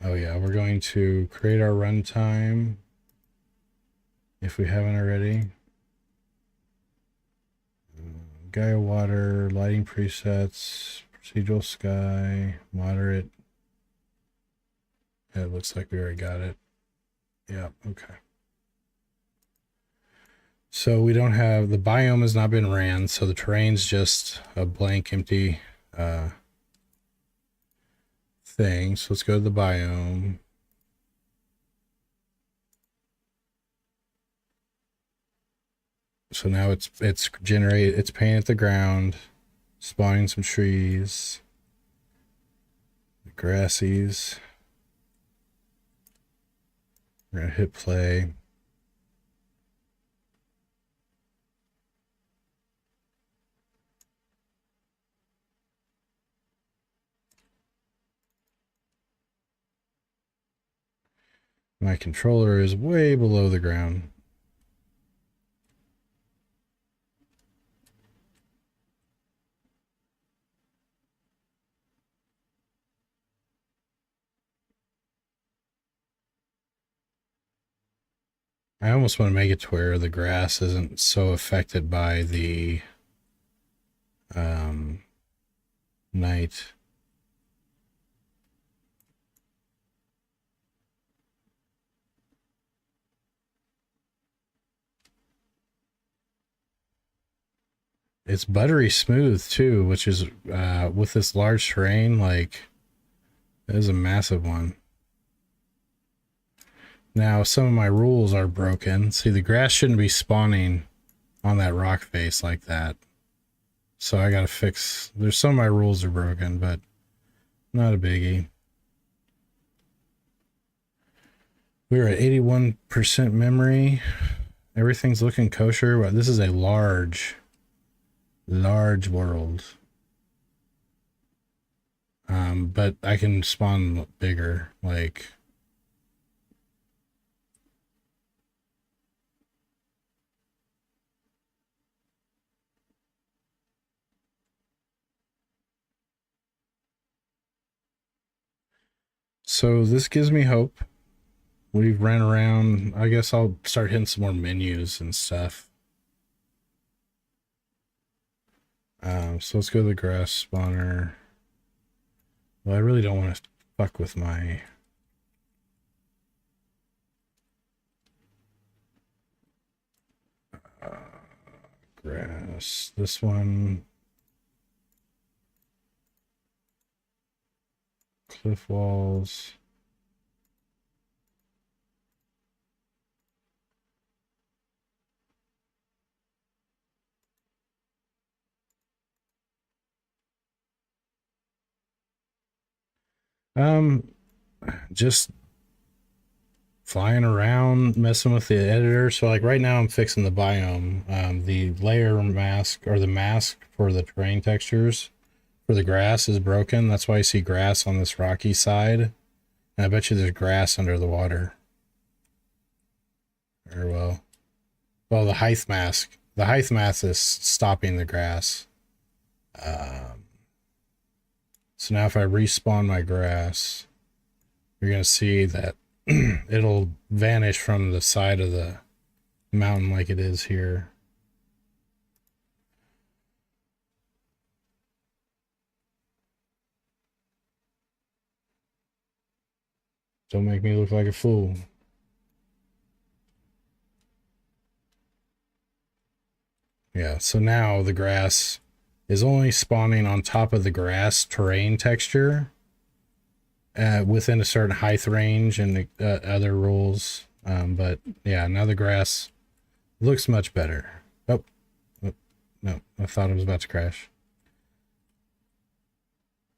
Oh yeah, we're going to create our runtime if we haven't already. Gaia water, lighting presets, procedural sky, moderate. Yeah, it looks like we already got it. Yeah, okay. So we don't have, the biome has not been ran, so the terrain's just a blank, empty thing. So let's go to the biome. So now it's generated, it's painted the ground, spawning some trees, the grassies. We're gonna hit play. My controller is way below the ground. I almost want to make it to where the grass isn't so affected by the night. It's buttery smooth too, which is with this large terrain, like it is a massive one. Now some of my rules are broken. See, the grass shouldn't be spawning on that rock face like that. So I gotta fix, there's some of my rules are broken, but not a biggie. We're at 81% memory. Everything's looking kosher, but this is a large world. But I can spawn bigger, like so this gives me hope. We've ran around. I guess I'll start hitting some more menus and stuff. So let's go to the grass spawner. Well, I really don't want to fuck with my grass. This one. Cliff walls. Just flying around, messing with the editor. So like right now I'm fixing the biome. The layer mask or the mask for the terrain textures for the grass is broken. That's why you see grass on this rocky side. And I bet you there's grass under the water. Very well. Well, the height mask. The height mask is stopping the grass. So now if I respawn my grass, you're going to see that it'll vanish from the side of the mountain like it is here. Don't make me look like a fool. Yeah, so now the grass is only spawning on top of the grass terrain texture within a certain height range and other rules. But yeah, now the grass looks much better. Oh, no, I thought it was about to crash.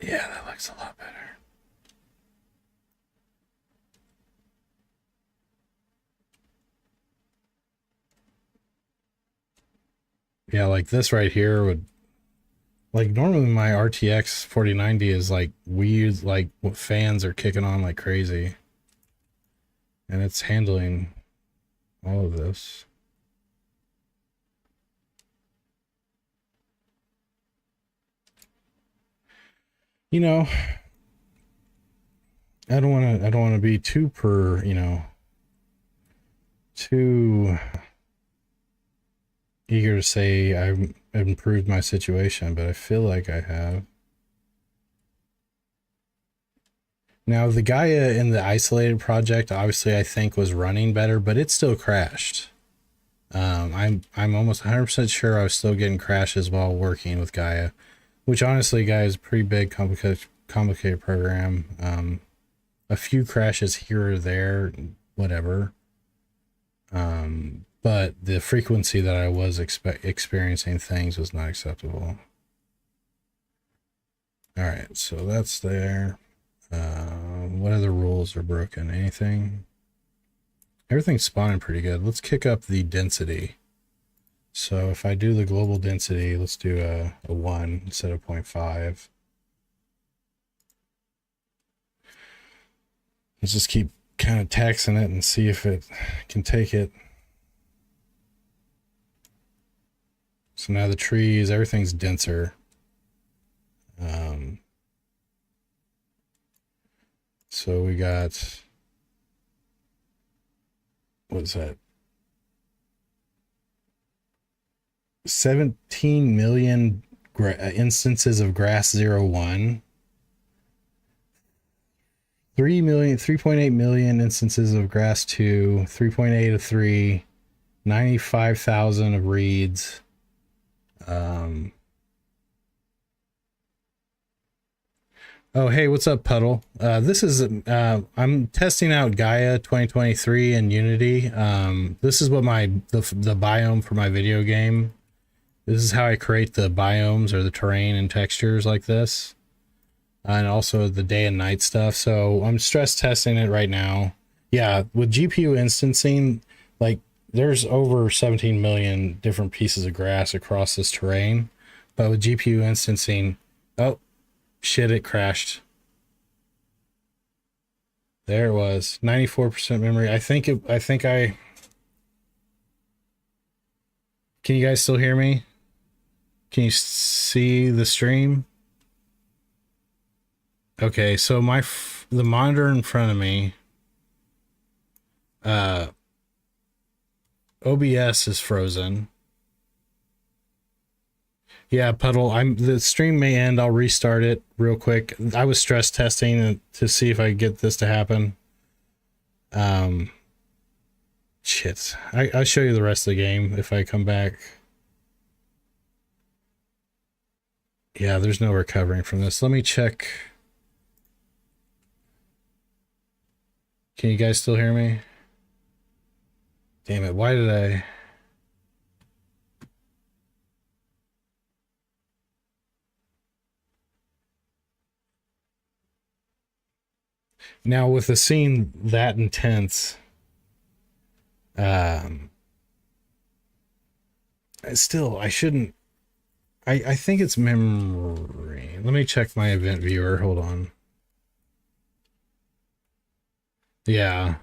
Yeah, that looks a lot better. Yeah, like this right here would, like normally my RTX 4090 is like weird, like what fans are kicking on like crazy. And it's handling all of this. You know, I don't want to be too too eager to say I've improved my situation, but I feel like I have. Now the Gaia in the isolated project, obviously I think was running better, but it still crashed. I'm almost 100% sure I was still getting crashes while working with Gaia, which honestly, Gaia is a pretty big, complicated program. A few crashes here or there, whatever. But the frequency that I was experiencing things was not acceptable. All right, so that's there. What other rules are broken? Anything? Everything's spawning pretty good. Let's kick up the density. So if I do the global density, let's do a 1 instead of 0.5. Let's just keep kind of taxing it and see if it can take it. So now the trees, everything's denser. So we got, what's that? 17 million instances of grass 01. 3.8 million instances of grass 2, 3.8 of 3, 95,000 of reeds. Oh, hey, what's up, Puddle? This is, I'm testing out Gaia 2023 in Unity. This is what the biome for my video game. This is how I create the biomes or the terrain and textures like this. And also the day and night stuff. So I'm stress testing it right now. Yeah, with GPU instancing, like there's over 17 million different pieces of grass across this terrain. But with GPU instancing, oh, shit, it crashed. There it was. 94% memory. Can you guys still hear me? Can you see the stream? Okay, so the monitor in front of me, OBS is frozen. Yeah, Puddle, the stream may end. I'll restart it real quick. I was stress testing to see if I could get this to happen. Shit. I'll show you the rest of the game if I come back. Yeah, there's no recovering from this. Let me check. Can you guys still hear me? Damn it, why did I... Now, with the scene that intense, still, I shouldn't... I think it's memory. Let me check my event viewer. Hold on. Yeah.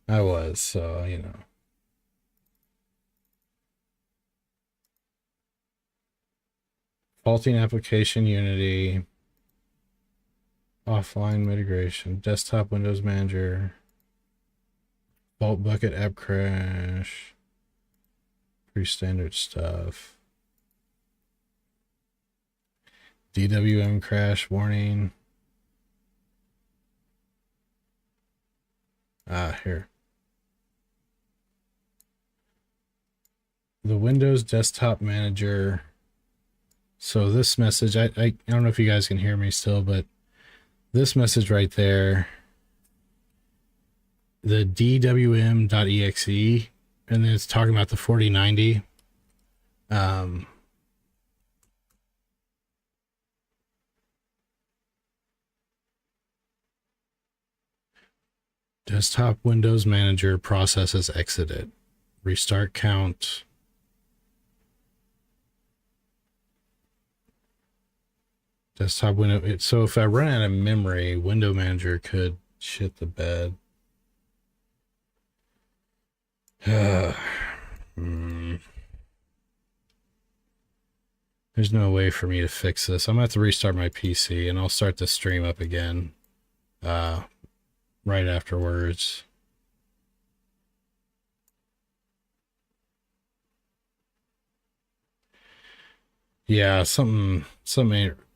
I was, so, you know. Faulting application Unity. Offline mitigation. Desktop Windows Manager. Vault bucket app crash. Pretty standard stuff. DWM crash warning. Here. The Windows Desktop Manager. So this message, I don't know if you guys can hear me still, but this message right there, the dwm.exe, and then it's talking about the 4090. Desktop Windows Manager process has exited. Restart count. Desktop window. So if I run out of memory, Window Manager could shit the bed. There's no way for me to fix this. I'm gonna have to restart my PC and I'll start the stream up again. Right afterwards. Yeah, something,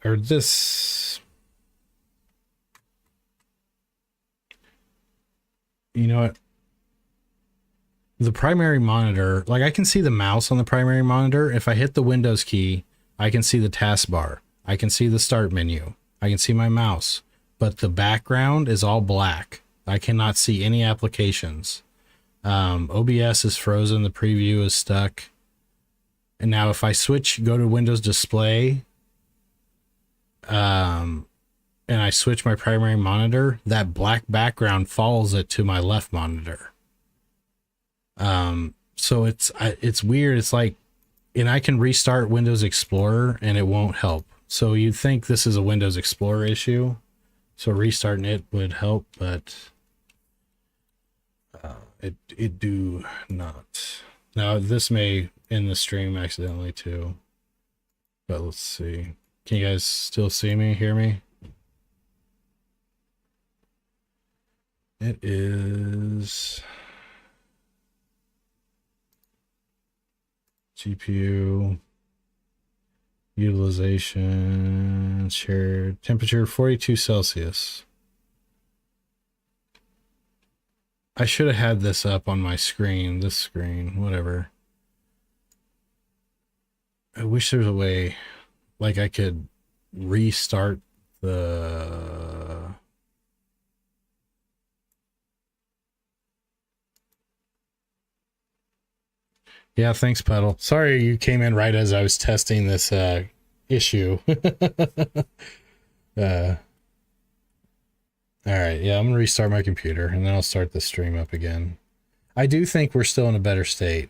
or this, you know what? The primary monitor, like I can see the mouse on the primary monitor. If I hit the Windows key, I can see the taskbar. I can see the start menu. I can see my mouse, but the background is all black. I cannot see any applications. OBS is frozen. The preview is stuck. And now if I go to Windows Display, and I switch my primary monitor, that black background follows it to my left monitor. So it's weird. It's like, and I can restart Windows Explorer and it won't help. So you'd think this is a Windows Explorer issue. So restarting it would help, but it do not. Now this may end the stream accidentally too, but let's see. Can you guys still see me, hear me? It is GPU utilization shared temperature 42 Celsius. I should have had this up on my screen, this screen, whatever. I wish there was a way, like I could restart the... Yeah, thanks, Puddle. Sorry you came in right as I was testing this issue. All right, yeah, I'm gonna restart my computer and then I'll start the stream up again. I do think we're still in a better state.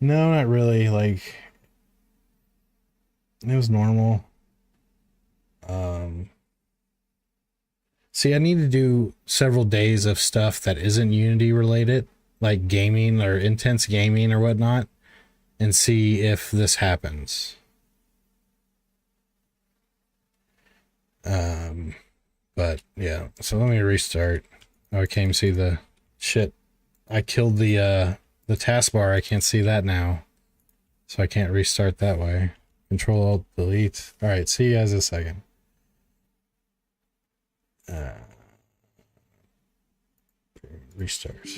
No, not really. Like, it was normal. See, I need to do several days of stuff that isn't Unity related, like gaming or intense gaming or whatnot, and see if this happens. But yeah, so let me restart. Oh, I can't even see the shit. I killed the taskbar. I can't see that now, so I can't restart that way. Control Alt Delete. All right, see you guys in a second. Restart.